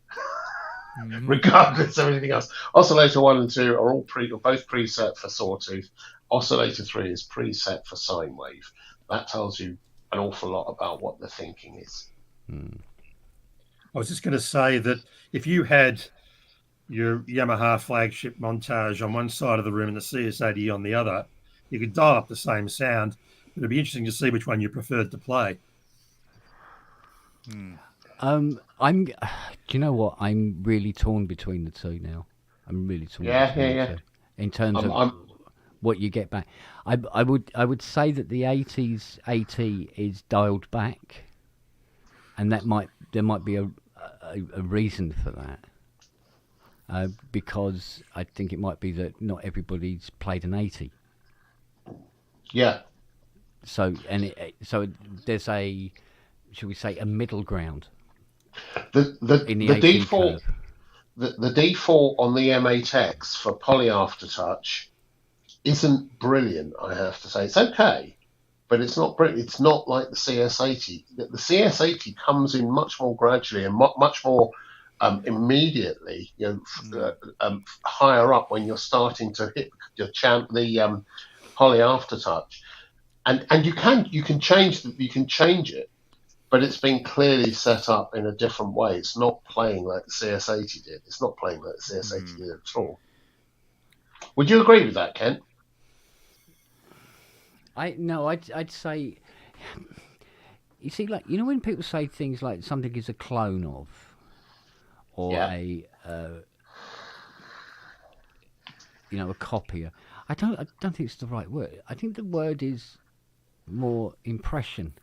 regardless of anything else. Oscillator 1 and 2 are both preset for sawtooth. Oscillator 3 is preset for sine wave. That tells you an awful lot about what the thinking is. I was just going to say that if you had your Yamaha flagship Montage on one side of the room and the CS80 on the other, you could dial up the same sound. It'd be interesting to see which one you preferred to play. I'm. Do you know what? I'm really torn between the two now. I'm really torn between the two in terms of what you get back. I would say that the 80s AT is dialed back, and there might be a reason for that. Because I think it might be that not everybody's played an 80. Yeah. So so there's a, should we say, a middle ground. The default the default on the M8X for poly aftertouch isn't brilliant. I have to say it's okay, but it's not brilliant. It's not like the CS80. The CS80 comes in much more gradually and much more immediately. Higher up when you're starting to hit the poly aftertouch, and you can change it. But it's been clearly set up in a different way. It's not playing like the CS80 did. It's not playing like the CS80 did at all. Would you agree with that, Kent? I'd say, you see, like, you know, when people say things like something is a clone of, or a copy. I don't think it's the right word. I think the word is more impression.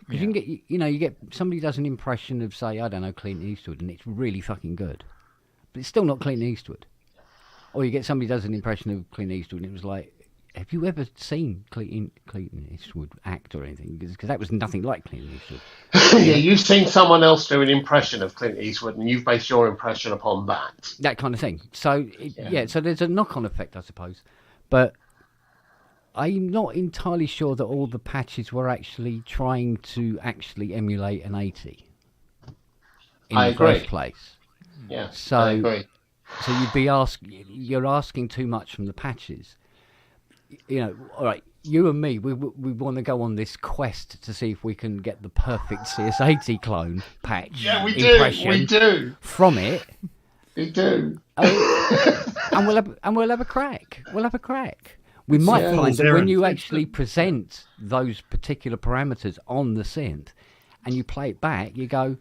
Because you get somebody does an impression of, say, I don't know, Clint Eastwood, and it's really fucking good, but it's still not Clint Eastwood. Or you get somebody does an impression of Clint Eastwood, and it was like, have you ever seen Clint Eastwood act or anything? Because that was nothing like Clint Eastwood. Yeah, you've seen someone else do an impression of Clint Eastwood, and you've based your impression upon that. That kind of thing. So so there's a knock-on effect, I suppose, but I'm not entirely sure that all the patches were actually trying to emulate an 80 in the first place. Yeah, so I agree. So you're asking too much from the patches. All right, you and me, we want to go on this quest to see if we can get the perfect CS80 clone patch. Yeah, we do from it. We do. And we'll have a crack. We might find that when you actually present those particular parameters on the synth and you play it back, you go,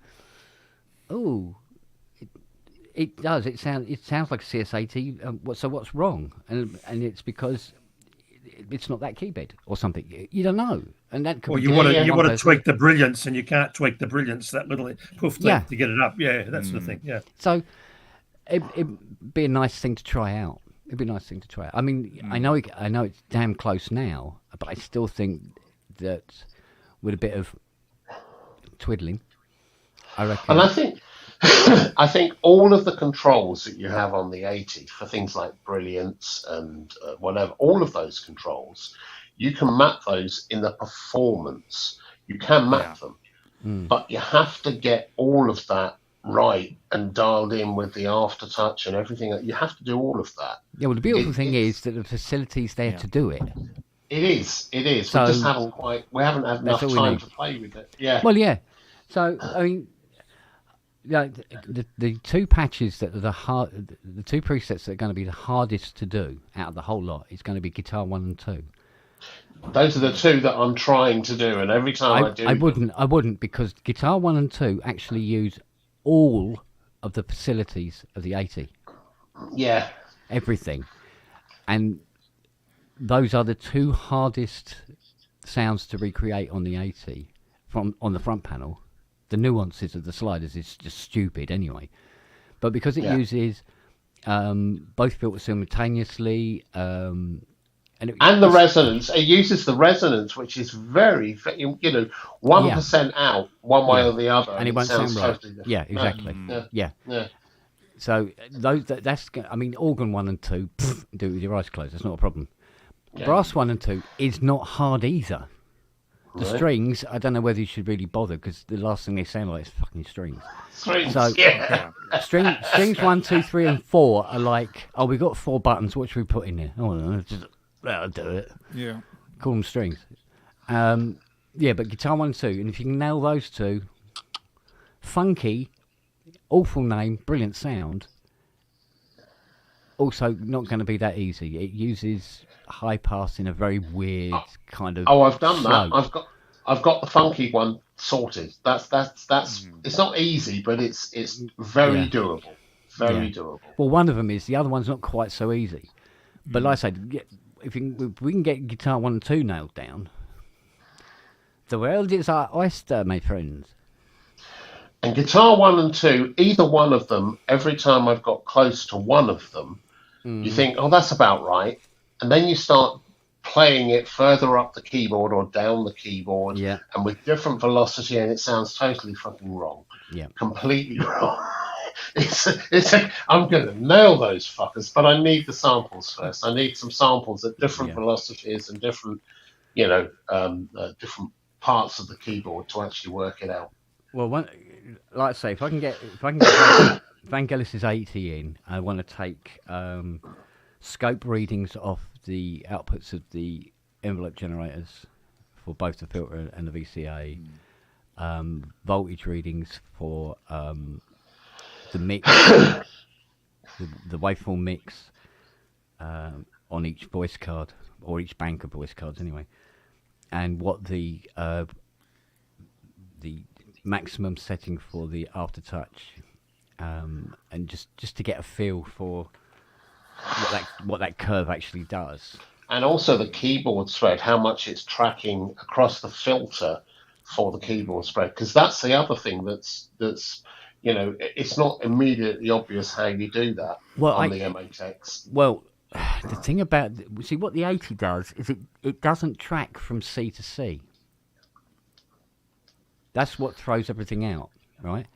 "Oh, it does. It sounds like a CS80. So what's wrong?" And it's because it's not that keybed or something. You don't know, and that could. Or you want to tweak the brilliance, and you can't tweak the brilliance that little poof to get it up. Yeah, that's the thing. Yeah. So it'd be a nice thing to try out. It'd be a nice thing to try. I mean, I know it's damn close now, but I still think that with a bit of twiddling, I reckon. And I think all of the controls that you have on the 80 for things like brilliance and whatever, all of those controls, you can map those in the performance. You can map them, but you have to get all of that right and dialed in with the aftertouch and everything. You have to do all of that. Yeah, well, the beautiful thing is that the facility's there to do it. It is. So, we just haven't had enough time to play with it. Yeah. Well, yeah. So, I mean, the two patches that are the two presets that are going to be the hardest to do out of the whole lot is going to be Guitar 1 and 2. Those are the two that I'm trying to do, and every time I do... I wouldn't, because Guitar 1 and 2 actually use all of the facilities of the 80. Yeah. Everything. And those are the two hardest sounds to recreate on the 80 on the front panel. The nuances of the sliders is just stupid anyway. But because it uses both filters simultaneously, And the resonance, it uses the resonance, which is very, 1% out one way or the other, and it won't sound right. totally different. Yeah, exactly. Yeah. So that's. I mean, organ 1 and 2, do it with your eyes closed. That's not a problem. Yeah. Brass 1 and 2 is not hard either. The Right. strings, I don't know whether you should really bother because the last thing they sound like is fucking strings. Strings, So yeah. strings 1, 2, 3, and 4 are like, oh, we got 4 buttons. What should we put in there? Oh, no, that'll do it. Yeah. Call them strings. Yeah, but guitar 1 and 2, and if you can nail those two, funky, awful name, brilliant sound. Also, not going to be that easy. It uses high pass in a very weird kind of. Oh, I've done flow. that. I've got the funky one sorted. That's. It's not easy, but it's very doable. Very doable. Well, one of them is. The other one's not quite so easy. But like I said, if we can get guitar 1 and 2 nailed down, the world is our oyster, my friends. And guitar 1 and 2, either one of them, every time I've got close to one of them, you think, oh, that's about right. And then you start playing it further up the keyboard or down the keyboard and with different velocity, and it sounds totally fucking wrong. Yeah. Completely wrong. I'm going to nail those fuckers, but I need the samples first. I need some samples at different velocities and different, different parts of the keyboard to actually work it out. Well, like I say, if I can get Vangelis's 80 in, I want to take scope readings off the outputs of the envelope generators for both the filter and the VCA, voltage readings for the mix, the waveform mix on each voice card, or each bank of voice cards anyway, and what the maximum setting for the aftertouch, and just to get a feel for what that curve actually does. And also the keyboard spread, how much it's tracking across the filter for the keyboard spread, because that's the other thing that's it's not immediately obvious how you do that on the M8X. Well, the thing about what the 80 does is it doesn't track from C to C. That's what throws everything out, right?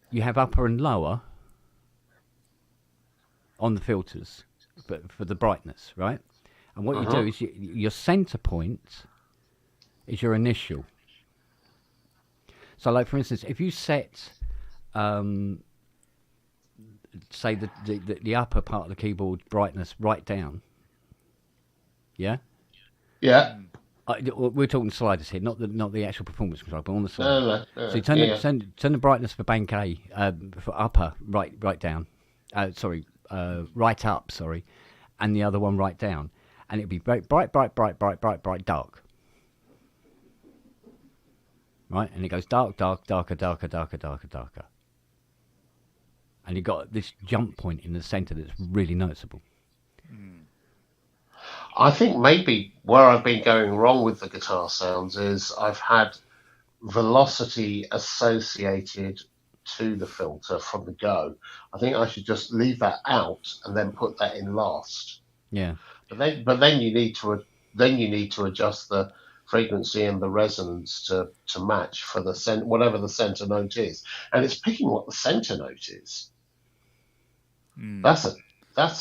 You have upper and lower on the filters, but for the brightness, right? And what you do is your center point is your initial. So, like for instance, if you set, say the upper part of the keyboard brightness right down, yeah. We're talking sliders here, not the actual performance control, but on the sliders. No. So you turn the brightness for bank A, for upper right down, right up, and the other one right down, and it'd be bright, dark, right, and it goes darker, and you got this jump point in the center that's really noticeable. I think maybe where I've been going wrong with the guitar sounds is I've had velocity associated to the filter from the go. I think I should just leave that out and then put that in last. Yeah. But then you need to adjust the frequency and the resonance to match for the whatever the center note is, and it's picking what the center note is. That's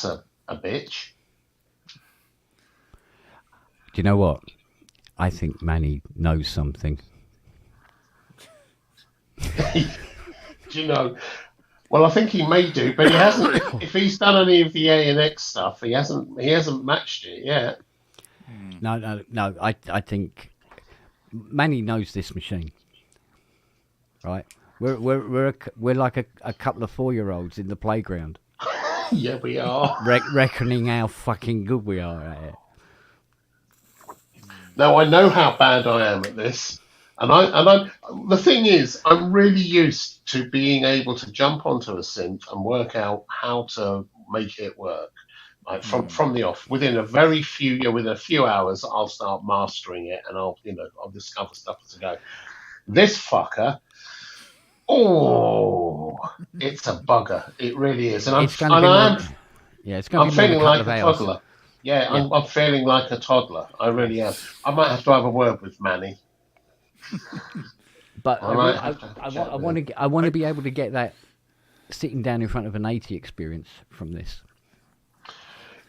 a bitch. Do you know what? I think Manny knows something. Do you know? Well, I think he may do, but he hasn't. If he's done any of the A and X stuff, he hasn't matched it yet. No. I think Manny knows this machine, right? We're like a couple of 4-year-olds in the playground. Yeah, we are. Reckoning how fucking good we are at it. Now I know how bad I am at this, and I. The thing is, I'm really used to being able to jump onto a synth and work out how to make it work. Like from the off, within a few hours, I'll start mastering it, and I'll discover stuff as I go. This fucker, it's a bugger. It really is, and I'm feeling like a toddler. Yeah, I'm feeling like a toddler. I really am. I might have to have a word with Manny. But I might have to have a chat with him. I want to be able to get that sitting down in front of an 80 experience from this.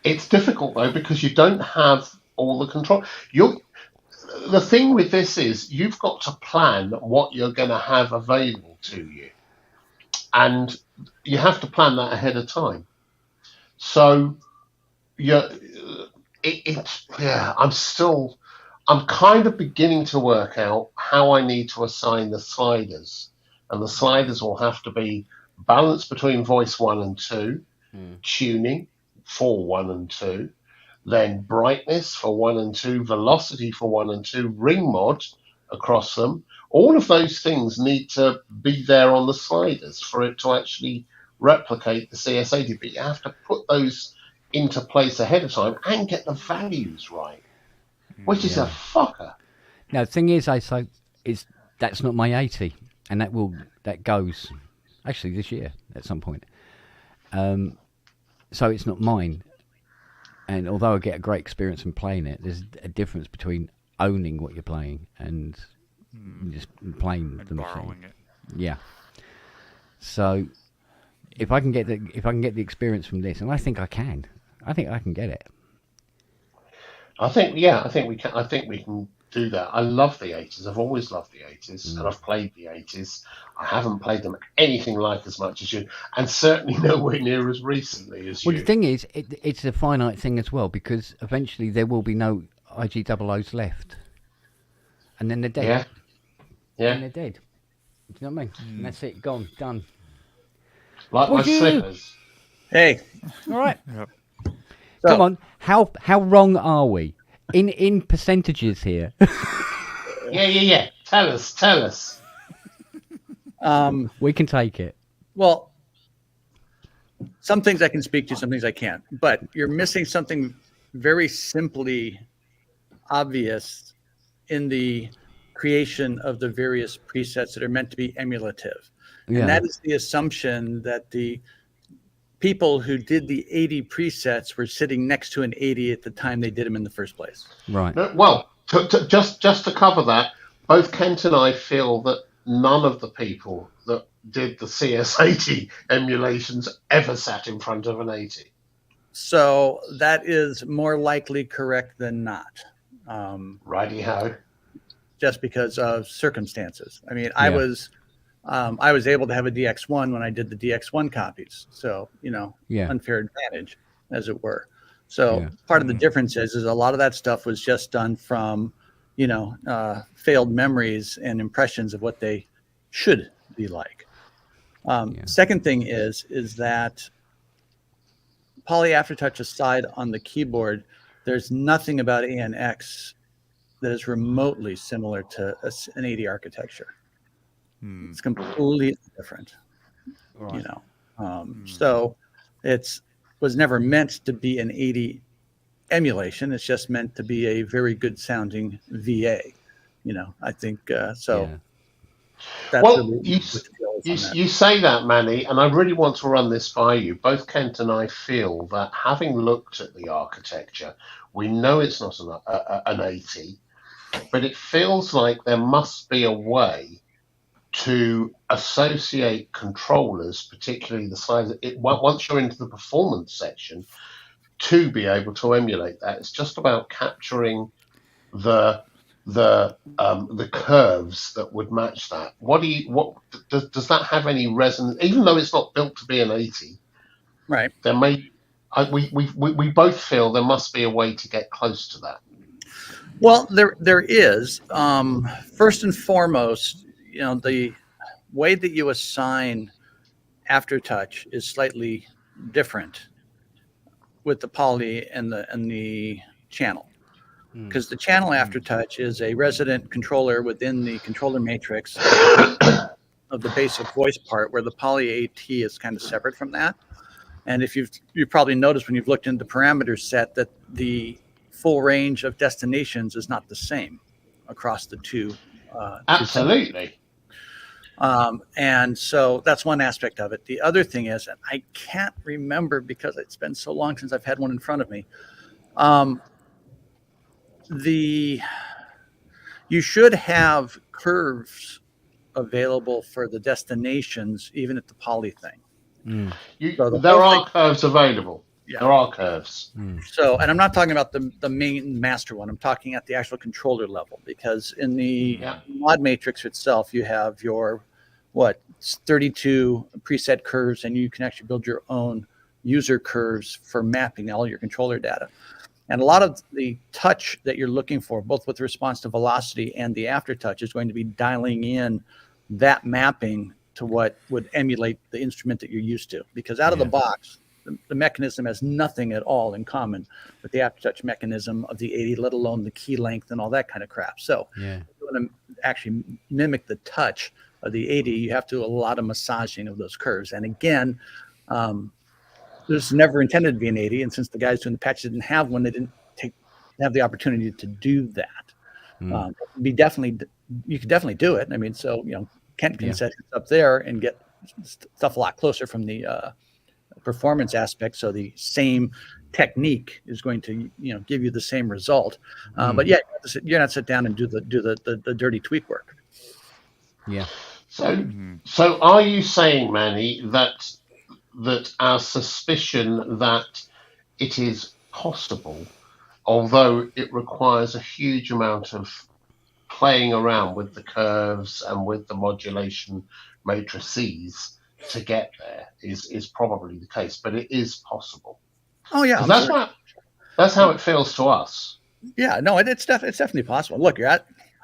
It's difficult though because you don't have all the control. The thing with this is you've got to plan what you're going to have available to you, and you have to plan that ahead of time. So you're, yeah. I'm kind of beginning to work out how I need to assign the sliders, and the sliders will have to be balanced between voice 1 and 2, tuning for 1 and 2, then brightness for 1 and 2, velocity for 1 and 2, ring mod across them. All of those things need to be there on the sliders for it to actually replicate the CS80. But you have to put those into place ahead of time and get the values right, which is a fucker. Now, the thing is, that's not my 80, and that goes actually this year at some point. So it's not mine. And although I get a great experience in playing it, there's a difference between owning what you're playing and just playing the borrowing machine. it. Yeah. So if I can get the experience from this, and I think I can get it. I think we can. I think we can do that. I love the 80s. I've always loved the 80s, and I've played the 80s. I haven't played them anything like as much as you, and certainly nowhere near as recently as you. Well, the thing is, it's a finite thing as well, because eventually there will be no IG00s left, and then they're dead. Yeah. And they're dead. Do you know what I mean? And that's it. Gone. Done. Like my slippers. Hey. All right. Yep. So, Come on. How wrong are we? In percentages here. Yeah. Tell us. We can take it. Well, some things I can speak to, some things I can't. But you're missing something very simply obvious in the creation of the various presets that are meant to be emulative. Yeah. And that is the assumption that the people who did the 80 presets were sitting next to an 80 at the time they did them in the first place. Right. Well, just to cover that, both Kent and I feel that none of the people that did the CS80 emulations ever sat in front of an 80. So that is more likely correct than not. Righty-ho. Just because of circumstances. I mean, I was able to have a DX1 when I did the DX1 copies. So, unfair advantage, as it were. So part of the difference is a lot of that stuff was just done from, failed memories and impressions of what they should be like. Second thing is that Poly Aftertouch aside on the keyboard, there's nothing about ANX that is remotely similar to an 80 architecture. It's completely different, Right. So was never meant to be an 80 emulation. It's just meant to be a very good sounding VA. I think so. Yeah. That's Well, really you say that, Manny, and I really want to run this by you. Both Kent and I feel that having looked at the architecture, we know it's not an 80, but it feels like there must be a way to associate controllers, particularly the size. Once you're into the performance section, to be able to emulate that. It's just about capturing the curves that would match that. What does that have any resonance? Even though it's not built to be an 80, right? There we both feel there must be a way to get close to that. Well, there is. First and foremost, the way that you assign aftertouch is slightly different with the poly and the channel, because the channel aftertouch is a resident controller within the controller matrix of the basic voice part, where the poly AT is kind of separate from that. And if you've probably noticed when you've looked into the parameter set that the full range of destinations is not the same across the two. Absolutely. And so that's one aspect of it. The other thing is, and I can't remember because it's been so long since I've had one in front of me, You should have curves available for the destinations, even at the poly thing. So the There whole are thing, curves available. yeah. There are curves. So, and I'm not talking about the main master one. I'm talking at the actual controller level, because in the mod matrix itself, you have your 32 preset curves, and you can actually build your own user curves for mapping all your controller data. And a lot of the touch that you're looking for, both with response to velocity and the aftertouch, is going to be dialing in that mapping to what would emulate the instrument that you're used to. Because out of the box, the mechanism has nothing at all in common with the aftertouch mechanism of the 80, let alone the key length and all that kind of crap. So if you want to actually mimic the touch of the 80, you have to do a lot of massaging of those curves. And again, there's never intended to be an 80, and since the guys doing the patch didn't have one, they didn't have the opportunity to do that. You could definitely do it. I mean, so Kent can set it up there and get stuff a lot closer from the performance aspect. So the same technique is going to give you the same result. But you're not sit down and do the dirty tweak work. Yeah. So are you saying, Manny, that our suspicion that it is possible, although it requires a huge amount of playing around with the curves and with the modulation matrices to get there, is probably the case, but it is possible? Oh yeah, that's how it feels to us. Yeah, no, it's definitely possible. Look, I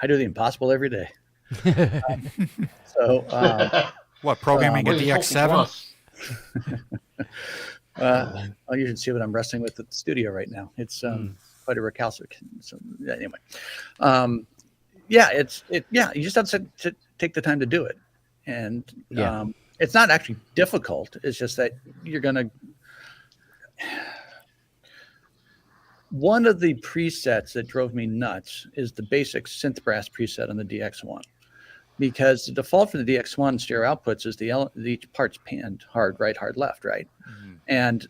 do the impossible every day. What, programming a DX7? You should see what I'm wrestling with at the studio right now. It's quite a recalcitrant. So anyway, you just have to take the time to do it, and it's not actually difficult. It's just that you're gonna. One of the presets that drove me nuts is the basic synth brass preset on the DX1. Because the default for the DX1 stereo outputs is each part's panned hard right, hard left, right? And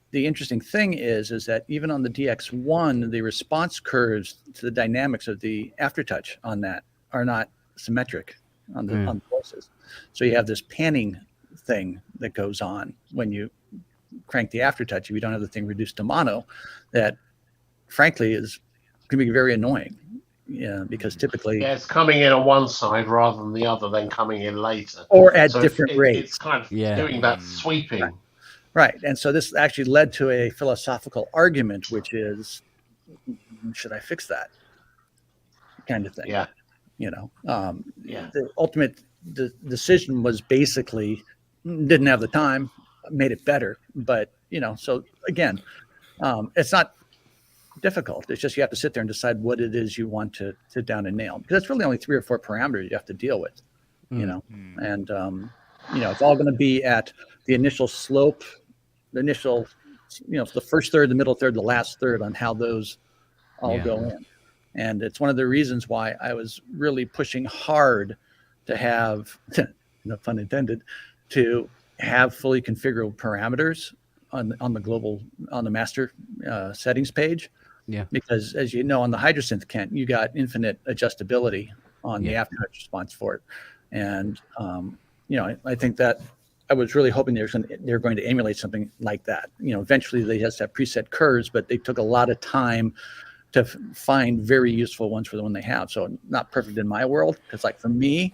the interesting thing is that even on the DX1, the response curves to the dynamics of the aftertouch on that are not symmetric on the voices. So you have this panning thing that goes on when you crank the aftertouch. If you don't have the thing reduced to mono, that frankly is going to be very annoying. Yeah, because typically it's coming in on one side rather than the other, then coming in later, or at different rates. It's kind of doing that sweeping, right? And so this actually led to a philosophical argument, which is, should I fix that kind of thing? Yeah, the ultimate decision was basically didn't have the time, made it better, but so again, it's not difficult. It's just you have to sit there and decide what it is you want to sit down and nail, because it's really only 3 or 4 parameters you have to deal with, and it's all going to be at the initial slope, the initial, the first third, the middle third, the last third on how those all go in. And it's one of the reasons why I was really pushing hard to have, no pun intended, to have fully configurable parameters on the master settings page. Yeah. Because as you know, on the Hydrosynth, Kent, you got infinite adjustability on the aftertouch response for it. And, I think that I was really hoping they're going to emulate something like that. Eventually they just have preset curves, but they took a lot of time to find very useful ones for the one they have. So not perfect in my world, because like for me,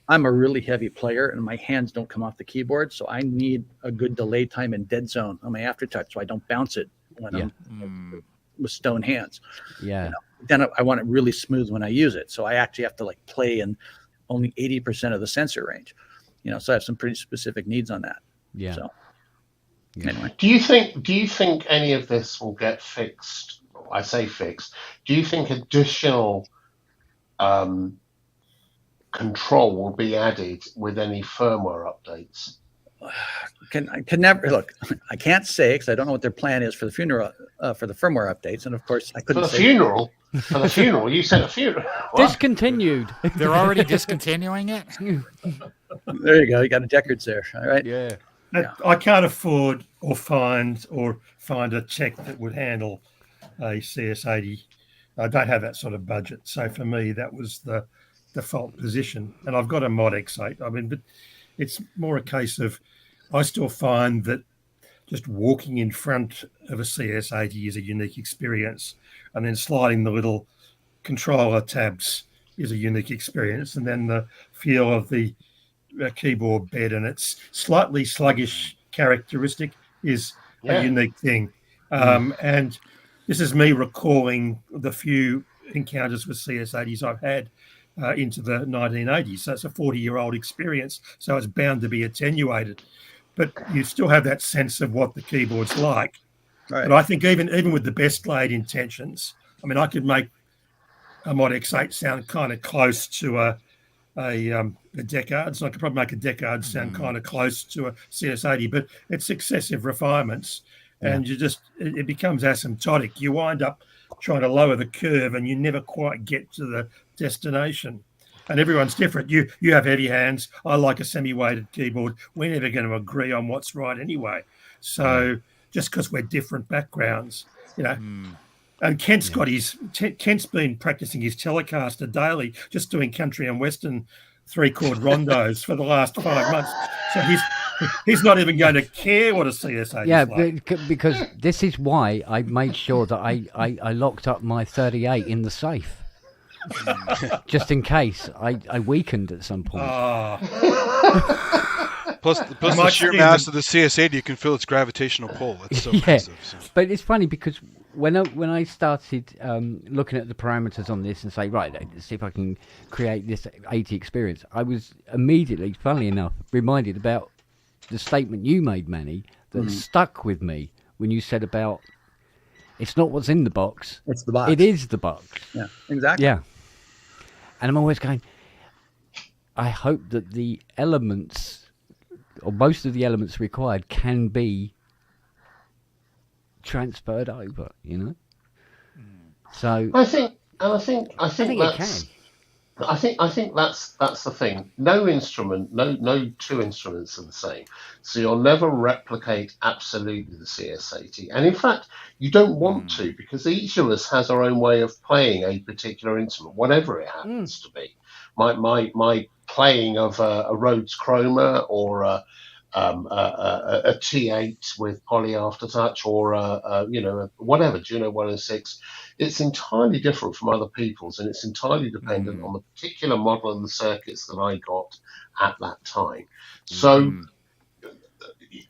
I'm a really heavy player and my hands don't come off the keyboard. So I need a good delay time and dead zone on my aftertouch so I don't bounce it when I'm with stone hands. Then I want it really smooth when I use it. So I actually have to play in only 80% of the sensor range. So I have some pretty specific needs on that. Yeah. So anyway. Do you think any of this will get fixed? I say fixed. Do you think additional control will be added with any firmware updates? Can never look. I can't say because I don't know what their plan is for the funeral, for the firmure updates, and of course I couldn't. For the funeral. For the funeral, you said a funeral. What? Discontinued. They're already discontinuing it. There you go. You got a Deckards there. All right. Yeah. I can't afford or find a check that would handle a CS80. I don't have that sort of budget. So for me, that was the default position. And I've got a Mod X8. I mean, but it's more a case of I still find that just walking in front of a CS80 is a unique experience. And then sliding the little controller tabs is a unique experience. And then the feel of the keyboard bed and its slightly sluggish characteristic is a unique thing. And this is me recalling the few encounters with CS80s I've had into the 1980s. So it's a 40-year-old experience, so it's bound to be attenuated. But you still have that sense of what the keyboard's like. Right. But I think even with the best laid intentions, I mean, I could make a Mod X8 sound kind of close to a Deckard. So I could probably make a Deckard sound kind of close to a CS80, but it's successive refinements. And it becomes asymptotic. You wind up trying to lower the curve and you never quite get to the destination. And everyone's different. You have heavy hands. I like a semi-weighted keyboard. We're never going to agree on what's right anyway. So just because we're different backgrounds, you know. And Kent's Kent's been practicing his Telecaster daily, just doing country and western 3-chord rondos for the last 5 months. So he's not even going to care what a CS8 is like. Because this is why I made sure that I locked up my 38 in the safe. Just in case I weakened at some point. Plus the sheer mass of the CS80, you can feel its gravitational pull. It's so massive. So. But it's funny because when I started looking at the parameters on this and say, right, let's see if I can create this 80 experience, I was immediately, funnily enough, reminded about the statement you made, Manny, that stuck with me when you said about it's not what's in the box. It's the box. It is the box. Yeah, exactly. Yeah. And I'm always going, I hope that the elements, or most of the elements required, can be transferred over, you know? So I think it can. I think that's the thing. No instrument, no two instruments are the same. So you'll never replicate absolutely the CS80. And in fact, you don't want to, because each of us has our own way of playing a particular instrument, whatever it happens to be. My playing of a Rhodes Chroma or a T8 with poly aftertouch or whatever, Juno 106, it's entirely different from other people's, and it's entirely dependent on the particular model and the circuits that I got at that time. So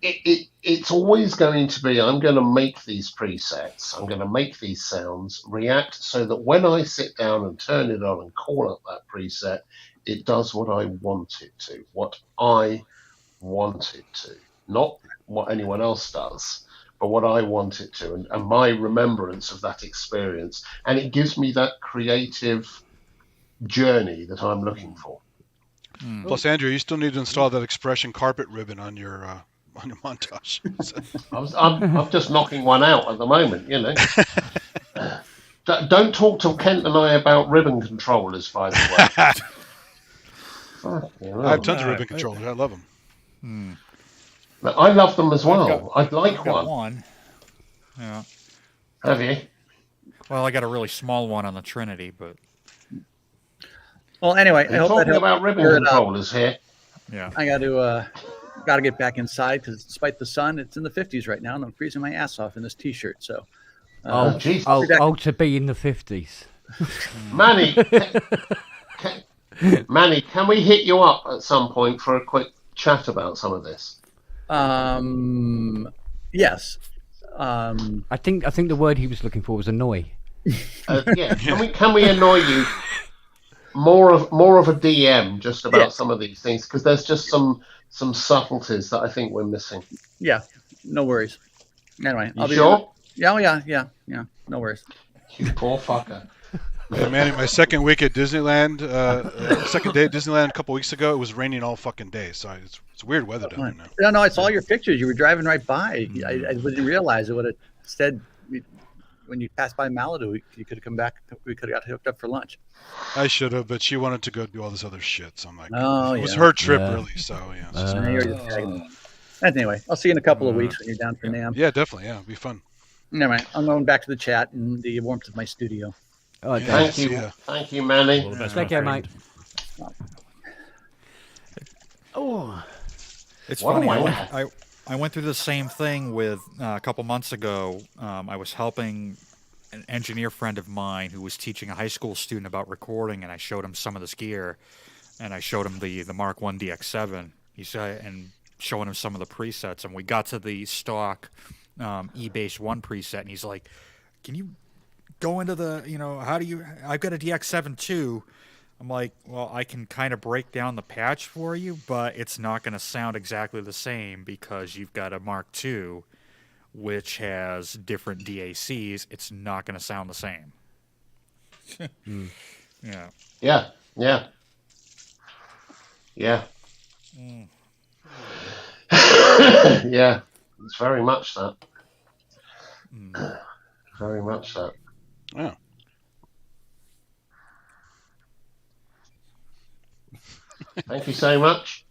it's always going to be, I'm going to make these presets, I'm going to make these sounds react so that when I sit down and turn it on and call up that preset, it does what I want it to, what I want it to, not what anyone else does, but what I want it to, and my remembrance of that experience, and it gives me that creative journey that I'm looking for. Plus, Andrew, you still need to install that expression carpet ribbon on your montage. I'm just knocking one out at the moment, you know. Don't talk to Kent and I about ribbon controllers, by the way. I have tons of ribbon controllers. I love them. I love them as well. I'd like one. Yeah. Have you? Well, I got a really small one on the Trinity, but. Well, anyway, We're talking about ribbon controllers here. Yeah. I got to get back inside because despite the sun, it's in the 50s right now, and I'm freezing my ass off in this T-shirt. So. To be in the 50s. Manny, can we hit you up at some point for a quick chat about some of this? Yes. I think the word he was looking for was annoy. Yeah. Can we annoy you? More of a DM just about some of these things, because there's just some subtleties that I think we're missing. Yeah. No worries. Anyway, I'll be sure. Yeah. No worries. You poor fucker. Yeah, man, my second week at Disneyland, second day at Disneyland a couple weeks ago, it was raining all fucking day. So it's weird weather down there now. No, I saw your pictures. You were driving right by. I didn't realize it would have said when you passed by Malibu, you could have come back. We could have got hooked up for lunch. I should have, but she wanted to go do all this other shit. So I'm like, it was her trip, really. So yeah. Anyway, I'll see you in a couple of weeks when you're down for NAMM. Yeah, definitely. Yeah, it'll be fun. Never mind. I'm going back to the chat and the warmth of my studio. Oh, Yeah, Thank you, Manny. All the best, Take my care, friend. mate. Oh, It's What funny. a I wanker. went, I went through the same thing with a couple months ago. I was helping an engineer friend of mine who was teaching a high school student about recording, and I showed him some of this gear, and I showed him the Mark I DX7. He said, and showing him some of the presets, and we got to the stock E-Bass 1 preset, and he's like, "Can you go into the, how do you? I've got a DX7 too." I'm like, well, I can kind of break down the patch for you, but it's not going to sound exactly the same because you've got a Mark II, which has different DACs. It's not going to sound the same. Yeah. Yeah, yeah, yeah. Yeah, it's very much that. Very much that. Yeah. Thank you so much.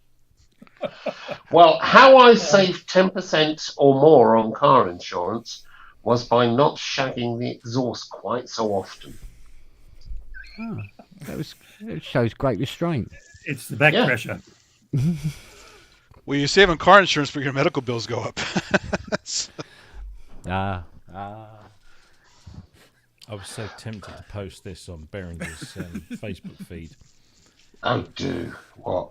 Well, how I saved 10% or more on car insurance was by not shagging the exhaust quite so often. it shows great restraint. It's the back Yeah. pressure. Well, you save on car insurance, but your medical bills go up. I was so tempted to post this on Berenger's Facebook feed. Oh, do what?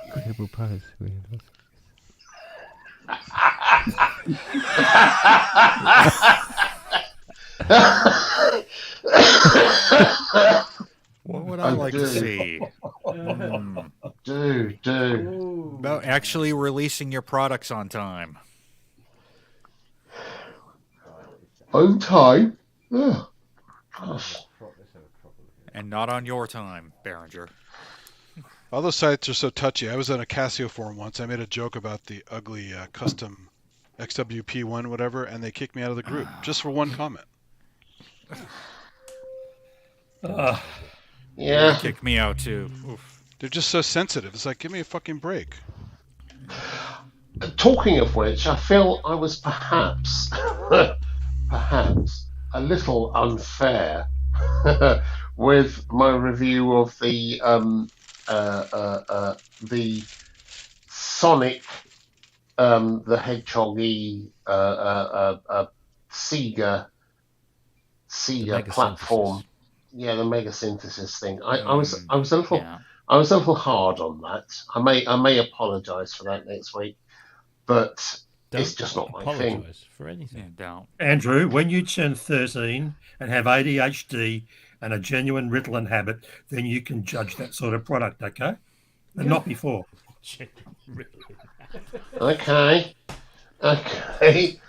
Incredible pose. What would I like to see? Do. About actually releasing your products on time. On time? Oh, gosh. And not on your time, Berenger. All those sites are so touchy. I was on a Casio forum once. I made a joke about the ugly custom XWP1 whatever, and they kicked me out of the group just for one comment. Yeah. Kicked me out too. Oof. They're just so sensitive. It's like, give me a fucking break. Talking of which, I feel I was perhaps a little unfair with my review of the Sonic, the Hedgehog-y Sega platform. Yeah, the Mega Synthesis thing. I was a little hard on that. I may apologise for that next week, but it's just not my thing. Apologise for anything. Don't. Andrew, when you turn 13 and have ADHD and a genuine Ritalin habit, then you can judge that sort of product, okay? And not before. Okay.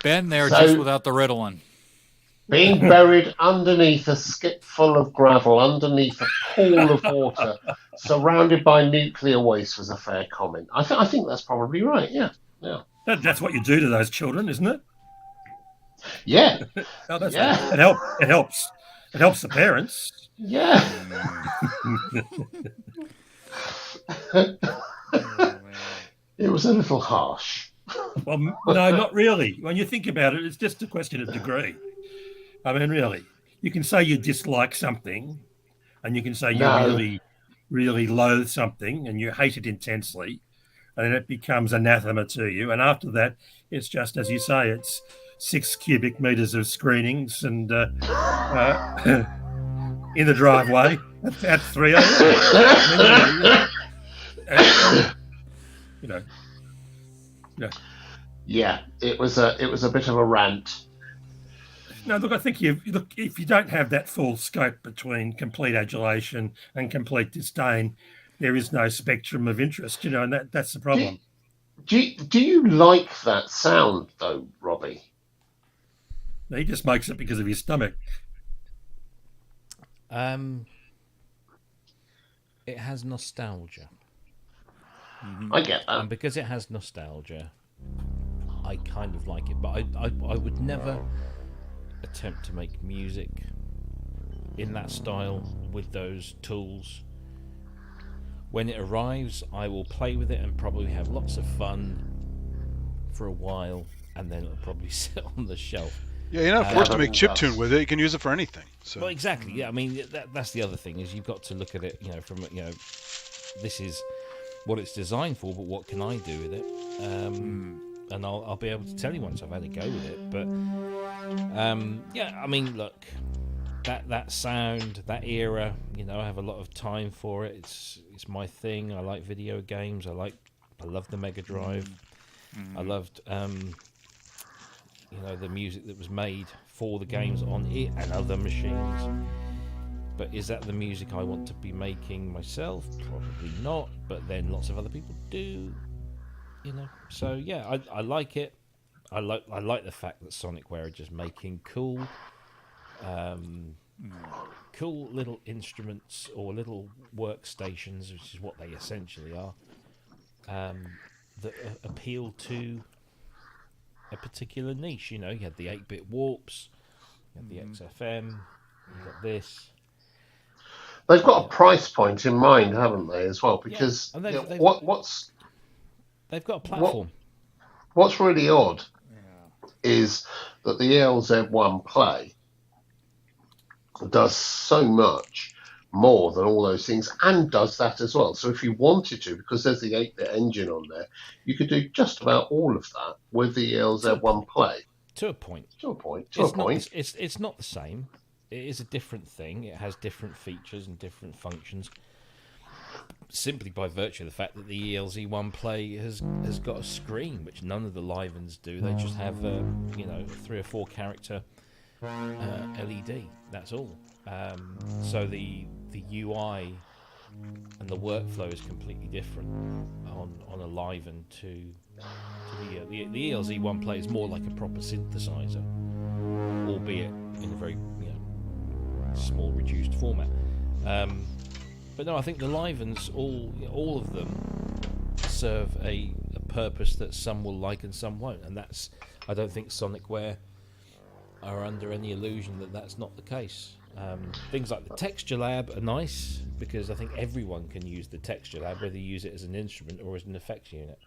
Been there So- just without the Ritalin. Being buried underneath a skip full of gravel, underneath a pool of water, surrounded by nuclear waste was a fair comment. I think that's probably right. Yeah. That's what you do to those children, isn't it? Yeah. Oh, that's Yeah. It helps. It helps the parents. Yeah. It was a little harsh. Well, no, not really. When you think about it, it's just a question of degree. I mean, really, you can say you dislike something, and you can say you No. really, really loathe something, and you hate it intensely, and then it becomes anathema to you. And after that, it's just as you say, it's 6 cubic meters of screenings and in the driveway at 3 a.m. Yeah, it was a bit of a rant. No, look, I think if you don't have that full scope between complete adulation and complete disdain, there is no spectrum of interest, and that's the problem. Do you like that sound though, Robbie? He just makes it because of his stomach. It has nostalgia. I get that. And because it has nostalgia, I kind of like it. But I would never attempt to make music in that style with those tools. When it arrives, I will play with it and probably have lots of fun for a while, and then it'll probably sit on the shelf. Yeah, you're not forced to make chiptune with it. You can use it for anything. So. Well, exactly. Yeah, I mean that's the other thing is you've got to look at it. From this is what it's designed for, but what can I do with it? And I'll be able to tell you once I've had a go with it. But yeah, I mean, look, that sound, that era, I have a lot of time for it. It's my thing. I like video games. I love the Mega Drive. I loved the music that was made for the games on it and other machines. But is that the music I want to be making myself? Probably not. But then lots of other people do. So yeah, I like it. I like the fact that Sonicware are just making cool little instruments or little workstations, which is what they essentially are, that appeal to a particular niche. You had the 8-bit warps, you had the XFM, you got this. They've got a price point in mind, haven't they, as well? Because they've got a platform. What's really odd is that the ELZ1 Play does so much more than all those things, and does that as well. So if you wanted to, because there's the 8-bit engine on there, you could do just about all of that with the ELZ1 Play. To a point. It's not the same. It is a different thing. It has different features and different functions, simply by virtue of the fact that the ELZ1 Play has got a screen, which none of the live-ins do. They just have 3 or 4 character LED. That's all. So the UI and the workflow is completely different on a live-in to the ELZ1 Play is more like a proper synthesizer, albeit in a very small reduced format. But no, I think the live-ins, all of them serve a purpose that some will like and some won't, and I don't think Sonicware are under any illusion that that's not the case. Things like the Texture Lab are nice because I think everyone can use the Texture Lab, whether you use it as an instrument or as an effects unit.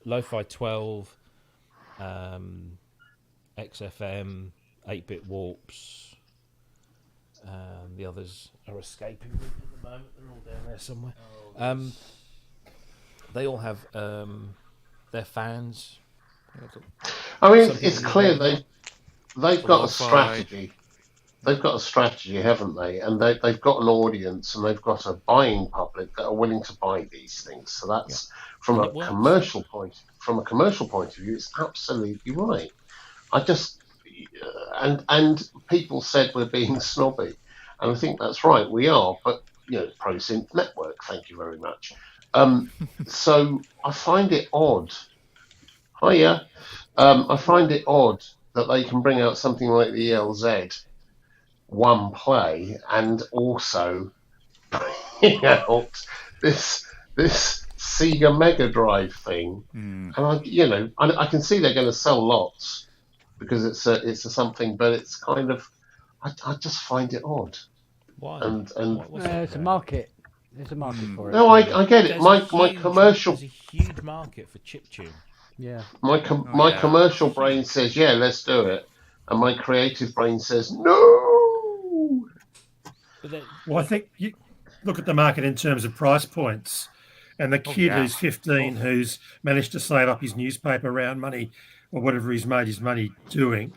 Lo-Fi 12, XFM, 8-bit warps. The others are escaping me at the moment. They're all down there somewhere. They all have their fans. I mean, it's clear they've got a strategy. They've got a strategy, haven't they? And they've got an audience, and they've got a buying public that are willing to buy these things. So that's from a commercial point of view, it's absolutely right. I just and people said we're being snobby, and I think that's right. We are, but ProSynth Network, thank you very much. So I find it odd. I find it odd that they can bring out something like the ELZ1 Play and also bring out this Sega Mega Drive thing, and I can see they're going to sell lots because it's a something, but it's kind of I just find it odd. Why? And it's a market. There's a market for it. No, I get it. My commercial. There's a huge market for chiptune. Yeah. My commercial brain says, yeah, let's do it, and my creative brain says no. Well, I think you look at the market in terms of price points, and the kid who's 15 who's managed to save up his newspaper round money or whatever he's made his money doing.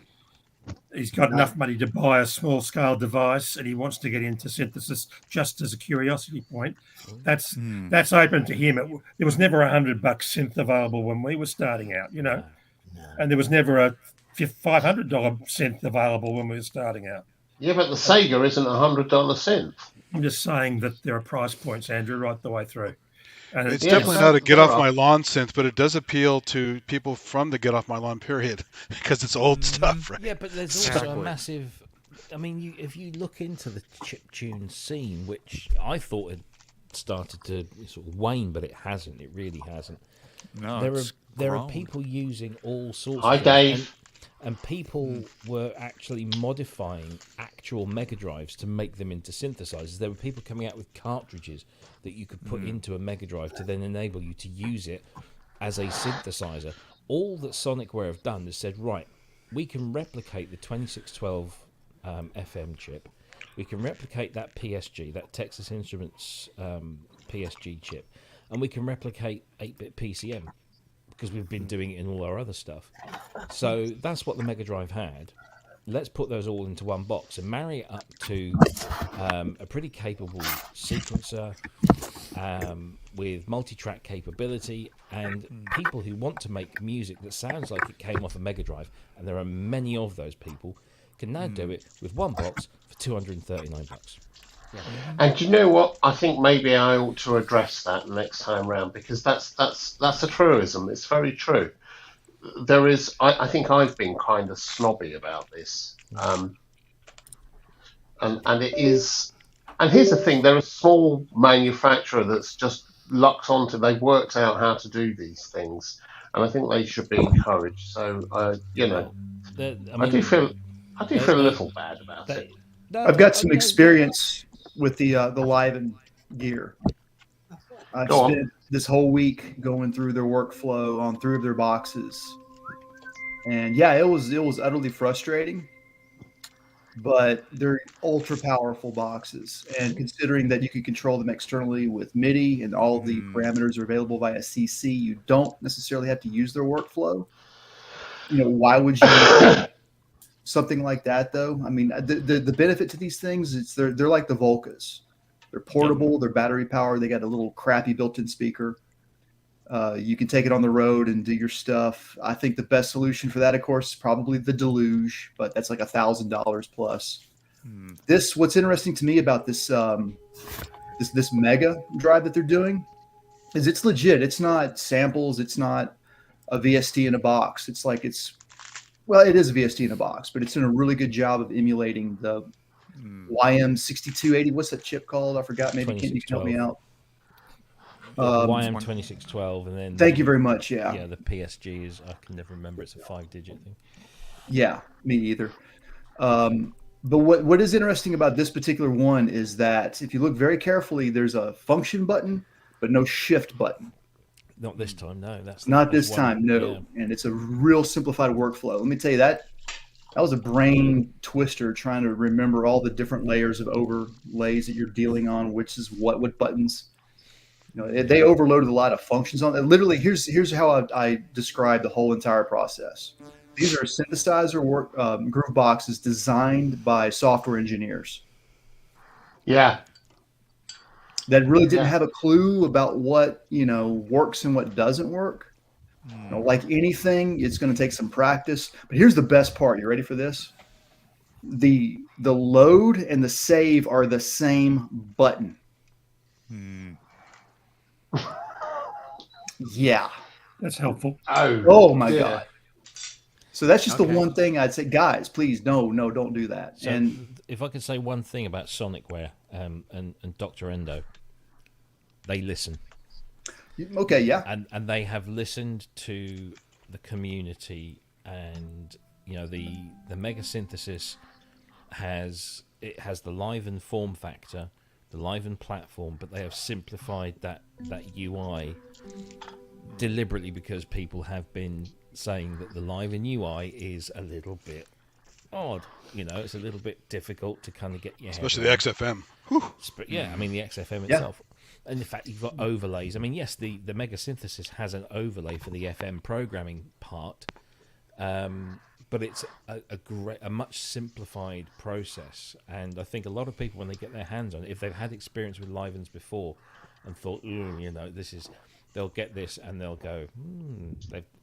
He's got enough money to buy a small-scale device, and he wants to get into synthesis just as a curiosity point. That's open to him. There was never $100 synth available when we were starting out, and there was never a $500 synth available when we were starting out. Yeah, but the Sega isn't $100 synth. I'm just saying that there are price points, Andrew, right the way through. And it's definitely not a get off my lawn synth, but it does appeal to people from the get off my lawn period because it's old stuff, right? Yeah, but there's also a massive. I mean, if you look into the chiptune scene, which I thought had started to sort of wane, but it hasn't. It really hasn't. No, there are people using all sorts. Hi, of Dave. And people were actually modifying actual Mega Drives to make them into synthesizers. There were people coming out with cartridges that you could put into a Mega Drive to then enable you to use it as a synthesizer. All that Sonicware have done is said, right, we can replicate the 2612 FM chip. We can replicate that PSG, that Texas Instruments PSG chip, and we can replicate 8-bit PCM because we've been doing it in all our other stuff. So that's what the Mega Drive had. Let's put those all into one box and marry it up to a pretty capable sequencer with multi-track capability, and people who want to make music that sounds like it came off a Mega Drive, and there are many of those people, can now do it with one box for $239. Yeah. And you know what? I think maybe I ought to address that next time round, because that's a truism. It's very true. There is. I think I've been kind of snobby about this, and it is. And here's the thing: they're a small manufacturer that's just lucked onto. They've worked out how to do these things, and I think they should be encouraged. So, I do feel a little bad about it. I've got some experience with the Liven gear. I've spent this whole week going through their workflow on 3 of their boxes, and yeah, it was utterly frustrating. But they're ultra powerful boxes, and considering that you can control them externally with MIDI and all of the parameters are available via CC, you don't necessarily have to use their workflow. You know, why would you? Something like that, though. I mean, the benefit to these things is they're like the Volcas. They're portable. They're battery powered. They got a little crappy built-in speaker. You can take it on the road and do your stuff. I think the best solution for that, of course, is probably the Deluge, but that's like $1,000 plus. What's interesting to me about this this Mega drive that they're doing is it's legit. It's not samples. It's not a VST in a box. Well, it is a VST in a box, but it's doing a really good job of emulating the YM6280. What's that chip called? I forgot. Maybe you can help me out. YM2612, and then thank you very much. Yeah, the PSG is, I can never remember. It's a 5-digit thing. Yeah, me either. But what is interesting about this particular one is that if you look very carefully, there's a function button, but no shift button. Not this time, no. That's not this time, no. Yeah. And it's a real simplified workflow. Let me tell you that was a brain twister trying to remember all the different layers of overlays that you're dealing on, which is what buttons. You know, they overloaded a lot of functions on it. Literally, here's how I describe the whole entire process. These are synthesizer groove boxes designed by software engineers. Yeah. That really didn't have a clue about what, works and what doesn't work. Like anything, it's going to take some practice. But here's the best part. You ready for this? The load and the save are the same button. Yeah. That's helpful. Oh my God. So that's just the one thing I'd say, guys, please, no, don't do that. So and if I could say one thing about Sonicware and Dr. Endo, they listen. Okay, yeah. And they have listened to the community, and the Mega Synthesis has the Liven form factor, the Liven platform, but they have simplified that UI deliberately because people have been saying that the Liven UI is a little bit odd. It's a little bit difficult to kind of get your head especially the XFM. Yeah, I mean the XFM itself. And in fact, you've got overlays. I mean, yes, the Mega Synthesis has an overlay for the FM programming part, but it's a much simplified process. And I think a lot of people, when they get their hands on it, if they've had experience with Livens before and thought, this is, they'll get this and they'll go, and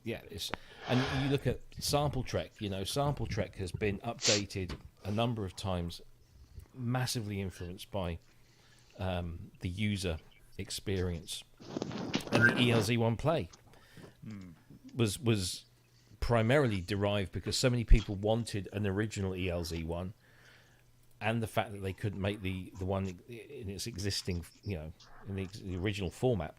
you look at Sample Trek. Sample Trek has been updated a number of times, massively influenced by the user experience, and the ELZ1 Play was primarily derived because so many people wanted an original ELZ1, and the fact that they couldn't make the one in its existing, in the original format.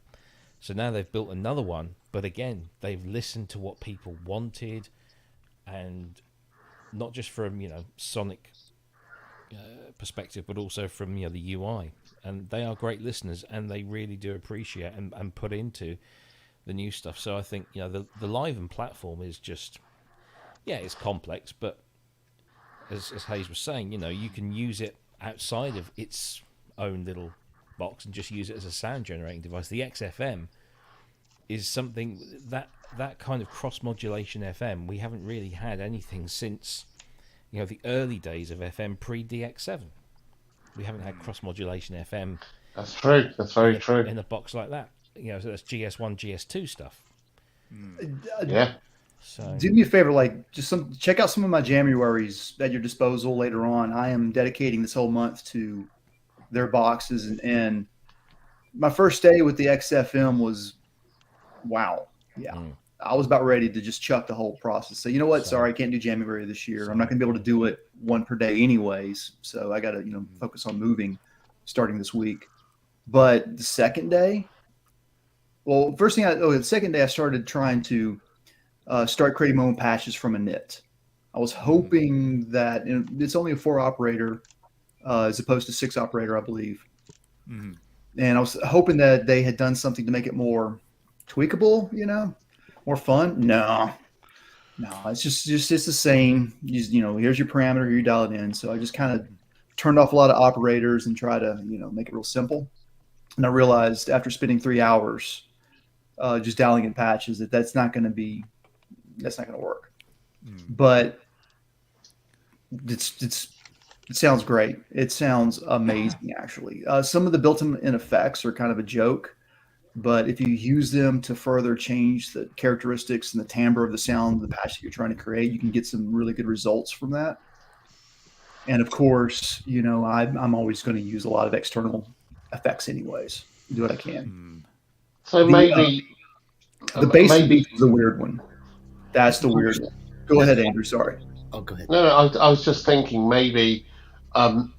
So now they've built another one, but again, they've listened to what people wanted, and not just from Sonic perspective, but also from the UI. And they are great listeners, and they really do appreciate and put into the new stuff. So I think the Liven platform is just it's complex, but as Hayes was saying, you can use it outside of its own little box and just use it as a sound generating device. The XFM is something that kind of cross modulation FM. We haven't really had anything since the early days of FM pre DX7. We haven't had cross modulation FM. That's true. That's very true. In a box like that, so that's GS1, GS2 stuff. Yeah. So do me a favor, check out some of my Januaries at your disposal later on. I am dedicating this whole month to their boxes, and my first day with the XFM was wow. Yeah. I was about ready to just chuck the whole process. So you know what? Sorry, I can't do January this year. I'm not going to be able to do it one per day anyways. So I got to focus on moving starting this week. But the second day, the second day I started trying to start creating my own patches from a knit. I was hoping that it's only a 4 operator as opposed to 6 operator, I believe. Mm-hmm. And I was hoping that they had done something to make it more tweakable, more fun. No, it's just it's the same. Here's your parameter, you dial it in. So I just kind of turned off a lot of operators and try to make it real simple. And I realized after spending 3 hours just dialing in patches that's not going to work. But it sounds great. It sounds amazing, actually. Some of the built-in effects are kind of a joke. But if you use them to further change the characteristics and the timbre of the sound of the patch that you're trying to create, you can get some really good results from that. And of course, I'm always going to use a lot of external effects anyways. Do what I can. So maybe the bass is a weird one. That's the weird one. Go ahead, Andrew. Sorry. Oh, go ahead. No, I was just thinking maybe I'm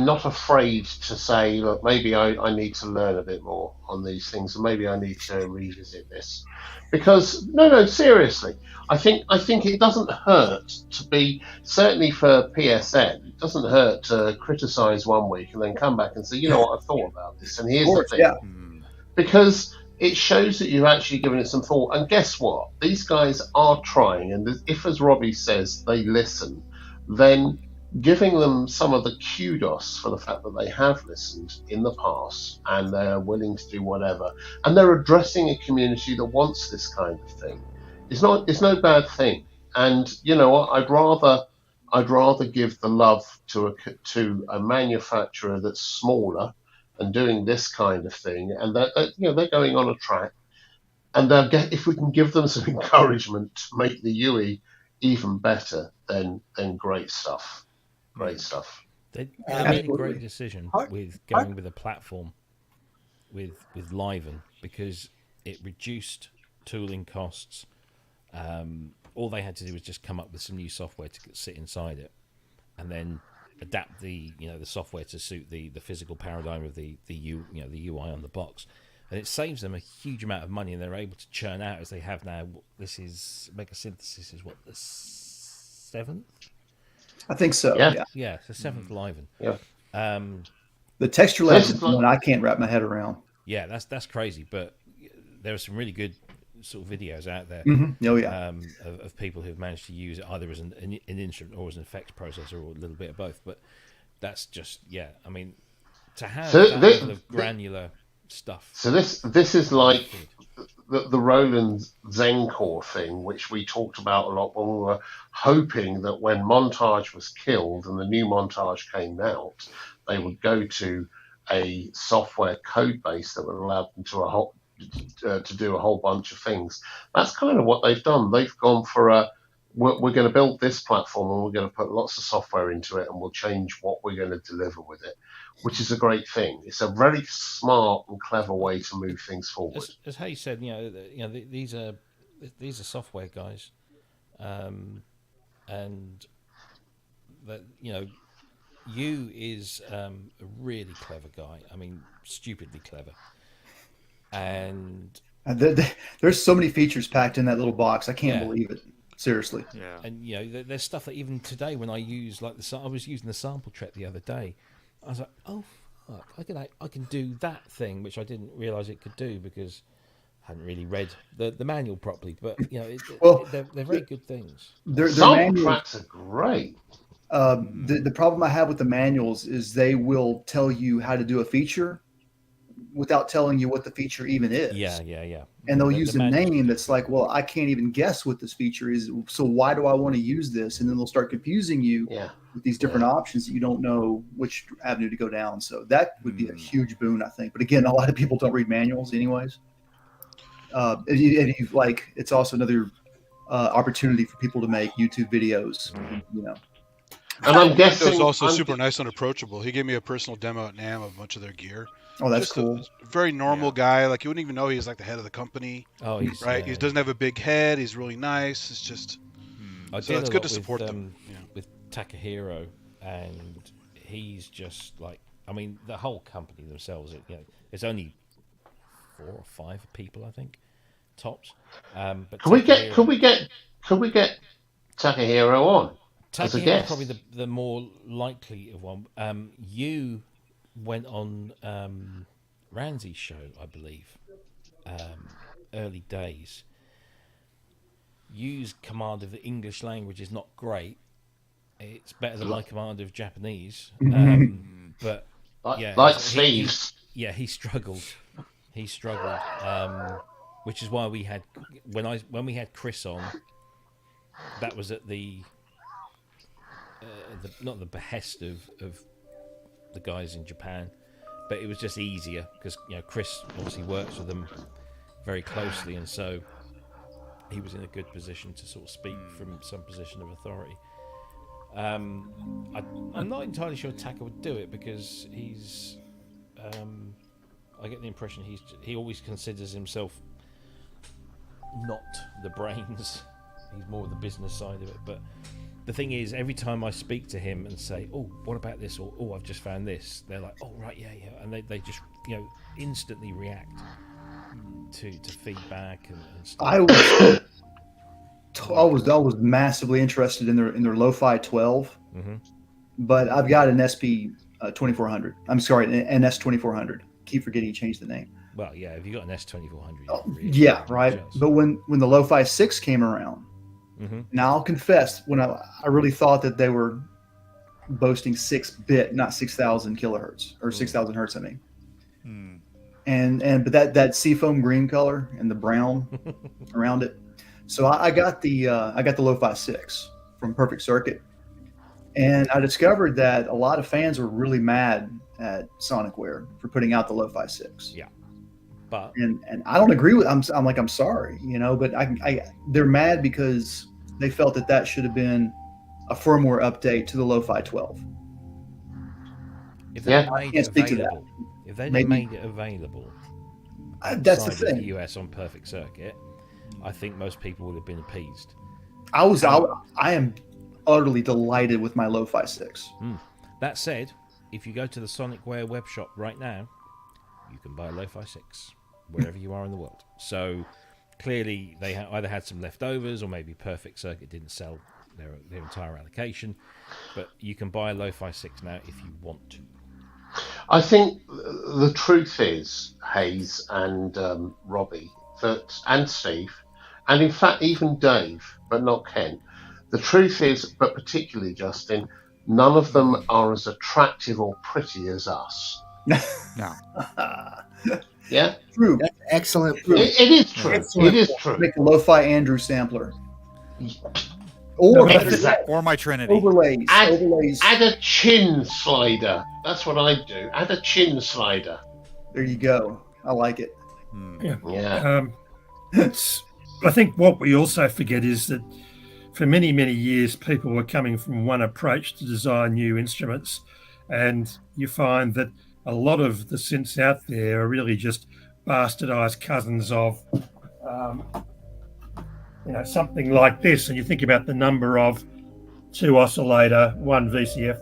not afraid to say, look, maybe I need to learn a bit more on these things, and maybe I need to revisit this, because no, seriously, I think it doesn't hurt to be, certainly for PSN, it doesn't hurt to criticize one week and then come back and say, what, I thought about this, and here's the thing, because it shows that you've actually given it some thought. And guess what? These guys are trying, and if, as Robbie says, they listen, then giving them some of the kudos for the fact that they have listened in the past and they're willing to do whatever, and they're addressing a community that wants this kind of thing, it's no bad thing. And you know what? I'd rather give the love to a manufacturer that's smaller and doing this kind of thing, and that they're going on a track, and if we can give them some encouragement to make the UE even better, then great stuff. Great stuff. They made a great decision with going with a platform with Liven, because it reduced tooling costs. All they had to do was just come up with some new software to sit inside it, and then adapt the software to suit the physical paradigm of the UI on the box, and it saves them a huge amount of money, and they're able to churn out as they have now. This is GeoSynths is what, the 7th? I think so. Yeah, it's the 7th Liven. Yeah. The texture lab is one I can't wrap my head around. Yeah, that's crazy, but there are some really good sort of videos out there. Mm-hmm. Oh yeah. Of people who've managed to use it either as an instrument or as an effects processor, or a little bit of both. But that's just I mean, to have that level of granular stuff. So this is like the Roland Zencore thing, which we talked about a lot when we were hoping that when Montage was killed and the new Montage came out, they would go to a software code base that would allow them to do a whole bunch of things. That's kind of what they've done. They've gone for we're going to build this platform and we're going to put lots of software into it, and we'll change what we're going to deliver with it, which is a great thing. It's a very smart and clever way to move things forward. As Hayes said, these are software guys, and that you is a really clever guy. I mean, stupidly clever. And there's so many features packed in that little box. I can't believe it. Seriously. Yeah. And there's stuff that even today, when I use I was using the sample trek the other day, I was like, oh fuck, I can do that thing, which I didn't realize it could do, because hadn't really read the manual properly, but Well, they're very good things. Their Sample manuals, tracks are great. the problem I have with the manuals is they will tell you how to do a feature without telling you what the feature even is. Yeah. And they'll The use a manuals name do that's like, well, I can't even guess what this feature is. So why do I want to use this? And then they'll start confusing you with these different options that you don't know which avenue to go down. So that would be a huge boon, I think. But again, a lot of people don't read manuals anyways. It's also another opportunity for people to make YouTube videos, And I'm guessing Windows also super nice and approachable. He gave me a personal demo at NAMM of a bunch of their gear. Oh, that's Just cool. A very normal guy. Like you wouldn't even know he's like the head of the company. Oh, he's right. He doesn't have a big head. He's really nice. It's just so it's good to support them. With Takahiro, and he's just like, I mean, the whole company themselves. It's only 4 or 5 people, I think, tops. But could we get Takahiro on as a Takahiro guest? probably the more likely of one. You went on Ramsey's show, I believe, early days. Yu's command of the English language is not great. It's better than my command of Japanese. But like Steve's. He struggled. He struggled, which is why we had when we had Chris on. That was at the not the behest of the guys in Japan, but it was just easier because Chris obviously works with them very closely, and so he was in a good position to sort of speak from some position of authority. I'm not entirely sure Taka would do it because he's. I get the impression he always considers himself not the brains. He's more the business side of it. But the thing is, every time I speak to him and say, "Oh, what about this?" or "Oh, I've just found this," they're like, "Oh, right, yeah," and they just instantly react to feedback and stuff. I was massively interested in their Lo-Fi 12, but I've got an SP 2400. I'm sorry, an S 2400. Keep forgetting you changed the name. Well, yeah, if you got an S2400, yeah, right. But when the Lo-Fi 6 came around, now I'll confess, when I really thought that they were boasting 6-bit, not 6,000 kilohertz or 6,000 hertz. I mean, but that seafoam green color and the brown around it. So I got the Lo-Fi 6 from Perfect Circuit, and I discovered that a lot of fans were really mad at Sonicware for putting out the Lo-Fi 6. Yeah, but and I don't agree with. I'm sorry, but they're mad because they felt that should have been a firmware update to the Lo-Fi 12. If they made it available, if they made it available, that's the thing. The US on Perfect Circuit, I think most people would have been appeased. I am utterly delighted with my Lo-Fi 6. That said, if you go to the Sonicware web shop right now, you can buy a Lo-Fi 6 wherever you are in the world. So clearly they either had some leftovers or maybe Perfect Circuit didn't sell their entire allocation. But you can buy a Lo-Fi 6 now if you want to. I think the truth is, Hayes and Robbie, and Steve, and in fact even Dave, but not Ken. The truth is, but particularly Justin, none of them are as attractive or pretty as us. No. Yeah? True. That's excellent. It is true. It is true. Make a Lo-Fi Andrew sampler. Or my Trinity. Overlays. Add a chin slider. That's what I do. Add a chin slider. There you go. I like it. Yeah. I think what we also forget is that for many, many years, people were coming from one approach to design new instruments, and you find that a lot of the synths out there are really just bastardized cousins of something like this. And you think about the number of 2 oscillator, 1 VCF,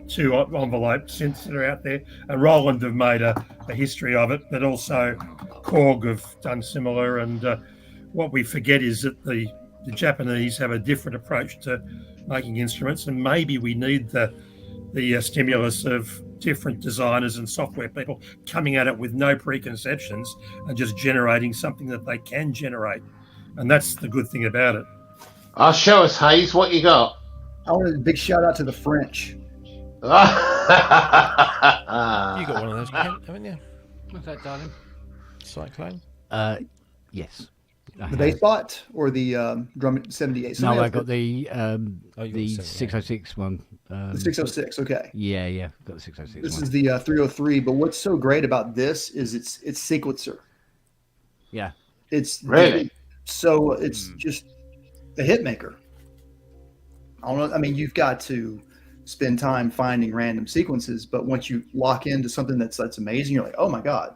2 envelope synths that are out there. And Roland have made a history of it, but also Korg have done similar. And what we forget is that the Japanese have a different approach to making instruments, and maybe we need the stimulus of different designers and software people coming at it with no preconceptions and just generating something that they can generate. And that's the good thing about it. Show us, Hayes, what you got. I wanted a big shout out to the French. You got one of those, haven't you? What's that, darling? Cyclone? Yes. The bass bot or the drum 78? No, I got the the 606 one. The 606, okay. Yeah, got the 606 This one. is the 303, but what's so great about this is it's sequencer. Yeah. It's really so it's just a hit maker. I don't know. I mean, you've got to spend time finding random sequences, but once you lock into something that's amazing, you're like, oh my god,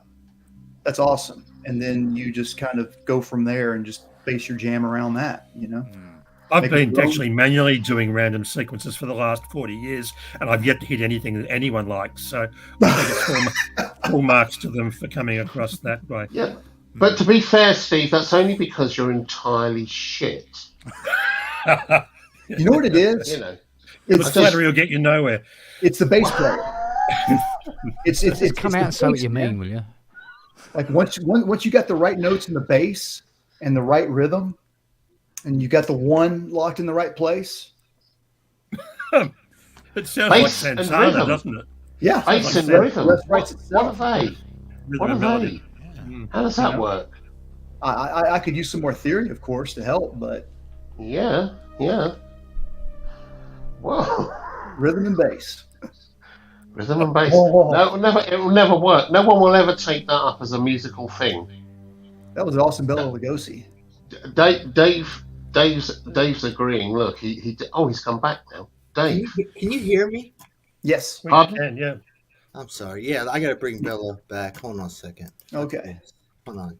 that's awesome. And then you just kind of go from there and just base your jam around that, you know. I've been actually manually doing random sequences for the last 40 years, and I've yet to hit anything that anyone likes. So I think it's full marks to them for coming across that way. Yeah, but to be fair, Steve, that's only because you're entirely shit. You know what it is? You know, it's flattery will get you nowhere. It's the bass player. it's come out and say what you mean, will you? Like once you got the right notes in the bass and the right rhythm, and you got the one locked in the right place. It sounds like Santana, doesn't it? Yeah, bass and rhythm. What are they? What are they? How does that work? I could use some more theory, of course, to help, but yeah. Whoa. Rhythm and bass. Rhythm and bass. No, it will never work. No one will ever take that up as a musical thing. That was awesome, Bela Lugosi. Dave's agreeing. Look, he's come back now. Dave, can you hear me? Yes, we can. Yeah. I'm sorry. Yeah, I got to bring Bella back. Hold on a second. Okay. Hold on.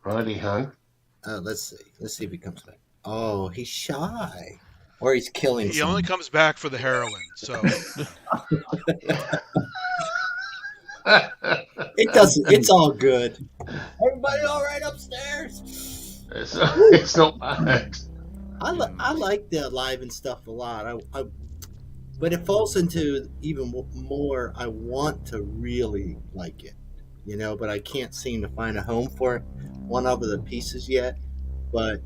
Righty ho. Let's see. Let's see if he comes back. Oh, he's shy. Or he's killing. He only comes back for the heroin, so. It doesn't. It's all good. Everybody all right upstairs? It's not bad. I like the live and stuff a lot. But it falls into even more. I want to really like it, you know, but I can't seem to find a home for one of the pieces yet. But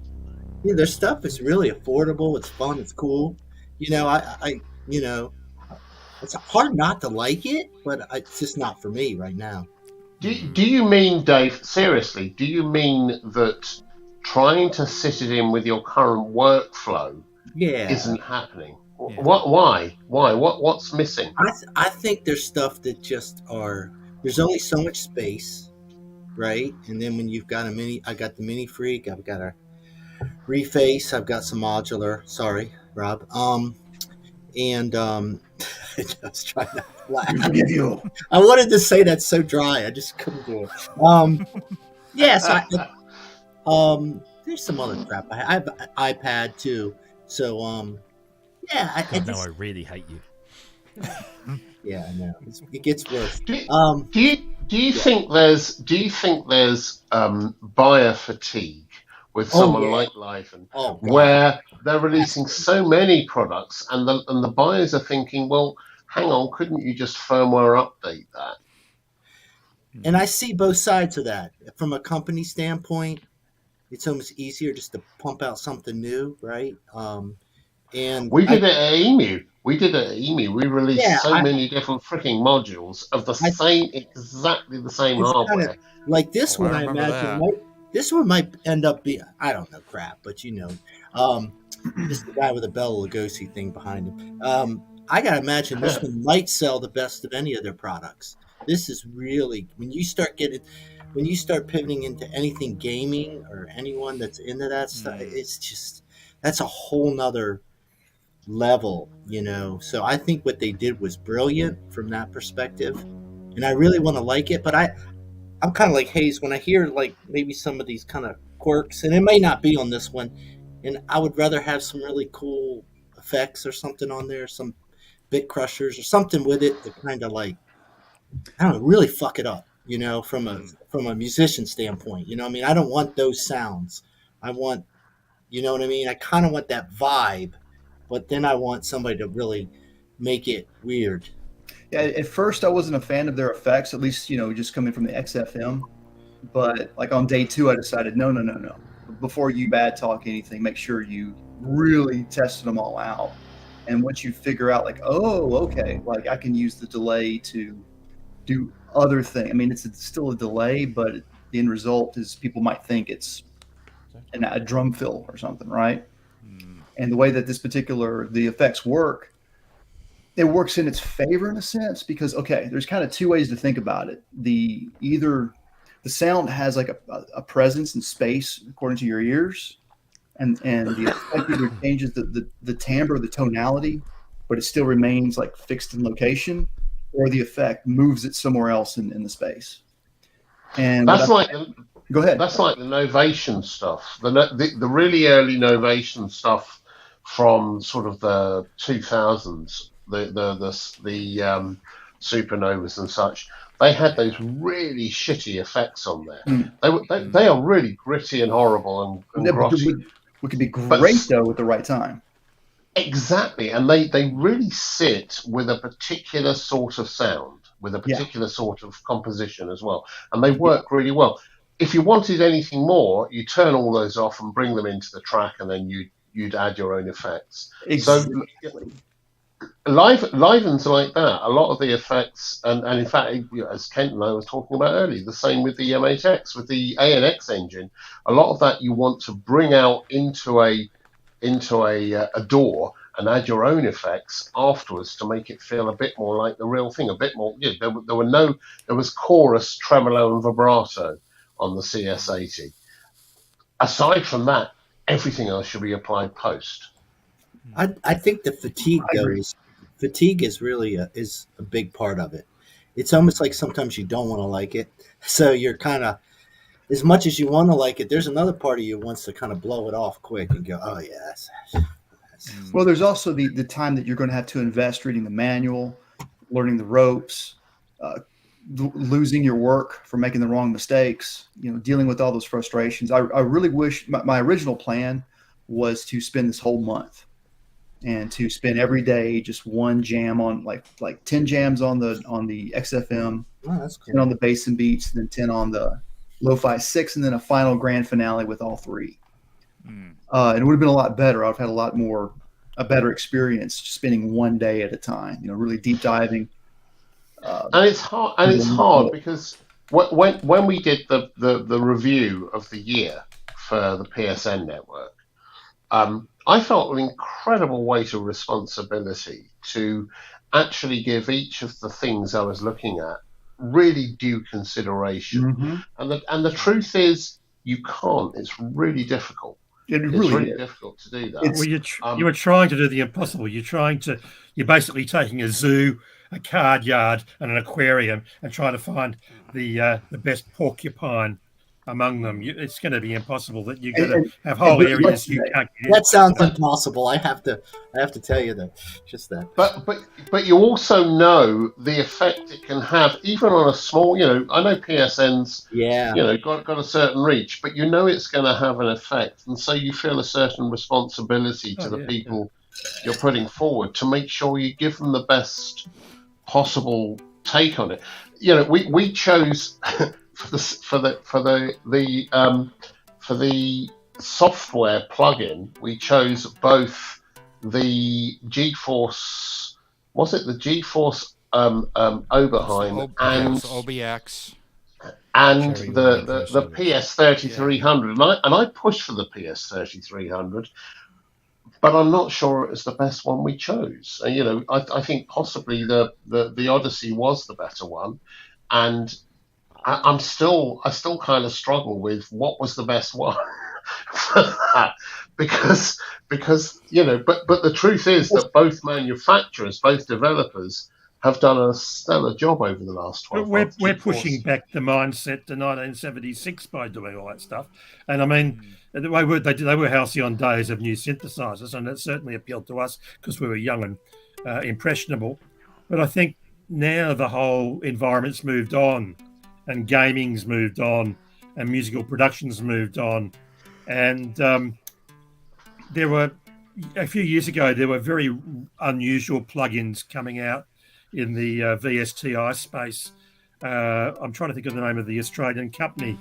yeah, their stuff is really affordable. It's fun. It's cool. You know, I you know, it's hard not to like it, but it's just not for me right now. Do you mean, Dave, seriously, do you mean that trying to sit it in with your current workflow isn't happening? Yeah. Why? What's missing? I think there's stuff that just there's only so much space, right? And then when you've got I got the Mini Freak, I've got a Reface, I've got some modular, sorry, Rob. And I was trying to laugh. Forgive you. I wanted to say that so dry, I just couldn't do it. Yes, there's some other crap. I have an iPad too, so yeah. I really hate you. Yeah, I know. It gets worse. Do you think there's buyer fatigue with someone like Liven, where they're releasing so many products, and the buyers are thinking, well, hang on, couldn't you just firmware update that? And I see both sides of that. From a company standpoint, it's almost easier just to pump out something new, right? And we did it at EMU. We released many different freaking modules of exactly the same hardware. Like this one, I imagine. This one might end up being, I don't know, crap, but you know, just the guy with a Bela Lugosi thing behind him. I gotta imagine this one might sell the best of any of their products. This is really when you start pivoting into anything gaming or anyone that's into that stuff, it's just that's a whole nother level, you know. So I think what they did was brilliant from that perspective, and I really want to like it. But I'm kind of like Hayes when I hear like maybe some of these kind of quirks, and it may not be on this one, and I would rather have some really cool effects or something on there, some bit crushers or something with it to kind of like, I don't know, really fuck it up, you know, from a musician standpoint. You know what I mean? I don't want those sounds. I want, you know what I mean? I kind of want that vibe, but then I want somebody to really make it weird. Yeah, at first I wasn't a fan of their effects, at least, just coming from the XFM. But like on day 2, I decided, no. Before you bad talk anything, make sure you really tested them all out. And once you figure out like, oh, okay, like I can use the delay to do other things. I mean, it's still a delay, but the end result is people might think it's a drum fill or something, right? And the way that the effects work, it works in its favor in a sense because, okay, there's kind of 2 ways to think about it. Either the sound has like a presence in space according to your ears, and the effect either changes the timbre, the tonality, but it still remains like fixed in location, or the effect moves it somewhere else in the space. And go ahead. That's like the Novation stuff. The really early Novation stuff from sort of the 2000s, the supernovas and such. They had those really shitty effects on there. They are really gritty and horrible and grotty. What could be great though at the right time. Exactly, and they really sit with a particular sort of sound, with a particular sort of composition as well, and they work really well. If you wanted anything more, you turn all those off and bring them into the track, and then you'd add your own effects. Exactly. So Liven's like that. A lot of the effects, and in fact, as Kent and I was talking about earlier, the same with the M8X, with the ANX engine. A lot of that you want to bring out into a door and add your own effects afterwards to make it feel a bit more like the real thing, a bit more. There was chorus, tremolo, and vibrato on the CS80. Aside from that, everything else should be applied post. I think the fatigue is really is a big part of it. It's almost like sometimes you don't want to like it, so you're kind of, as much as you want to like it, there's another part of you wants to kind of blow it off quick and go, oh yeah. Well, there's also the time that you're going to have to invest reading the manual, learning the ropes, losing your work for making the wrong mistakes, dealing with all those frustrations. I really wish my original plan was to spend this whole month and to spend every day just one jam on like 10 jams on the XFM, that's cool. 10 on the bass and beats, and then 10 on the Lo-Fi 6, and then a final grand finale with all 3. And it would have been a lot better. I've had a better experience spending one day at a time, really deep diving. And it's hard because when we did the review of the year for the PSN network, I felt an incredible weight of responsibility to actually give each of the things I was looking at really due consideration. And the truth is, you can't. It's really difficult. It's really difficult to do that. You were trying to do the impossible. You're basically taking a zoo, a card yard, and an aquarium, and trying to find the best porcupine among them. It's going to be impossible that you're going to have whole areas you can't get. That sounds impossible. I have to tell you that. Just that. But you also know the effect it can have, even on a small. I know PSN's. Got a certain reach, but it's going to have an effect, and so you feel a certain responsibility to the people you're putting forward to make sure you give them the best possible take on it. We chose. For the software plugin, we chose both the GeForce. Was it the GeForce Oberheim and OBX and the PS3300? And I pushed for the PS3300, but I'm not sure it was the best one we chose. I think possibly the Odyssey was the better one, and I still kind of struggle with what was the best one for that because but the truth is that both manufacturers, both developers have done a stellar job over the last 12 months. We're pushing back the mindset to 1976 by doing all that stuff. And I mean, the way they were halcyon days of new synthesizers, and it certainly appealed to us because we were young and impressionable. But I think now the whole environment's moved on, and gaming's moved on, and musical production's moved on, and there were a few years ago, there were very unusual plugins coming out in the VSTI space. I'm trying to think of the name of the Australian company.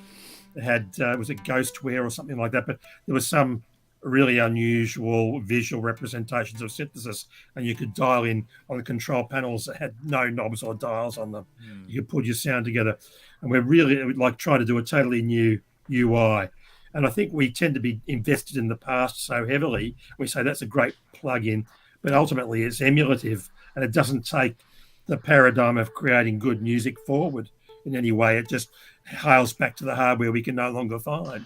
It had, was it Ghostware or something like that? But there was some really unusual visual representations of synthesis, and you could dial in on the control panels that had no knobs or dials on them. You could put your sound together. And we're really like trying to do a totally new UI. And I think we tend to be invested in the past so heavily. We say that's a great plug-in, but ultimately it's emulative, and it doesn't take the paradigm of creating good music forward in any way. It just hails back to the hardware we can no longer find.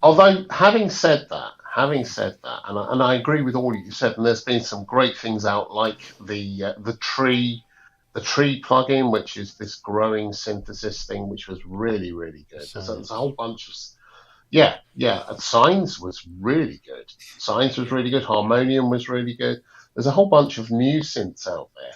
Although, having said that, and I agree with all you said, and there's been some great things out, like the tree plugin, which is this growing synthesis thing, which was really, really good. There's a whole bunch of Signs was really good. Signs was really good. Harmonium was really good. There's a whole bunch of new synths out there.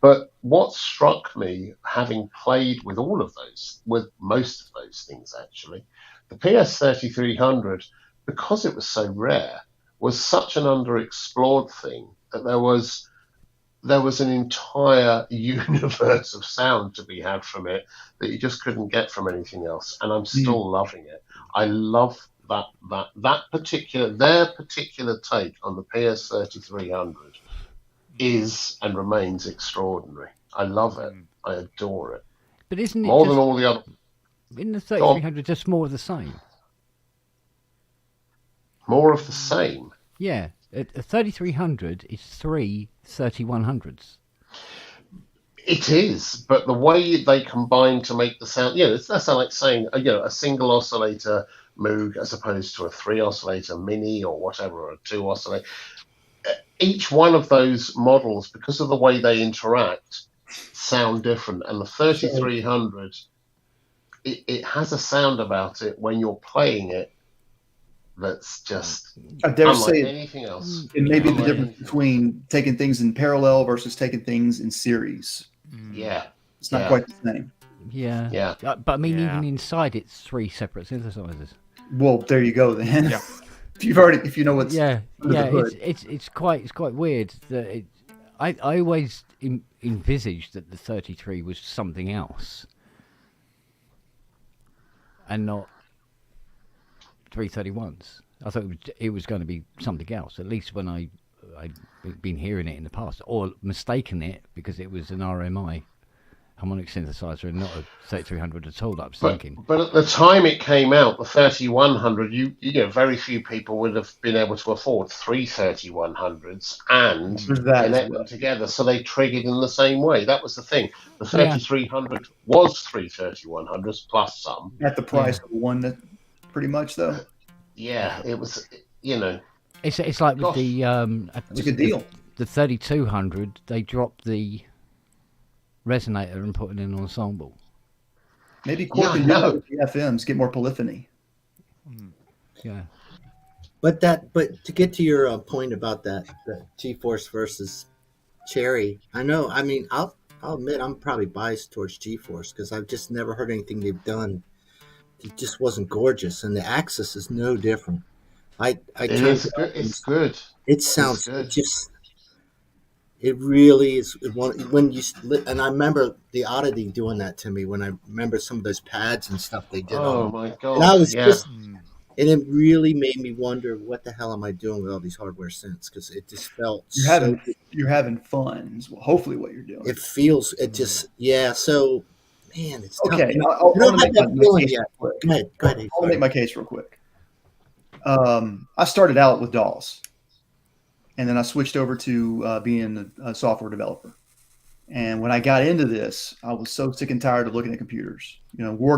But what struck me, having played with with most of those things actually, the PS3300, because it was so rare, was such an underexplored thing that there was an entire universe of sound to be had from it that you just couldn't get from anything else. And I'm still loving it. I love their particular take on the PS3300 is and remains extraordinary. I love it. I adore it. But isn't it more than all the other? In the 3300, just more of the same. More of the same. Yeah, a 3300 is 3 3100s. It is, but the way they combine to make the sound, that's like saying, a single oscillator Moog as opposed to a 3 oscillator Mini or whatever, or a 2 oscillator. Each one of those models, because of the way they interact, sound different. And the 3300, it has a sound about it when you're playing it that's just I dare unlike say anything else. It may be the difference between taking things in parallel versus taking things in series. Yeah. It's not quite the same. Yeah. Yeah. But I mean, even inside it's 3 separate synthesizers. Well, there you go then. Yeah. if you know what's under the hood. It's quite weird that I always envisaged that the 33 was something else and not 331s. I thought it was going to be something else, at least when I'd been hearing it in the past, or mistaken it because it was an RMI harmonic synthesizer and not a 3300 at all. I was thinking. But at the time it came out, the 3100, very few people would have been able to afford 3 3100s and connect them together, so they triggered in the same way. That was the thing. The 3300 was 3 3100s plus some. At the price of one, that pretty much though. Yeah, it was. It's like with the it's a good deal. The 3200, they dropped the resonator and put it in an ensemble. Maybe Cork and the FMs get more polyphony. Yeah. But to get to your point about the GeForce versus Cherry, I'll admit I'm probably biased towards GeForce because I've just never heard anything they've done. It just wasn't gorgeous, and the Axis is no different. It's good. It sounds good. It really is. And I remember the Oddity doing that to me when I remember some of those pads and stuff they did. Oh my god! And I was and it really made me wonder what the hell am I doing with all these hardware synths, because it just felt you're having fun. Is hopefully what you're doing. It feels So, man, it's okay. Tough. I'll make my case real quick. Go ahead. I'll make my case real quick. I started out with DAWs, and then I switched over to being a software developer. And when I got into this, I was so sick and tired of looking at computers,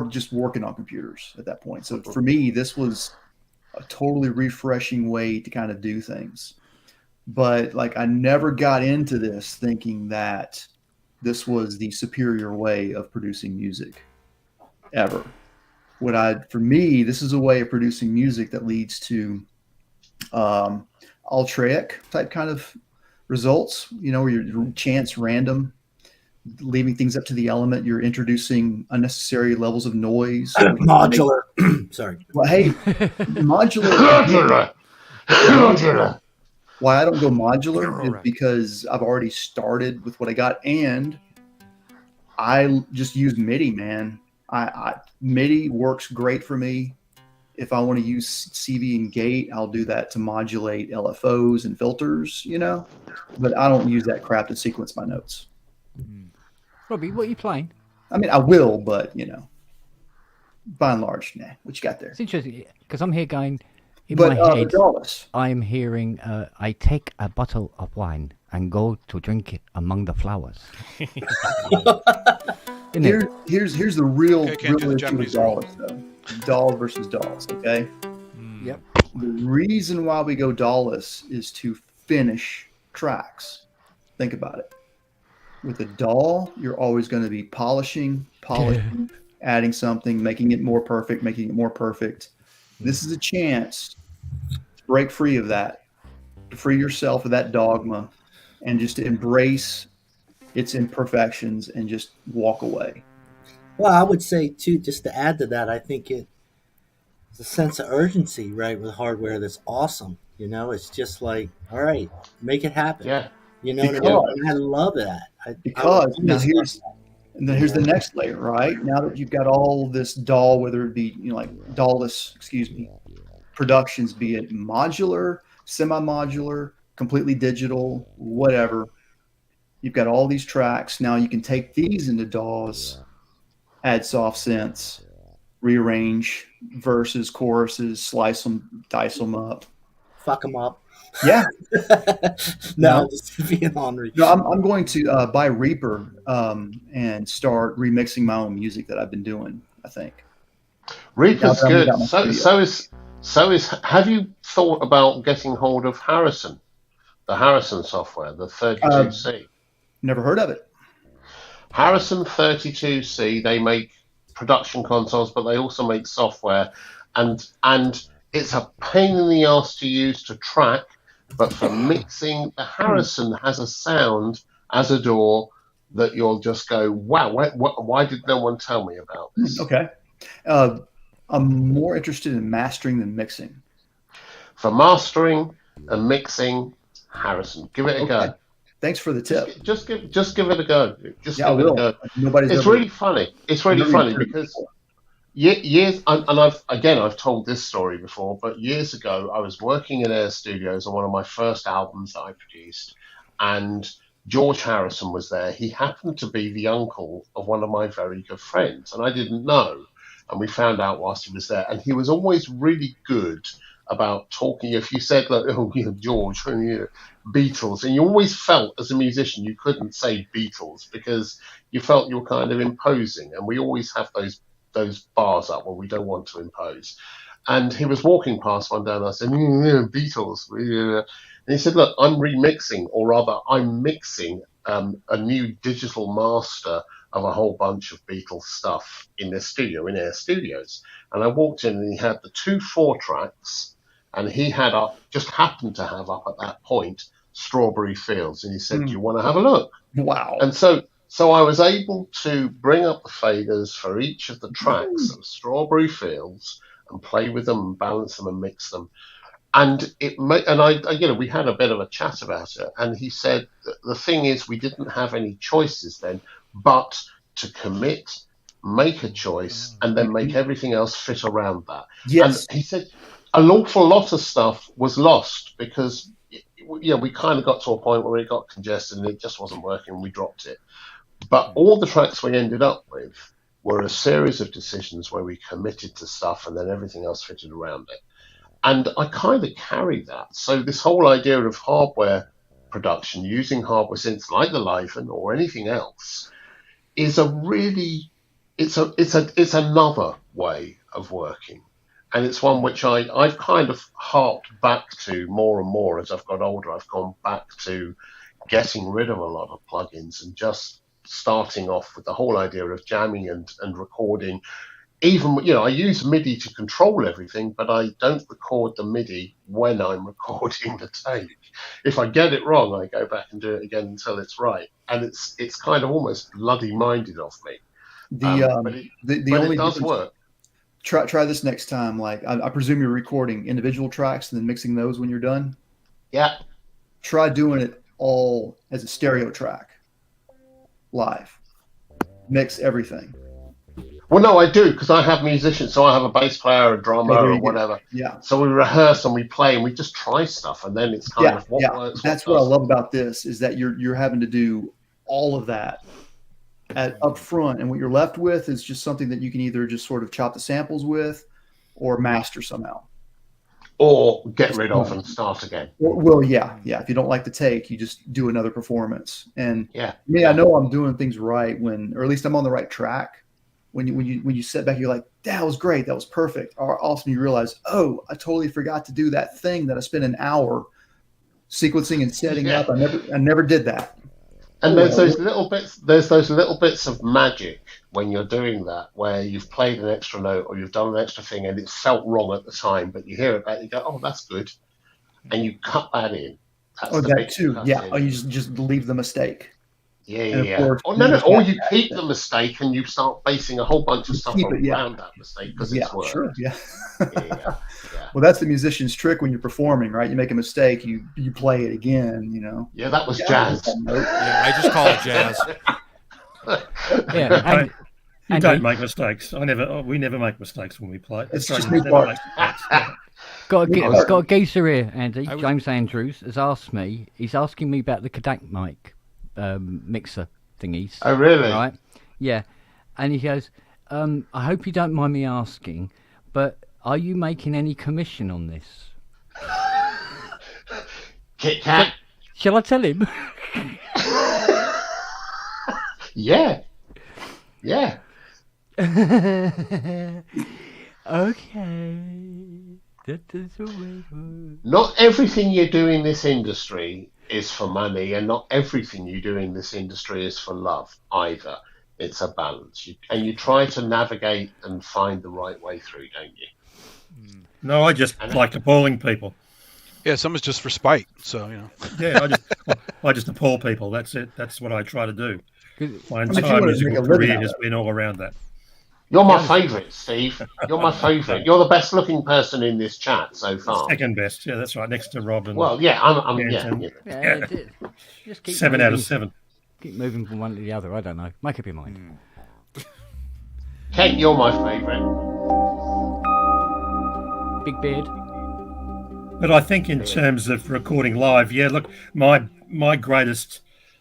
just working on computers at that point. So for me, this was a totally refreshing way to kind of do things. But I never got into this thinking that this was the superior way of producing music ever. For me, this is a way of producing music that leads to altraic type kind of results, where you're chance random, leaving things up to the element. You're introducing unnecessary levels of noise. Modular. Sorry. Well, hey, modular. why I don't go modular is because I've already started with what I got, and I just use MIDI, man. MIDI works great for me. If I want to use CV and gate, I'll do that to modulate LFOs and filters, but I don't use that crap to sequence my notes. Robbie, what are you playing? I mean, I will, but by and large, nah. What you got there? It's interesting because I'm here going in But, my head. regardless. I'm hearing, I take a bottle of wine and go to drink it among the flowers. Here's the real can't do the issue with Japanese roll. dolls, though. Doll versus dolls, okay? Yep. The reason why we go doll-less is to finish tracks. Think about it. With a doll, you're always going to be polishing, adding something, making it more perfect. This is a chance to break free of that, to free yourself of that dogma, and just to embrace its imperfections and just walk away. Well, I would say too, just to add to that, I think it's a sense of urgency, right, with hardware that's awesome. It's just like, all right, make it happen. Yeah. You know what I mean? I love that. Here's the next layer, right? Now that you've got all this doll, whether it be like doll-less, productions, be it modular, semi-modular, completely digital, whatever. You've got all these tracks. Now you can take these into DAWs, add soft synths, rearrange verses, choruses, slice them, dice them up, fuck them up. Yeah. No, just being ornery. No, I'm going to buy Reaper and start remixing my own music that I've been doing. I think Reaper's good. So is. Have you thought about getting hold of Harrison, the Harrison software, the 32C? Never heard of it. Harrison 32C. They make production consoles, but they also make software, and it's a pain in the ass to use to track. But for mixing, the Harrison has a sound as a DAW that you'll just go, wow, why did no one tell me about this? Okay. I'm more interested in mastering than mixing. For mastering and mixing, Harrison, give it a go. Thanks for the tip. Just give it a go. Give it a go. It's really funny. It's really funny because years, and I've told this story before, but years ago I was working in Air Studios on one of my first albums that I produced, and George Harrison was there. He happened to be the uncle of one of my very good friends, and I didn't know. And we found out whilst he was there, and he was always really good about talking. If you said, like, George, Beatles, and you always felt as a musician you couldn't say Beatles because you felt you were kind of imposing, and we always have those bars up where we don't want to impose. And he was walking past one day and I said, Beatles. And he said, look, I'm remixing, or rather I'm mixing a new digital master of a whole bunch of Beatles stuff in their studio, in Air Studios. And I walked in and he had the 2 4-tracks, and he had just happened to have up at that point Strawberry Fields. And he said, do you want to have a look? Wow. And so I was able to bring up the faders for each of the tracks of Strawberry Fields and play with them and balance them and mix them. And we had a bit of a chat about it. And he said the thing is we didn't have any choices then, but to commit, make a choice, and then make everything else fit around that. Yes. And he said an awful lot of stuff was lost because we kind of got to a point where it got congested and it just wasn't working and we dropped it. But all the tracks we ended up with were a series of decisions where we committed to stuff and then everything else fitted around it. And I kind of carry that. So this whole idea of hardware production, using hardware synths like the Liven or anything else, is it's another way of working. And it's one which I've kind of harked back to more and more as I've got older. I've gone back to getting rid of a lot of plugins and just starting off with the whole idea of jamming and recording. Even, I use MIDI to control everything, but I don't record the MIDI when I'm recording the tape. If I get it wrong, I go back and do it again until it's right. And it's kind of almost bloody-minded of me. But it does work. Try this next time. Like I presume you're recording individual tracks and then mixing those when you're done. Yeah. try doing it all as a stereo track live. Mix everything. Well, no, I do, because I have musicians, so I have a bass player, a drummer, or whatever. Yeah. So we rehearse and we play and we just try stuff, and then it's kind of what works. That's what I love about this is that you're having to do all of that up front, and what you're left with is just something that you can either just sort of chop the samples with, or master somehow, or get rid of and start again. Well, yeah. If you don't like the take, you just do another performance. And I know I'm doing things right or at least I'm on the right track. When you sit back, you're like, that was great, that was perfect. Or also you realize, oh, I totally forgot to do that thing that I spent an hour sequencing and setting up. I never did that. And there's those little bits. There's those little bits of magic when you're doing that, where you've played an extra note or you've done an extra thing, and it felt wrong at the time, but you hear it back, and you go, "Oh, that's good," and you cut that in. That's that too. Yeah. Or you just leave the mistake. Yeah. Or you keep the mistake and you start basing a whole bunch of stuff around that mistake because it's worked. Sure. Yeah. Well, that's the musician's trick when you're performing, right? You make a mistake, you play it again, you know. Yeah, that was jazz. I just call it jazz. You don't make mistakes. We never make mistakes when we play. It's just me part. Got a geezer here, Andy. James Andrews has asked me. He's asking me about the Kodak mic mixer thingies. Oh, really? Right. Yeah. And he goes, I hope you don't mind me asking, but are you making any commission on this? Kit Kat. Shall I tell him? Yeah. Okay. Not everything you do in this industry is for money, and not everything you do in this industry is for love either. It's a balance, and you try to navigate and find the right way through, don't you? No, I just like appalling people. Yeah, some is just for spite. So Yeah, I just appall people. That's it. That's what I try to do. My entire musical career has been all around that. You're my favourite, Steve. You're my favourite. You're the best looking person in this chat so far. Second best, yeah, that's right, next to Rob. And I'm Just keep 7 out of 7. Keep moving from one to the other. I don't know. Make up your mind. Kent, you're my favourite. Big beard. But I think in terms of recording live, look, my greatest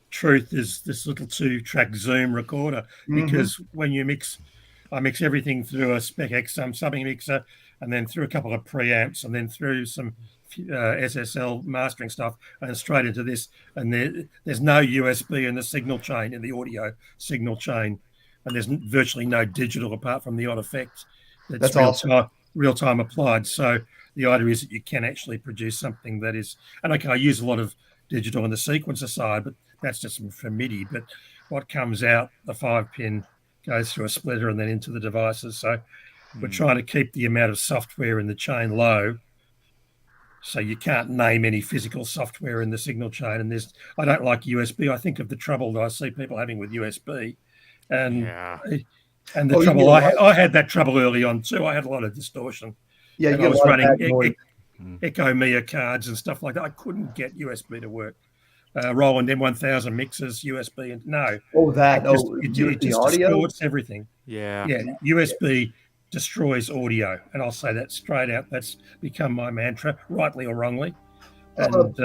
truth is this little 2-track Zoom recorder, because when you mix, I mix everything through a Spec X subbing mixer, and then through a couple of preamps, and then through some SSL mastering stuff, and straight into this. And there's no USB in the signal chain, in the audio signal chain, and there's virtually no digital apart from the odd effect that's real time applied. So the idea is that you can actually produce something that is, and I use a lot of digital on the sequencer side, but that's just for MIDI. But what comes out, the 5-pin goes through a splitter and then into the devices. So we're trying to keep the amount of software in the chain low, so you can't name any physical software in the signal chain. And I don't like USB. I think of the trouble that I see people having with USB, and the trouble I had that trouble early on too. I had a lot of distortion. Yeah, I was running Echo Mia cards and stuff like that. I couldn't get USB to work. Roland M1000 mixers, USB, and no. It just distorts everything. Yeah. USB destroys audio, and I'll say that straight out. That's become my mantra, rightly or wrongly. And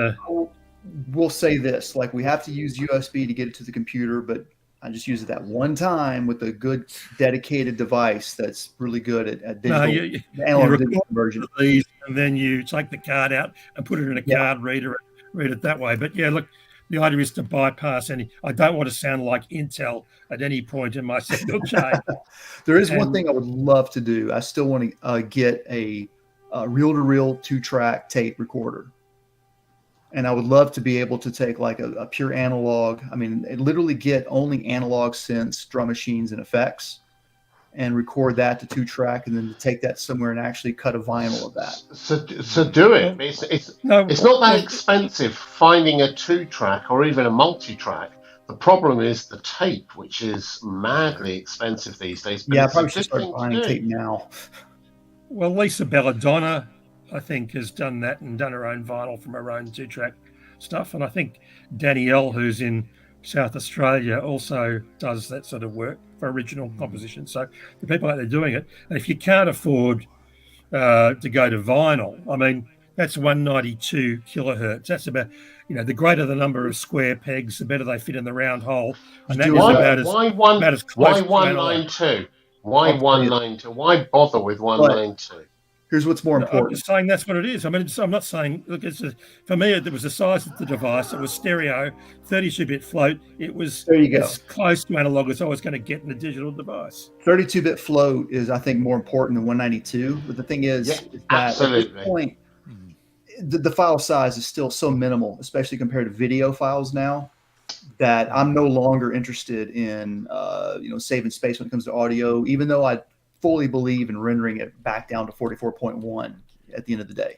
we'll say this: like, we have to use USB to get it to the computer, but I just use it that one time with a good dedicated device that's really good at digital. You record version of these, and then you take the card out and put it in a card reader and read it that way. But look, the idea is to bypass any. I don't want to sound like Intel at any point in my signal chain. There is one thing I would love to do. I still want to get a reel-to-reel 2-track tape recorder. And I would love to be able to take like a pure analog. I mean, literally get only analog synths, drum machines, and effects, and record that to 2-track, and then to take that somewhere and actually cut a vinyl of that. So do it. It's not that expensive finding a 2-track or even a multi-track. The problem is the tape, which is madly expensive these days. But I probably should start buying tape now. Well, Lisa Belladonna, I think, has done that and done her own vinyl from her own 2-track stuff. And I think Danielle, who's in South Australia, also does that sort of work for original composition. So the people out there doing it. And if you can't afford to go to vinyl, I mean, that's 192 kilohertz. That's about, the greater the number of square pegs, the better they fit in the round hole. And that is about as close why to analog. 192? Why 192? Why bother with 192? Here's what's more important. I'm just saying that's what it is. I mean, I'm not saying, look, for me, it was the size of the device. It was stereo, 32-bit float. It was as close to analog as I was going to get in a digital device. 32-bit float is, I think, more important than 192. But the thing is that at this point, the file size is still so minimal, especially compared to video files now, that I'm no longer interested in, saving space when it comes to audio, even though I fully believe in rendering it back down to 44.1 at the end of the day.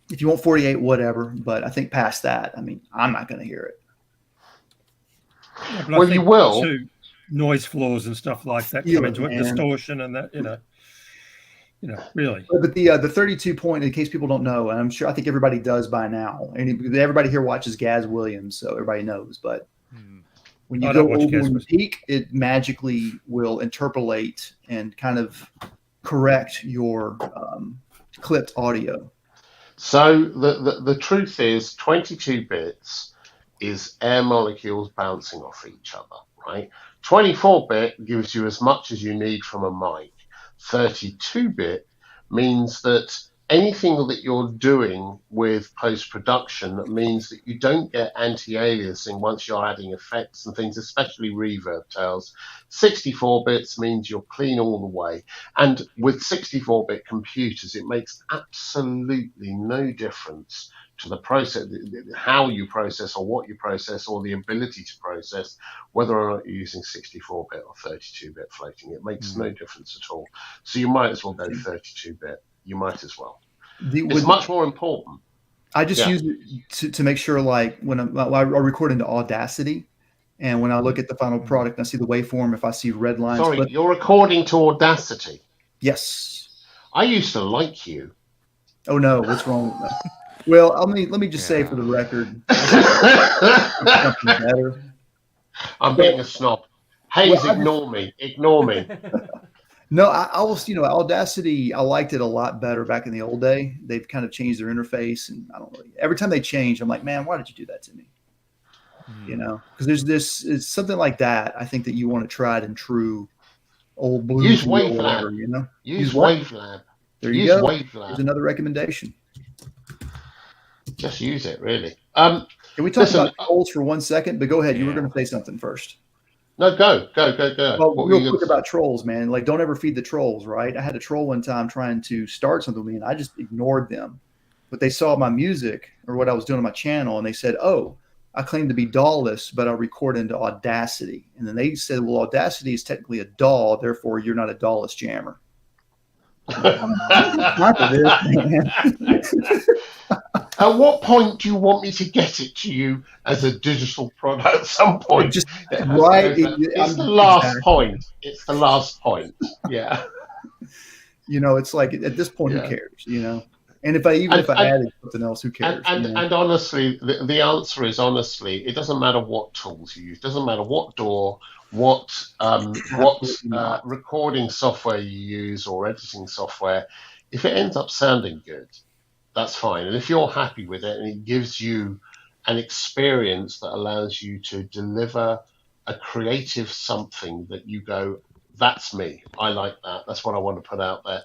If you want 48, whatever, but I think past that, I mean, I'm not going to hear it. Yeah, well, you will. Noise floors and stuff like that come into it, distortion and that, really. But the 32 point, in case people don't know, and I think everybody does by now, and everybody here watches Gaz Williams, so everybody knows, but when you go over and peak, it magically will interpolate and kind of correct your clipped audio. So the truth is 22 bits is air molecules bouncing off each other, right? 24-bit gives you as much as you need from a mic. 32-bit means that anything that you're doing with post-production means that you don't get anti-aliasing once you're adding effects and things, especially reverb tails. 64 bits means you're clean all the way. And with 64-bit computers, it makes absolutely no difference to the process, how you process or what you process or the ability to process, whether or not you're using 64-bit or 32-bit floating. It makes no difference at all. So you might as well go 32-bit. You might as well. It's much more important. I just use it to make sure, like when I record into Audacity, and when I look at the final product and I see the waveform, if I see red lines. Sorry, you're recording to Audacity? Yes. I used to like you. Oh no, what's wrong with that? Well, let me just say for the record, something better. I'm being a snob. Hayes, ignore me. Ignore me. No, I was, Audacity, I liked it a lot better back in the old day. They've kind of changed their interface, and I don't know. Every time they change, I'm like, man, why did you do that to me? Because it's something like that. I think that you want to try it in true old blue. Use Wavelab. Use Wavelab. There you go. There's another recommendation. Just use it, really. Can we talk about trolls for 1 second? But go ahead. You were going to say something first. No, go. Well, real quick about trolls, man. Like, don't ever feed the trolls, right? I had a troll one time trying to start something with me, and I just ignored them. But they saw my music or what I was doing on my channel, and they said, "Oh, I claim to be DAW-less, but I record into Audacity." And then they said, "Well, Audacity is technically a DAW, therefore you're not a DAW-less jammer." At what point do you want me to get it to you as a digital product? At some point, just right. It's the last point. It's the last point. Yeah. It's like at this point, who cares? And if I added something else, who cares? And honestly, the answer is honestly, it doesn't matter what tools you use. It doesn't matter what DAW, what recording software you use or editing software. If it ends up sounding good, that's fine. And if you're happy with it and it gives you an experience that allows you to deliver a creative something that you go, that's me. I like that. That's what I want to put out there.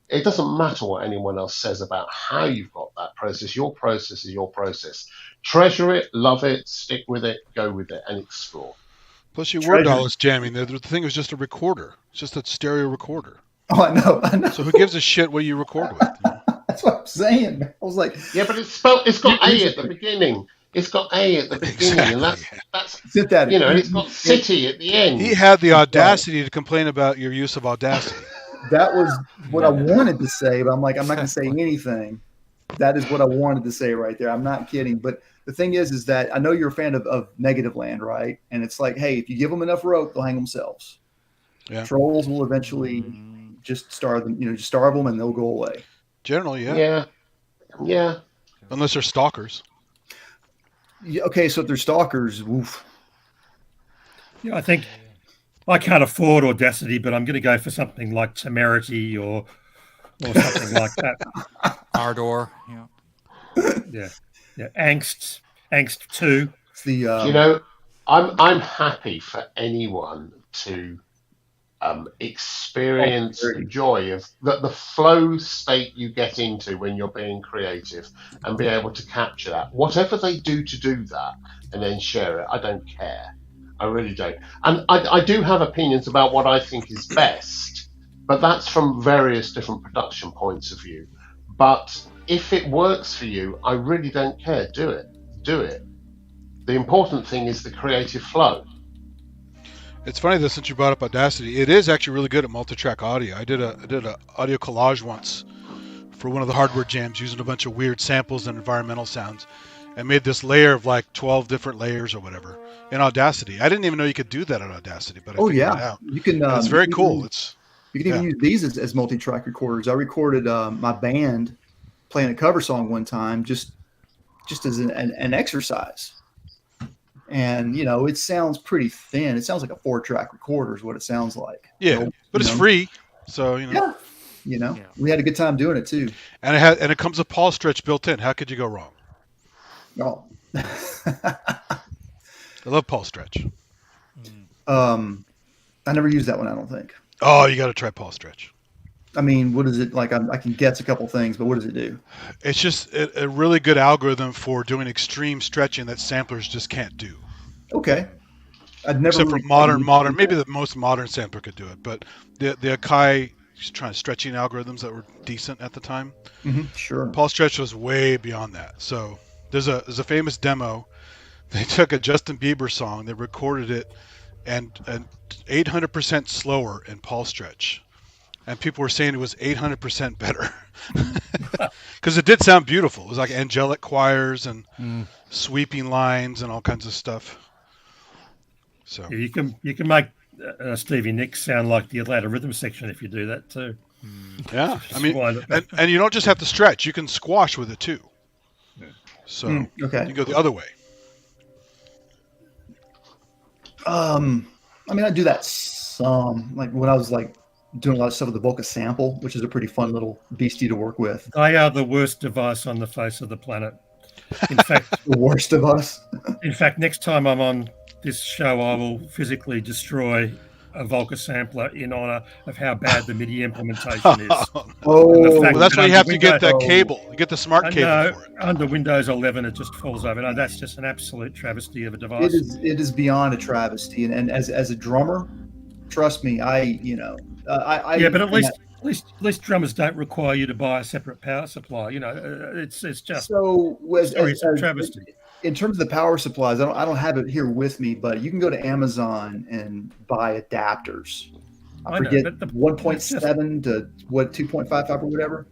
It doesn't matter what anyone else says about how you've got that process. Your process is your process. Treasure it, love it, stick with it, go with it, and explore. Plus, you were DAW-less jamming. The thing was just a recorder. It's just a stereo recorder. Oh, I know. So who gives a shit what you record with? That's what I'm saying. I was like, yeah, but it's got A at the beginning. It's got A at the beginning, and that's synthetic. And it's got City at the end. He had the audacity to complain about your use of Audacity. That was what I wanted to say, but I'm like, I'm not going to say anything. That is what I wanted to say right there. I'm not kidding. But the thing is that I know you're a fan of Negative Land, right? And it's like, hey, if you give them enough rope, they'll hang themselves. Yeah. Trolls will eventually just starve them, and they'll go away. Generally, yeah. Yeah. Unless they're stalkers. Yeah, okay, so if they're stalkers, oof. Yeah, I think I can't afford Audacity, but I'm going to go for something like Temerity or something like that. Ardor, yeah. Angst 2. Do you know, I'm happy for anyone to experience the joy of the flow state you get into when you're being creative and be able to capture that. Whatever they do to do that and then share it, I don't care. I really don't. And I do have opinions about what I think is best, but that's from various different production points of view. But if it works for you, I really don't care. Do it. Do it. The important thing is the creative flow. It's funny that since you brought up Audacity, it is actually really good at multi-track audio. I did a audio collage once for one of the hardware jams using a bunch of weird samples and environmental sounds, and made this layer of like 12 different layers or whatever in Audacity. I didn't even know you could do that in Audacity, but I figured it out. You can. It's very cool. You can even use these as multi-track recorders. I recorded my band playing a cover song one time, just as an exercise. And it sounds pretty thin. It sounds like a 4-track recorder is what it sounds like. Yeah, but it's free, so Yeah, we had a good time doing it too. And it comes with Paul Stretch built in. How could you go wrong? Oh, I love Paul Stretch. I never used that one. I don't think. Oh, you got to try Paul Stretch. I mean, what is it like? I can guess a couple things, but what does it do? It's just a really good algorithm for doing extreme stretching that samplers just can't do. Okay. I'd never. Except for modern, maybe the most modern sampler could do it, but the Akai trying stretching algorithms that were decent at the time. Sure. Paul Stretch was way beyond that. So there's a famous demo. They took a Justin Bieber song, they recorded it, and 800% slower in Paul Stretch. And people were saying it was 800% better because it did sound beautiful. It was like angelic choirs and sweeping lines and all kinds of stuff. So yeah, you can make Stevie Nicks sound like the Atlanta Rhythm Section if you do that too. Yeah, I mean, and you don't just have to stretch; you can squash with it too. So okay, you go the other way. I mean, I do that some, like when I was like doing a lot of stuff with the Volca sample, which is a pretty fun little beastie to work with. They are the worst device on the face of the planet. In fact, the worst of us. In fact, next time I'm on this show, I will physically destroy a Volca sampler in honor of how bad the MIDI implementation is. Well, that's why you have to get that cable. You get the smart cable for it. Under Windows 11, it just falls over. No, that's just an absolute travesty of a device. It is beyond a travesty, and as a drummer, trust me, yeah, but at least drummers don't require you to buy a separate power supply. It's just so it's a travesty. In terms of the power supplies, I don't have it here with me, but you can go to Amazon and buy adapters. I forget 1.7 to 2.55 or whatever.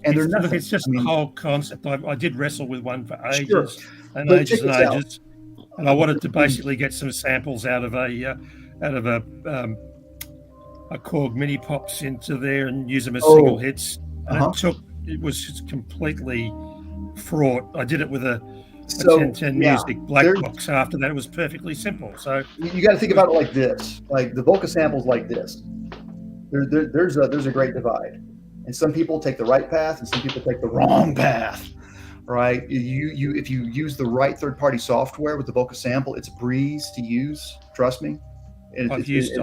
And they're nothing. It's just the whole concept. I did wrestle with one for ages and ages and ages, and I wanted to basically get some samples out of a Korg mini pops into there and use them as single hits. And it was just completely fraught. I did it with a 1010 Music black box. After that, it was perfectly simple. So you got to think about it like this: like the Volca samples, like this. There's a great divide, and some people take the right path, and some people take the wrong path. Right? If you use the right third-party software with the Volca sample, it's a breeze to use. Trust me. I've used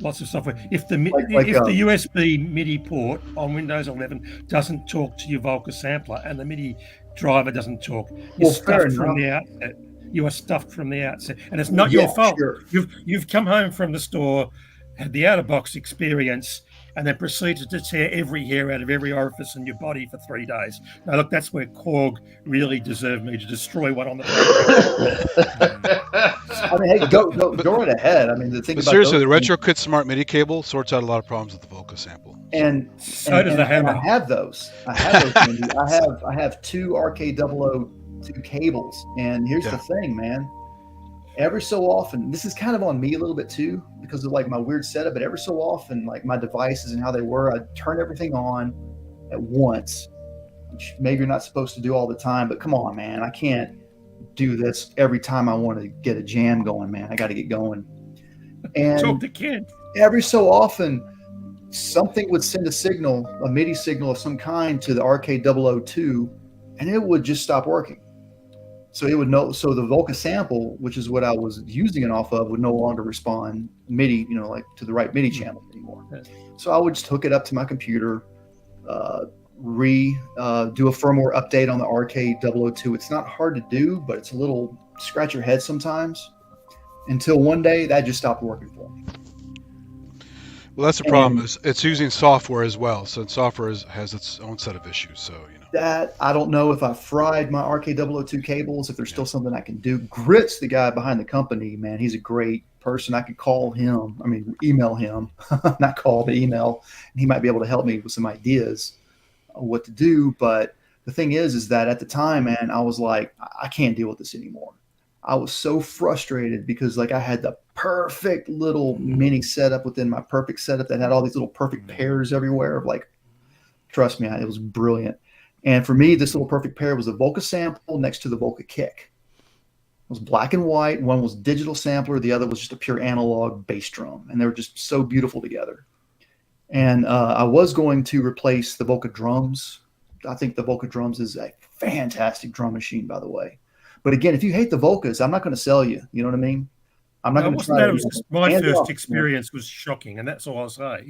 lots of software. If the USB MIDI port on Windows 11 doesn't talk to your Volca sampler and the MIDI driver doesn't talk, you're stuffed from the outset. You are stuffed from the outset, and it's not your fault. Sure. You've come home from the store, had the out-of-box experience, and then proceeded to tear every hair out of every orifice in your body for 3 days. Now, look, that's where Korg really deserved me to destroy one on the program. I mean, hey, go right ahead. I mean, the thing. But about seriously, the RetroKit Smart MIDI cable sorts out a lot of problems with the Volca sample. And so does the Hammer. I have those. I have 2 RK002 cables, and here's the thing, man. Every so often, this is kind of on me a little bit too, because of like my weird setup, but every so often, like my devices and how they were, I'd turn everything on at once, which maybe you're not supposed to do all the time, but come on, man, I can't do this every time I want to get a jam going, man. I got to get going. And Talk to Ken. every so often, something would send a signal, a MIDI signal of some kind to the RK002, and it would just stop working. So it would know. So the Volca sample, which is what I was using it off of, would no longer respond MIDI, like to the right MIDI channel anymore. So I would just hook it up to my computer, do a firmware update on the RK002. It's not hard to do, but it's a little scratch your head sometimes. Until one day that just stopped working for me. Well, that's the problem. Is it's using software as well, so software has its own set of issues. So that I don't know if I fried my RK002 cables, if there's still something I can do. Grit's the guy behind the company, man. He's a great person. I could call him. I mean, email him, not call, but email, and he might be able to help me with some ideas on what to do. But the thing is that at the time, man, I was like, I can't deal with this anymore. I was so frustrated because I had the perfect little mini setup within my perfect setup that had all these little perfect pairs everywhere of trust me, it was brilliant. And for me, this little perfect pair was a Volca sample next to the Volca kick. It was black and white. One was digital sampler. The other was just a pure analog bass drum. And they were just so beautiful together. And I was going to replace the Volca drums. I think the Volca drums is a fantastic drum machine, by the way. But again, if you hate the Volcas, I'm not going to sell you. You know what I mean? I'm not going to try to. My first experience was shocking, and that's all I'll say. I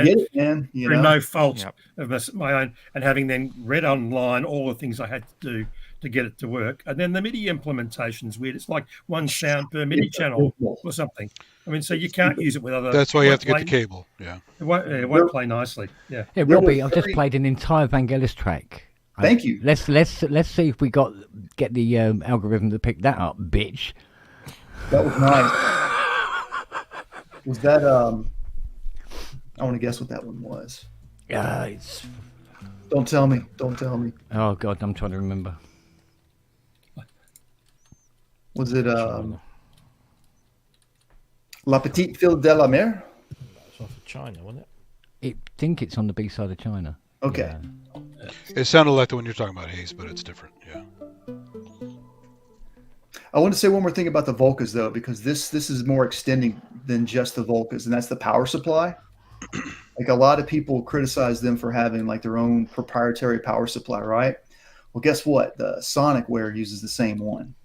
get it, man. Through no fault of my own, and having then read online all the things I had to do to get it to work, and then the MIDI implementation's weird. It's like one sound per MIDI channel or something. I mean, so you can't use it with other. That's why you have to get the cable. Yeah, it won't play nicely. Yeah, Robbie, I've just played an entire Vangelis track. Thank you. Let's see if we get the algorithm to pick that up, bitch. That was nice. Was that I want to guess what that one was. It's. Don't tell me. Don't tell me. Oh God, I'm trying to remember. Was it La Petite Fille de la Mer? That's off of China, wasn't it? I think it's on the B side of China. Okay. Yeah. It sounded like the one you're talking about, Hayes, but it's different. Yeah. I want to say one more thing about the Volcas, though, because this is more extending than just the Volcas, and that's the power supply. A lot of people criticize them for having their own proprietary power supply, right? Well, guess what? The Sonicware uses the same one.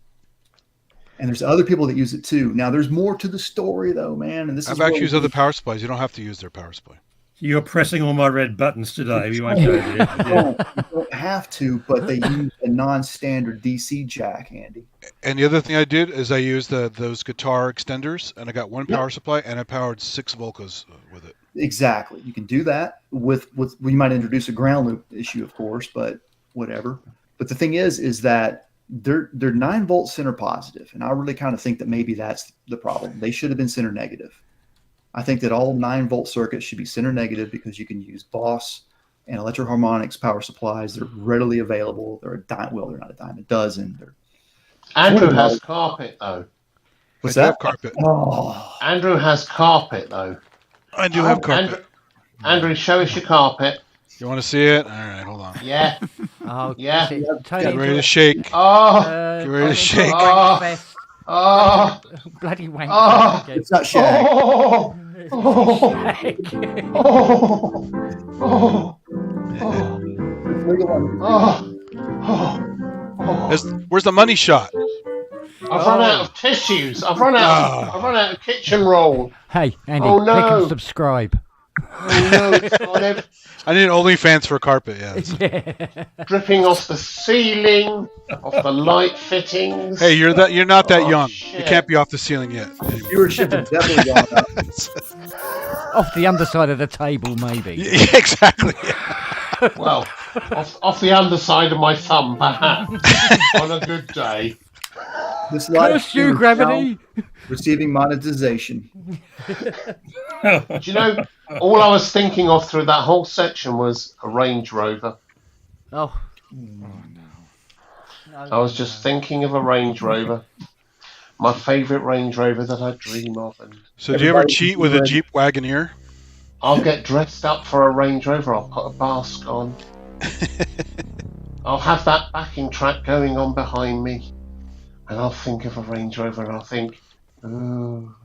And there's other people that use it too. Now, there's more to the story, though, man. And this I've actually used other power supplies. You don't have to use their power supply. You're pressing all my red buttons today. You won't go there. You don't have to, but they use a non-standard DC jack, Andy. And the other thing I did is I used those guitar extenders, and I got one power supply, and I powered 6 Volcas with it. Exactly. You can do that with we might introduce a ground loop issue, of course, but whatever. But the thing is that they're 9 volt center positive, and I really kind of think that maybe that's the problem. They should have been center negative. I think that all 9 volt circuits should be center negative because you can use Boss and Electro-Harmonix power supplies. They're readily available. They're they're not a dime a dozen. Andrew has carpet though. What's that? Carpet. Oh. Andrew has carpet though. I do have carpet. Andrew, show us your carpet. You want to see it? All right, hold on. Yeah. Oh, yeah. Get ready to shake. Oh. Get ready to shake. Oh. Bloody wank. Oh. It's not shag. Oh. Oh. Oh. Oh. Oh. Where's the money shot? I've run out of tissues. I've run out of kitchen roll. Hey, Andy, oh, no. click and subscribe. Oh no, it's gone I need OnlyFans for carpet, yeah. Dripping off the ceiling, off the light fittings. Hey, you're not that young. Shit. You can't be off the ceiling yet. Viewership is definitely gone up. Off the underside of the table, maybe. Yeah, exactly. Well, off the underside of my thumb, perhaps, on a good day. This live Curse you, gravity. Receiving monetization. Do you know, all I was thinking of through that whole section was a Range Rover. Oh. I was just thinking of a Range Rover. My favourite Range Rover that I dream of. And so do you ever cheat with a Jeep Wagoneer? I'll get dressed up for a Range Rover. I'll put a mask on. I'll have that backing track going on behind me, and I'll think of a Range Rover, and I'll think, ooh.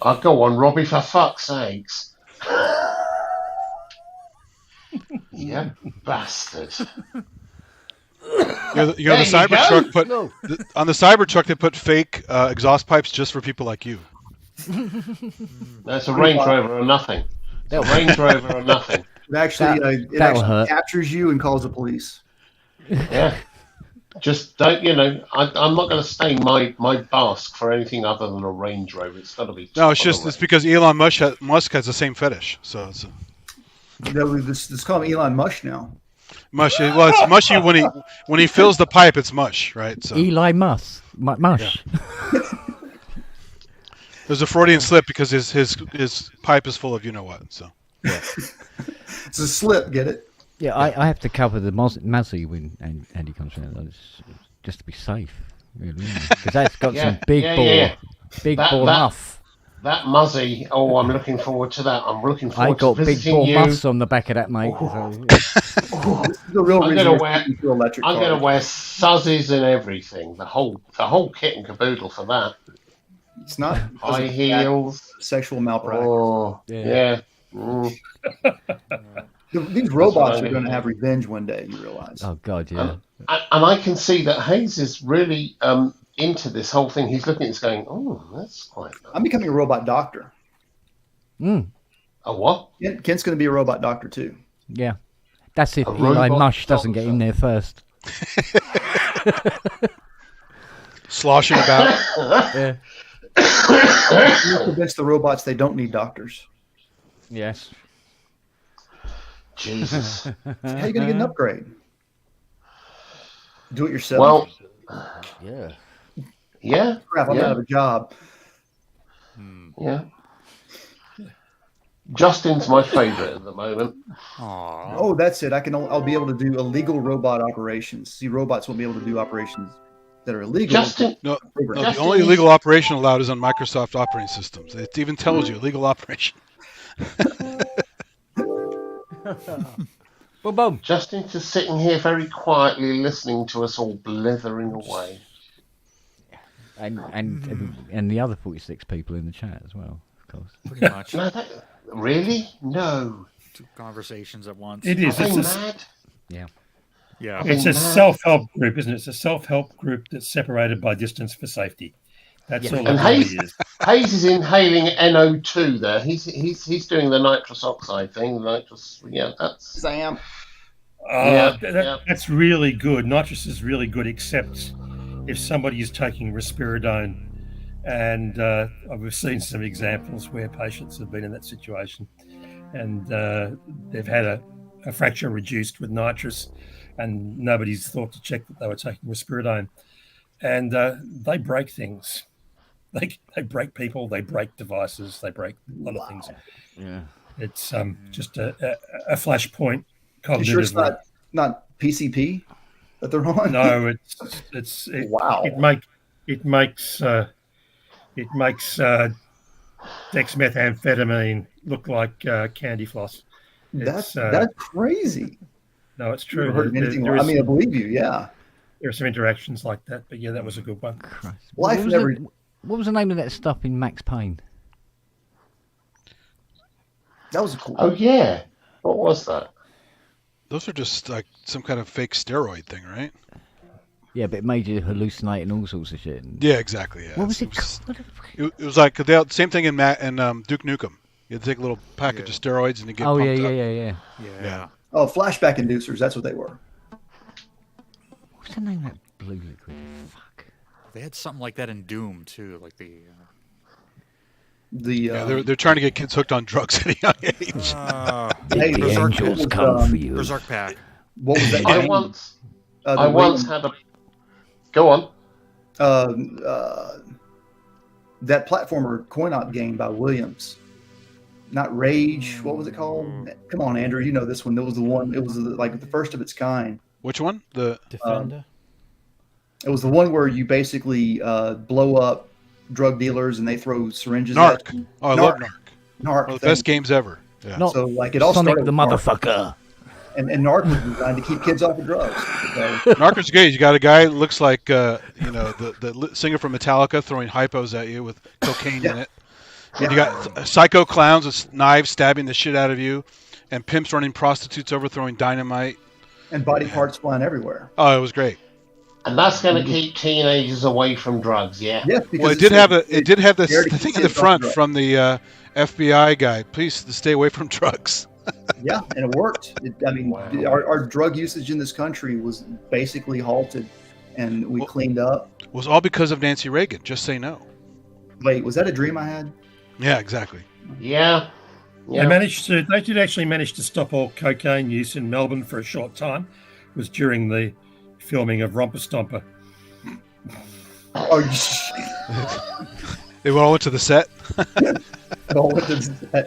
I'll go on, Robbie, for fuck's sakes. You bastard. The Cybertruck put on the Cybertruck they put fake exhaust pipes just for people like you. That's a Range Rover or nothing. It's a Range Rover or nothing. It actually, captures you and calls the police. Yeah. Just don't, I'm not going to stain my Basque for anything other than a Range Rover. It's got to be. No, it's because Elon Musk has the same fetish. So it's. Let's call him Elon Mush now. Mush. Well, it's mushy when he fills the pipe. It's mush, right? So. Eli Mush. Mush. Yeah. There's a Freudian slip because his pipe is full of you know what. So. Yeah. It's a slip. Get it? Yeah, I have to cover the Mazzy when Andy comes in, just to be safe, really, because that's got some big ball muff. That Muzzy, I'm looking forward to that. I'm looking forward to visiting you. I got big ball muffs on the back of that, mate. The real I'm gonna wear suzzes and everything. The whole kit and caboodle for that. It's not high heels, sexual malpractice. Oh, yeah. Mm. These robots are going to have revenge one day. You realize? Oh God, yeah. And I can see that Hayes is really into this whole thing. He's looking at this, going, "Oh, that's quite nice." I'm becoming a robot doctor. A what? Kent's going to be a robot doctor too. Yeah, that's if Eli Mush doesn't get in there first. Sloshing about. Yeah. You're convinced the robots they don't need doctors. Yes. Jesus. How are you going to get an upgrade? Do it yourself? Well, yeah. Crap, I'm out of a job. Yeah. Justin's my favourite at the moment. Aww. Oh, that's it. I'll be able to do illegal robot operations. See, robots won't be able to do operations that are illegal. No, the only illegal operation allowed is on Microsoft operating systems. It even tells you illegal operation. Boom, boom. Justin's just sitting here very quietly listening to us all blithering away. And the other 46 people in the chat as well, of course. Pretty much. No, really? No. 2 conversations at once. It is. It's mad? Yeah. Yeah. It's a self-help group, isn't it? It's a self-help group that's separated by distance for safety. That's all And it really is. Hayes is inhaling NO2 there. He's doing the nitrous oxide thing. That's. Yes, I am. That's really good. Nitrous is really good, except if somebody is taking risperidone. And we've seen some examples where patients have been in that situation, and they've had a fracture reduced with nitrous, and nobody's thought to check that they were taking risperidone. And they break things. They break people, they break devices, they break a lot of things. Yeah. It's just a flashpoint cognitively. You sure it's not PCP that they're on? No, wow. It makes dexmethamphetamine look like candy floss. That's crazy. No, it's true. I believe you. Yeah. There are some interactions like that, but yeah, that was a good one. What was the name of that stuff in Max Payne? That was cool. Oh yeah, what was that? Those are just like some kind of fake steroid thing, right? Yeah, but it made you hallucinate and all sorts of shit. Yeah, exactly. Yeah. What was it? It was like the same thing in Duke Nukem. You had to take a little package of steroids and you get pumped up. Yeah. Oh, flashback inducers. That's what they were. What's the name of that blue liquid? Fuck. They had something like that in Doom too, like they're trying to get kids hooked on drugs at a young age. Hey, the angels come for you. Berserk Pack. What was that? I once had a. Go on. That platformer coin-op game by Williams. Not Rage. What was it called? Come on, Andrew. You know this one. That was the one. It was like the first of its kind. Which one? The Defender. It was the one where you basically blow up drug dealers and they throw syringes. Narc. At you. Oh, I love Narc. Narc. One of the best games ever. Yeah. So like it all Sonic started the with motherfucker. And NARC was designed to keep kids off of drugs. So, Narcos great. You got a guy that looks like the singer from Metallica throwing hypos at you with cocaine in it. And you got psycho clowns with knives stabbing the shit out of you, and pimps running prostitutes over throwing dynamite. And body parts flying everywhere. Oh, it was great. And that's going to keep teenagers away from drugs, yeah. Yeah. Well, it did have the thing in the front from the FBI guy. Please stay away from drugs. Yeah, and it worked. Our drug usage in this country was basically halted, and we cleaned up. It was all because of Nancy Reagan. Just say no. Wait, was that a dream I had? Yeah, exactly. Yeah. They did actually manage to stop all cocaine use in Melbourne for a short time. It was during the filming of Romper Stomper. They all went to the set.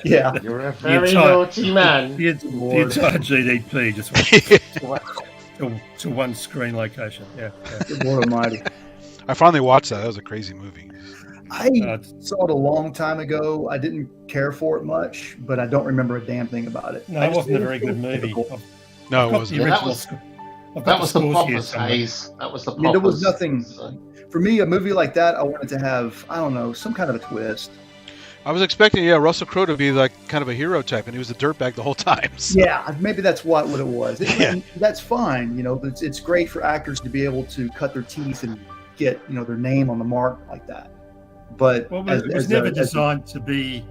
Yeah. You're a very naughty man. The entire GDP just went to one screen location. Yeah. Good Lord Almighty. I finally watched that. That was a crazy movie. I saw it a long time ago. I didn't care for it much, but I don't remember a damn thing about it. No, it wasn't a very good movie. No, it wasn't. That was the poppers phase. That was the poppers. There was nothing. For me, a movie like that, I wanted to have, I don't know, some kind of a twist. I was expecting, Russell Crowe to be like kind of a hero type, and he was a dirtbag the whole time. So. Yeah, maybe that's what it was. That's fine. It's great for actors to be able to cut their teeth and get their name on the mark like that. But it was never designed to be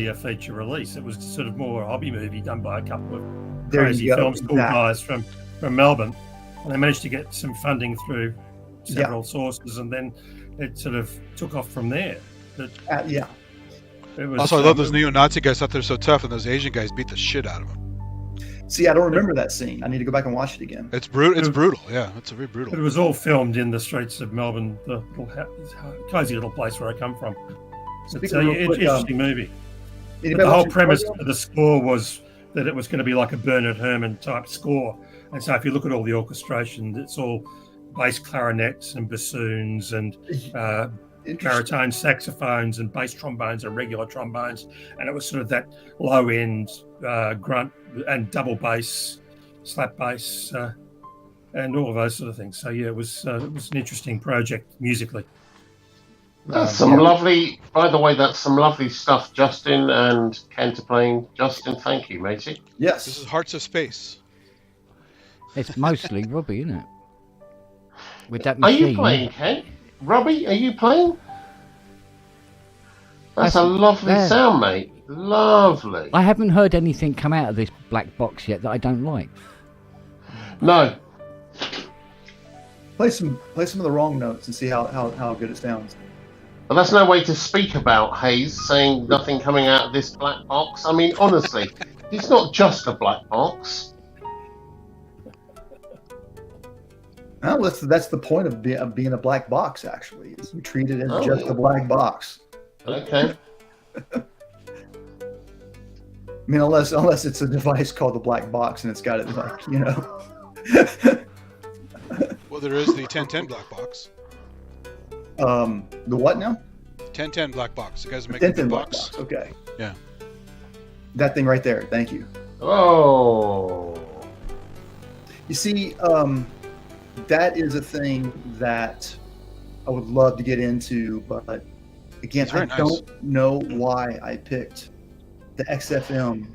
a feature release. It was sort of more a hobby movie done by a couple of crazy film school guys from Melbourne, and they managed to get some funding through several sources, and then it sort of took off from there. But, yeah. It was, also, I love those neo-Nazi guys. Thought they're so tough, and those Asian guys beat the shit out of them. See, I don't remember that scene. I need to go back and watch it again. It's brutal. It's brutal. Yeah, it's very brutal. It was all filmed in the streets of Melbourne, the cozy little place where I come from. It's an interesting movie. The whole premise of the score was that it was going to be like a Bernard Herrmann type score. And so if you look at all the orchestration, it's all bass clarinets and bassoons and baritone saxophones and bass trombones and regular trombones. And it was sort of that low end grunt and double bass, slap bass, and all of those sort of things. So yeah, it was an interesting project musically. That's lovely. By the way, that's some lovely stuff, Justin and Kent are playing. Justin, thank you, matey. Yes, this is Hearts of Space. It's mostly Robbie, isn't it? With that machine. Are you playing, Kent? Robbie, are you playing? That's a lovely sound, mate. Lovely. I haven't heard anything come out of this black box yet that I don't like. No. Play some of the wrong notes and see how good it sounds. But that's no way to speak about Hayes saying nothing coming out of this black box. I mean, honestly, it's not just a black box. Well, that's the point of being a black box, actually. Is you treat it as just a black box. Okay. I mean, unless it's a device called the black box and it's got it Well, there is the 1010 black box. The what now? 1010 black box. You guys are making the box. Okay. Yeah. That thing right there. Thank you. Oh. You see, that is a thing that I would love to get into, but again, I don't know why I picked the XFM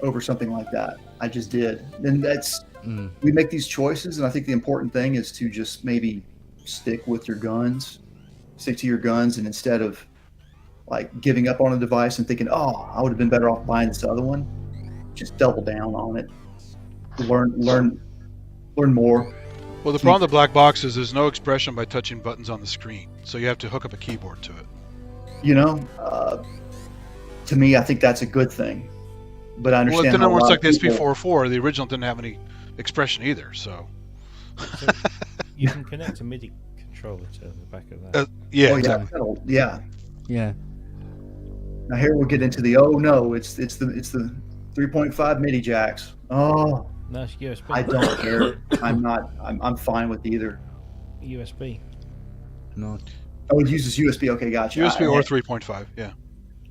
over something like that. I just did. And we make these choices, and I think the important thing is to just maybe stick to your guns, and instead of like giving up on a device and thinking, oh, I would have been better off buying this other one, just double down on it. Learn more. Well, the problem with the black box is there's no expression by touching buttons on the screen, so you have to hook up a keyboard to it. To me, I think that's a good thing. But I understand. Well, it didn't work like the SP404. The original didn't have any expression either, so you can connect a MIDI controller to the back of that. Yeah. Yeah. Now here we'll get into the it's the 3.5 MIDI jacks. Oh. No, it's USB. I don't care. I'm fine with either. USB. No. Oh, it uses USB. Okay, gotcha. USB or 3.5. Yeah.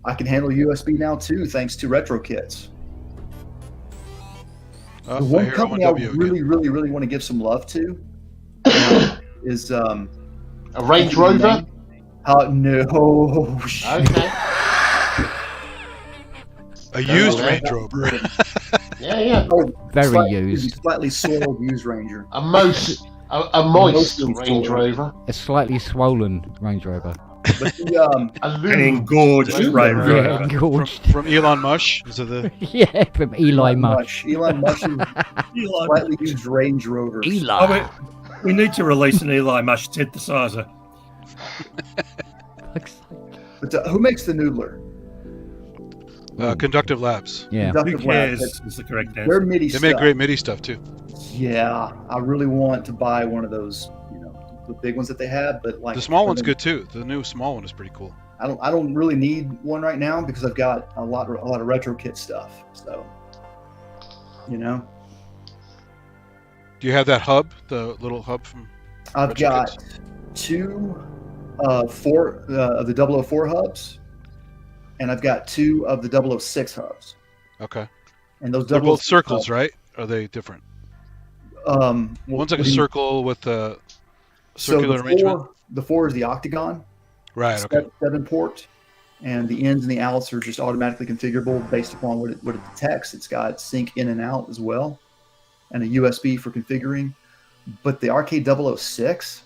I can handle USB now too, thanks to retro kits. The I one hear company I O&W really, really, really want to give some love to is a Range Rover. No. Okay. A used there. Range Rover. Yeah. Very used. Slightly soiled used Ranger. A moist Mostly Range soiled. Rover. A slightly swollen Range Rover. But the An engorged Range Rover. Yeah, engorged. From Elon Musk. Is it the? Yeah, from Eli Mush. Elon Musk slightly used Range Rover. Eli. Oh, we need to release an Eli Mush synthesizer. But who makes the Noodler? Conductive Labs. Yeah. Conductive Who cares Labs. is the correct answer. Their MIDI They stuff. make great MIDI stuff too. Yeah, I really want to buy one of those, the big ones that they have, but like The small one's good too. The new small one is pretty cool. I don't really need one right now because I've got a lot of retro kit stuff. So, Do you have that hub, the little hub from? I've Retro got Kits? 2 4 of the 004 hubs, and I've got 2 of the 006 hubs. Okay. And those They're both 006 circles, hubs, right? Are they different? Well, One's like a what do you- circle with a So circular arrangement. the 4 is the octagon. Right. Okay. 7 port, and the ins and the outs are just automatically configurable based upon what it detects. It's got sync in and out as well, and a USB for configuring. But the RK006,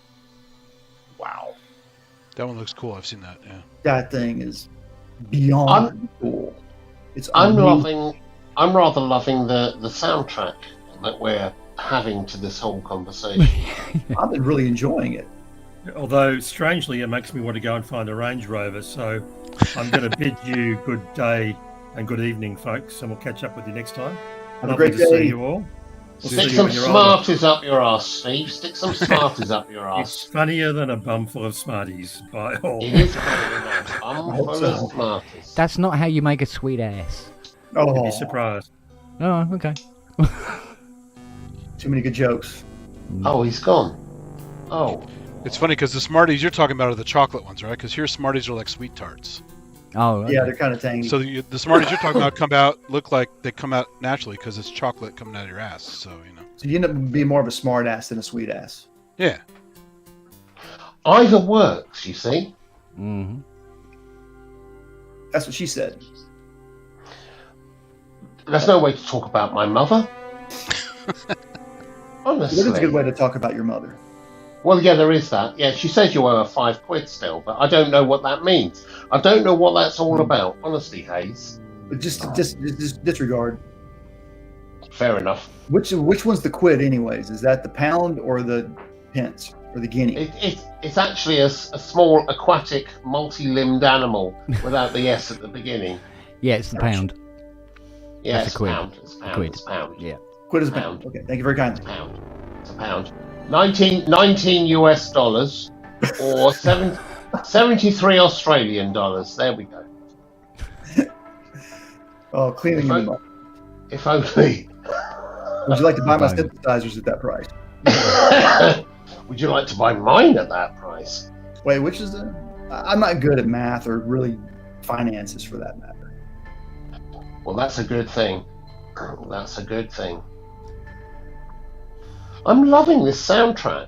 wow, That one looks cool. I've seen that. Yeah. that thing is beyond cool. It's I'm amazing. rather loving the soundtrack that we're having to this whole conversation. I've been really enjoying it. Although, strangely, it makes me want to go and find a Range Rover. So I'm going to bid you good day and good evening, folks, and we'll catch up with you next time. Have a Lovely great to see day. you all. We'll Stick see you some when you're older. Smarties up your ass, Steve. Stick some Smarties up your It's ass. funnier than a bum full of Smarties by all. It is funny enough. I'm full of Smarties. That's not how you make a sweet ass. You'd be surprised. Oh, okay. Too many good jokes. Oh, he's gone. Oh. It's funny because the Smarties you're talking about are the chocolate ones, right? Because here Smarties are like sweet tarts. Oh, okay. Yeah, they're kind of tangy. So the Smarties you're talking about look like they come out naturally because it's chocolate coming out of your ass. So So you end up being more of a smart ass than a sweet ass. Yeah. Either works, you see. Mm-hmm. That's what she said. There's no way to talk about my mother. Honestly. That is a good way to talk about your mother. Well, yeah, there is that. Yeah, she says you owe her £5 still, but I don't know what that means. I don't know what that's all about, honestly, Hayes. But just disregard. Fair enough. Which one's the quid, anyways? Is that the pound or the pence or the guinea? It's actually a small aquatic multi-limbed animal without the S at the beginning. Yeah, it's the pound. Yeah, That's it's a quid. pound. It's pound. Quid. It's pound. Yeah. Quid is a pound. Okay, thank you very kindly. Pound. It's a pound. 19 US dollars or 73 Australian dollars. There we go. Oh, cleaning them up. If only. Would you like to buy my synthesizers at that price? Would you like to buy mine at that price? Wait, which is the? I'm not good at math or really finances for that matter. Well, that's a good thing. That's a good thing. I'm loving this soundtrack.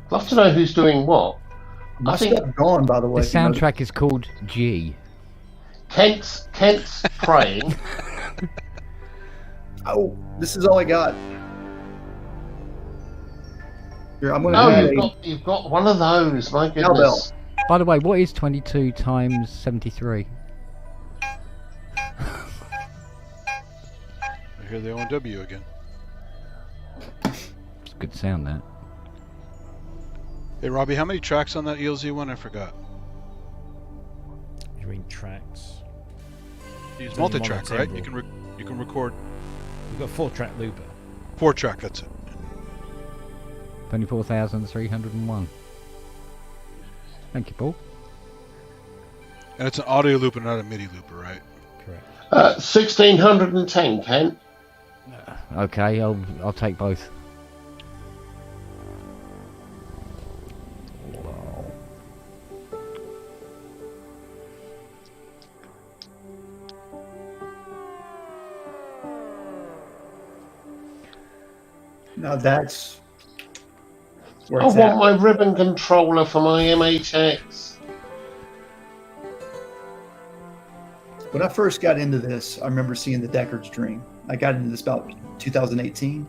Love to know who's doing what. My stuff's gone, by the The way. soundtrack is called G. Kent's praying. Oh, this is all I got. Here, I'm gonna Oh, add you've got one of those. My Cowbell. goodness. By the way, what is 22 times 73? I hear the O&W again. It's a good sound, that. Hey Robbie, how many tracks on that ELZ one? I forgot. You mean tracks? It's It's only multi-track, right? monotimbral. You can record We've got a 4-track looper. 4-track. That's it. 24,301. Thank you, Paul. And it's an audio loop and not a MIDI looper, right? Correct. 1610, Kent. Okay, I'll take both. Now that's where I it's want at. my ribbon controller for my MHX. When I first got into this, I remember seeing the Deckard's Dream. I got into this about 2018.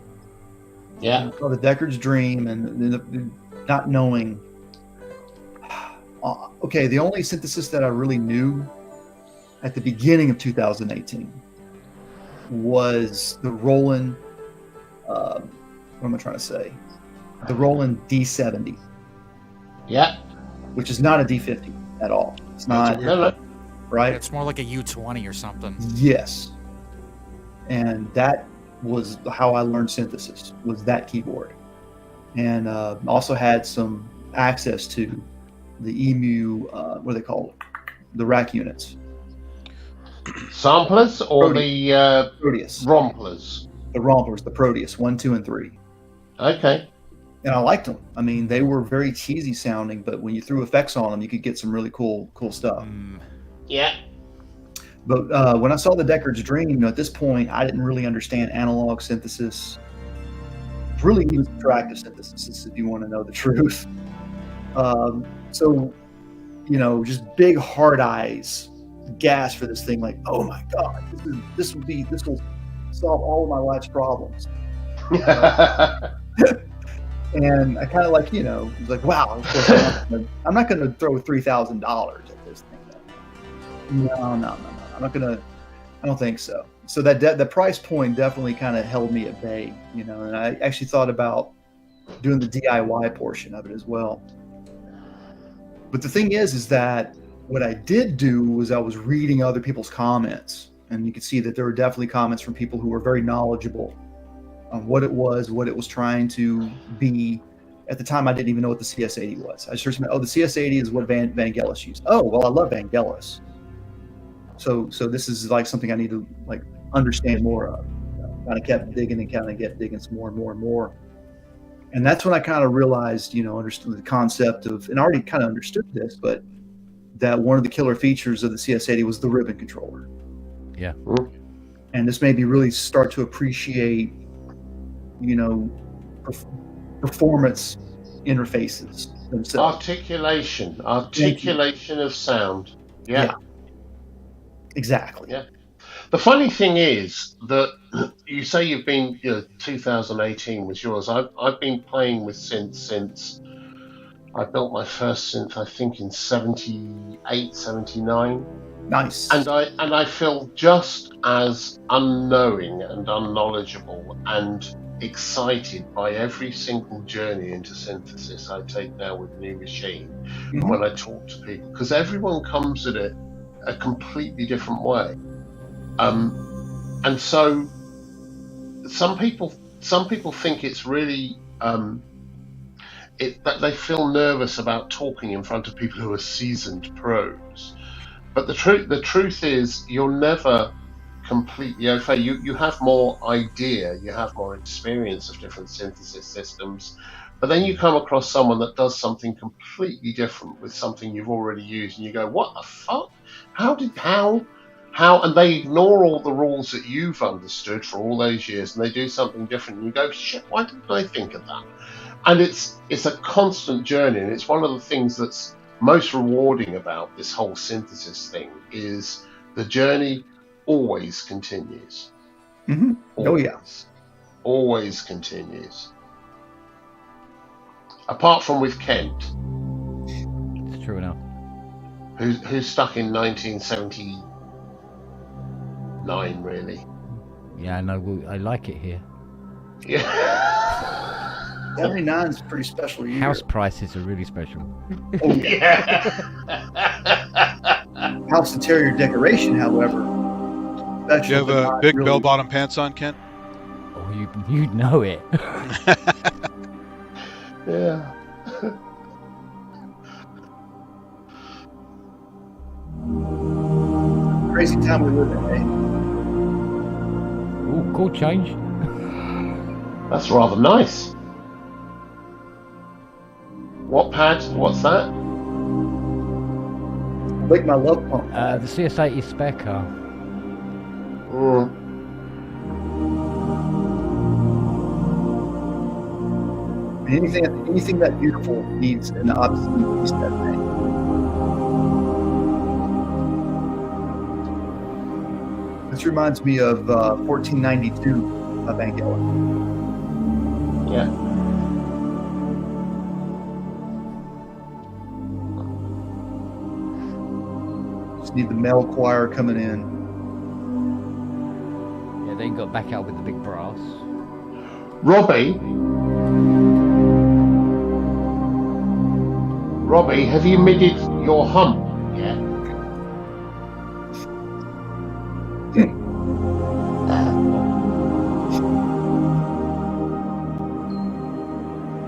Yeah. I saw the Deckard's Dream and not knowing. Okay, the only synthesis that I really knew at the beginning of 2018 was the Roland. What am I trying to say? The Roland D70. Yeah. Which is not a D50 at all. It's not. No. Right? It's more like a U20 or something. Yes. And that was how I learned synthesis, was that keyboard. And also had some access to the EMU, what are they called? The rack units. Samplers or the Proteus. Romplers? The Romplers, the Proteus, 1, 2, and 3. Okay. And I liked them. I mean, they were very cheesy sounding, but when you threw effects on them, you could get some really cool stuff. Yeah. But when I saw the Deckard's Dream, at this point, I didn't really understand analog synthesis. Really even subtractive synthesis, if you want to know the truth. So, just big hard eyes, gas for this thing. Like, oh my god, this will solve all of my life's problems. And I kind of like, was like, wow. Of course I'm not going to throw $3,000 at this thing. No. I'm not going to. I don't think so. So the price point definitely kind of held me at bay, and I actually thought about doing the DIY portion of it as well. But the thing is that what I did do was I was reading other people's comments, and you could see that there were definitely comments from people who were very knowledgeable on what it was trying to be. At the time, I didn't even know what the CS80 was. I just remember, the CS80 is what Vangelis used. Oh, well, I love Vangelis. So this is like something I need to like understand more of. Kind of kept digging and kind of kept digging some more and more and more. And that's when I kind of realized, understood the concept of, and I already kind of understood this, but that one of the killer features of the CS80 was the ribbon controller. Yeah. And this made me really start to appreciate, performance interfaces themselves. Articulation of sound. Yeah. Exactly. Yeah. The funny thing is that you say you've been, 2018 was yours. I've been playing with synths since I built my first synth, I think, in 78, 79. Nice. And I feel just as unknowing and unknowledgeable and excited by every single journey into synthesis I take now with New Machine when I talk to people, because everyone comes at it a completely different way. And so some people think it's really that they feel nervous about talking in front of people who are seasoned pros. But the truth is you're never completely au fait. You have more idea, you have more experience of different synthesis systems, but then you come across someone that does something completely different with something you've already used, and you go, what the fuck? How? And they ignore all the rules that you've understood for all those years, and they do something different, and you go, shit, why didn't I think of that? And it's a constant journey, and it's one of the things that's most rewarding about this whole synthesis thing is the journey always continues. Mm-hmm. Oh yeah, always continues. Apart from with Kent, it's true enough. Who's stuck in 1979, really. Yeah, I know. I like it here. Yeah. 79 is a pretty special year. House prices are really special. Oh yeah. House interior decoration, however. Do you have a big really... bell-bottom pants on, Kent? Oh, you'd know it. Yeah. Crazy time we live in, eh? Ooh, cool change. That's rather nice. What pad? What's that? Like my love pump. The CS80 spec car. Anything that beautiful needs an obsolete piece that thing. This reminds me of 1492 of Angela. Yeah. Just need the male choir coming in. Yeah, then got back out with the big brass. Robbie, have you midded your hump yet?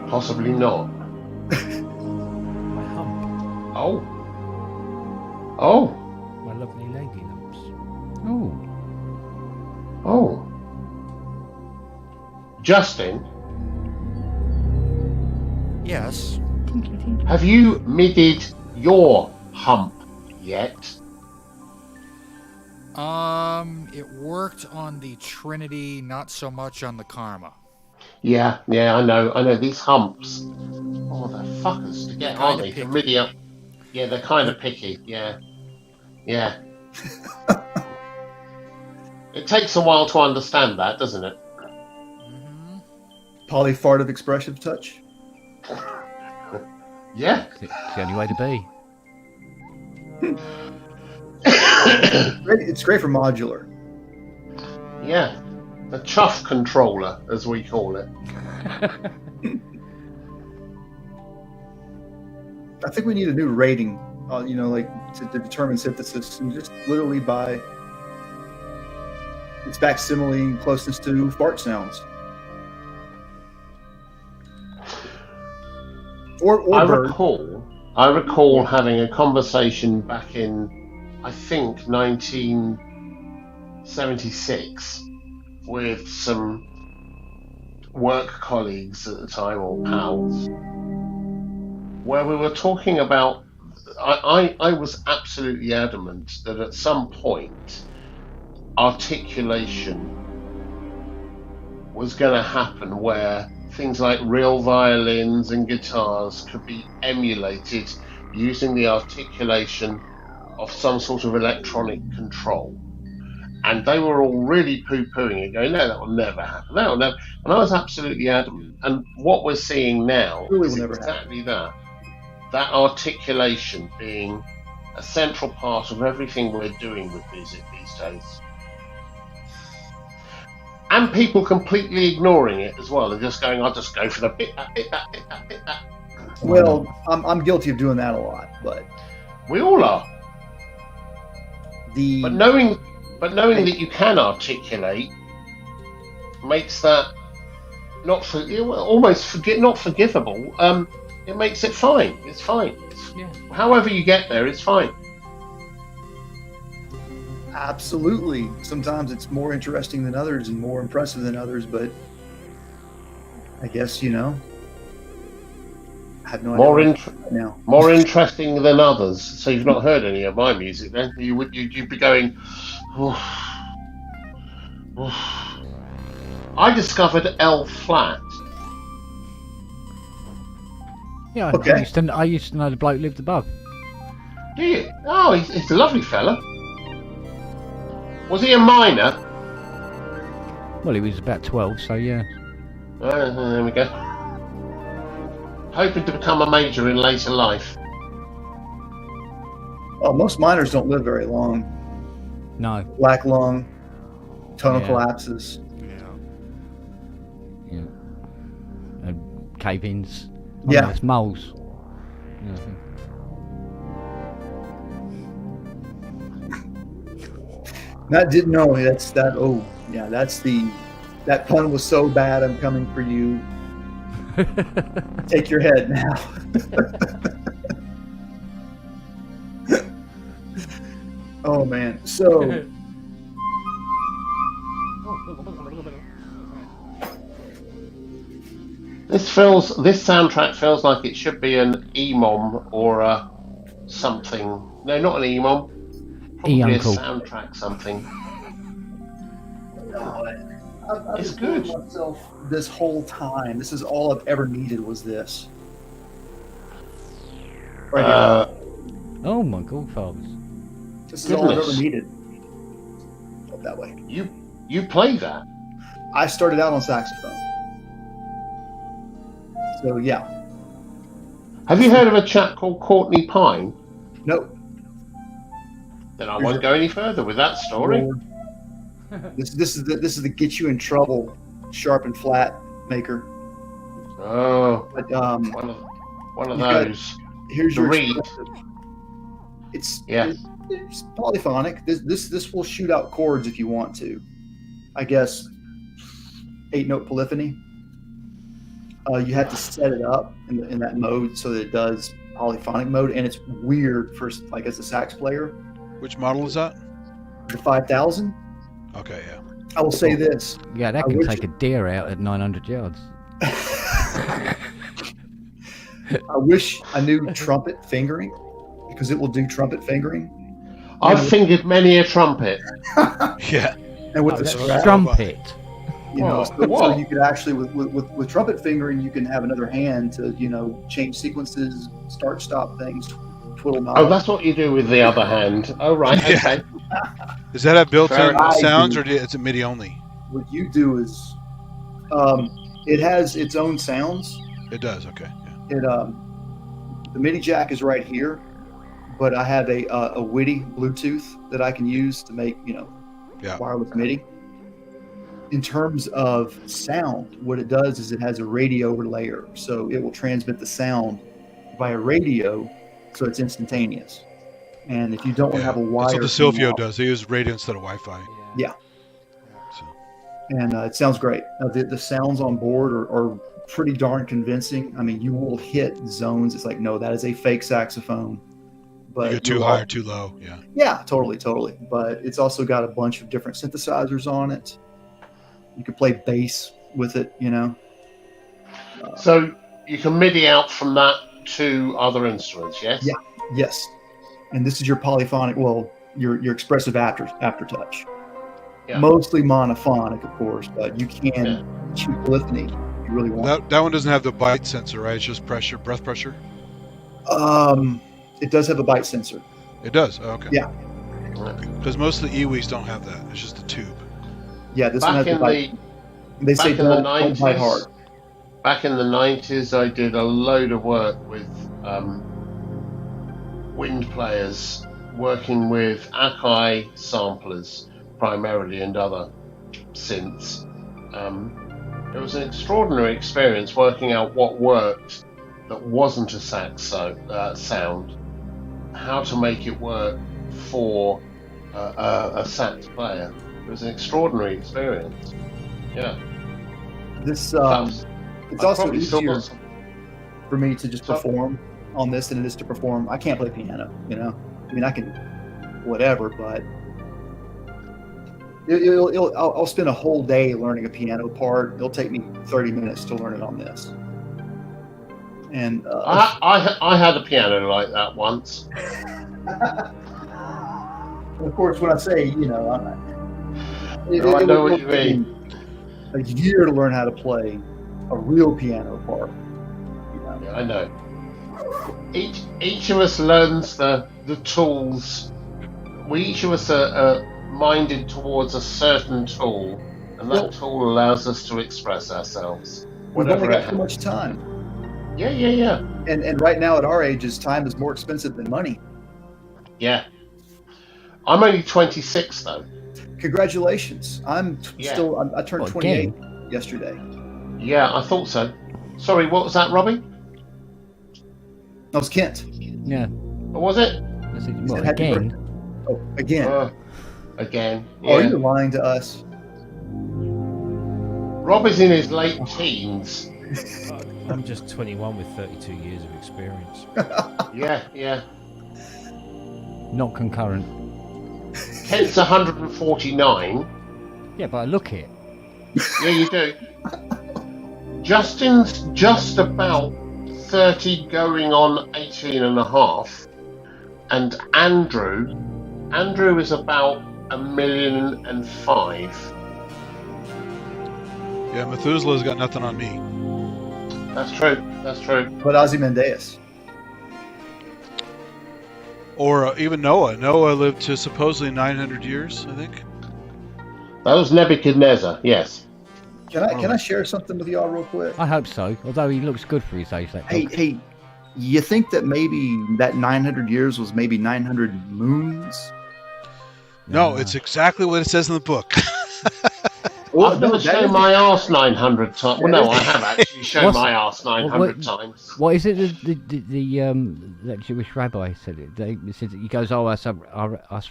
Possibly not. My hump. Oh. Oh. My lovely lady lumps. Oh. Oh. Justin? Yes. Have you midded your hump yet? It worked on the Trinity, not so much on the Karma. Yeah, I know. These humps. Oh, they're fuckers to get, aren't they? To midi up. Yeah, they're kind of picky. Yeah. It takes a while to understand that, doesn't it? Polyfartive expressive touch. Yeah. It's the only way to be. It's great for modular. Yeah. The chuff controller, as we call it. I think we need a new rating, to determine synthesis, and just literally by its facsimile and closeness to fart sounds. Or I recall having a conversation back in, I think, 1976 with some work colleagues at the time, or pals, where we were talking about, I was absolutely adamant that at some point articulation was going to happen where things like real violins and guitars could be emulated using the articulation of some sort of electronic control. And they were all really poo-pooing it, going, no, that will never happen. That will never. And I was absolutely adamant. And what we're seeing now is exactly that. That articulation being a central part of everything we're doing with music these days. And people completely ignoring it as well, and just going, I'll just go for the bit that. Well, I'm guilty of doing that a lot, but we all are. But knowing that you can articulate makes that not forgivable. It makes it fine. It's fine. However you get there, it's fine. Absolutely. Sometimes it's more interesting than others and more impressive than others, but I guess, I have no idea now. More interesting than others. So you've not heard any of my music then? You'd be going, oh. I discovered L flat. Yeah, Okay. I used to know the bloke lived above. Do you? Oh, he's a lovely fella. Was he a minor? Well, he was about 12, so yeah. There we go. Hoping to become a major in later life. Oh, most miners don't live very long. No. Black lung, tonal collapses. Yeah. And cave-ins. Yeah. It's moles. Yeah. That didn't know. That's that. Oh, yeah. That pun was so bad. I'm coming for you. Take your head now. Oh man. So. This soundtrack feels like it should be an EMOM or a something. No, not an EMOM. Probably a soundtrack something. I've It's been good. myself this whole time. This is all I've ever needed was this. Right here. Oh my godfathers! This is all I've ever Goodness. needed. Up that way. You play that? I started out on saxophone. So yeah. Have you heard of a chap called Courtney Pine? Nope. Then I won't go any further with that story. This is the get you in trouble sharp and flat maker. Oh, but one of you've got- those. here's The your reed. expressive. It's Yeah. it's polyphonic. This will shoot out chords if you want to. I guess 8-note polyphony. You have to set it up in that mode so that it does polyphonic mode, and it's weird for like as a sax player. Which model is that? The 5000. Okay, yeah. I will say this. Yeah, that I can wish take a deer out at 900 yards. I wish I knew trumpet fingering because it will do trumpet fingering. I've fingered many a trumpet. Yeah. And with Oh, the that's strap, trumpet. you know, Whoa, so whoa. you could actually with trumpet fingering, you can have another hand to change sequences, start stop things, twiddle knobs. Oh, that's what you do with the other hand. Oh, right. Yeah. Okay. Does that have built-in Fair enough. sounds, or is it MIDI only? What you do is, it has its own sounds. It does. Okay. Yeah. It the MIDI jack is right here, but I have a WIDI Bluetooth that I can use to make Yeah. wireless MIDI. In terms of sound, what it does is it has a radio layer, so it will transmit the sound via radio, so it's instantaneous. And if you don't want to have a wire, That's what the Silvio does. They use radio instead of Wi-Fi. Yeah. So. And it sounds great. The sounds on board are pretty darn convincing. I mean, you will hit zones. It's like, no, that is a fake saxophone. But You go too high or too low. Yeah. Yeah, totally. But it's also got a bunch of different synthesizers on it. You can play bass with it, So you can MIDI out from that to other instruments, yes? Yeah, yes. And this is your polyphonic, your expressive aftertouch. Yeah. Mostly monophonic, of course, but you can shoot polyphony if you really want. That one doesn't have the bite sensor, right? It's just pressure, breath pressure. It does have a bite sensor. It does. Oh, okay. Yeah. Because most of the EWIs don't have that. It's just a tube. Yeah, this one Back has in the bite. They say back in the don't bite hard. Back in the 90s, I did a load of work with wind players, working with Akai samplers primarily and other synths. It was an extraordinary experience working out what worked that wasn't a sax sound, how to make it work for a sax player. It was an extraordinary experience. Yeah. This I've it's also probably still easier got some- for me to just perform on this than it is to perform. I can't play piano, I mean, I can whatever, but I'll spend a whole day learning a piano part. It'll take me 30 minutes to learn it on this. And I had a piano like that once. of course, when I say, I know what you take mean. a year to learn how to play a real piano part. Yeah, I know. Each of us learns the tools. Each of us are minded towards a certain tool, and that tool allows us to express ourselves. We've only Whatever got so much time. Yeah. And right now at our ages, time is more expensive than money. Yeah. I'm only 26 though. Congratulations! I'm still. I turned 28 yesterday. Yeah, I thought so. Sorry, what was that, Robbie? That was Kent. Yeah. What was it? Well, again. Oh, again. Again. Oh, Yeah. you're lying to us. Robbie's in his late teens. I'm just 21 with 32 years of experience. Yeah. Not concurrent. Kent's 149. Yeah, but I look it. Yeah, you do. Justin's just about 30 going on 18 and a half. And Andrew is about 1,000,005. Yeah, Methuselah's got nothing on me. That's true. That's true. But Ozymandias. Or even Noah. Noah lived to supposedly 900 years, I think. That was Nebuchadnezzar, yes. Can I share something with y'all real quick? I hope so. Although he looks good for his age. That dog. Hey, you think that maybe that 900 years was maybe 900 moons? No, it's exactly what it says in the book. I've never shown my arse 900 times. Well, no, I have actually shown my arse 900 times. What is it? That Jewish rabbi said it. He said he goes, "Oh, us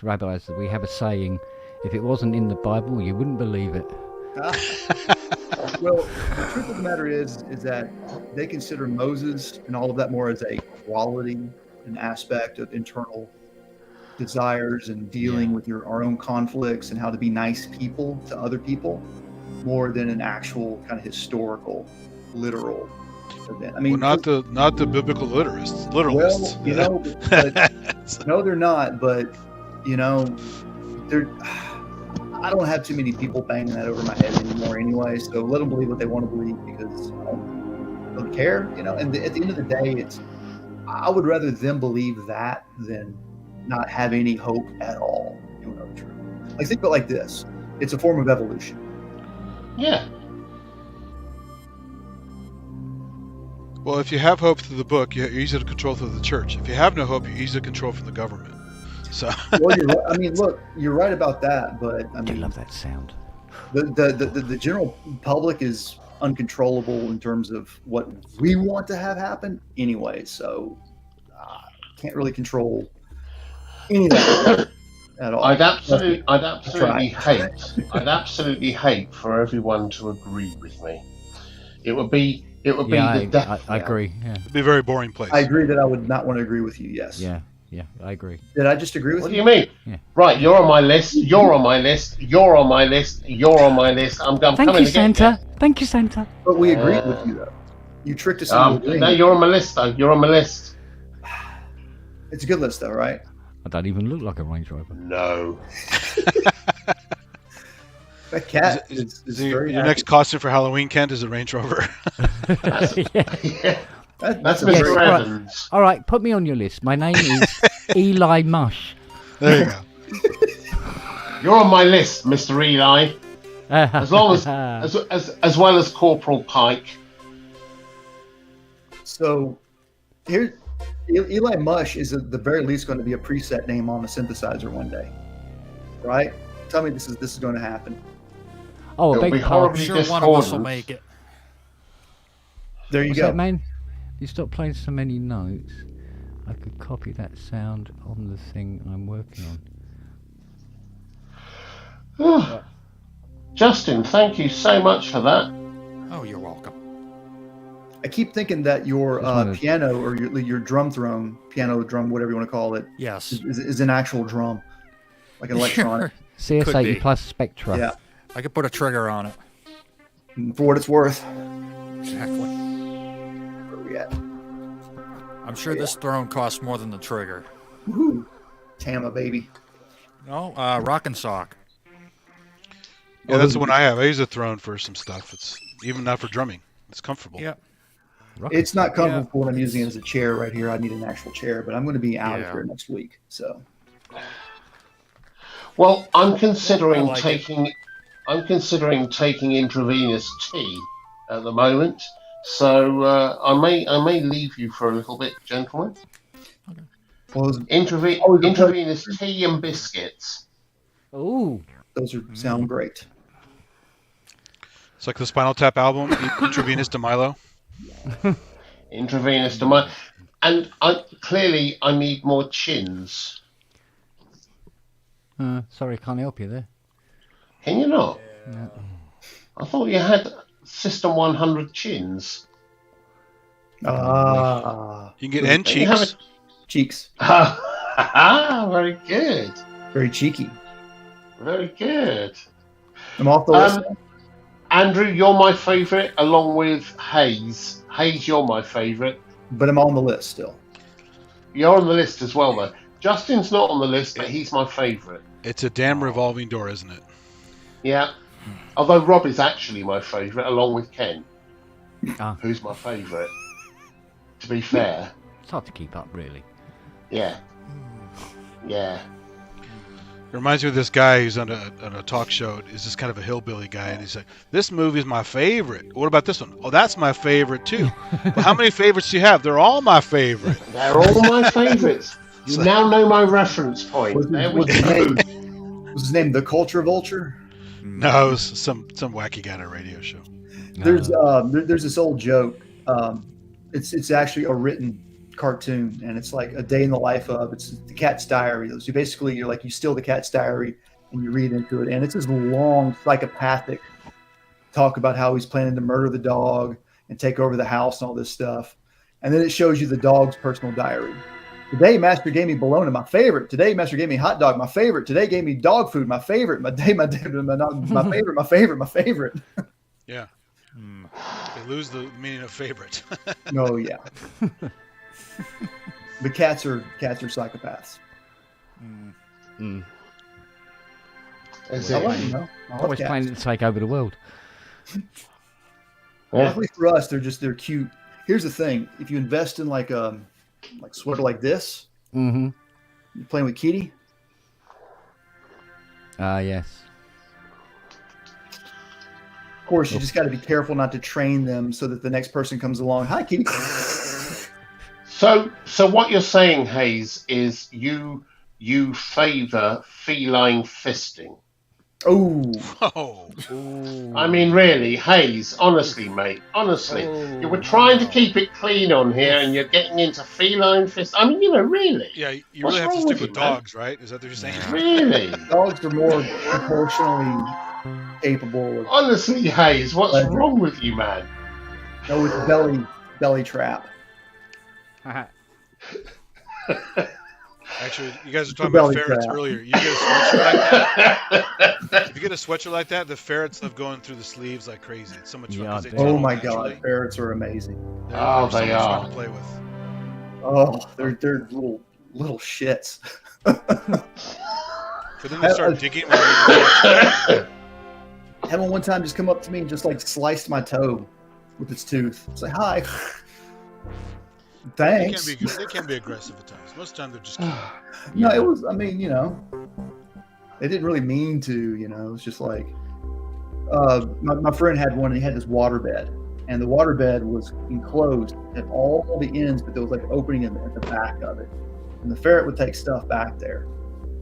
rabbis, we have a saying: if it wasn't in the Bible, you wouldn't believe it." Well, the truth of the matter is that they consider Moses and all of that more as a quality, an aspect of internal desires and dealing with our own conflicts and how to be nice people to other people, more than an actual kind of historical, literal event. I mean, well, not the biblical literalists. Well, but, no, they're not. But I don't have too many people banging that over my head anymore anyway, so let them believe what they want to believe because I don't care, And at the end of the day, I would rather them believe that than not have any hope at all. You know the truth. Like, think of it like this: it's a form of evolution. Yeah. Well, if you have hope through the book, you're easy to control through the church. If you have no hope, you're easy to control from the government. So. Well, you're right. I mean, look, you're right about that, but I do love that sound. The general public is uncontrollable in terms of what we want to have happen anyway. So can't really control any of that at all. I'd absolutely hate for everyone to agree with me. It would be the death. I agree. Yeah. It'd be a very boring place. I agree that I would not want to agree with you. Yes. Yeah, I agree. Did I just agree with you? What do you mean? Yeah. Right, you're on my list. You're on my list. You're on my list. You're on my list. I'm Thank coming you, to Santa. get you. Thank you, Santa. But we agreed with you, though. You tricked us into agreeing. No, you're on my list, though. You're on my list. It's a good list, though, right? I don't even look like a Range Rover. No. That cat is very your happy. next costume for Halloween, Kent, is a Range Rover. Yeah. That's a Mr. great- Evans. All right, put me on your list. My name is Eli Mush. There you go. You're on my list, Mr. Eli. As long as well as Corporal Pike. So here, Eli Mush is at the very least going to be a preset name on the synthesizer one day, right? Tell me this is going to happen. Oh, It'll a be big part. I'm sure one of us will make it. There you What's go. that, man? You stop playing so many notes. I could copy that sound on the thing I'm working on. Justin, thank you so much for that. Oh, you're welcome. I keep thinking that your piano or your drum throne, piano, drum, whatever you want to call it, Yes. is an actual drum, like an electronic. Could be. CS80 plus Spectra. Yeah. I could put a trigger on it. And for what it's worth. Exactly. Where are we at? I'm sure this throne costs more than the trigger. Woohoo. Tama, baby. No, Rock and Sock. Yeah, that's the one I have. I use a throne for some stuff. It's even not for drumming. It's comfortable. Yeah. It's not comfortable when I'm using it as a chair right here. I need an actual chair, but I'm going to be out of Yeah. here next week. So, Well, I'm considering I like taking intravenous tea at the moment, so I may leave you for a little bit, gentlemen. well, Intravenous tea and biscuits. Ooh. those sound great. It's like the Spinal Tap album, Intravenous to Milo. Intravenous to my, and clearly I need more chins. Sorry, can't help you there. Can you not? No. I thought you had System 100 chins. You can get end You have cheeks. Cheeks. Very good. Very cheeky. Very good. I'm off the list. Andrew, you're my favourite, along with Hayes. Hayes, you're my favourite. But I'm on the list still. You're on the list as well, though. Justin's not on the list, but he's my favourite. It's a damn revolving door, isn't it? Yeah. Although Rob is actually my favourite, along with Ken, who's my favourite. To be fair, it's hard to keep up, really. Yeah. Yeah. It reminds me of this guy who's on a talk show. He's just kind of a hillbilly guy, and he's like, "This movie is my favorite. What about this one? Oh, that's my favorite too. Well, how many favorites do you have? They're all my favorite. They're all my favourites. You now know my reference point. What's his name? The Culture Vulture? No, it was some wacky guy on a radio show. There's this old joke. It's actually a written cartoon, and it's like a day in the life of. It's the cat's diary. So you steal the cat's diary and you read into it, and it's this long psychopathic talk about how he's planning to murder the dog and take over the house and all this stuff, and then it shows you the dog's personal diary. Today, Master gave me bologna, my favorite. Today, Master gave me hot dog, my favorite. Today, gave me dog food, my favorite. My favorite. Yeah. They lose the meaning of favorite. Oh yeah. The cats are psychopaths. Always planning to take over the world. Luckily for us, they're cute. Here's the thing: if you invest in like sweater like this, you're playing with Kitty. Yes. Of course, you just got to be careful not to train them so that the next person comes along. Hi, Kitty. So what you're saying, Hayes, is you favour feline fisting. Oh. I mean, really, Hayes, honestly, mate, honestly. You were trying to keep it clean on here and you're getting into feline fist. I mean, really. Yeah, you really have to stick with dogs, right? Is that what you're saying? Really? Dogs are more proportionally capable of... Honestly, Hayes, what's wrong with you, man? No, it's belly trap. Actually, you guys were talking about ferrets earlier. You get a sweatshirt like that. If you get a sweatshirt like that, the ferrets love going through the sleeves like crazy. It's so much fun. Oh my god, ferrets are amazing. They Fun are. to play with. Oh, they're little shits. For them to start digging. Had one time just come up to me and just like sliced my toe with its tooth. It's like, hi. Thanks. They can be aggressive at times. Most of the time they're just cute. No, it was, I mean, they didn't really mean to, it was just like, my friend had one and he had this water bed, and the water bed was enclosed at all the ends, but there was like an opening at the back of it. And the ferret would take stuff back there.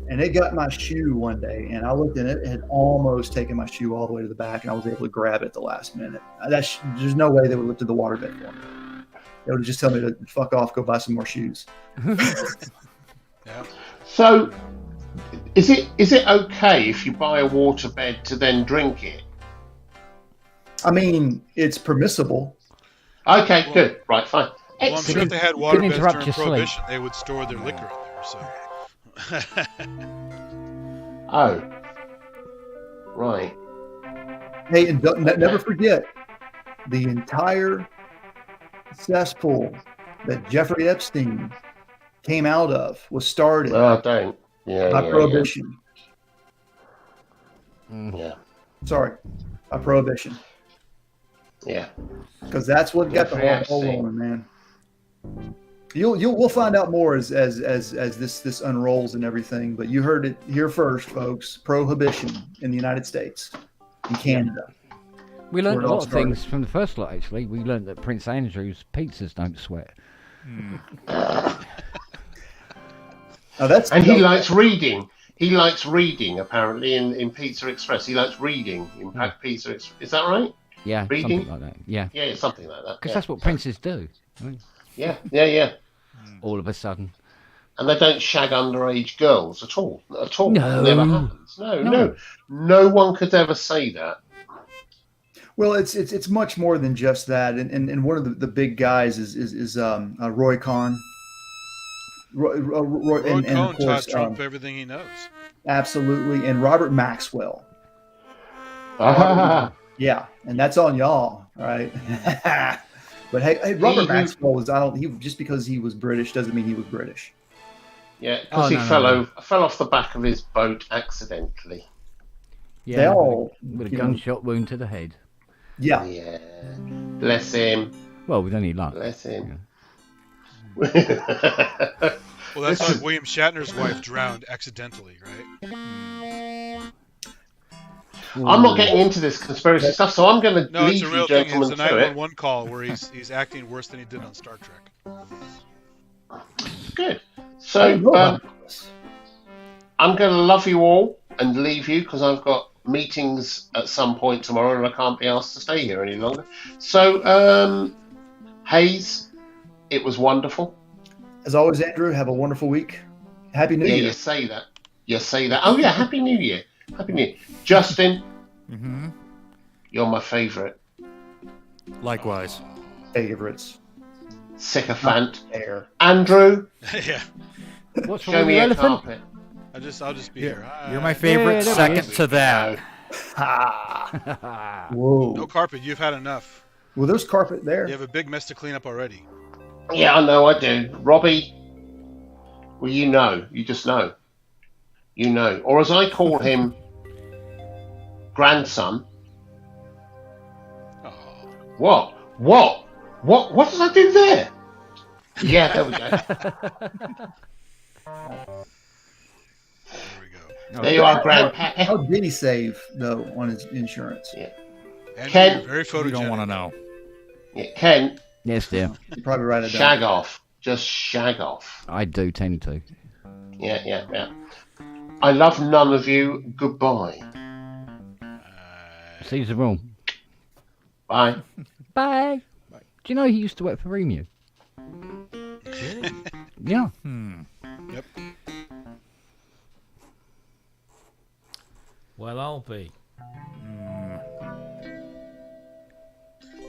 And it got my shoe one day, and I looked at it, it had almost taken my shoe all the way to the back, and I was able to grab it at the last minute. There's no way they would have lifted the water bed for me. They would just tell me to fuck off, go buy some more shoes. Yeah. So, is it okay if you buy a waterbed to then drink it? I mean, it's permissible. Okay, good. Right, fine. Well, I'm sure if they had waterbeds during Prohibition, they would store their liquor in there. So. Oh. Right. Hey, and never forget, the entire cesspool that Jeffrey Epstein came out of was started by Prohibition. Yeah. Sorry, by Prohibition. Yeah. Because that's what got the whole rolling, man. We'll find out more as this unrolls and everything. But you heard it here first, folks. Prohibition in the United States, in Canada. We learned a lot of things from the first lot. Actually, we learned that Prince Andrew's pizzas don't sweat. And he likes reading. He likes reading. Apparently, in Pizza Express, he likes reading in Pizza Express. Is that right? Yeah, reading something like that. Yeah. Yeah, something like that. Because that's what princes do. Right? Yeah. All of a sudden. And they don't shag underage girls at all. At all. No. It never happens. No. No one could ever say that. Well, it's much more than just that. And one of the big guys is Roy Cohn. Roy Cohn of course, taught Trump everything he knows. Absolutely. And Robert Maxwell. Yeah, and that's on y'all, right? But hey, Robert Maxwell was just because he was British doesn't mean he was British. Yeah, because he fell off the back of his boat accidentally. Yeah, They all with a you know, gunshot wound to the head. Yeah. Yeah. Bless him. Well, with any luck. Bless him. Well, that's like William Shatner's wife drowned accidentally, right? I'm not getting into this conspiracy stuff, so I'm going to No, it's leave a you real thing. It's gentlemen a to it. 911 call where he's acting worse than he did on Star Trek. Good. So I'm going to love you all and leave you because I've got meetings at some point tomorrow and I can't be asked to stay here any longer. So, Hayes, it was wonderful. As always, Andrew, have a wonderful week. Happy New Year. Yeah, you say that. You say that. Oh, yeah, Happy New Year. Happy New Year. Justin, you're my favourite. Likewise. Favorites. Sycophant. Air. Andrew, Yeah. What's show me a carpet. I'll just be here. You're my favorite. there Second he is. to that. Whoa. No carpet. You've had enough. Well, there's carpet there. You have a big mess to clean up already. Yeah, I know, I do. Robbie, well, you know. You just know. You know. Or as I call him, grandson. Oh. What? What did I do there? Yeah, there we go. There you are, Grandpa. How did he save, though, on his insurance? Yeah. Andrew, Ken, you're very You photogenic. don't want to know. Yeah, Ken, Yes, dear. You probably write it down. shag off. Just shag off. I do tend to. Yeah. I love none of you. Goodbye. Seize the room. Bye. Bye. Do you know he used to work for Remu? Yeah. Yep. Well, I'll be.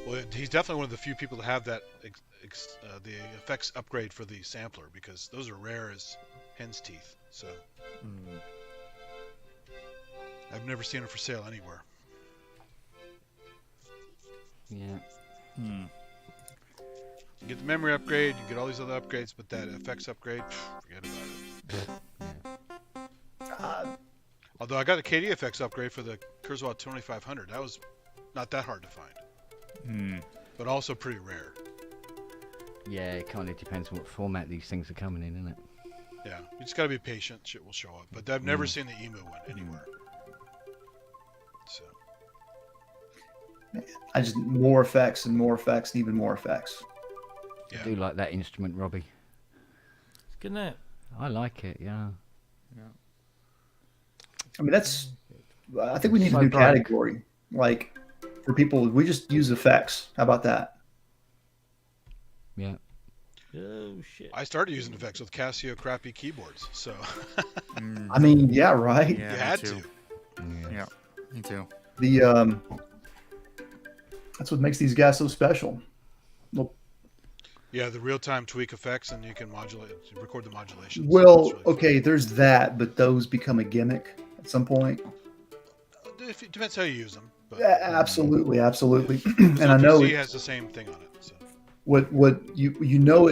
Well, he's definitely one of the few people to have that the effects upgrade for the sampler because those are rare as hen's teeth. So I've never seen them for sale anywhere. Yeah. You get the memory upgrade, you get all these other upgrades, but that effects upgrade, forget about it. Although I got a KD effects upgrade for the Kurzweil 2500, that was not that hard to find, but also pretty rare. Yeah, it kind of depends on what format these things are coming in, isn't it? Yeah, you just got to be patient. Shit will show up. But I've never seen the emu one anywhere. So I just more effects and more effects and even more effects. I do like that instrument, Robbie. It's good, isn't it? I like it, yeah. I mean, I think we need So a new bright. category. Like, for people, we just use effects. How about that? Yeah. Oh, shit. I started using effects with Casio crappy keyboards. So I mean, yeah, right? you had to. Yeah, me too. That's what makes these guys so special. Well, Yeah, the real-time tweak effects, and you can record the modulations. well, okay, there's that, but those become a gimmick at some point. It depends how you use them. But Yeah, absolutely. And I know PC has the same thing on it. So. what you know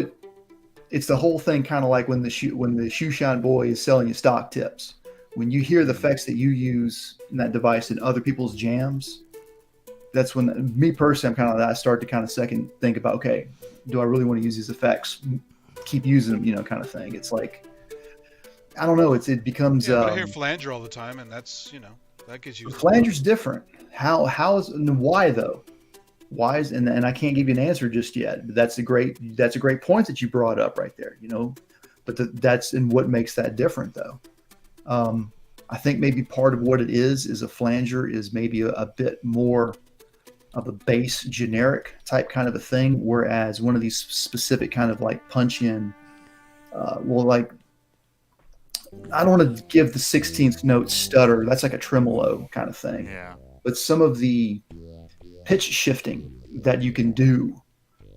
it's the whole thing, kind of like when the shoe shine boy is selling you stock tips. When you hear the effects that you use in that device in other people's jams, that's when me personally, I'm kind of that. I start to kind of second think about, okay, do I really want to use these effects? Keep using them, kind of thing. It's like, I don't know. It becomes. Yeah, but I hear flanger all the time, and that's that gets used. Flanger's different. How is and why though? Why is and I can't give you an answer just yet. But that's a great point that you brought up right there. But that's in what makes that different though. I think maybe part of what it is a flanger is maybe a bit more of a base generic type kind of a thing, whereas one of these specific kind of like punch in, like I don't want to give the 16th note stutter. That's like a tremolo kind of thing. Yeah. But some of the pitch shifting that you can do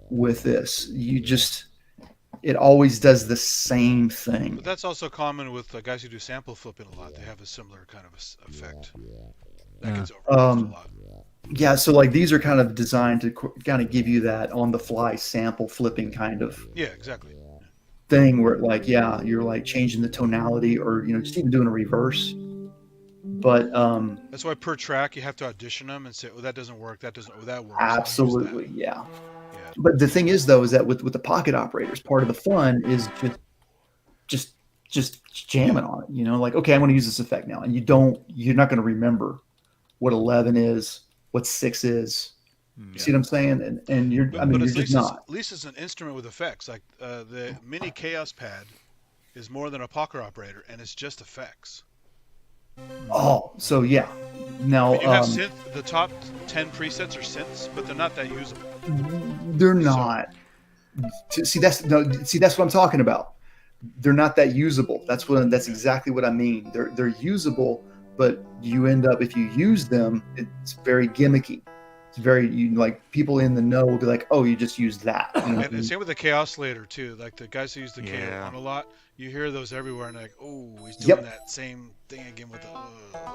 with this, it always does the same thing. But that's also common with guys who do sample flipping a lot. They have a similar kind of effect. That gets overused a lot. Yeah, so like these are kind of designed to kind of give you that on the fly sample flipping kind of exactly thing where like you're like changing the tonality or just even doing a reverse. But that's why per track you have to audition them and say, "Oh, that doesn't work. That doesn't. Oh, that works." absolutely, yeah. But the thing is, though, is that with the pocket operators, part of the fun is just jamming on it. You know, like, okay, I want to use this effect now, and you're not going to remember what 11 is, what 6 is. You see what I'm saying? And you're, I mean, but you're just not. At least it's an instrument with effects. Like the mini Chaos Pad is more than a pocket operator, and it's just effects. Oh, so yeah. Now, I mean, you have the top 10 presets are synths, but they're not that usable. They're not. See, that's what I'm talking about. They're not that usable. That's exactly what I mean. They're usable, but you end up, if you use them, it's very gimmicky. It's very, like, people in the know will be like, oh, you just used that. You know? And same with the Chaoslator too. Like the guys who use the Chaos a lot, you hear those everywhere, and like, oh, he's doing that same thing again with the.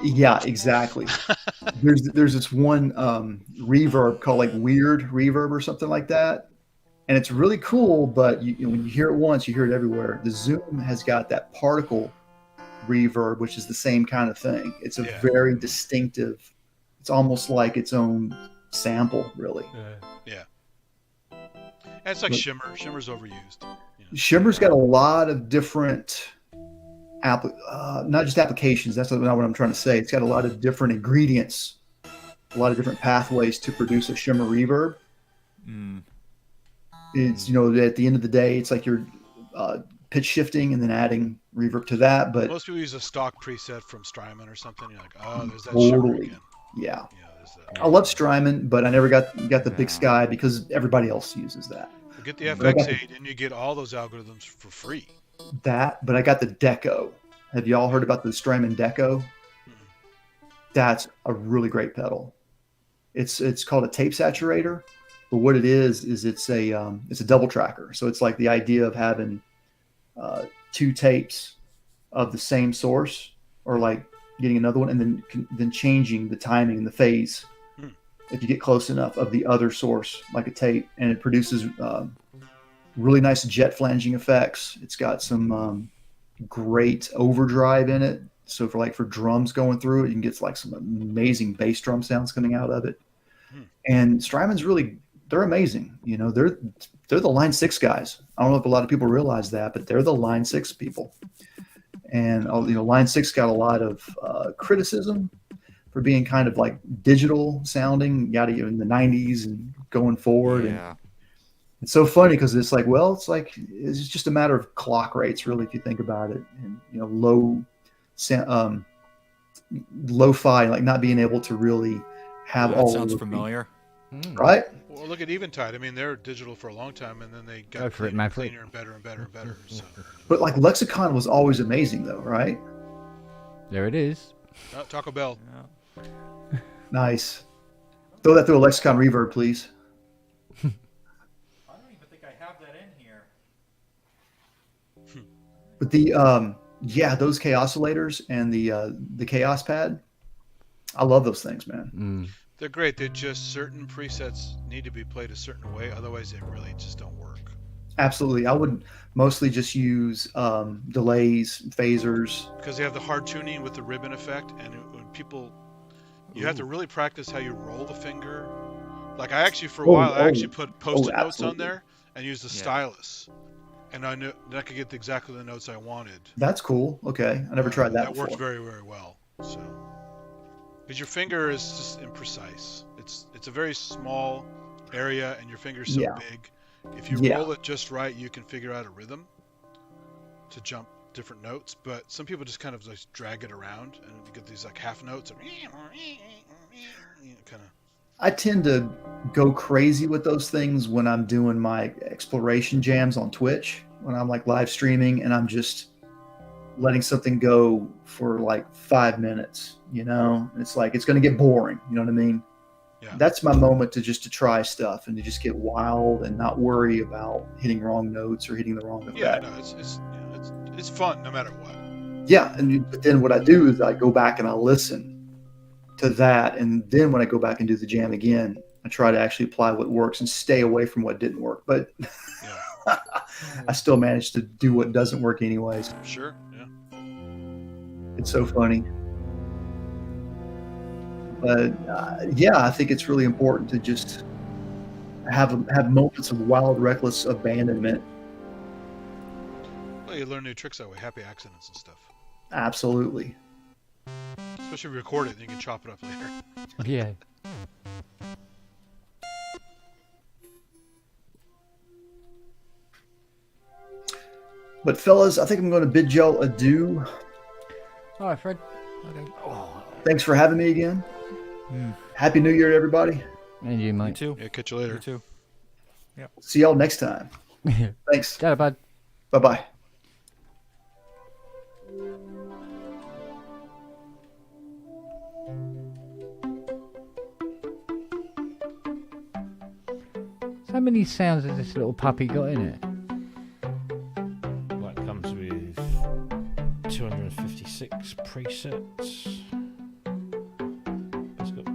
Yeah, exactly. there's this one reverb called like Weird Reverb or something like that, and it's really cool. But when you hear it once, you hear it everywhere. The Zoom has got that particle reverb, which is the same kind of thing. It's a very distinctive. It's almost like its own sample, really. Yeah. And it's like Shimmer. Shimmer's overused. You know? Shimmer's got a lot of different, not just applications. That's not what I'm trying to say. It's got a lot of different ingredients, a lot of different pathways to produce a Shimmer reverb. It's, at the end of the day, it's like you're pitch shifting and then adding reverb to that. But most people use a stock preset from Strymon or something. You're like, oh, there's that totally. Shimmer again. Yeah. I love Strymon, but I never got the Big Sky because everybody else uses that. You get the FX8 and you get all those algorithms for free. But I got the Deco. Have you all heard about the Strymon Deco? That's a really great pedal. It's called a tape saturator, but what it is it's a double tracker. So it's like the idea of having 2 tapes of the same source, or like getting another one and then changing the timing and the phase if you get close enough of the other source, like a tape, and it produces really nice jet flanging effects. It's got some great overdrive in it. So for drums going through it, you can get like some amazing bass drum sounds coming out of it. And Strymon's they're amazing. They're the Line 6 guys. I don't know if a lot of people realize that, but they're the Line 6 people. And Line 6 got a lot of criticism for being kind of like digital sounding, in the 90s and going forward. Yeah. And it's so funny because it's it's just a matter of clock rates, really, if you think about it. And lo-fi, like not being able to really have all. That sounds familiar, right? Well, look at Eventide. I mean, they're digital for a long time, and then they got cleaner and better and better and better. So. But like Lexicon was always amazing, though, right? There it is. Taco Bell. Yeah. Nice. Throw that through a Lexicon reverb, please. I don't even think I have that in here. But those Chaosolators and the Chaos Pad, I love those things, man. They're great. They're just certain presets need to be played a certain way, otherwise they really just don't work. Absolutely. I would mostly just use delays, phasers. Because they have the hard tuning with the ribbon effect, and when people, you have to really practice how you roll the finger. Like I actually, for a while, I actually put post-it notes on there and used the stylus. And I knew that I could get exactly the notes I wanted. That's cool. Okay. I never tried that That before. worked very, very well. So, because your finger is just imprecise. It's a very small area, and your finger's so big. If you roll it just right, you can figure out a rhythm to jump different notes. But some people just kind of like drag it around, and you get these like half notes. And kind of. I tend to go crazy with those things when I'm doing my exploration jams on Twitch, when I'm like live streaming and I'm just letting something go for like 5 minutes, it's like, it's going to get boring. You know what I mean? Yeah. That's my moment to try stuff and to just get wild and not worry about hitting wrong notes or hitting the wrong effect. Yeah, no, it's fun no matter what. Yeah. But then what I do is I go back and I listen to that, and then when I go back and do the jam again, I try to actually apply what works and stay away from what didn't work. But I still manage to do what doesn't work anyways. Sure, yeah. It's so funny. But yeah, I think it's really important to just have moments of wild, reckless abandonment. Well, you learn new tricks that way, happy accidents and stuff. Absolutely. Especially if you record it, then you can chop it up later. Yeah. But fellas, I think I'm going to bid y'all adieu. All right, Fred. Okay. Thanks for having me again. Happy New Year to everybody. And you, mate. You too. Yeah, catch you later. You too. Yep. See y'all next time. Thanks. Ciao, bud. Bye-bye. So many sounds has this little puppy got in it? Well, it comes with 256 presets. It's got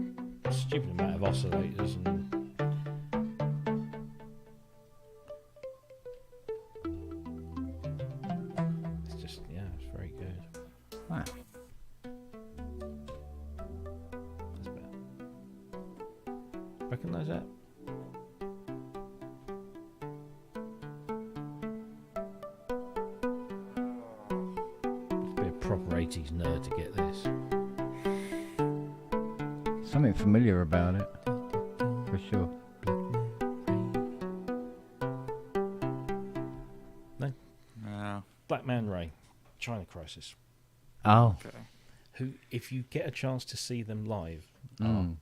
a stupid amount of oscillators and it's just, yeah, it's very good. Wow. That's better. Recognise that? Be a proper 80s nerd to get this. Something familiar about it, for sure. No? No. Black Man Ray, China Crisis. Oh. Okay. Who, if you get a chance to see them live, are Mm.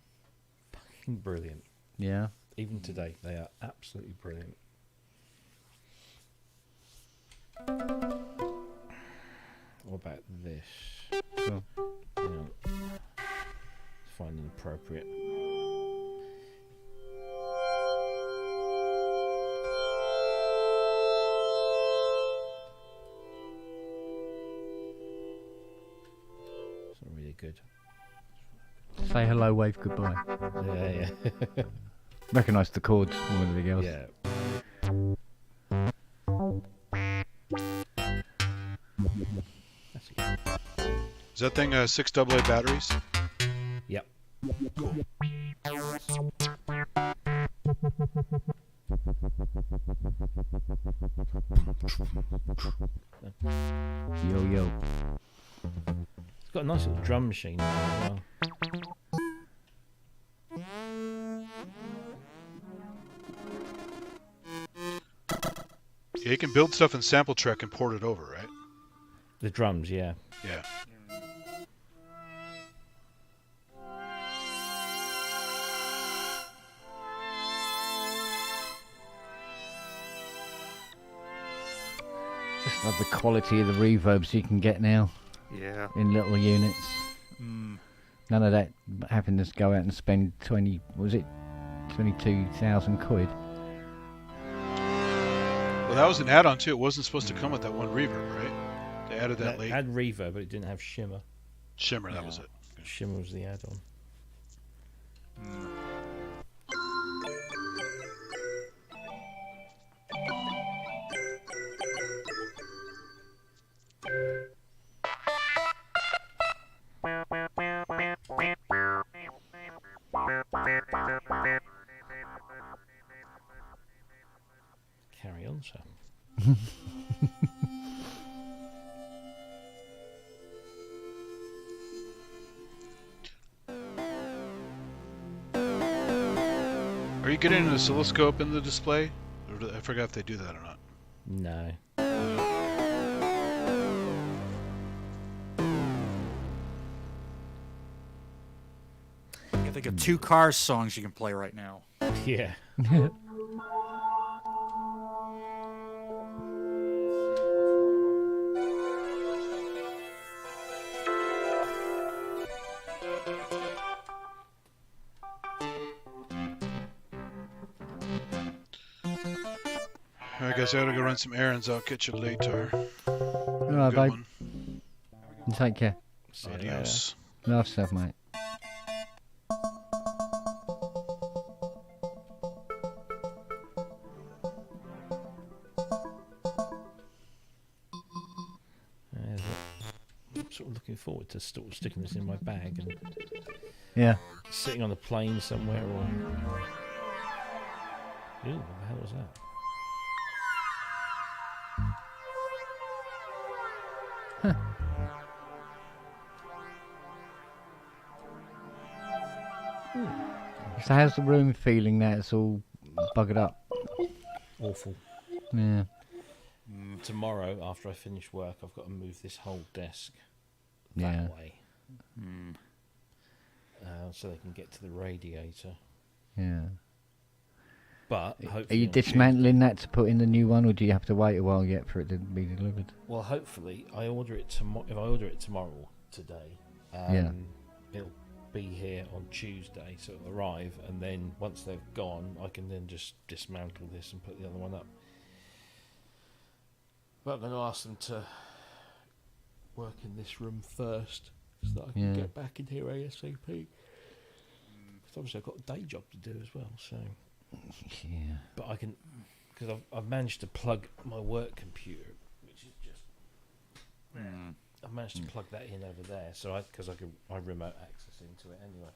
fucking brilliant. Yeah. Even today, they are absolutely brilliant. What about this? Cool. Finding appropriate. It's not really good. Say hello, wave goodbye. Yeah, yeah. Recognise the chords more than anything else. Yeah. Is that thing 6 AA batteries? Yep. Cool. Yo, yo. It's got a nice little drum machine as well. Yeah, you can build stuff in Sample Trek and port it over, right? The drums, yeah. Yeah. Just love the quality of the reverbs you can get now. Yeah. In little units. Mm. None of that having to go out and spend 20, was it 22,000 quid? Well, that was an add-on too. It wasn't supposed to come with that one reverb, right? They added that late. It had reverb, but it didn't have shimmer. Shimmer, that was it. Shimmer was the add-on. Carry on, sir. Are you getting an oscilloscope in the display? Or I forgot if they do that or not. No. I can think of 2 Cars songs you can play right now. Yeah. Alright guys, I gotta go run some errands. I'll catch you later. Alright, babe. And take care. Adios. Love stuff, mate. I'm sort of looking forward to sticking this in my bag and Yeah. Sitting on a plane somewhere, or ooh, what the hell was that? So how's the room feeling now? It's all buggered up. Awful. Yeah. Tomorrow, after I finish work, I've got to move this whole desk Yeah. that way, so they can get to the radiator. Yeah. But Are hopefully you on dismantling that to put in the new one, or do you have to wait a while yet for it to be delivered? Well, hopefully, I order it tomorrow. If I order it tomorrow, today, it'll be here on Tuesday, so it'll arrive, and then once they've gone, I can then just dismantle this and put the other one up. But I'm going to ask them to work in this room first, so that I can get back in here ASAP. Because obviously I've got a day job to do as well, so. Yeah. But I can, because I've managed to plug my work computer, which is just. I've managed to plug that in over there, so I remote access into it anyway.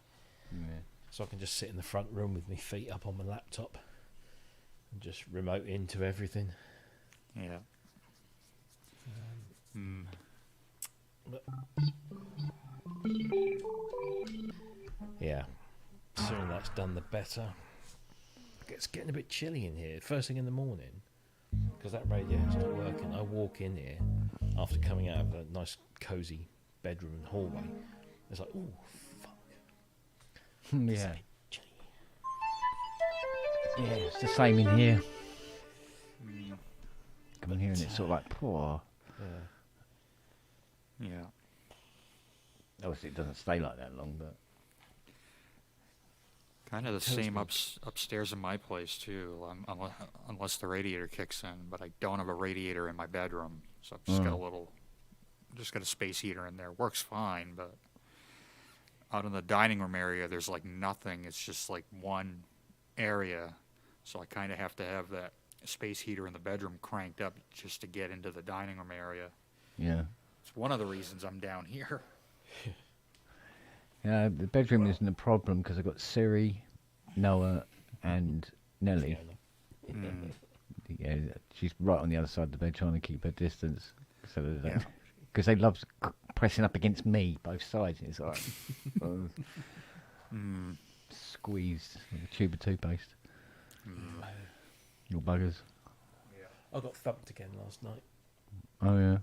Yeah. So I can just sit in the front room with my feet up on my laptop and just remote into everything. Yeah. But yeah, sooner that's done, the better. It's getting a bit chilly in here. First thing in the morning, because that radiator's not working, I walk in here after coming out of a nice cosy bedroom and hallway. It's like, ooh, fuck. Yeah. Yeah, it's the same in here. Come in here and it's sort of like poor. Yeah. Obviously, it doesn't stay like that long, but kind of the same upstairs in my place too, unless the radiator kicks in. But I don't have a radiator in my bedroom, so I've just got a space heater in there. Works fine, but out in the dining room area, there's like nothing. It's just like one area, so I kind of have to have that space heater in the bedroom cranked up just to get into the dining room area. Yeah. It's one of the reasons I'm down here. Yeah, the bedroom isn't a problem because I've got Siri, Noah, and Nelly. Yeah, she's right on the other side of the bed trying to keep her distance, so that because they love pressing up against me, both sides. It's like squeezed like a tube of toothpaste. Little buggers. I got thumped again last night. Oh yeah.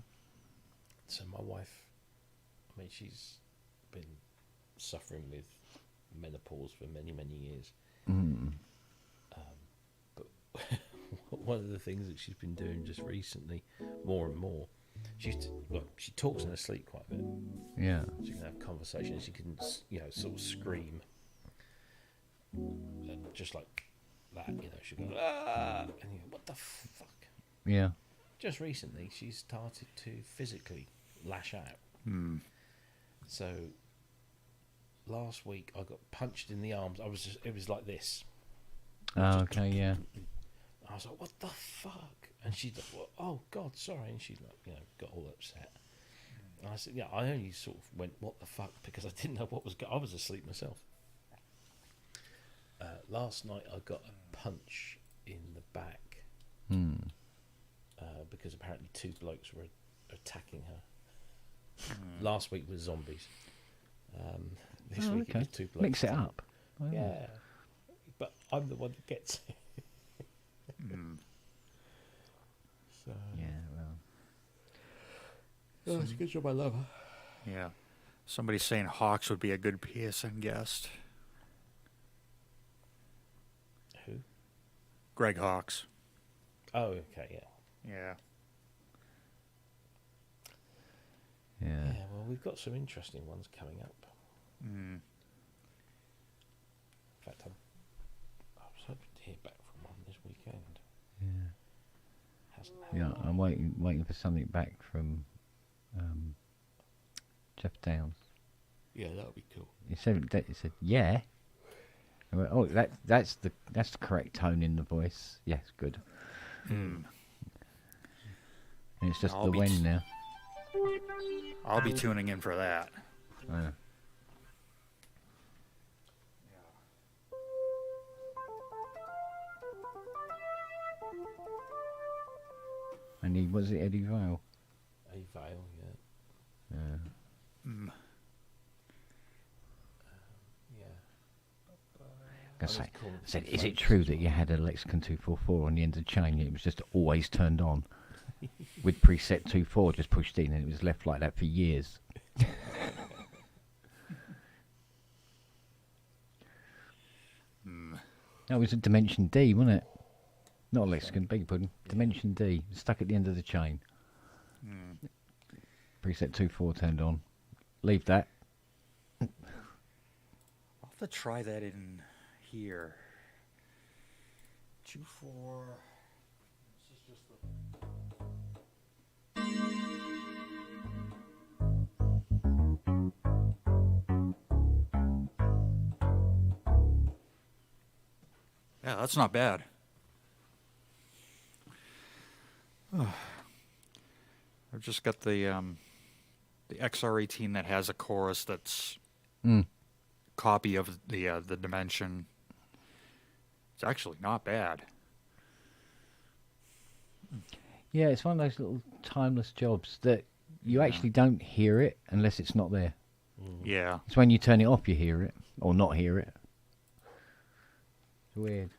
So my wife, I mean, she's been suffering with menopause for many, many years. But one of the things that she's been doing just recently, more and more, she talks in her sleep quite a bit. Yeah. She can have conversations. She can, sort of scream, and just like that. She'll go, ah, and you go, what the fuck? Yeah. Just recently, she started to physically lash out. So last week I got punched in the arms. It was like this. Oh, okay, yeah. I was like, what the fuck? And she's like, well, oh God, sorry. And she got all upset. And I said, yeah, I only sort of went, what the fuck? Because I didn't know what was going on. I was asleep myself. Last night I got a punch in the back. Because apparently two blokes were attacking her. Last week was zombies. This week it was two blokes. Mix it up. Oh, yeah. But I'm the one that gets it. So yeah, well, it's a good job I love her. Yeah. Somebody's saying Hawks would be a good PSN guest. Who? Greg Hawks. Oh, okay, yeah. Yeah. Yeah. Yeah, well, we've got some interesting ones coming up. In fact, I was hoping to hear back from one this weekend. Yeah. Hasn't Yeah, happened. I'm waiting for something back from Jeff Downs. Yeah, that would be cool. He said yeah. I went, oh, that's the correct tone in the voice. Yes, good. And it's just the when now. I'll be tuning in for that. And he was it Eddie Vale? A Vale, yeah. Yeah. Yeah. I said, is it true that you had a Lexicon 244 on the end of the chain? It was just always turned on with preset 24 just pushed in, and it was left like that for years. That was a Dimension D, wasn't it? Not a Lexicon, beg your pardon. Dimension D, stuck at the end of the chain. Preset 24 turned on. Leave that. I'll have to try that in here. 2.4. This is just the. Yeah, that's not bad. I've just got the XR18 that has a chorus that's copy of the Dimension. It's actually not bad. Yeah, it's one of those little timeless jobs that you actually don't hear it unless it's not there. Yeah. It's when you turn it off you hear it, or not hear it. It's weird.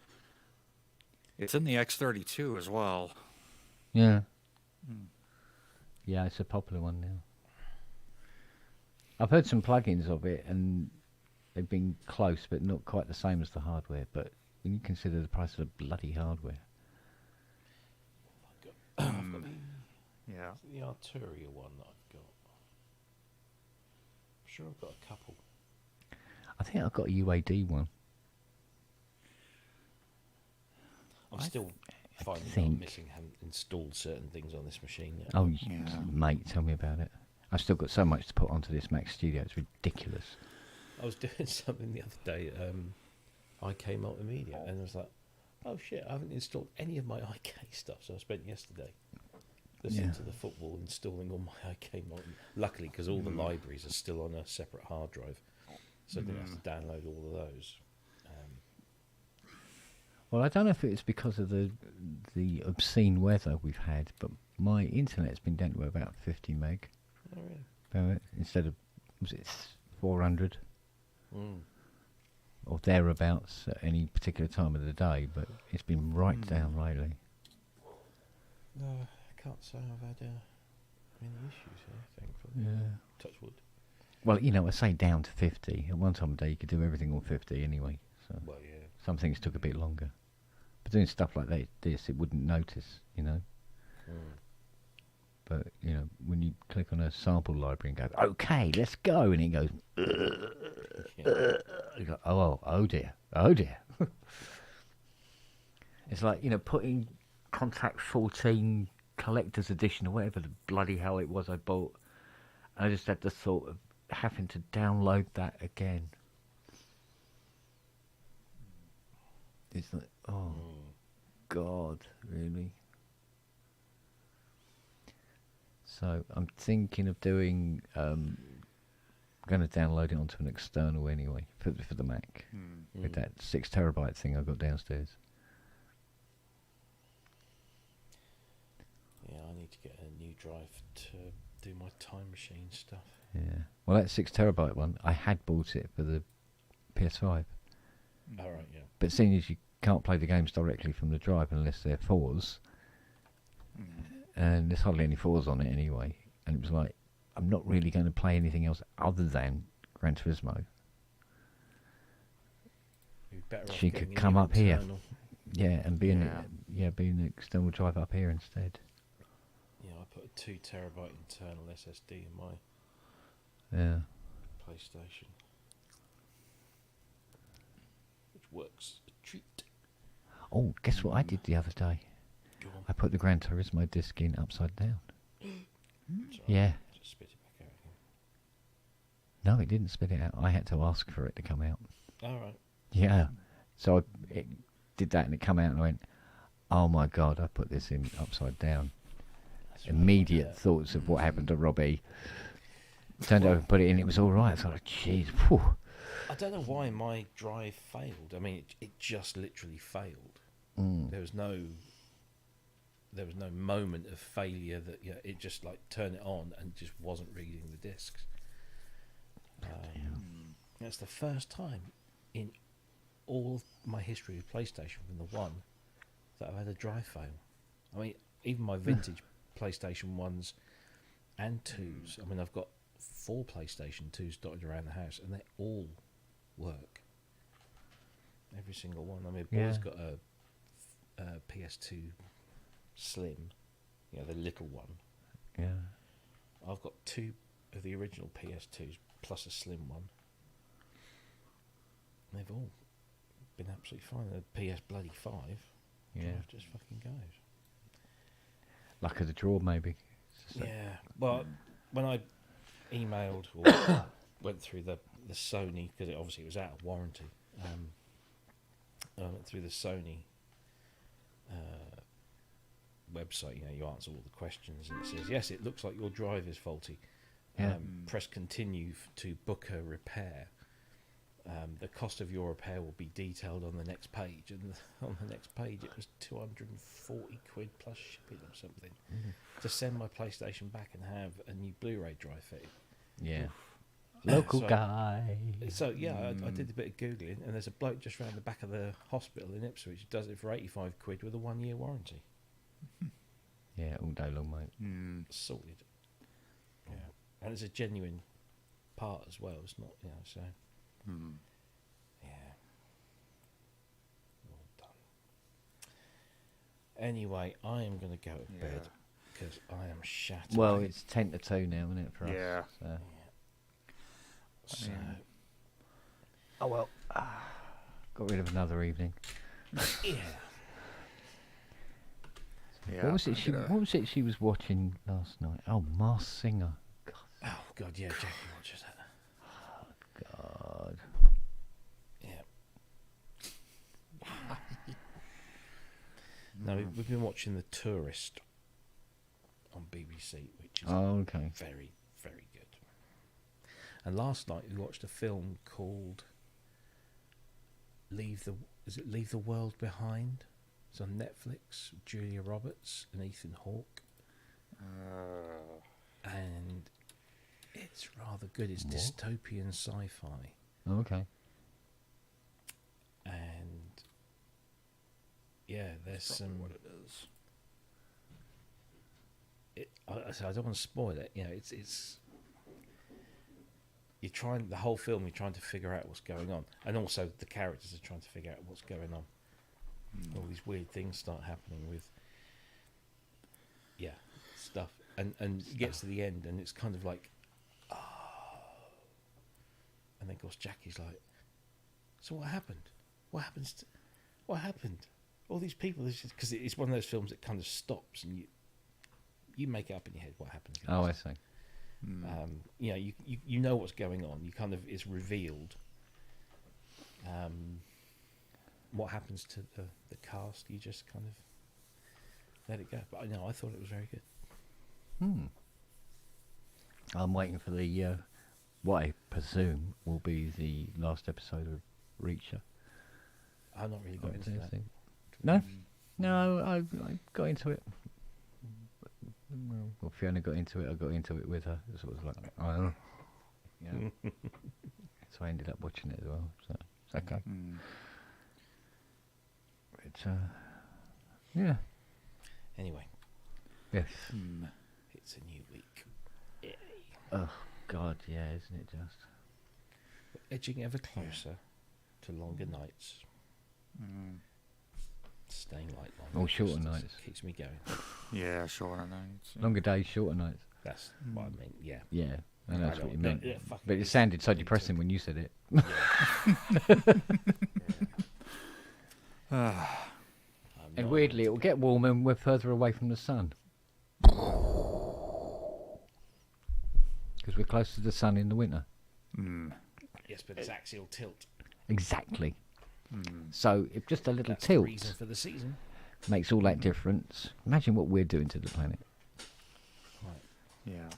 It's in the X32 as well. Yeah. Yeah, it's a popular one now. I've heard some plugins of it, and they've been close, but not quite the same as the hardware. But when you consider the price of the bloody hardware. Yeah. The Arturia one that I've got. I'm sure I've got a couple. I think I've got a UAD one. I'm still finding I'm missing, haven't installed certain things on this machine yet. Oh, mate, tell me about it. I've still got so much to put onto this Mac Studio, it's ridiculous. I was doing something the other day, IK Multimedia, and I was like, oh shit, I haven't installed any of my IK stuff, so I spent yesterday listening to the football, installing all my IK Multimedia. Luckily, because all the libraries are still on a separate hard drive, so I didn't have to download all of those. Well, I don't know if it's because of the obscene weather we've had, but my internet's been down to about 50 meg. Oh, really? Instead of, was it 400? Or thereabouts at any particular time of the day, but it's been right down lately. No, I can't say I've had any issues here, thankfully. Yeah. Touch wood. Well, you know, I say down to 50. At one time of day, you could do everything on 50 anyway. So well, yeah. Some things took a bit longer. But doing stuff like this, it wouldn't notice, you know. But, you know, when you click on a sample library and go, okay, let's go, and it goes, you go, oh dear. It's like, you know, putting Contact 14 Collector's Edition or whatever the bloody hell it was I bought. I just had the thought of having to download that again. It's like, oh, God, really? So I'm thinking of doing, I'm going to download it onto an external anyway, for the Mac, with that 6 terabyte thing I've got downstairs. Yeah, I need to get a new drive to do my Time Machine stuff. Yeah. Well, that 6 terabyte one, I had bought it for the PS5. All right, yeah. But seeing as you can't play the games directly from the drive unless they're 4s, and there's hardly any 4s on it anyway, and it was like, I'm not really going to play anything else other than Gran Turismo. She could come up here, and be an external drive up here instead. Yeah, I put a 2 terabyte internal SSD in my PlayStation, which works a treat. Oh, guess what I did the other day? I put the Gran Turismo disc in upside down. Yeah. Just spit it back out again. No, it didn't spit it out. I had to ask for it to come out. All right. Yeah. So it did that and it come out and I went, oh my God, I put this in upside down. That's immediate right, thoughts of what happened to Robbie. Turned over and put it in, it was all right. I thought, jeez, whew. I don't know why my drive failed. I mean, it just literally failed. There was no there was no moment of failure that it just like turned it on and just wasn't reading the discs. That's the first time in all of my history of PlayStation from the one that I've had a drive fail. I mean, even my vintage PlayStation 1s and 2s, I mean, I've got 4 PlayStation 2s dotted around the house, and they all work. Every single one. I mean, boy's got a PS2 Slim, the little one. Yeah. I've got 2 of the original PS2s plus a Slim one. And they've all been absolutely fine. The PS bloody 5 drive just fucking goes. Luck of the draw, maybe. Yeah. Well, when I emailed or went through the Sony, because it obviously was out of warranty, I went through the Sony website. You answer all the questions, and it says, yes, it looks like your drive is faulty. Press continue to book a repair. The cost of your repair will be detailed on the next page, and on the next page it was 240 quid plus shipping or something to send my PlayStation back and have a new Blu-ray drive fitted. Yeah. Local guy. So I did a bit of googling, and there's a bloke just round the back of the hospital in Ipswich who does it for 85 quid with a 1-year warranty. Yeah, all day long, mate. Sorted. Yeah, and it's a genuine part as well. It's not, so. Yeah. All done. Anyway, I am going to go to bed because I am shattered. Well, it's 10 to 2 now, isn't it, for us? Yeah. So. Oh well. Got rid of another evening. Yeah. What was it she was watching last night? Oh, Masked Singer. God. Oh God, yeah, Jackie watches that. Oh, God. Yeah. No, we've been watching The Tourist on BBC, which is very, very good. And last night we watched a film called Leave the World Behind? It's on Netflix. Julia Roberts and Ethan Hawke. And it's rather good. It's dystopian sci-fi. Oh, okay. And there's some. What it is. I don't want to spoil it. It's. You're trying the whole film. You're trying to figure out what's going on, and also the characters are trying to figure out what's going on. All these weird things start happening with. Stuff, and it gets to the end, and it's kind of like, and then of course Jackie's like, so what happened? What happened? All these people, because it's one of those films that kind of stops, and you make it up in your head what happens. Oh, I see. You know what's going on. You kind of it's revealed. What happens to the cast? You just kind of let it go. But I thought it was very good. I'm waiting for the what I presume will be the last episode of Reacher. I've not really got into that. No, I got into it. Well, Fiona got into it. I got into it with her. It was like, so I ended up watching it as well. So it's okay. But yeah. Anyway. Yes. It's a new week. Yay. Oh God, yeah, isn't it just? We're edging ever closer to longer nights. Staying light longer. Or shorter nights. Keeps me going. Yeah, shorter nights. Longer days, shorter nights. That's what I mean. Yeah. Yeah, I know that's what you meant. Yeah, but it sounded so depressing when you said it. And weirdly, it will get warmer and we're further away from the sun. Because we're close to the sun in the winter. Yes, but it's axial tilt. Exactly. So if just a little That's tilt the reason for the season makes all that difference. Imagine what we're doing to the planet. Right. Yeah.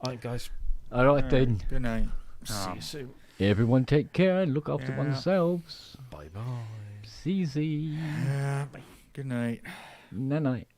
All right, guys. All right, then. Good night. See you soon. Everyone take care and look after oneselves. Bye-bye. See you. Yeah. Good night. Night.